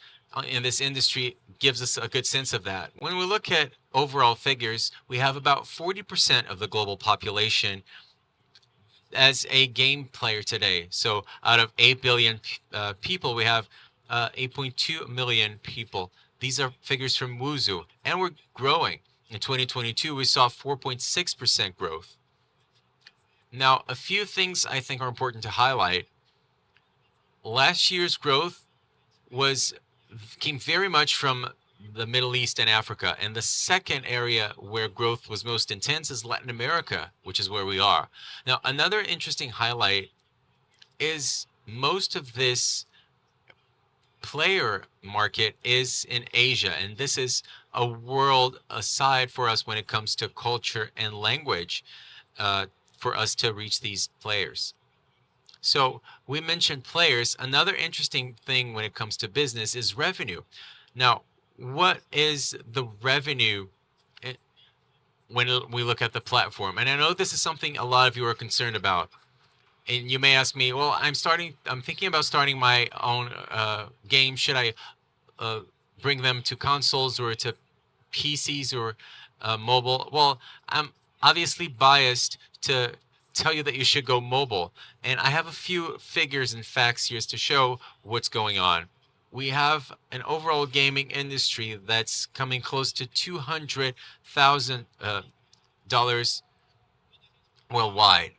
in this industry gives us a good sense of that. When we look at overall figures, we have about 40% of the global population as a game player today. So out of 8 billion people, we have 8.2 million people. These are figures from Wuzu, and we're growing. In 2022, we saw 4.6% growth. Now, a few things I think are important to highlight. Last year's growth came very much from the Middle East and Africa. And the second area where growth was most intense is Latin America, which is where we are. Now, another interesting highlight is most of this player market is in Asia. And this is a world aside for us when it comes to culture and language for us to reach these players. So we mentioned players. Another interesting thing when it comes to business is revenue. Now, what is the revenue when we look at the platform? And I know this is something a lot of you are concerned about. And you may ask me, well, I'm thinking about starting my own game. Should I bring them to consoles or to PCs or mobile? Well, I'm obviously biased to tell you that you should go mobile. And I have a few figures and facts here to show what's going on. We have an overall gaming industry that's coming close to $200,000 worldwide.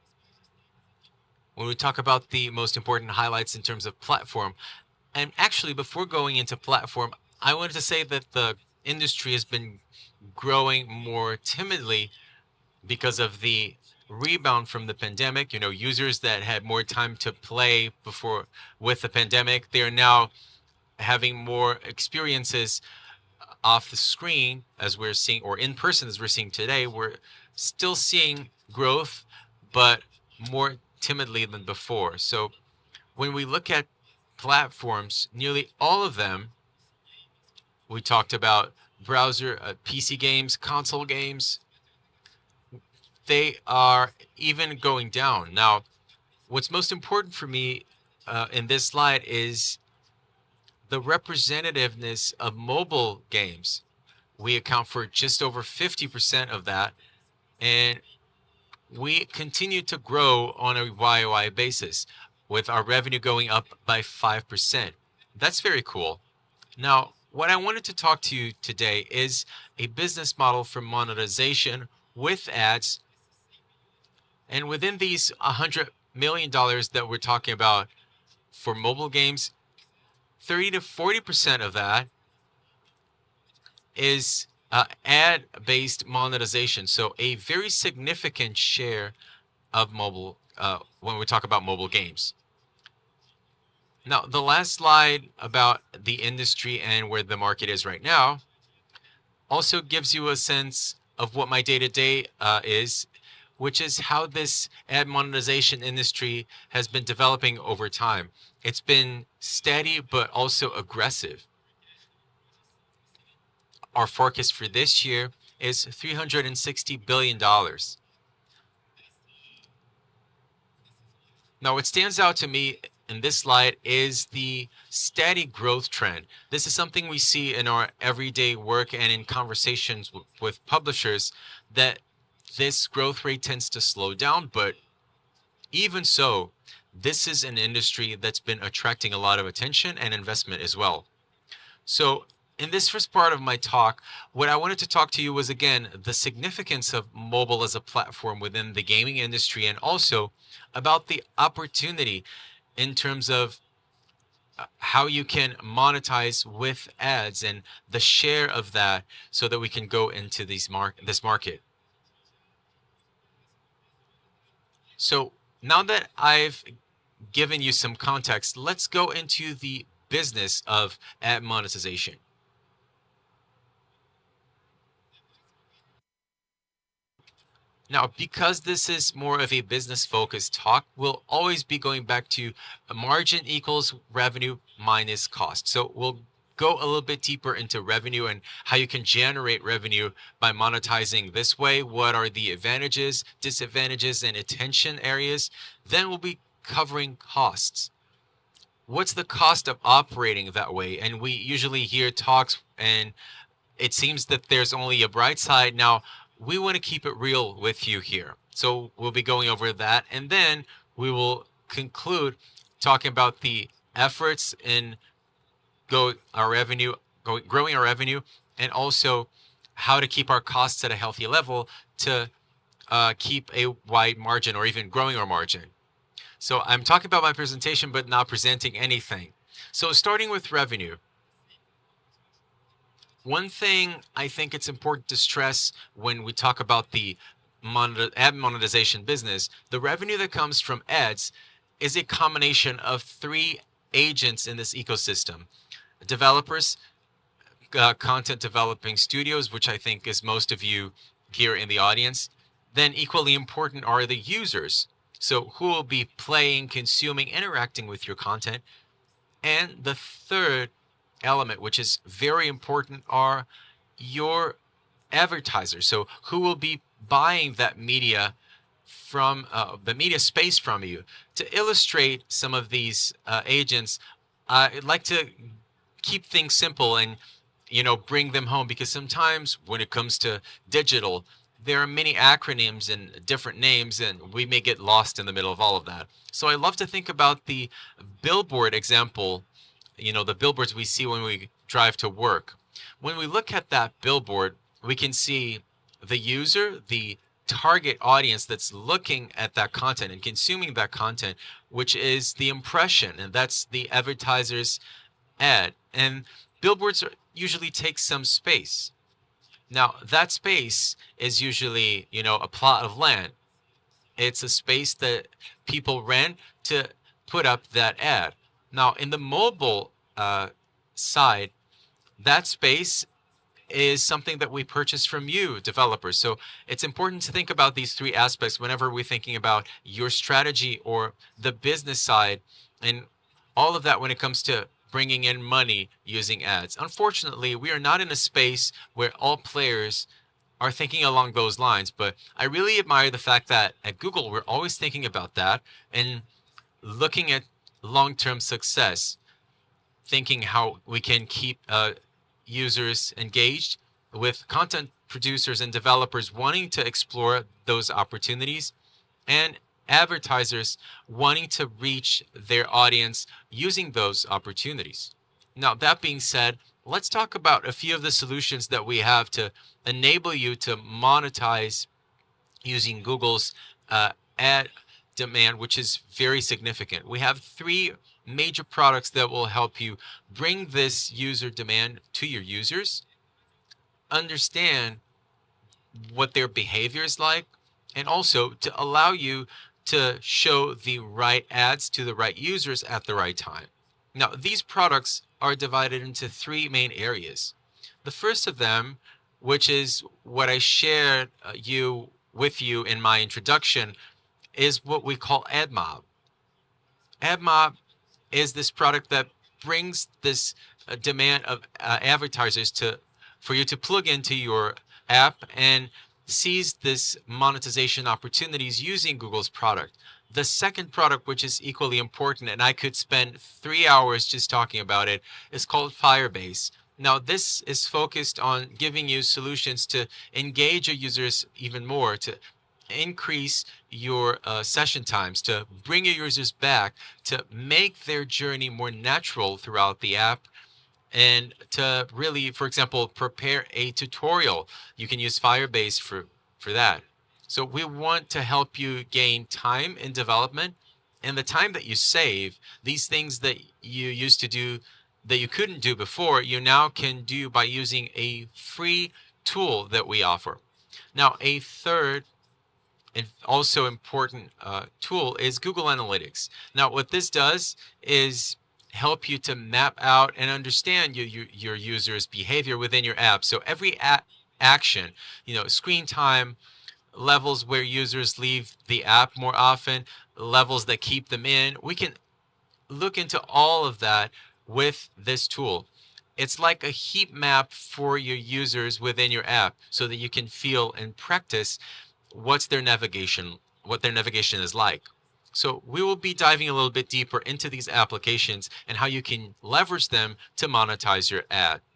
When we talk about the most important highlights in terms of platform, and actually before going into platform, I wanted to say that the industry has been growing more timidly because of the rebound from the pandemic. You know, users that had more time to play before with the pandemic, they are now having more experiences off the screen as we're seeing, or in person as we're seeing today. We're still seeing growth, but more timidly than before. So when we look at platforms, nearly all of them, we talked about browser, PC games, console games, they are even going down. Now, what's most important for me in this slide is the representativeness of mobile games. We account for just over 50% of that, and we continue to grow on a YOY basis, with our revenue going up by 5%. That's very cool. Now, what I wanted to talk to you today is a business model for monetization with ads. And within these $100 million that we're talking about for mobile games, 30 to 40% of that is ad-based monetization. So a very significant share of mobile when we talk about mobile games. Now, the last slide about the industry and where the market is right now also gives you a sense of what my day-to-day is, which is how this ad monetization industry has been developing over time. It's been steady, but also aggressive. Our forecast for this year is $360 billion. Now, what stands out to me in this slide is the steady growth trend. This is something we see in our everyday work and in conversations with publishers, that this growth rate tends to slow down, but even so, this is an industry that's been attracting a lot of attention and investment as well. So in this first part of my talk, what I wanted to talk to you was, again, the significance of mobile as a platform within the gaming industry, and also about the opportunity in terms of how you can monetize with ads and the share of that, so that we can go into this market. So now that I've given you some context, let's go into the business of ad monetization. Now, because this is more of a business-focused talk, we'll always be going back to margin equals revenue minus cost. So we'll go a little bit deeper into revenue and how you can generate revenue by monetizing this way. What are the advantages, disadvantages, and attention areas? Then we'll be covering costs. What's the cost of operating that way? And we usually hear talks, and it seems that there's only a bright side. Now, we want to keep it real with you here. So we'll be going over that, and then we will conclude talking about the efforts in growing our revenue, and also how to keep our costs at a healthy level to keep a wide margin, or even growing our margin. So I'm talking about my presentation, but not presenting anything. So starting with revenue. One thing I think it's important to stress when we talk about the ad monetization business, the revenue that comes from ads is a combination of three agents in this ecosystem. Developers, content developing studios, which I think is most of you here in the audience. Then equally important are the users. So who will be playing, consuming, interacting with your content. And the third element, which is very important, are your advertisers. So who will be buying that media from the media space from you. To illustrate some of these agents, I'd like to keep things simple and bring them home, because sometimes when it comes to digital, there are many acronyms and different names, and we may get lost in the middle of all of that. So I love to think about the billboard example, the billboards we see when we drive to work. When we look at that billboard, we can see the user, the target audience that's looking at that content and consuming that content, which is the impression, and that's the advertiser's ad. And billboards usually take some space. Now, that space is usually, a plot of land. It's a space that people rent to put up that ad. Now, in the mobile side, that space is something that we purchase from you, developers. So it's important to think about these three aspects whenever we're thinking about your strategy or the business side and all of that when it comes to bringing in money using ads. Unfortunately, we are not in a space where all players are thinking along those lines, but I really admire the fact that at Google, we're always thinking about that and looking at long-term success, thinking how we can keep users engaged, with content producers and developers wanting to explore those opportunities, and advertisers wanting to reach their audience using those opportunities. Now, that being said, let's talk about a few of the solutions that we have to enable you to monetize using Google's ad demand, which is very significant. We have three major products that will help you bring this user demand to your users, understand what their behavior is like, and also to allow you to show the right ads to the right users at the right time. Now, these products are divided into three main areas. The first of them, which is what I shared with you in my introduction, is what we call AdMob. AdMob is this product that brings this demand of advertisers for you to plug into your app and seize this monetization opportunities using Google's product. The second product, which is equally important, and I could spend 3 hours just talking about it, is called Firebase. Now, this is focused on giving you solutions to engage your users even more, to increase your session times, to bring your users back, to make their journey more natural throughout the app, and to really, for example, prepare a tutorial. You can use Firebase for that. So we want to help you gain time in development, and the time that you save, these things that you used to do that you couldn't do before, you now can do by using a free tool that we offer. Now, a third and also important tool is Google Analytics. Now, what this does is help you to map out and understand your users' behavior within your app. So every action, screen time, levels where users leave the app more often, levels that keep them in, we can look into all of that with this tool. It's like a heat map for your users within your app so that you can feel and practice what their navigation is like. So we will be diving a little bit deeper into these applications and how you can leverage them to monetize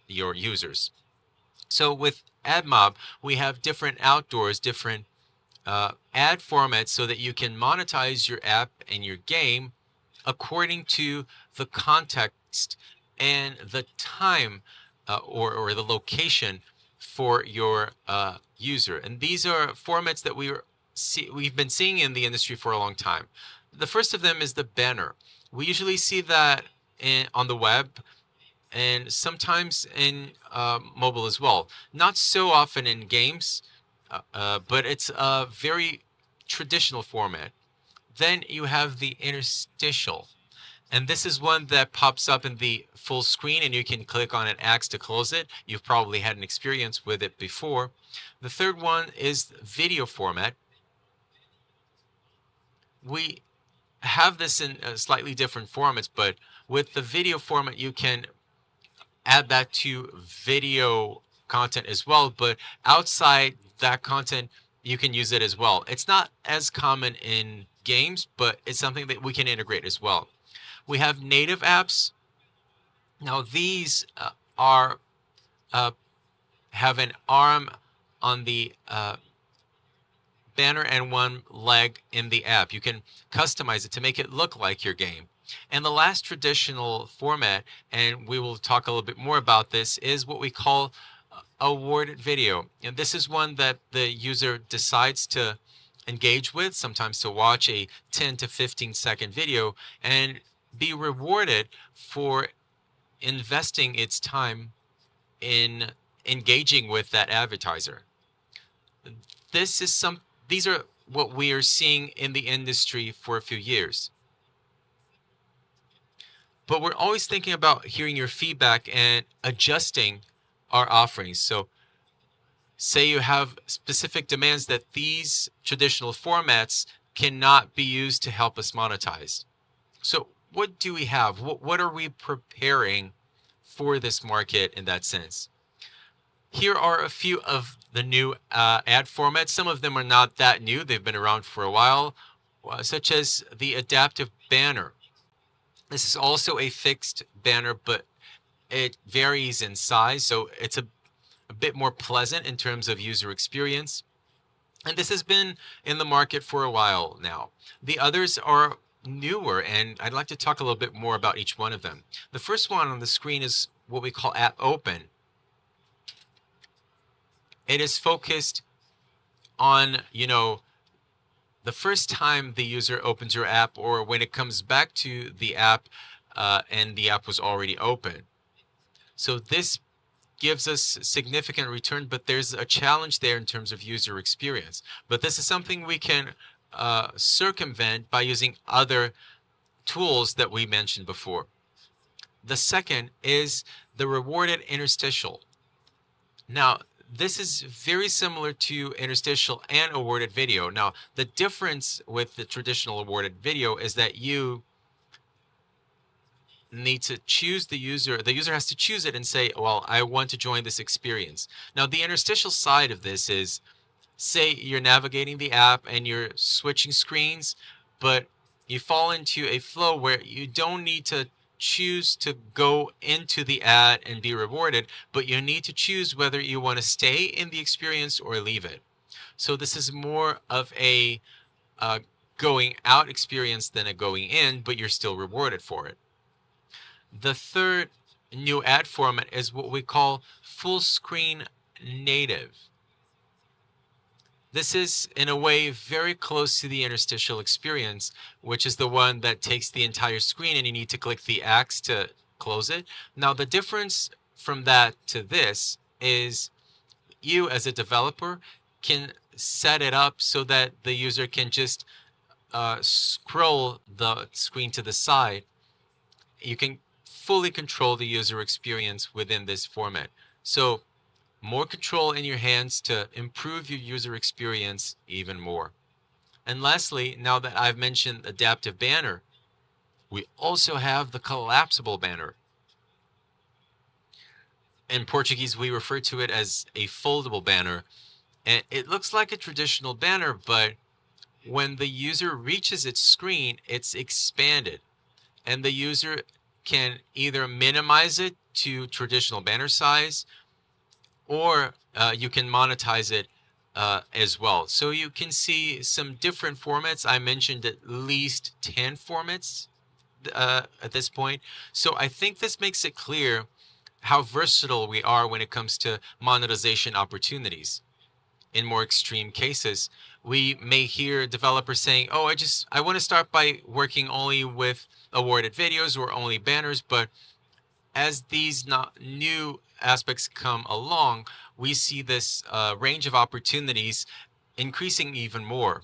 your users. So with AdMob, we have different outdoors, different ad formats so that you can monetize your app and your game according to the context and the time or the location for your user. And these are formats that we've been seeing in the industry for a long time. The first of them is the banner. We usually see that on the web and sometimes in mobile as well. Not so often in games, but it's a very traditional format. Then you have the interstitial. And this is one that pops up in the full screen and you can click on an X to close it. You've probably had an experience with it before. The third one is video format. We have this in slightly different formats, but with the video format, you can add that to video content as well. But outside that content, you can use it as well. It's not as common in games, but it's something that we can integrate as well. We have native apps. Now these have an arm on the banner and one leg in the app. You can customize it to make it look like your game. And the last traditional format, and we will talk a little bit more about this, is what we call awarded video. And this is one that the user decides to engage with, sometimes to watch a 10 to 15-second video and be rewarded for investing its time in engaging with that advertiser. These are what we are seeing in the industry for a few years. But we're always thinking about hearing your feedback and adjusting our offerings. So say you have specific demands that these traditional formats cannot be used to help us monetize. So what do we have? What are we preparing for this market in that sense? Here are a few of the new ad formats. Some of them are not that new. They've been around for a while, such as the adaptive banner. This is also a fixed banner, but it varies in size, so it's a bit more pleasant in terms of user experience. And this has been in the market for a while now. The others are newer, and I'd like to talk a little bit more about each one of them. The first one on the screen is what we call App Open. It is focused on, the first time the user opens your app, or when it comes back to the app and the app was already open. So this gives us significant return, but there's a challenge there in terms of user experience. But this is something we can circumvent by using other tools that we mentioned before. The second is the rewarded interstitial. Now, this is very similar to interstitial and awarded video. Now, the difference with the traditional awarded video is that you need to choose the user has to choose it and say, well, I want to join this experience. Now, the interstitial side of this is, say you're navigating the app and you're switching screens, but you fall into a flow where you don't need to choose to go into the ad and be rewarded, but you need to choose whether you want to stay in the experience or leave it. So this is more of a going out experience than a going in, but you're still rewarded for it. The third new ad format is what we call full screen native. This is, in a way, very close to the interstitial experience, which is the one that takes the entire screen and you need to click the X to close it. Now, the difference from that to this is you, as a developer, can set it up so that the user can just scroll the screen to the side. You can fully control the user experience within this format. So, more control in your hands to improve your user experience even more. And lastly, now that I've mentioned adaptive banner, we also have the collapsible banner. In Portuguese, we refer to it as a foldable banner. And it looks like a traditional banner, but when the user reaches its screen, it's expanded. And the user can either minimize it to traditional banner size, or you can monetize it as well. So you can see some different formats. I mentioned at least 10 formats at this point. So I think this makes it clear how versatile we are when it comes to monetization opportunities. In more extreme cases, we may hear developers saying, oh, I want to start by working only with awarded videos or only banners, but as these new aspects come along, we see this range of opportunities increasing even more.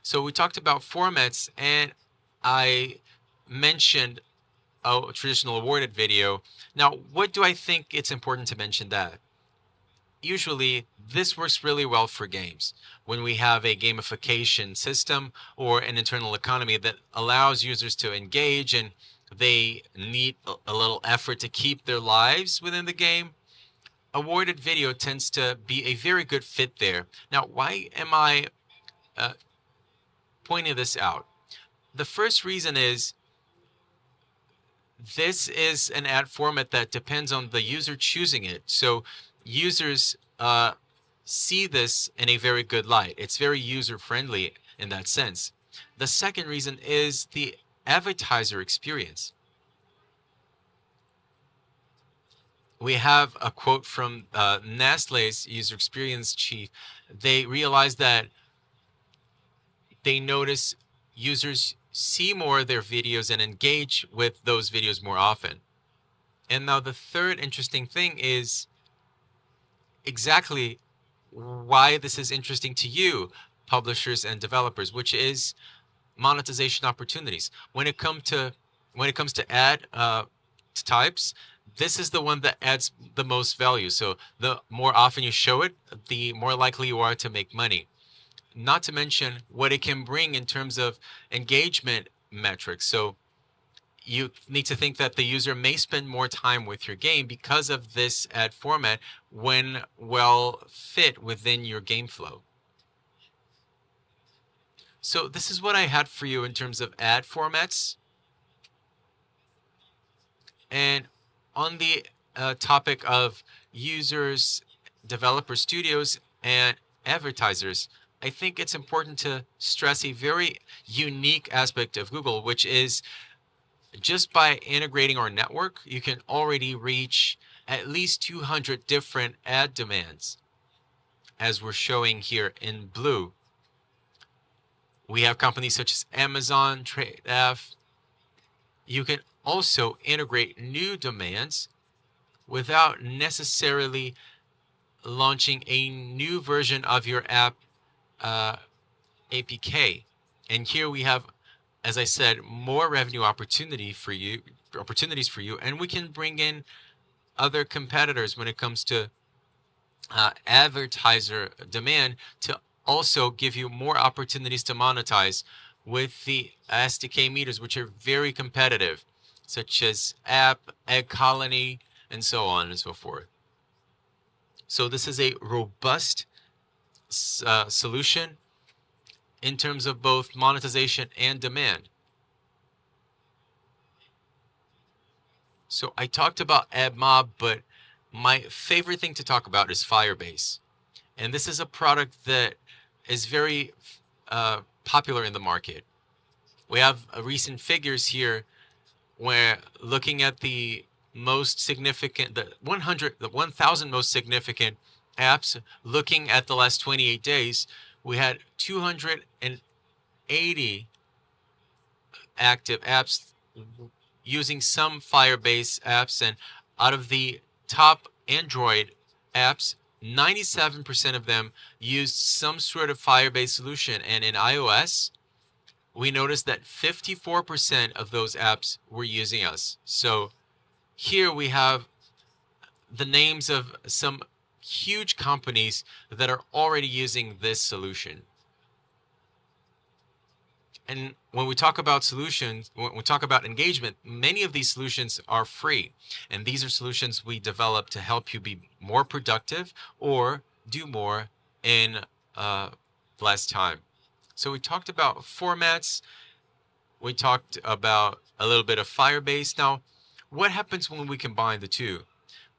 So we talked about formats, and I mentioned a traditional awarded video. Now, what do I think it's important to mention that? Usually, this works really well for games. When we have a gamification system or an internal economy that allows users to engage and they need a little effort to keep their lives within the game, awarded video tends to be a very good fit there. Now, why am I pointing this out? The first reason is this is an ad format that depends on the user choosing it. So users see this in a very good light. It's very user-friendly in that sense. The second reason is the advertiser experience. We have a quote from Nestlé's user experience chief. They realized that they notice users see more of their videos and engage with those videos more often. And now the third interesting thing is exactly why this is interesting to you, publishers and developers, which is monetization opportunities. When it comes to ad types, this is the one that adds the most value. So the more often you show it, the more likely you are to make money. Not to mention what it can bring in terms of engagement metrics. So you need to think that the user may spend more time with your game because of this ad format when well fit within your game flow. So this is what I had for you in terms of ad formats. And on the topic of users, developer studios, and advertisers, I think it's important to stress a very unique aspect of Google, which is just by integrating our network, you can already reach at least 200 different ad demands, as we're showing here in blue. We have companies such as Amazon, TradeF. You can also integrate new demands without necessarily launching a new version of your app APK. And here we have, as I said, more revenue opportunities for you, and we can bring in other competitors when it comes to advertiser demand to also give you more opportunities to monetize with the SDK meters, which are very competitive, such as App, Egg Colony, and so on and so forth. So this is a robust solution in terms of both monetization and demand. So I talked about AdMob, but my favorite thing to talk about is Firebase. And this is a product that is very popular in the market. We have recent figures here where looking at the most significant, the 1,000 most significant apps, looking at the last 28 days, we had 280 active apps using some Firebase apps, and out of the top Android apps, 97% of them used some sort of Firebase solution, and in iOS, we noticed that 54% of those apps were using us. So here we have the names of some huge companies that are already using this solution. And when we talk about solutions, when we talk about engagement, many of these solutions are free. And these are solutions we develop to help you be more productive or do more in less time. So we talked about formats. We talked about a little bit of Firebase. Now, what happens when we combine the two?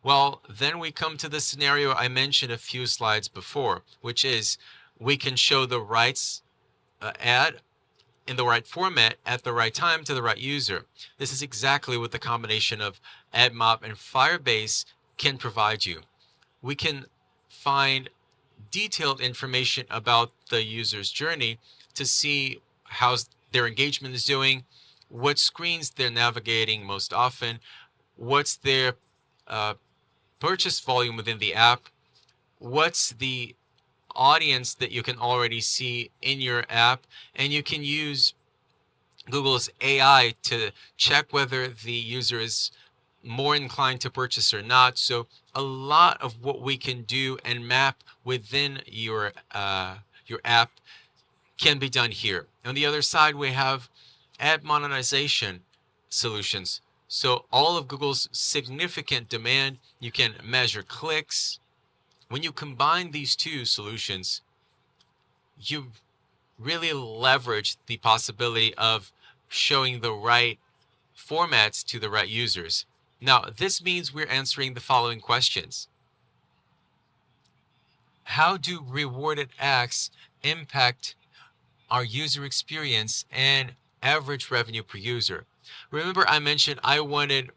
Well, then we come to the scenario I mentioned a few slides before, which is we can show the right ad in the right format at the right time to the right user. This is exactly what the combination of AdMob and Firebase can provide you. We can find detailed information about the user's journey to see how their engagement is doing, what screens they're navigating most often, what's their purchase volume within the app, what's the audience that you can already see in your app, and you can use Google's AI to check whether the user is more inclined to purchase or not. So a lot of what we can do and map within your app can be done here. On the other side, we have ad monetization solutions. So all of Google's significant demand, you can measure clicks. When you combine these two solutions, you really leverage the possibility of showing the right formats to the right users. Now, this means we're answering the following questions. How do rewarded acts impact our user experience and average revenue per user? Remember, I mentioned I wanted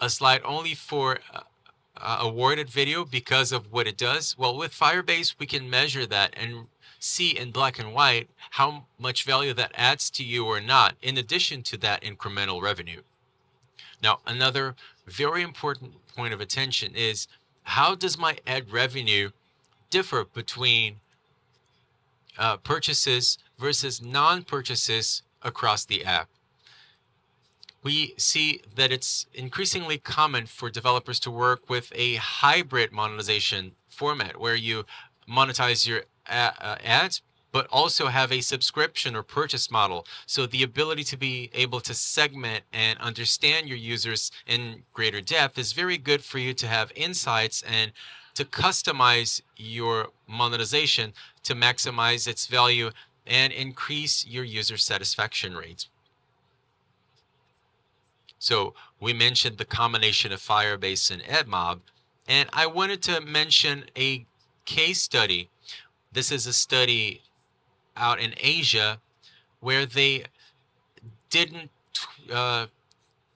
a slide only for awarded video because of what it does. Well, with Firebase, we can measure that and see in black and white how much value that adds to you or not, in addition to that incremental revenue. Now, another very important point of attention is, how does my ad revenue differ between purchases versus non-purchases across the app? We see that it's increasingly common for developers to work with a hybrid monetization format where you monetize your ads, but also have a subscription or purchase model. So the ability to be able to segment and understand your users in greater depth is very good for you to have insights and to customize your monetization to maximize its value and increase your user satisfaction rates. So we mentioned the combination of Firebase and AdMob, and I wanted to mention a case study. This is a study out in Asia where they didn't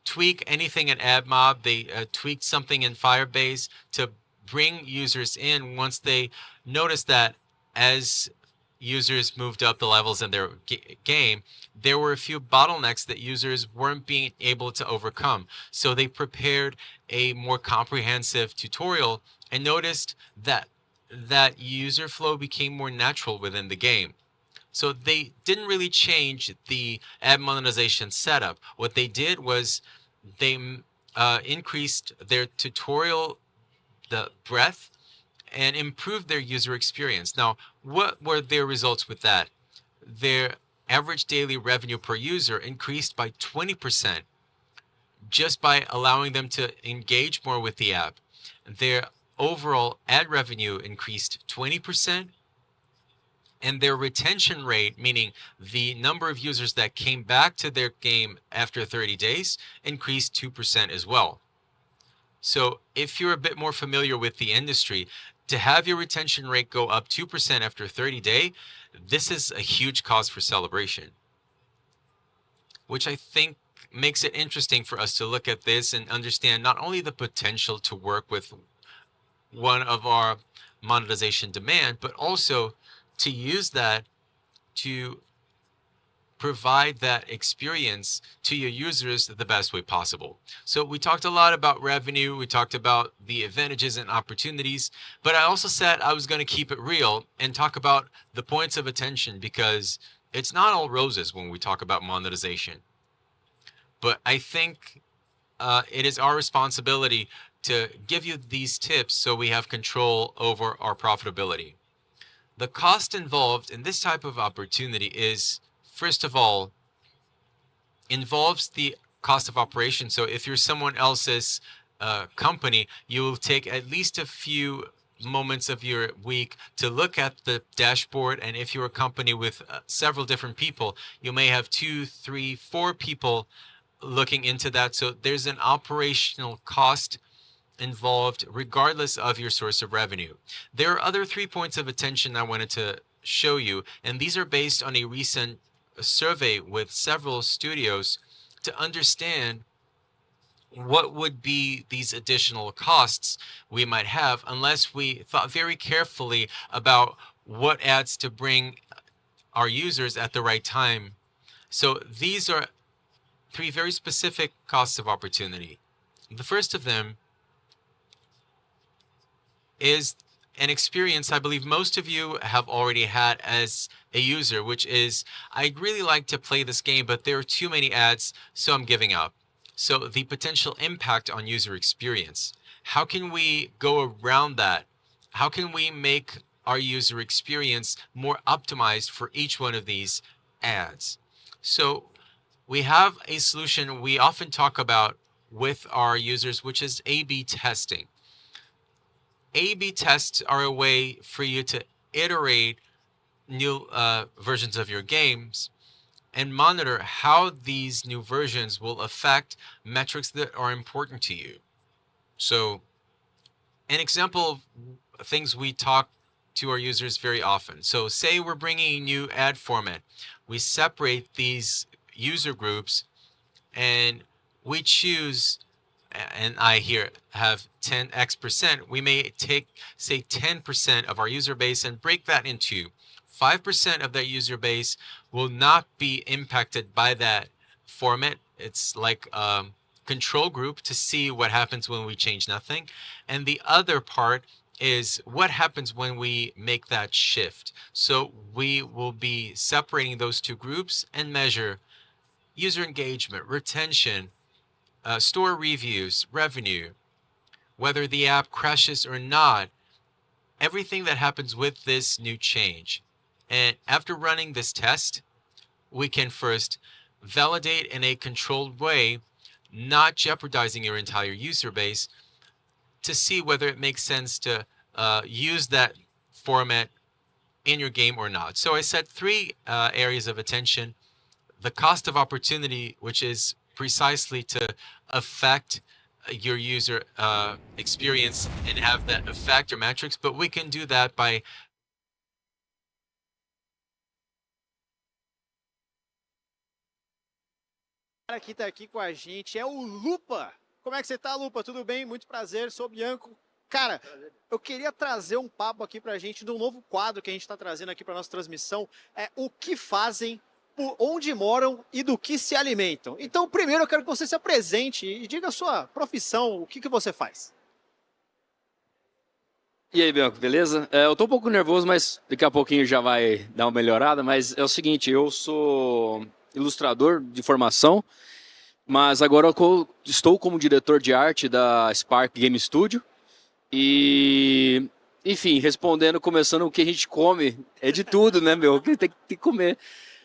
tweak anything in AdMob. They tweaked something in Firebase to bring users in once they noticed that as users moved up the levels in their game, there were a few bottlenecks that users weren't being able to overcome. So they prepared a more comprehensive tutorial and noticed that user flow became more natural within the game. So they didn't really change the ad monetization setup. What they did was they increased their tutorial, the breadth, and improved their user experience. Now, what were their results with that? Their average daily revenue per user increased by 20% just by allowing them to engage more with the app. Their overall ad revenue increased 20%, and their retention rate, meaning the number of users that came back to their game after 30 days, increased 2% as well. So if you're a bit more familiar with the industry, to have your retention rate go up 2% after 30 days, this is a huge cause for celebration, which I think makes it interesting for us to look at this and understand not only the potential to work with one of our monetization demand, but also to use that to provide that experience to your users the best way possible. So we talked a lot about revenue, we talked about the advantages and opportunities, but I also said I was going to keep it real and talk about the points of attention, because it's not all roses when we talk about monetization. But I think it is our responsibility to give you these tips so we have control over our profitability. The cost involved in this type of opportunity is, first of all, involves the cost of operation. So if you're someone else's company, you will take at least a few moments of your week to look at the dashboard. And if you're a company with several different people, you may have 2, 3, 4 people looking into that. So there's an operational cost involved regardless of your source of revenue. There are other 3 points of attention I wanted to show you, and these are based on a recent survey with several studios to understand what would be these additional costs we might have unless we thought very carefully about what ads to bring our users at the right time. So these are 3 very specific costs of opportunity. The first of them is an experience I believe most of you have already had as a user, which is, I'd really like to play this game, but there are too many ads, so I'm giving up. So the potential impact on user experience. How can we go around that? How can we make our user experience more optimized for each one of these ads? So we have a solution we often talk about with our users, which is A/B testing. A/B tests are a way for you to iterate new versions of your games and monitor how these new versions will affect metrics that are important to you. So an example of things we talk to our users very often. So say we're bringing a new ad format. We separate these user groups and we choose, and I here have 10x%, we may take, say, 10% of our user base and break that into 5% of that user base will not be impacted by that format. It's like a control group to see what happens when we change nothing. And the other part is what happens when we make that shift. So we will be separating those two groups and measure user engagement, retention, store reviews, revenue, whether the app crashes or not, everything that happens with this new change. And after running this test, we can first validate in a controlled way, not jeopardizing your entire user base, to see whether it makes sense to use that format in your game or not. So I set 3 areas of attention. The cost of opportunity, which is precisely to affect your user experience and have that affect your metrics, but we can do that by cara que tá aqui com a gente é o Lupa. Como é que você tá, Lupa? Tudo bem? Muito prazer, sou o Bianco. Cara, eu queria trazer um papo aqui pra gente de um novo quadro que a gente tá trazendo aqui pra nossa transmissão. É o que fazem, por onde moram e do que se alimentam. Então, primeiro eu quero que você se apresente e diga a sua profissão, o que você faz. E aí, Bianco, beleza? Eu tô um pouco nervoso, mas daqui a pouquinho já vai dar uma melhorada. Mas é o seguinte, eu sou ilustrador de formação, mas agora eu estou como diretor de arte da Spark Game Studio. E, enfim, começando o que a gente come, é de tudo, né, meu? Tem que comer.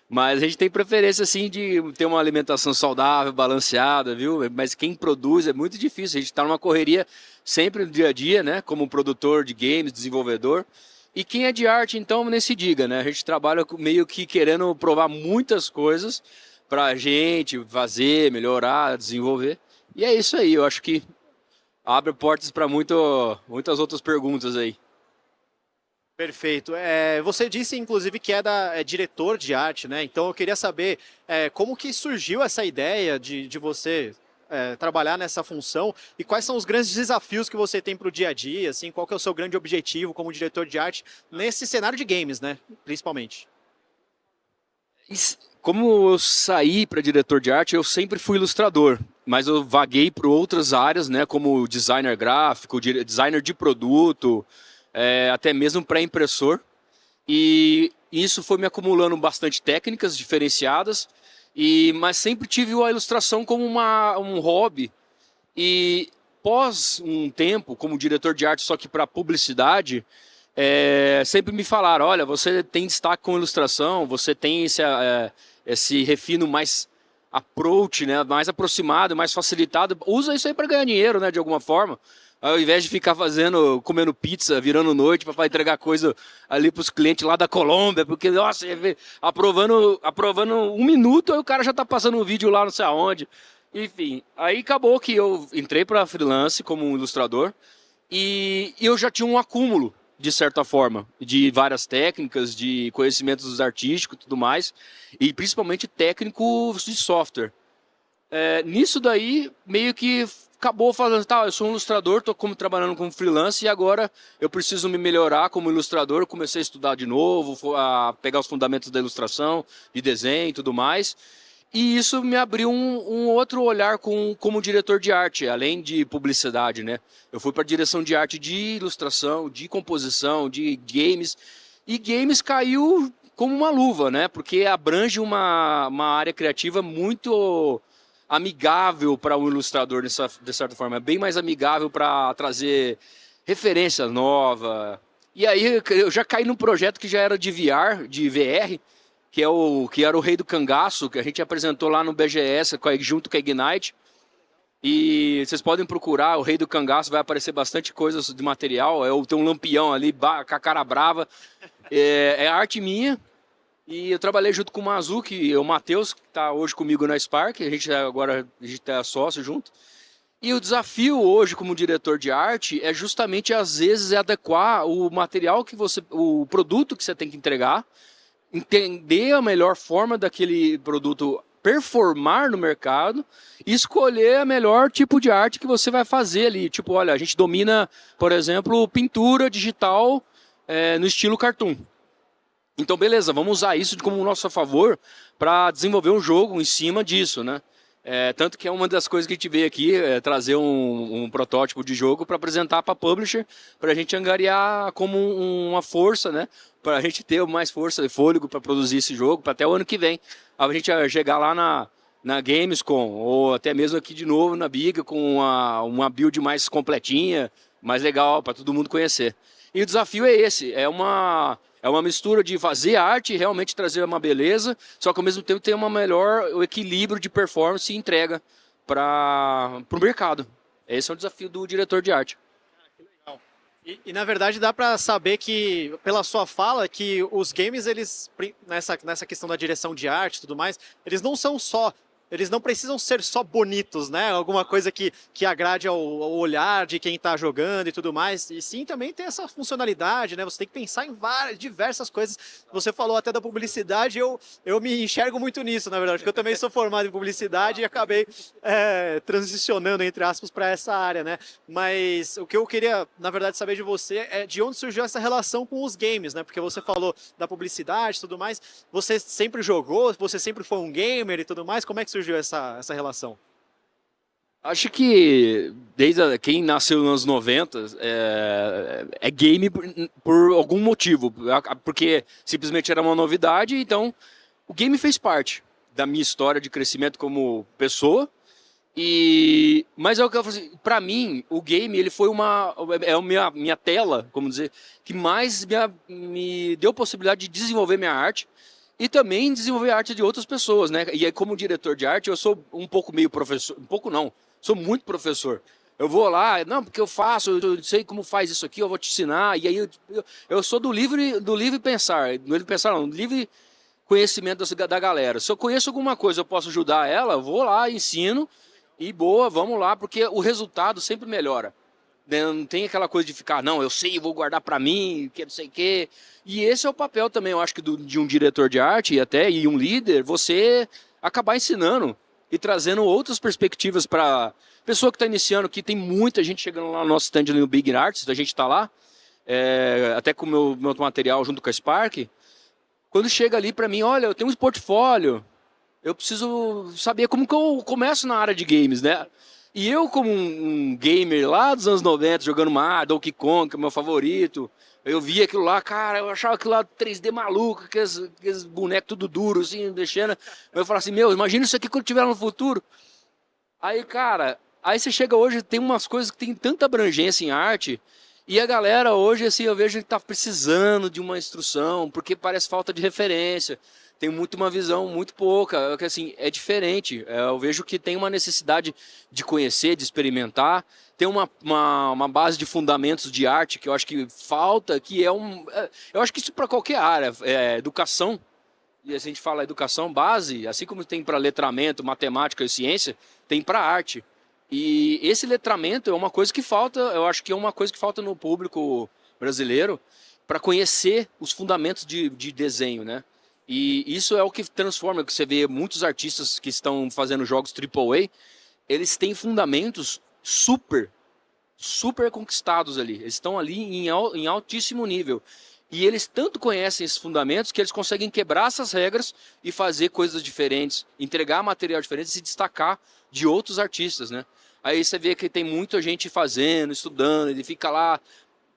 Mas a gente tem preferência, assim, de ter uma alimentação saudável, balanceada, viu? Mas quem produz é muito difícil. A gente tá numa correria sempre no dia a dia, né? Como produtor de games, desenvolvedor. E quem é de arte, então, nem se diga, né? A gente trabalha meio que querendo provar muitas coisas pra gente fazer, melhorar, desenvolver. E é isso aí, eu acho que abre portas para muitas outras perguntas aí. Perfeito. Você disse, inclusive, que é diretor de arte, né? Então eu queria saber como que surgiu essa ideia de você trabalhar nessa função e quais são os grandes desafios que você tem para o dia a dia, assim, qual que é o seu grande objetivo como diretor de arte nesse cenário de games, né? Principalmente. Como eu saí para diretor de arte, eu sempre fui ilustrador, mas eu vaguei para outras áreas, né? Como designer gráfico, designer de produto, até mesmo pré-impressor. E isso foi me acumulando bastante técnicas diferenciadas, mas sempre tive a ilustração como um hobby. E pós um tempo como diretor de arte, só que para publicidade, sempre me falaram, olha, você tem destaque com ilustração, você tem esse refino mais approach, né, mais aproximado, mais facilitado, usa isso aí para ganhar dinheiro, né, de alguma forma. Ao invés de ficar comendo pizza, virando noite para entregar coisa ali para os clientes lá da Colômbia, porque, nossa, aprovando 1 minuto, aí o cara já tá passando um vídeo lá não sei aonde. Enfim, aí acabou que eu entrei para freelance como um ilustrador e eu já tinha um acúmulo, de certa forma, de várias técnicas, de conhecimentos artísticos e tudo mais, e principalmente técnicos de software. Nisso daí, meio que acabou falando, tá, eu sou um ilustrador, estou trabalhando como freelance e agora eu preciso me melhorar como ilustrador. Comecei a estudar de novo, a pegar os fundamentos da ilustração, de desenho e tudo mais. E isso me abriu um outro olhar como diretor de arte, além de publicidade, né? Eu fui para a direção de arte de ilustração, de composição, de games. E games caiu como uma luva, né? Porque abrange uma área criativa muito amigável para o ilustrador, de certa forma. É bem mais amigável para trazer referência nova. E aí eu já caí num projeto que já era de VR, que era o Rei do Cangaço, que a gente apresentou lá no BGS junto com a Ignite. E vocês podem procurar, o Rei do Cangaço, vai aparecer bastante coisas de material. Tem um lampião ali, com a cara brava. É arte minha. E eu trabalhei junto com o Mazuki, o Matheus, que está hoje comigo na Spark. A gente tá sócio junto. E o desafio hoje como diretor de arte é justamente, às vezes, adequar o material o produto que você tem que entregar, entender a melhor forma daquele produto performar no mercado e escolher a melhor tipo de arte que você vai fazer ali. Tipo, olha, a gente domina, por exemplo, pintura digital no estilo cartoon. Então, beleza, vamos usar isso como nosso favor para desenvolver um jogo em cima disso, né? Tanto que é uma das coisas que a gente veio aqui, trazer um protótipo de jogo para apresentar para a publisher, para a gente angariar como uma força, né? Para a gente ter mais força e fôlego para produzir esse jogo, para até o ano que vem. A gente chegar lá na gamescom, ou até mesmo aqui de novo na Biga, com uma build mais completinha, mais legal, para todo mundo conhecer. E o desafio é esse, é uma mistura de fazer arte e realmente trazer uma beleza, só que ao mesmo tempo ter o equilíbrio de performance e entrega para o mercado. Esse é o desafio do diretor de arte. E na verdade dá para saber que, pela sua fala, que os games, eles, nessa questão da direção de arte e tudo mais, eles não precisam ser só bonitos, né? Alguma coisa que agrade ao olhar de quem está jogando e tudo mais. E sim, também tem essa funcionalidade, né? Você tem que pensar em diversas coisas. Você falou até da publicidade, eu me enxergo muito nisso, na verdade, porque eu também sou formado em publicidade e acabei transicionando, entre aspas, para essa área, né? Mas o que eu queria, na verdade, saber de você é de onde surgiu essa relação com os games, né? Porque você falou da publicidade e tudo mais. Você sempre jogou? Você sempre foi um gamer e tudo mais? Como é que surgiu essa relação? Acho que desde quem nasceu nos anos 90 é game por algum motivo, porque simplesmente era uma novidade, então o game fez parte da minha história de crescimento como pessoa. Mas é o que eu falo assim, para mim o game ele foi a minha tela, como dizer, que mais me deu possibilidade de desenvolver minha arte. E também desenvolver a arte de outras pessoas, né? E aí, como diretor de arte, eu sou um pouco meio professor, um pouco não, sou muito professor. Eu vou lá, não, porque eu sei como faz isso aqui, eu vou te ensinar. E aí eu sou do livre pensar, do livre conhecimento da galera. Se eu conheço alguma coisa, eu posso ajudar ela, eu vou lá, ensino e boa, vamos lá, porque o resultado sempre melhora. Não tem aquela coisa de ficar, não, eu sei, vou guardar para mim, que não sei o quê. E esse é o papel também, eu acho que de um diretor de arte e um líder, você acabar ensinando e trazendo outras perspectivas para pessoa que está iniciando, que tem muita gente chegando lá no nosso stand ali no Big Arts, a gente está lá, até com o meu material junto com a Spark. Quando chega ali para mim, olha, eu tenho um portfólio, eu preciso saber como que eu começo na área de games, né? E eu, como um gamer lá dos anos 90, jogando Mario, Donkey Kong, que é o meu favorito, eu via aquilo lá, cara, eu achava aquilo lá 3D maluco, aqueles bonecos tudo duro, assim, deixando. Eu falava assim, imagina isso aqui quando tiver no futuro. Aí, cara, você chega hoje, tem umas coisas que tem tanta abrangência em arte, e a galera hoje, assim, eu vejo que tá precisando de uma instrução, porque parece falta de referência. Tem uma visão muito pouca, que assim, é diferente. Eu vejo que tem uma necessidade de conhecer, de experimentar. Tem uma base de fundamentos de arte que eu acho que falta, que eu acho que isso para qualquer área, educação, e a gente fala educação base, assim como tem para letramento, matemática e ciência, tem para arte. E esse letramento é uma coisa que falta, eu acho que é uma coisa que falta no público brasileiro para conhecer os fundamentos de desenho, né? E isso é o que transforma, que você vê muitos artistas que estão fazendo jogos AAA, eles têm fundamentos super conquistados ali. Eles estão ali em altíssimo nível. E eles tanto conhecem esses fundamentos que eles conseguem quebrar essas regras e fazer coisas diferentes, entregar material diferente e se destacar de outros artistas, né? Aí você vê que tem muita gente fazendo, estudando, ele fica lá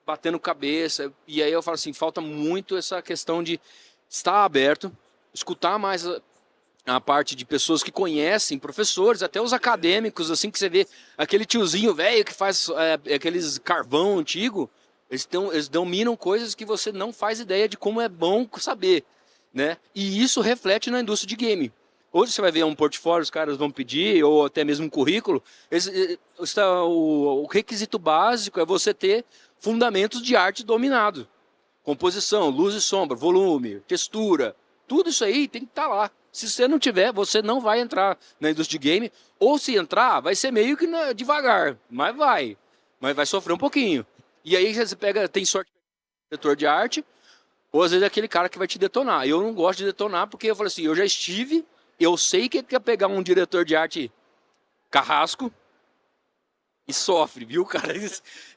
batendo cabeça. E aí eu falo assim, falta muito essa questão de estar aberto, escutar mais a parte de pessoas que conhecem, professores, até os acadêmicos, assim, que você vê aquele tiozinho velho que faz aqueles carvão antigo, eles dominam coisas que você não faz ideia de como é bom saber, né? E isso reflete na indústria de game. Hoje você vai ver um portfólio, os caras vão pedir, ou até mesmo um currículo. O requisito básico é você ter fundamentos de arte dominado. Composição, luz e sombra, volume, textura, tudo isso aí tem que estar lá. Se você não tiver, você não vai entrar na indústria de game, ou se entrar, vai ser meio que devagar, mas vai sofrer um pouquinho. E aí você tem sorte de diretor de arte, ou às vezes é aquele cara que vai te detonar. Eu não gosto de detonar porque eu falo assim, eu já estive, eu sei que é pegar um diretor de arte carrasco e sofre, viu, cara?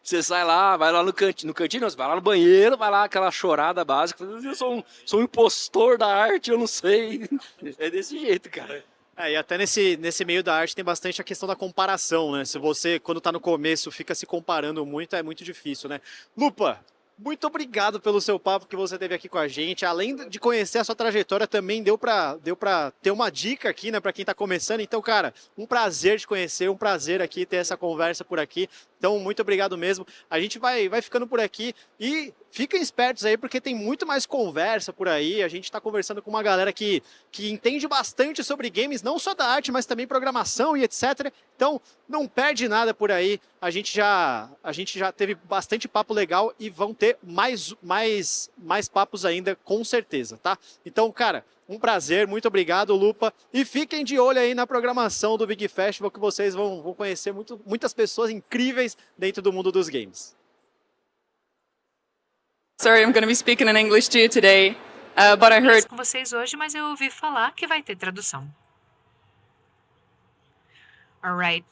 Você sai lá, vai lá no cantinho não, você vai lá no banheiro, vai lá aquela chorada básica, eu sou um impostor da arte, eu não sei. É desse jeito, cara. E até nesse meio da arte tem bastante a questão da comparação, né? Se você, quando tá no começo, fica se comparando muito, é muito difícil, né? Lupa, muito obrigado pelo seu papo que você teve aqui com a gente. Além de conhecer a sua trajetória, também deu pra ter uma dica aqui, né, pra quem tá começando. Então, cara, um prazer te conhecer, um prazer aqui ter essa conversa por aqui. Então, muito obrigado mesmo. A gente vai ficando por aqui e fiquem espertos aí, porque tem muito mais conversa por aí. A gente está conversando com uma galera que entende bastante sobre games, não só da arte, mas também programação e etc. Então, não perde nada por aí. A gente já teve bastante papo legal e vão ter mais papos ainda, com certeza, tá? Então, cara, um prazer, muito obrigado, Lupa. E fiquem de olho aí na programação do Big Festival, que vocês vão conhecer muitas pessoas incríveis dentro do mundo dos games. Sorry, I'm going to be speaking in English to you today, but I heard... com vocês hoje, mas eu ouvi falar que vai ter tradução. Alright,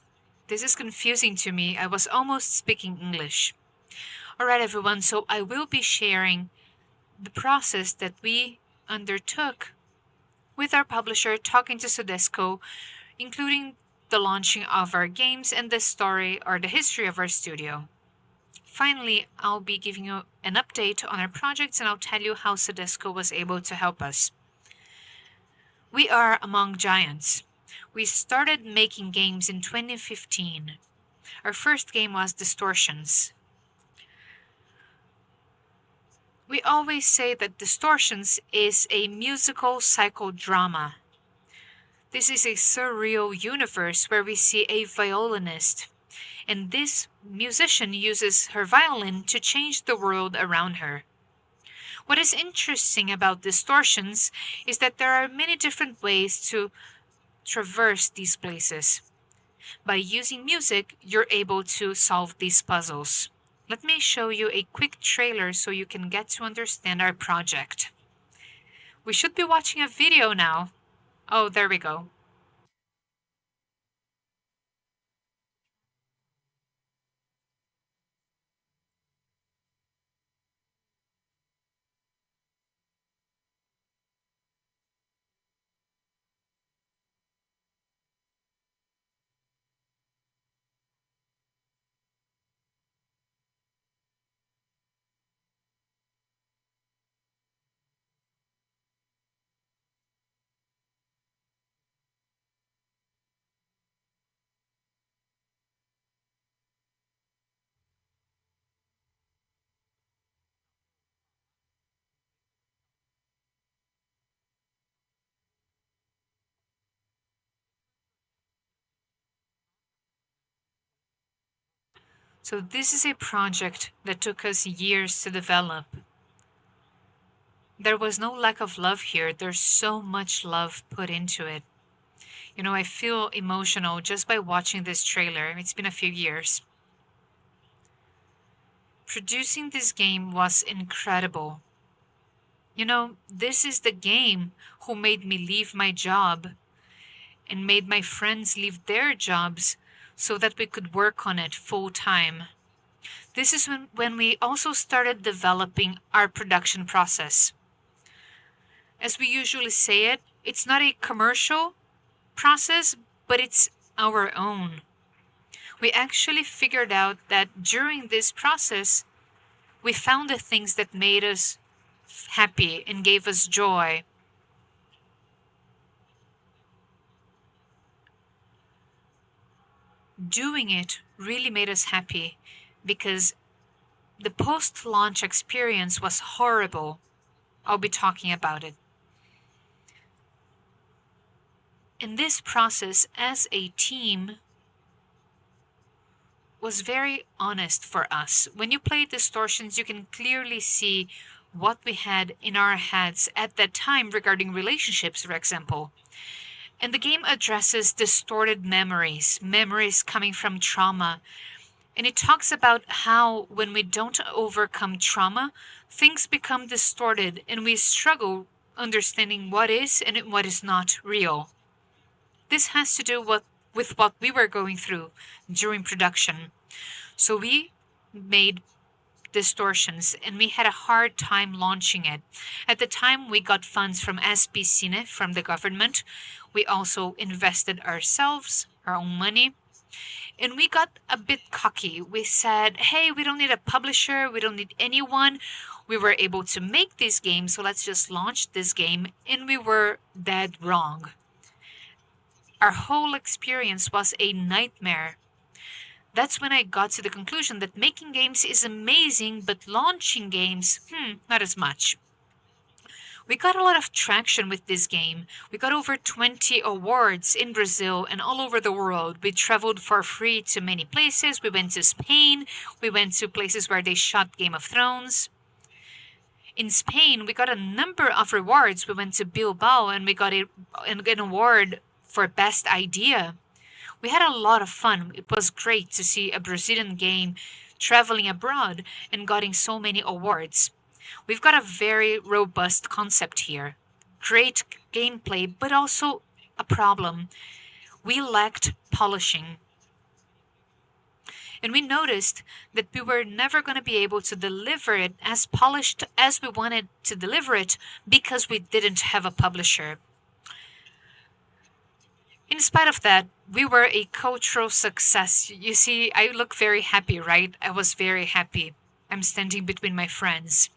this is confusing to me. I was almost speaking English. Alright, everyone, so I will be sharing the process that we undertook with our publisher, talking to SOEDESCO, including the launching of our games and the story or the history of our studio. Finally, I'll be giving you an update on our projects, and I'll tell you how SOEDESCO was able to help us. We are among giants. We started making games in 2015. Our first game was Distortions. We always say that Distortions is a musical psychodrama. This is a surreal universe where we see a violinist, and this musician uses her violin to change the world around her. What is interesting about Distortions is that there are many different ways to traverse these places. By using music, you're able to solve these puzzles. Let me show you a quick trailer so you can get to understand our project. We should be watching a video now. Oh, there we go. So this is a project that took us years to develop. There was no lack of love here. There's so much love put into it. You know, I feel emotional just by watching this trailer. It's been a few years. Producing this game was incredible. You know, this is the game who made me leave my job and made my friends leave their jobs so that we could work on it full time. This is when we also started developing our production process. As we usually say it, it's not a commercial process, but it's our own. We actually figured out that during this process, we found the things that made us happy and gave us joy. Doing it really made us happy because the post-launch experience was horrible. I'll be talking about it. And this process as a team was very honest for us. When you play Distortions, you can clearly see what we had in our heads at that time regarding relationships, for example. And the game addresses distorted memories, memories coming from trauma. And it talks about how when we don't overcome trauma, things become distorted and we struggle understanding what is and what is not real. This has to do with what we were going through during production. So we made Distortions and we had a hard time launching it. At the time, we got funds from SBCine, from the government. We also invested ourselves, our own money. And we got a bit cocky. We said, hey, we don't need a publisher. We don't need anyone. We were able to make this game, so let's just launch this game. And we were dead wrong. Our whole experience was a nightmare. That's when I got to the conclusion that making games is amazing, but launching games, not as much. We got a lot of traction with this game. We got over 20 awards in Brazil and all over the world. We traveled for free to many places. We went to Spain. We went to places where they shot Game of Thrones. In Spain, we got a number of rewards. We went to Bilbao and we got an award for Best Idea. We had a lot of fun. It was great to see a Brazilian game traveling abroad and getting so many awards. We've got a very robust concept here. Great gameplay, but also a problem. We lacked polishing. And we noticed that we were never going to be able to deliver it as polished as we wanted to deliver it because we didn't have a publisher. In spite of that, we were a cultural success. You see, I look very happy, right? I was very happy. I'm standing between my friends.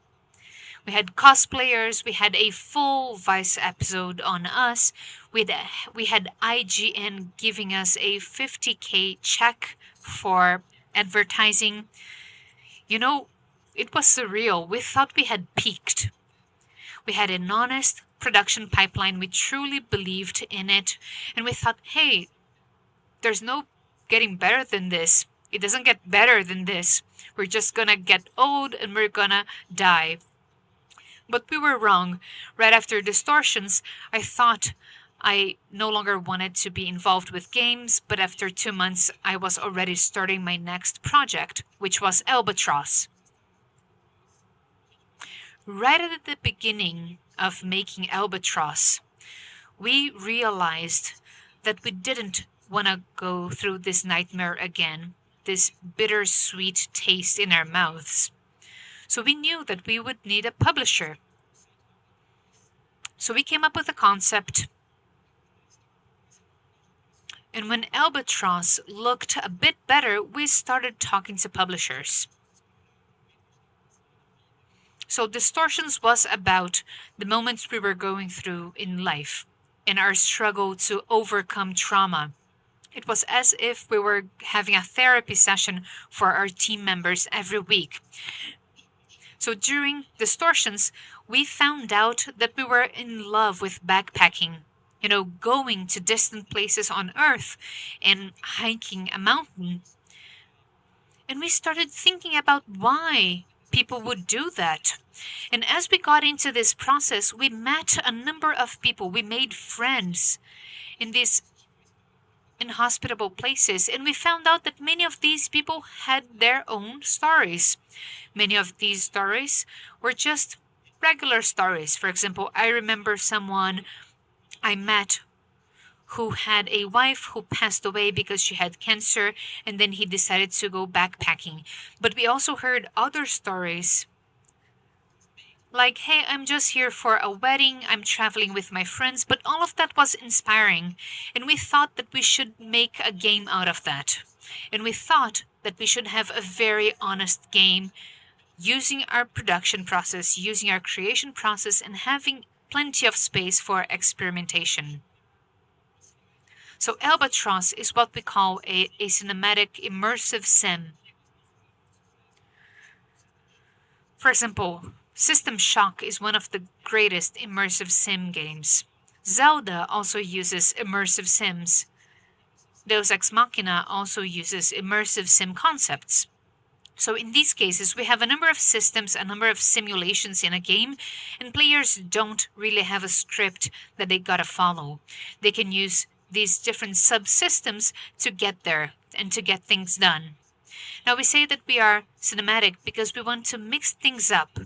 We had cosplayers. We had a full Vice episode on us. We had IGN giving us a 50K check for advertising. You know, it was surreal. We thought we had peaked. We had an honest production pipeline. We truly believed in it. And we thought, hey, there's no getting better than this. It doesn't get better than this. We're just gonna get old and we're gonna die. But we were wrong. Right after Distortions, I thought I no longer wanted to be involved with games, but after 2 months, I was already starting my next project, which was Albatross. Right at the beginning of making Albatross, we realized that we didn't want to go through this nightmare again, this bittersweet taste in our mouths. So we knew that we would need a publisher. So we came up with a concept. And when Albatross looked a bit better, we started talking to publishers. So Distortions was about the moments we were going through in life and our struggle to overcome trauma. It was as if we were having a therapy session for our team members every week. So during Distortions, we found out that we were in love with backpacking, you know, going to distant places on Earth and hiking a mountain. And we started thinking about why people would do that. And as we got into this process, we met a number of people. We made friends in these inhospitable places, and we found out that many of these people had their own stories. Many of these stories were just regular stories. For example, I remember someone I met who had a wife who passed away because she had cancer, and then he decided to go backpacking. But we also heard other stories like, hey, I'm just here for a wedding, I'm traveling with my friends, but all of that was inspiring. And we thought that we should make a game out of that. And we thought that we should have a very honest game using our production process, using our creation process, and having plenty of space for experimentation. So Albatross is what we call a cinematic immersive sim. For example, System Shock is one of the greatest immersive sim games. Zelda also uses immersive sims. Deus Ex Machina also uses immersive sim concepts. So in these cases, we have a number of systems, a number of simulations in a game, and players don't really have a script that they gotta follow. They can use these different subsystems to get there and to get things done. Now, we say that we are cinematic because we want to mix things up.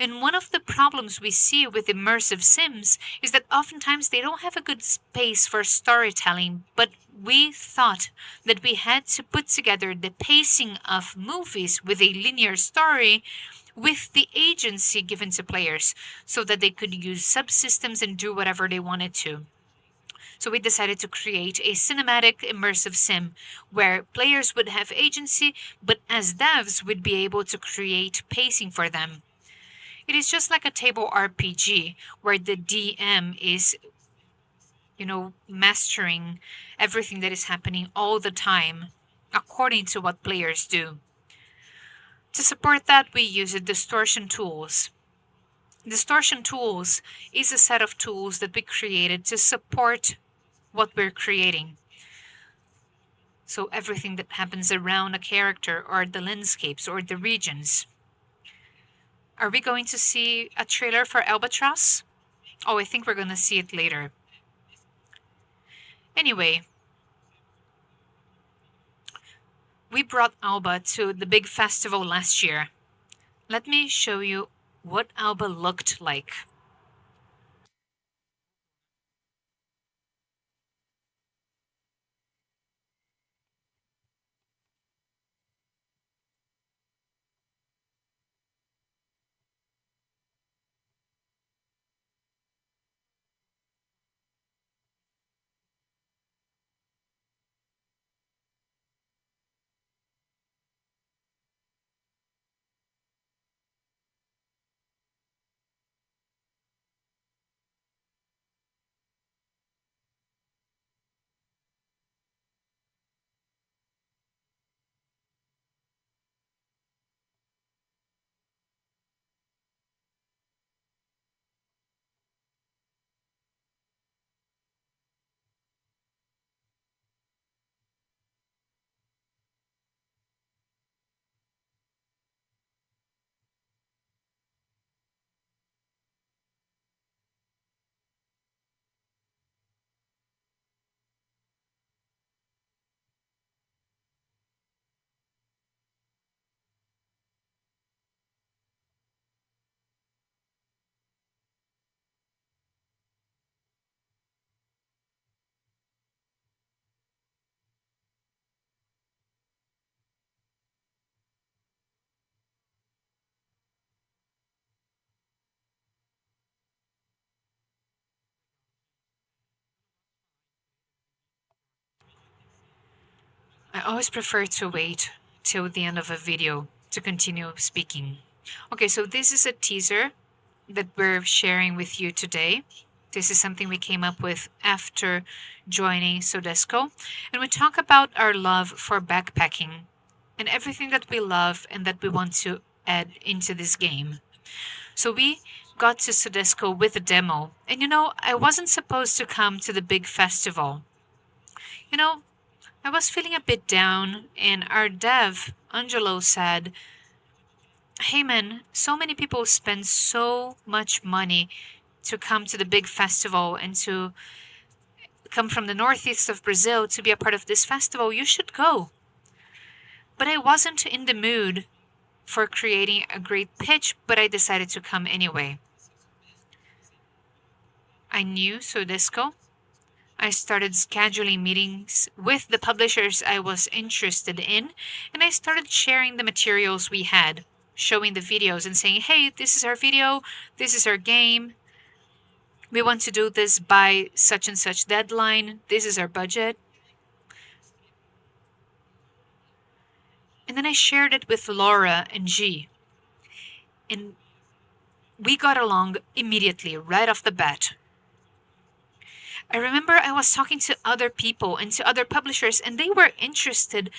And one of the problems we see with immersive sims is that oftentimes they don't have a good space for storytelling, but we thought that we had to put together the pacing of movies with a linear story with the agency given to players so that they could use subsystems and do whatever they wanted to. So we decided to create a cinematic immersive sim where players would have agency, but as devs would be able to create pacing for them. It is just like a table RPG where the DM is, mastering everything that is happening all the time according to what players do. To support that, we use distortion tools. Distortion tools is a set of tools that we created to support what we're creating. So everything that happens around a character or the landscapes or the regions. Are we going to see a trailer for Albatross? Oh, I think we're going to see it later. Anyway, we brought Alba to the big festival last year. Let me show you what Alba looked like. I always prefer to wait till the end of a video to continue speaking. Okay, so this is a teaser that we're sharing with you today. This is something we came up with after joining SOEDESCO. And we talk about our love for backpacking and everything that we love and that we want to add into this game. So we got to SOEDESCO with a demo. And I wasn't supposed to come to the big festival. I was feeling a bit down, and our dev, Angelo, said, "Hey man, so many people spend so much money to come to the big festival and to come from the northeast of Brazil to be a part of this festival. You should go." But I wasn't in the mood for creating a great pitch, but I decided to come anyway. I knew SOEDESCO. I started scheduling meetings with the publishers I was interested in, and I started sharing the materials we had, showing the videos and saying, "Hey, this is our video, this is our game. We want to do this by such and such deadline. This is our budget." And then I shared it with Laura and G. And we got along immediately, right off the bat. I remember I was talking to other people and to other publishers, and they were interested,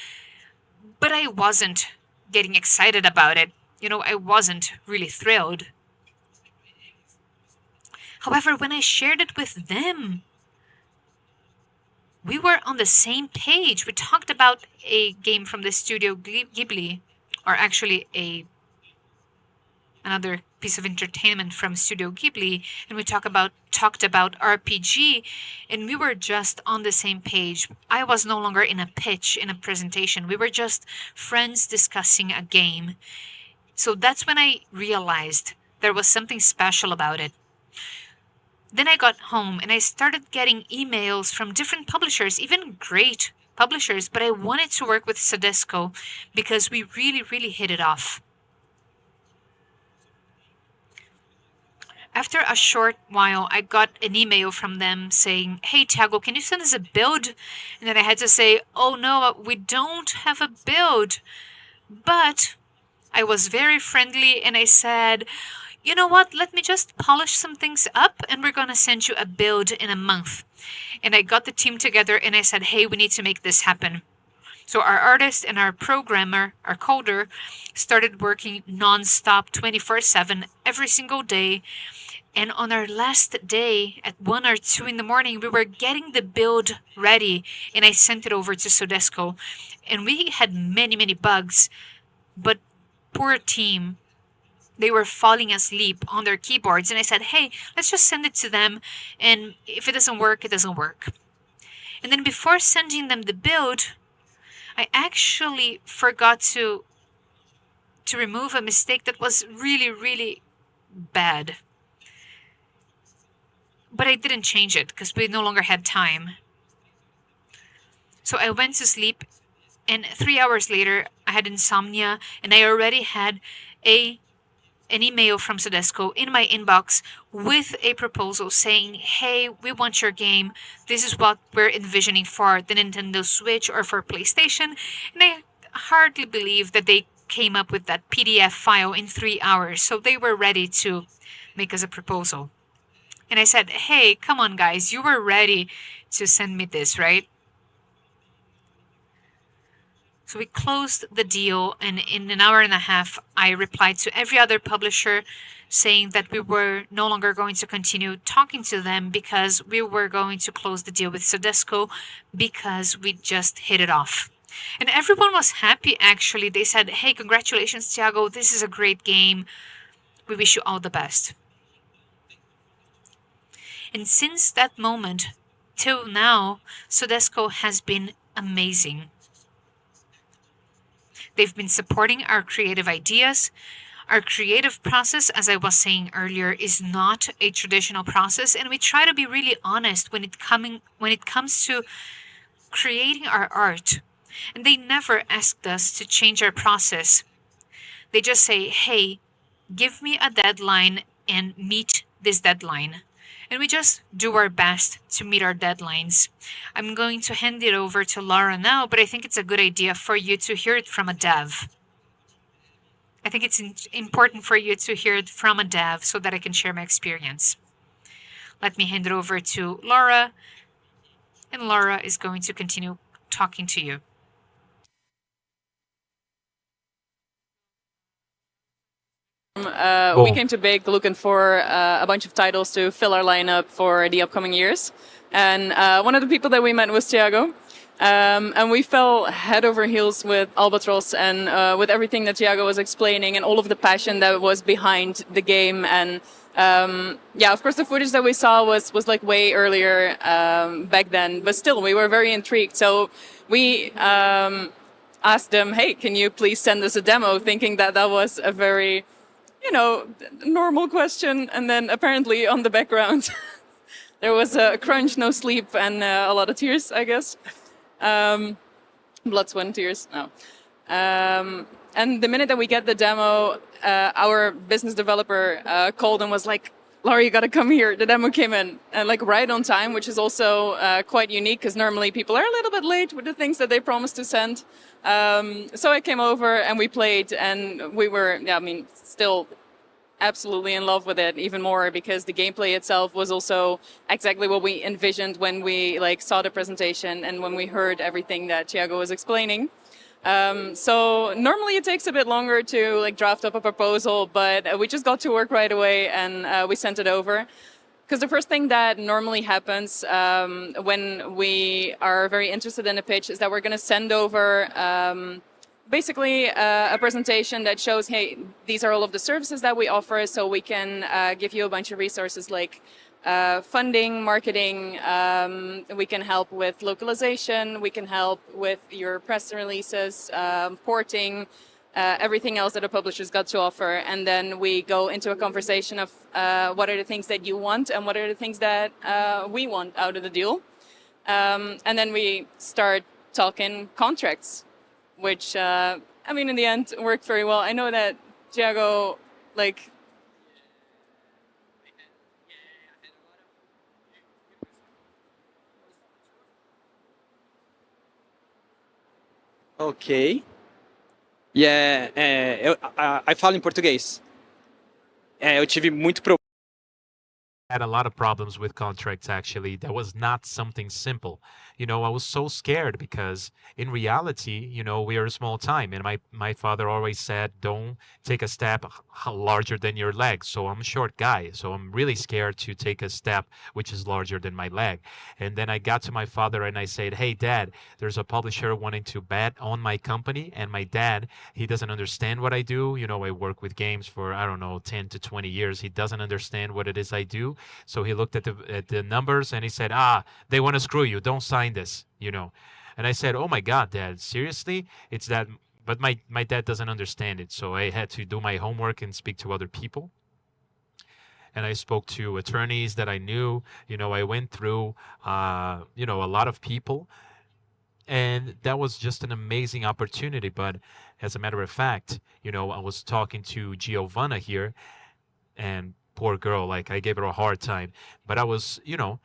but I wasn't getting excited about it. I wasn't really thrilled. However, when I shared it with them, we were on the same page. We talked about a game from the studio Ghibli, or actually another piece of entertainment from Studio Ghibli, and we talked about RPG, and we were just on the same page. I was no longer in a pitch, in a presentation. We were just friends discussing a game. So that's when I realized there was something special about it. Then I got home and I started getting emails from different publishers, even great publishers, but I wanted to work with SOEDESCO because we really, really hit it off. After a short while, I got an email from them saying, "Hey, Thiago, can you send us a build?" And then I had to say, "Oh no, we don't have a build." But I was very friendly and I said, "You know what, let me just polish some things up and we're gonna send you a build in a month." And I got the team together and I said, "Hey, we need to make this happen." So our artist and our programmer, our coder, started working non-stop 24/7 every single day. And on our last day at 1 or 2 in the morning, we were getting the build ready and I sent it over to SOEDESCO. And we had many, many bugs, but poor team, they were falling asleep on their keyboards. And I said, "Hey, let's just send it to them. And if it doesn't work, it doesn't work." And then before sending them the build, I actually forgot to remove a mistake that was really, really bad. But I didn't change it because we no longer had time. So I went to sleep, and 3 hours later, I had insomnia, and I already had an email from SOEDESCO in my inbox with a proposal saying, "Hey, we want your game. This is what we're envisioning for the Nintendo Switch or for PlayStation." And I hardly believe that they came up with that PDF file in 3 hours. So they were ready to make us a proposal. And I said, "Hey, come on, guys. You were ready to send me this, right?" So we closed the deal, and in an hour and a half, I replied to every other publisher saying that we were no longer going to continue talking to them because we were going to close the deal with SOEDESCO because we just hit it off. And everyone was happy, actually. They said, "Hey, congratulations, Thiago. This is a great game. We wish you all the best." And since that moment till now, SOEDESCO has been amazing. They've been supporting our creative ideas. Our creative process, as I was saying earlier, is not a traditional process, and we try to be really honest when it comes to creating our art. And they never asked us to change our process. They just say, "Hey, give me a deadline and meet this deadline." And we just do our best to meet our deadlines. I'm going to hand it over to Laura now, but I think it's a good idea for you to hear it from a dev. I think it's important for you to hear it from a dev so that I can share my experience. Let me hand it over to Laura, and Laura is going to continue talking to you. We came to Big looking for a bunch of titles to fill our lineup for the upcoming years. And one of the people that we met was Thiago. And we fell head over heels with Albatross and with everything that Thiago was explaining and all of the passion that was behind the game. And yeah, of course, the footage that we saw was like way earlier back then, but still, we were very intrigued. So we asked them, "Hey, can you please send us a demo?" Thinking that that was a very, you know, normal question. And then apparently on the background, there was a crunch, no sleep, and a lot of tears, I guess. Blood, sweat, and tears. No. And the minute that we get the demo, our business developer called and was like, "Laura, you gotta come here." The demo came in, and like right on time, which is also quite unique because normally people are a little bit late with the things that they promised to send. So I came over and we played, and we were, yeah, I mean, still absolutely in love with it, even more because the gameplay itself was also exactly what we envisioned when we like saw the presentation and when we heard everything that Thiago was explaining. So normally it takes a bit longer to like draft up a proposal, but we just got to work right away and we sent it over. Because the first thing that normally happens when we are very interested in a pitch is that we're going to send over basically a presentation that shows, hey, these are all of the services that we offer, so we can give you a bunch of resources like funding, marketing, we can help with localization, we can help with your press releases, porting, everything else that a publisher's got to offer. And then we go into a conversation of what are the things that you want and what are the things that we want out of the deal. And then we start talking contracts, which, I mean, in the end, worked very well. I know that Thiago, like, Ok. I falo em português. Eu tive muito problema. Had a lot of problems with contracts, actually. That was not something simple. You know, I was so scared because in reality, you know, we are a small time. And my father always said, don't take a step larger than your leg. So I'm a short guy. So I'm really scared to take a step which is larger than my leg. And then I got to my father and I said, hey, Dad, there's a publisher wanting to bet on my company. And my dad, he doesn't understand what I do. You know, I work with games for, I don't know, 10 to 20 years. He doesn't understand what it is I do. So he looked at the numbers and he said, they want to screw you. Don't sign this, you know. And I said, oh my God, Dad, seriously? It's that, but my dad doesn't understand it. So I had to do my homework and speak to other people. And I spoke to attorneys that I knew, you know, I went through, you know, a lot of people. And that was just an amazing opportunity. But as a matter of fact, you know, I was talking to Giovanna here, and poor girl, like I gave her a hard time, but I was, you know,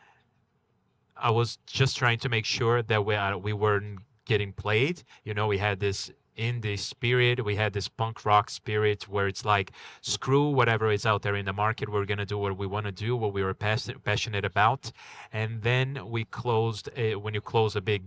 I was just trying to make sure that we weren't getting played. You know, we had this indie spirit, we had this punk rock spirit where it's like, screw whatever is out there in the market, we're going to do what we want to do, what we were passionate about. And then we closed, when you close a big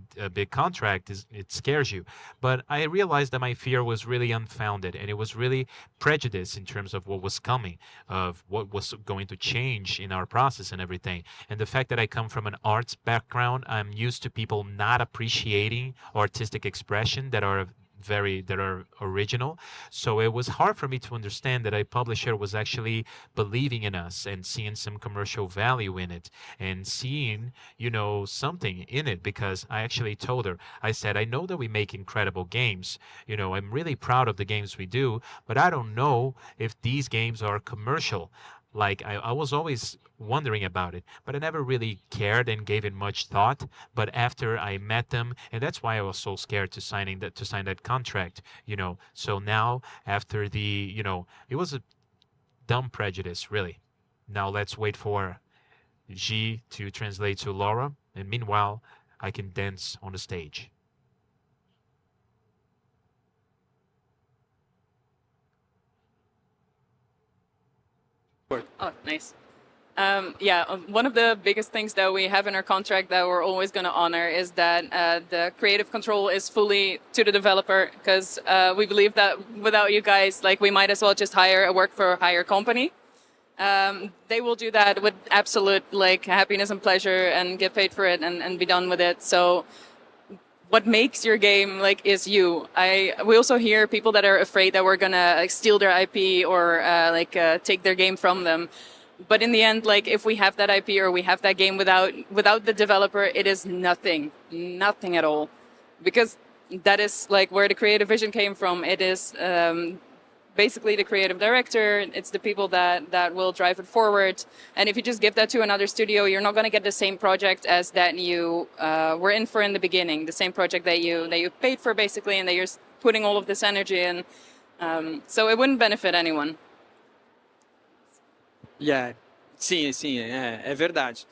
contract, it scares you. But I realized that my fear was really unfounded, and it was really prejudice in terms of what was coming, of what was going to change in our process and everything. And the fact that I come from an arts background, I'm used to people not appreciating artistic expression that are original. So it was hard for me to understand that a publisher was actually believing in us and seeing some commercial value in it and seeing, you know, something in it, because I actually told her, I said, I know that we make incredible games. You know, I'm really proud of the games we do, but I don't know if these games are commercial. Like, I was always wondering about it, but I never really cared and gave it much thought. But after I met them, and that's why I was so scared to sign that contract, you know. So now, after the, you know, it was a dumb prejudice, really. Now let's wait for G to translate to Laura, and meanwhile, I can dance on the stage. Oh, nice. Yeah, one of the biggest things that we have in our contract that we're always going to honor is that the creative control is fully to the developer, because we believe that without you guys, like, we might as well just hire a work-for-hire company. They will do that with absolute, like, happiness and pleasure and get paid for it and be done with it. So what makes your game, like, is you. We also hear people that are afraid that we're gonna, like, steal their IP or take their game from them. But in the end, like, if we have that IP or we have that game without the developer, it is nothing at all, because that is, like, where the creative vision came from. It is basically the creative director. It's the people that will drive it forward. And if you just give that to another studio, you're not going to get the same project as that you were in for in the beginning. The same project that you paid for, basically, and that you're putting all of this energy in. So it wouldn't benefit anyone. Yeah, sim, é verdade.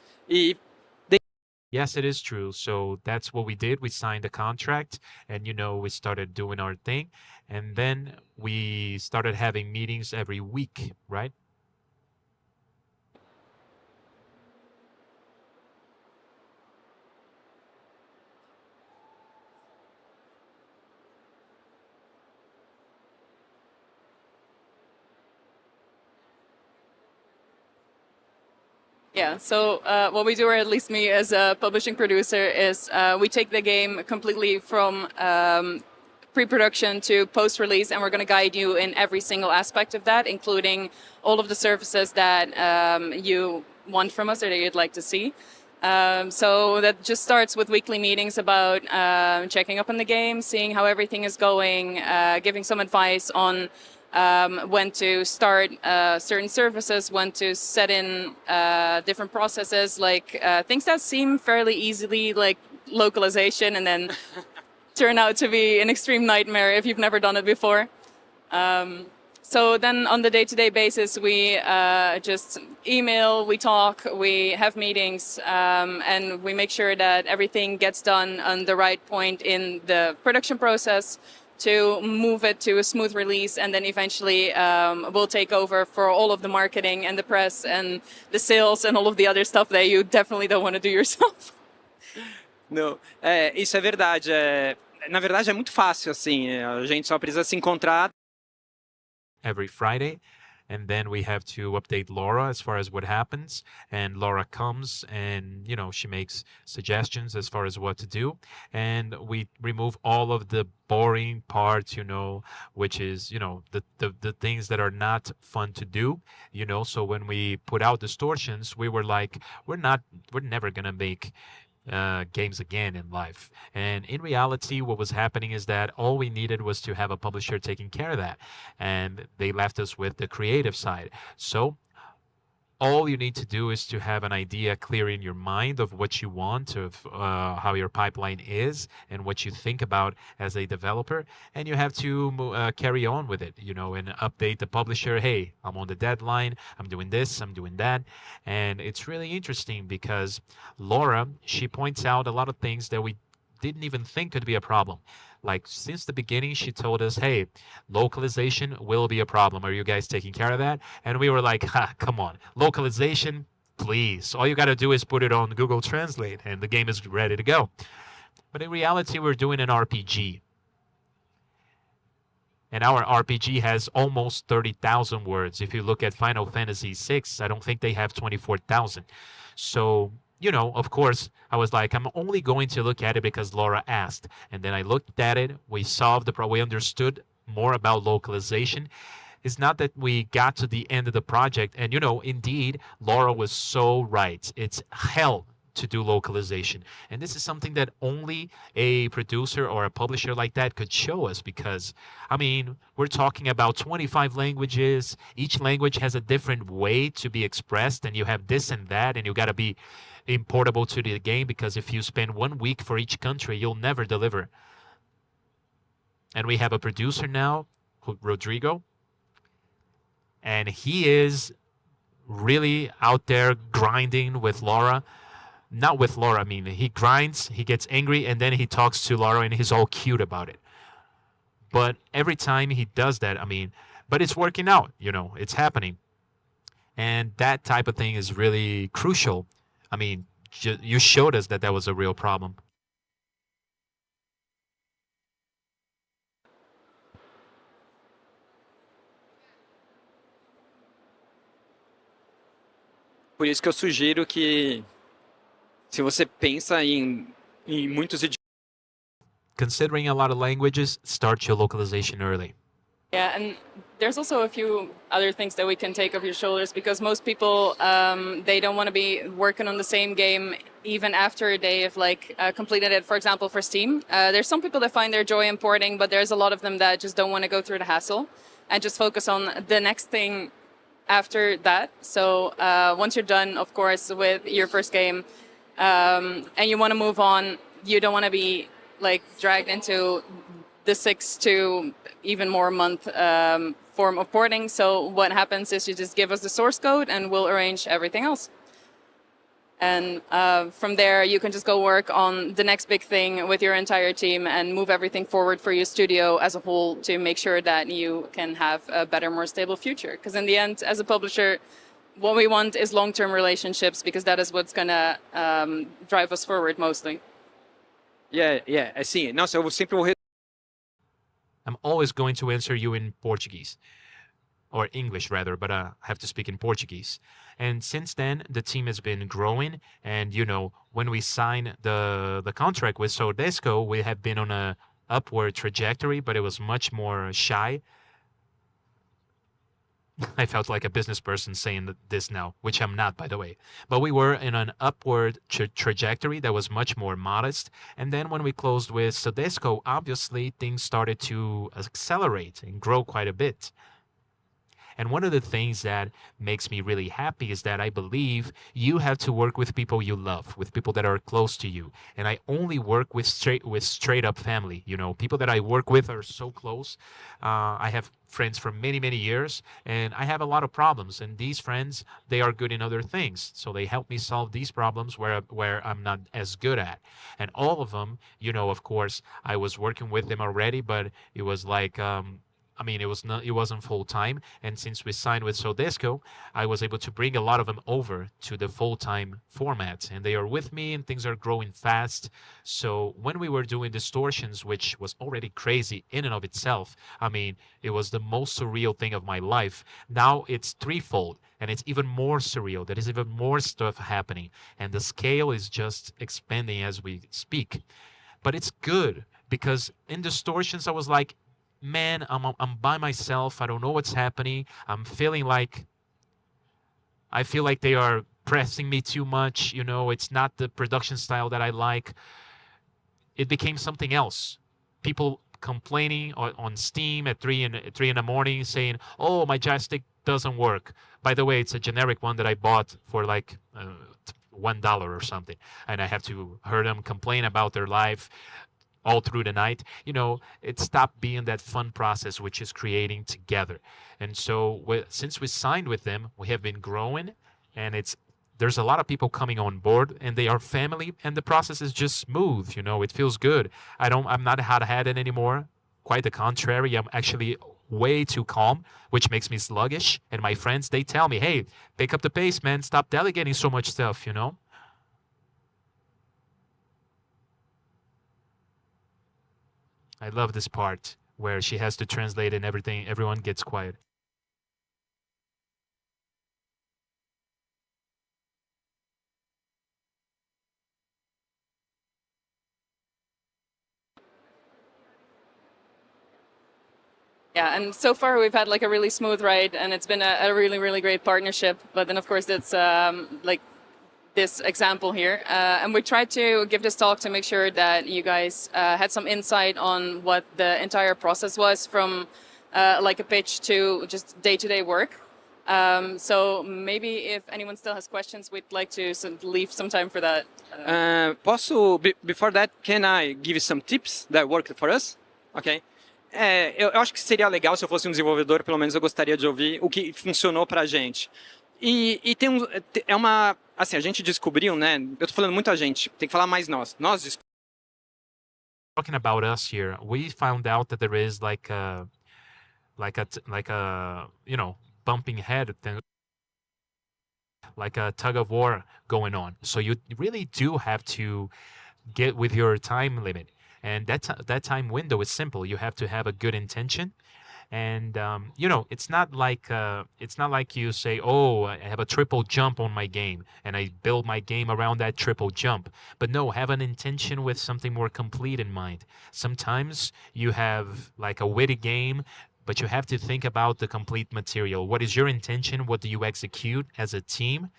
Yes, it is true. So that's what we did. We signed the contract, and, you know, we started doing our thing. And then we started having meetings every week, right? Yeah, so what we do, or at least me as a publishing producer, is we take the game completely from pre-production to post-release, and we're going to guide you in every single aspect of that, including all of the services that you want from us or that you'd like to see. So that just starts with weekly meetings about checking up on the game, seeing how everything is going, giving some advice on when to start certain services, when to set in different processes, like things that seem fairly easily, like localization, and then turn out to be an extreme nightmare if you've never done it before. So then on the day-to-day basis, we just email, we talk, we have meetings, and we make sure that everything gets done on the right point in the production process to move it to a smooth release, and then eventually we'll take over for all of the marketing and the press and the sales and all of the other stuff that you definitely don't want to do yourself. Não, isso é verdade. Na verdade, é muito fácil, assim. A gente só precisa se encontrar. Every Friday, and then we have to update Laura as far as what happens, and Laura comes and, you know, she makes suggestions as far as what to do, and we remove all of the boring parts, you know, which is, you know, the things that are not fun to do, you know. So when we put out distortions, we were like, we're never gonna make games again in life. And in reality, what was happening is that all we needed was to have a publisher taking care of that, and they left us with the creative side. So all you need to do is to have an idea clear in your mind of what you want, of how your pipeline is and what you think about as a developer, and you have to carry on with it, you know, and update the publisher. Hey, I'm on the deadline, I'm doing this, I'm doing that. And it's really interesting because Laura, she points out a lot of things that we didn't even think could be a problem. Like, since the beginning, she told us, hey, localization will be a problem. Are you guys taking care of that? And we were like, ha, come on. Localization, please. All you got to do is put it on Google Translate, and the game is ready to go. But in reality, we're doing an RPG. And our RPG has almost 30,000 words. If you look at Final Fantasy VI, I don't think they have 24,000. So, you know, of course, I was like, I'm only going to look at it because Laura asked. And then I looked at it, we solved the problem, we understood more about localization. It's not that we got to the end of the project, and, you know, indeed, Laura was so right. It's hell to do localization. And this is something that only a producer or a publisher like that could show us, because, I mean, we're talking about 25 languages. Each language has a different way to be expressed, and you have this and that, and you got to be importable to the game, because if you spend 1 week for each country, you'll never deliver. And we have a producer now, Rodrigo, and he is really out there grinding with Laura. Not with Laura, I mean, he grinds, he gets angry, and then he talks to Laura, and he's all cute about it. But every time he does that, I mean, but it's working out, you know, it's happening. And that type of thing is really crucial. I mean, you showed us that that was a real problem. Por isso que eu sugiro que, se você pensa em muitos idiomas, Considering a lot of languages, start your localization early. Yeah, and there's also a few other things that we can take off your shoulders, because most people, they don't want to be working on the same game even after they have completed it, for example, for Steam. There's some people that find their joy in porting, but there's a lot of them that just don't want to go through the hassle and just focus on the next thing after that. So once you're done, of course, with your first game, and you want to move on, you don't want to be dragged into the 6 to even more month form of porting. So what happens is you just give us the source code and we'll arrange everything else. And from there, you can just go work on the next big thing with your entire team and move everything forward for your studio as a whole to make sure that you can have a better, more stable future. Because in the end, as a publisher, what we want is long-term relationships, because that is what's going to drive us forward mostly. Yeah, assim, nossa, eu sempre vou... I'm always going to answer you in Portuguese. or English rather, but I have to speak in Portuguese. And since then, the team has been growing. And, you know, when we signed the contract with SOEDESCO, we have been on a upward trajectory, but it was much more shy. I felt like a business person saying this now, which I'm not, by the way. But we were in an upward trajectory that was much more modest. And then when we closed with SOEDESCO, obviously things started to accelerate and grow quite a bit. And one of the things that makes me really happy is that I believe you have to work with people you love, with people that are close to you. And I only work with straight up family. You know, people that I work with are so close. I have friends for many, many years, and I have a lot of problems. And these friends, they are good in other things. So they help me solve these problems where I'm not as good at. And all of them, you know, of course, I was working with them already, but it was like, I mean, it wasn't full time. And since we signed with SOEDESCO, I was able to bring a lot of them over to the full-time format. And they are with me and things are growing fast. So when we were doing distortions, which was already crazy in and of itself, I mean, it was the most surreal thing of my life. Now it's threefold and it's even more surreal. There is even more stuff happening. And the scale is just expanding as we speak. But it's good because in distortions, I was like, man, I'm by myself. I don't know what's happening. I feel like they are pressing me too much. You know, it's not the production style that I like. It became something else. People complaining on Steam at 3 in the morning saying, oh, my joystick doesn't work. By the way, it's a generic one that I bought for like $1 or something. And I have to hear them complain about their life all through the night. You know, it stopped being that fun process, which is creating together. And so since we signed with them, we have been growing, and there's a lot of people coming on board, and they are family, and the process is just smooth. You know, it feels good. I'm not hot-headed anymore. Quite the contrary. I'm actually way too calm, which makes me sluggish. And my friends, they tell me, hey, pick up the pace, man. Stop delegating so much stuff, you know? I love this part where she has to translate and everyone gets quiet. Yeah, and so far we've had like a really smooth ride, and it's been a really, really great partnership. But then, of course, it's like this example here. And we tried to give this talk to make sure that you guys had some insight on what the entire process was from like a pitch to just day-to-day work. So maybe if anyone still has questions, we'd like to leave some time for that. Before that, can I give you some tips that worked for us? Okay. Eu acho que seria legal se eu fosse um desenvolvedor, pelo menos eu gostaria de ouvir o que funcionou pra gente. E tem assim, a gente descobriu, né? Eu tô falando muito a gente, tem que falar mais nós. Nós Talking about us here, we found out that there is like a you know, bumping head thing, like a tug of war going on. So you really do have to get with your time limit. And that time window is simple. You have to have a good intention. And, you know, it's not like you say, oh, I have a triple jump on my game and I build my game around that triple jump. But no, have an intention with something more complete in mind. Sometimes you have like a witty game, but you have to think about the complete material. What is your intention? What do you execute as a team?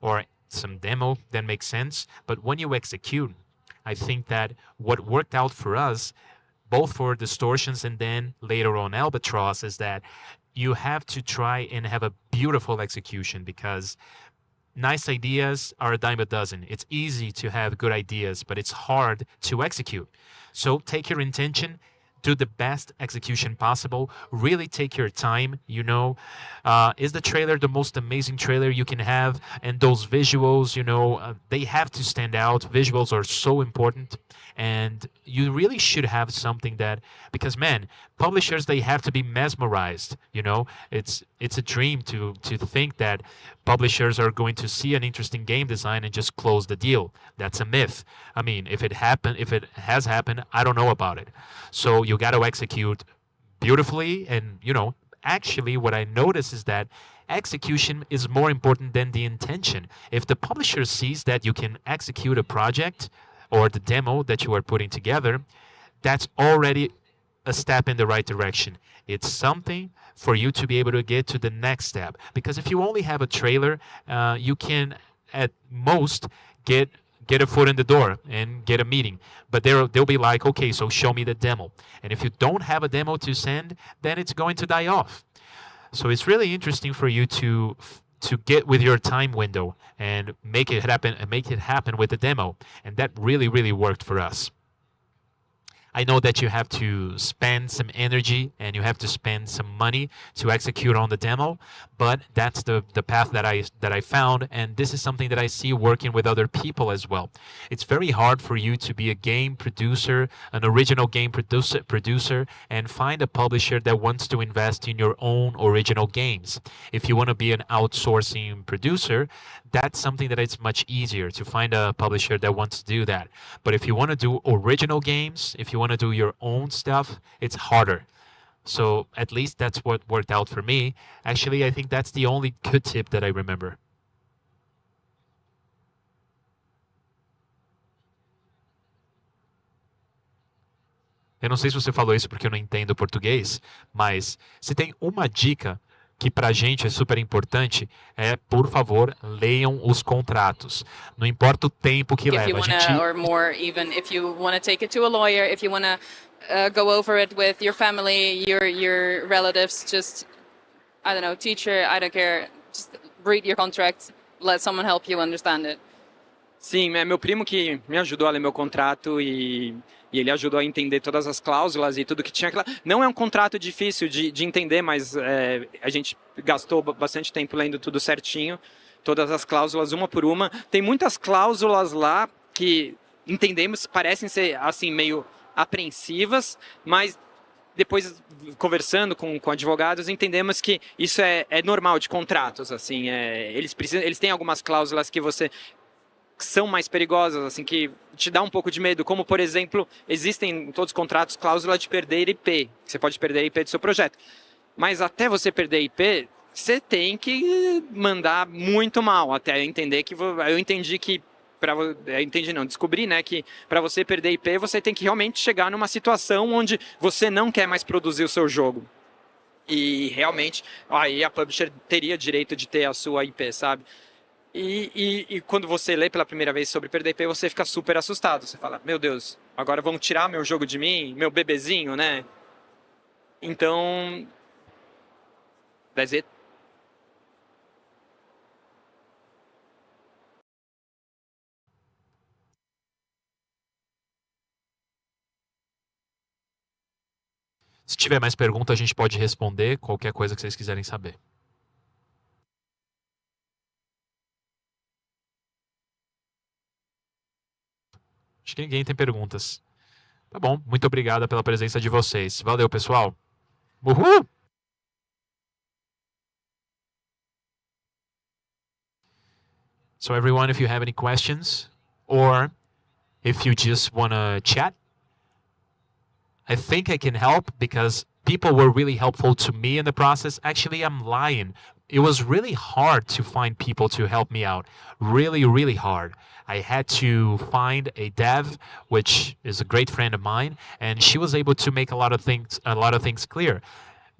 Or some demo that makes sense. But when you execute, I think that what worked out for us, both for distortions and then later on Albatross, is that you have to try and have a beautiful execution, because nice ideas are a dime a dozen. It's easy to have good ideas, but it's hard to execute. So take your intention, do the best execution possible, really take your time, you know. Is the trailer the most amazing trailer you can have? And those visuals, you know, they have to stand out. Visuals are so important. And you really should have something that, because man, publishers, they have to be mesmerized, you know. It's a dream to think that publishers are going to see an interesting game design and just close the deal. That's a myth. I mean, if it has happened, I don't know about it. So you got to execute beautifully and, you know, actually what I notice is that execution is more important than the intention. If the publisher sees that you can execute a project or the demo that you are putting together, that's already a step in the right direction. It's something for you to be able to get to the next step. Because if you only have a trailer, you can at most get a foot in the door and get a meeting. But they'll be like, okay, so show me the demo. And if you don't have a demo to send, then it's going to die off. So it's really interesting for you to get with your time window and make it happen with the demo. And that really, really worked for us. I know that you have to spend some energy and you have to spend some money to execute on the demo, but that's the path that I found, and this is something that I see working with other people as well. It's very hard for you to be a game producer, an original game producer, and find a publisher that wants to invest in your own original games. If you want to be an outsourcing producer, that's something that it's much easier to find a publisher that wants to do that. But if you want to do original games, if you want to do your own stuff, it's harder. So at least that's what worked out for me. Actually, I think that's the only good tip that I remember. Eu não sei se você falou isso porque eu não entendo português, mas se tem uma dica que pra gente é super importante, por favor, leiam os contratos. Não importa o tempo que leva. Or more, even if you want to take it to a lawyer, if you want to go over it with your family, your relatives, just, I don't know, teacher, I don't care, just read your contract, let someone help you understand it. Sim, é meu primo que me ajudou a ler meu contrato e ele ajudou a entender todas as cláusulas e tudo que tinha. Não é um contrato difícil de entender, mas a gente gastou bastante tempo lendo tudo certinho, todas as cláusulas uma por uma. Tem muitas cláusulas lá que entendemos, parecem ser assim meio apreensivas, mas depois conversando com advogados entendemos que isso é normal de contratos. Assim, eles têm algumas cláusulas que são mais perigosas, assim, que te dá um pouco de medo, como, por exemplo, existem em todos os contratos cláusula de perder IP. Você pode perder a IP do seu projeto. Mas até você perder a IP, você tem que mandar muito mal, até entender que... Eu entendi que... descobri, né, que para você perder a IP, você tem que realmente chegar numa situação onde você não quer mais produzir o seu jogo. E realmente, aí a publisher teria direito de ter a sua IP, sabe? E quando você lê pela primeira vez sobre perder IP, você fica super assustado. Você fala, meu Deus, agora vão tirar meu jogo de mim, meu bebezinho, né? Então, that's it. Se tiver mais perguntas, a gente pode responder qualquer coisa que vocês quiserem saber. Acho que ninguém tem perguntas. Tá bom, muito obrigado pela presença de vocês. Valeu, pessoal. Uhul! So everyone, if you have any questions, or if you just want to chat, I think I can help because people were really helpful to me in the process. Actually, I'm lying. It was really hard to find people to help me out. Really, really hard. I had to find a dev, which is a great friend of mine, and she was able to make a lot of things clear,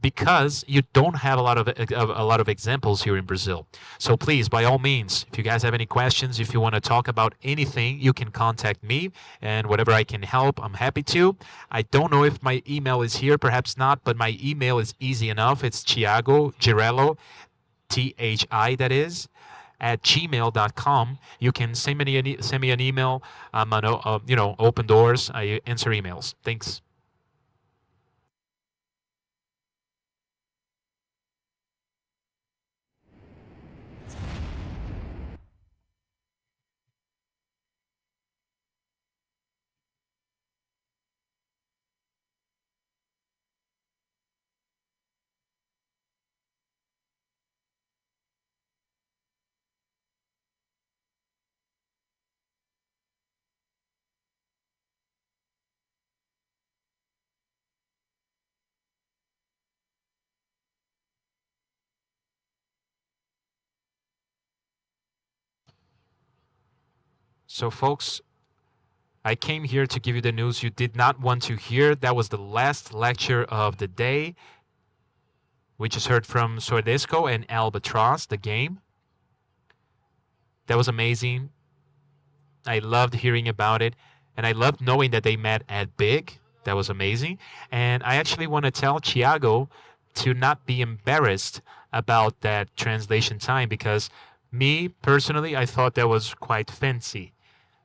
because you don't have a lot of examples here in Brazil. So please, by all means, if you guys have any questions, if you want to talk about anything, you can contact me, and whatever I can help, I'm happy to. I don't know if my email is here, perhaps not, but my email is easy enough. It's Thiago Girello, THI that is, at gmail.com. You can send me an email. I'm on, open doors. I answer emails. Thanks. So folks, I came here to give you the news you did not want to hear. That was the last lecture of the day. We just heard from SOEDESCO and Albatross, the game. That was amazing. I loved hearing about it. And I loved knowing that they met at Big. That was amazing. And I actually want to tell Thiago to not be embarrassed about that translation time, because me, personally, I thought that was quite fancy.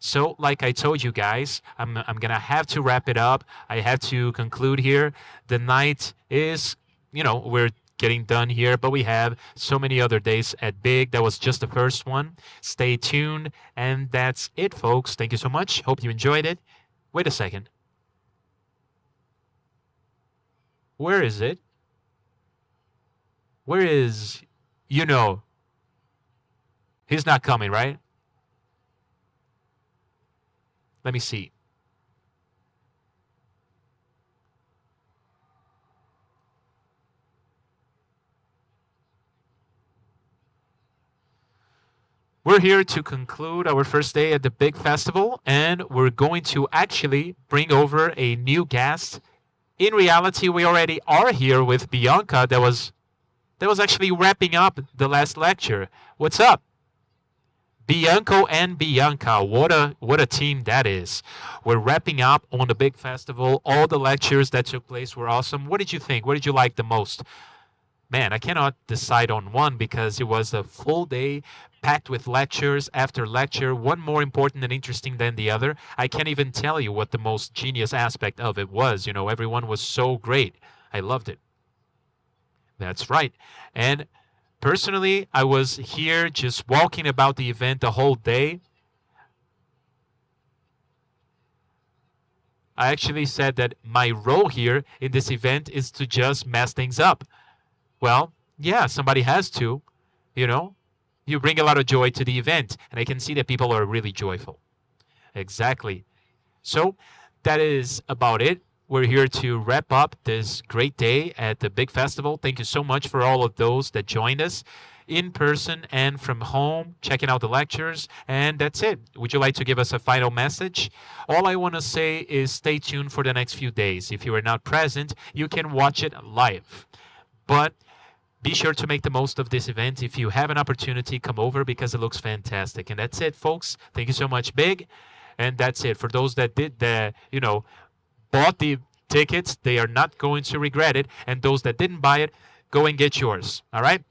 So, like I told you guys, I'm going to have to wrap it up. I have to conclude here. The night is, we're getting done here, but we have so many other days at Big. That was just the first one. Stay tuned. And that's it, folks. Thank you so much. Hope you enjoyed it. Wait a second. Where is it? Where is, he's not coming, right? Let me see. We're here to conclude our first day at the Big Festival, and we're going to actually bring over a new guest. In reality, we already are here with Bianca. That was actually wrapping up the last lecture. What's up? Bianco and Bianca, what a team that is. We're wrapping up on the Big Festival. All the lectures that took place were awesome. What did you think? What did you like the most? Man, I cannot decide on one because it was a full day packed with lectures after lecture, one more important and interesting than the other. I can't even tell you what the most genius aspect of it was. Everyone was so great. I loved it. That's right. And personally, I was here just walking about the event the whole day. I actually said that my role here in this event is to just mess things up. Well, yeah, somebody has to, You bring a lot of joy to the event, and I can see that people are really joyful. Exactly. So that is about it. We're here to wrap up this great day at the Big Festival. Thank you so much for all of those that joined us in person and from home, checking out the lectures. And that's it. Would you like to give us a final message? All I want to say is stay tuned for the next few days. If you are not present, you can watch it live. But be sure to make the most of this event. If you have an opportunity, come over because it looks fantastic. And that's it, folks. Thank you so much, Big. And that's it. For those that bought the tickets, they are not going to regret it. And those that didn't buy it, go and get yours. All right?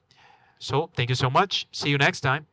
So thank you so much. See you next time.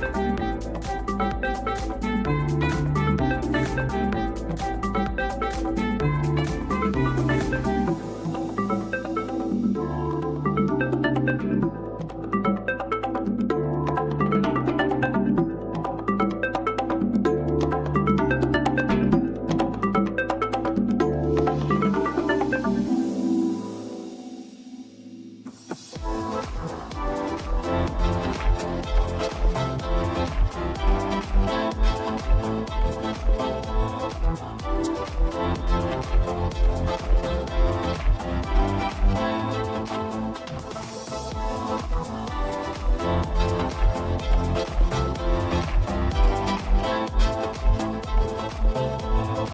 Thank you.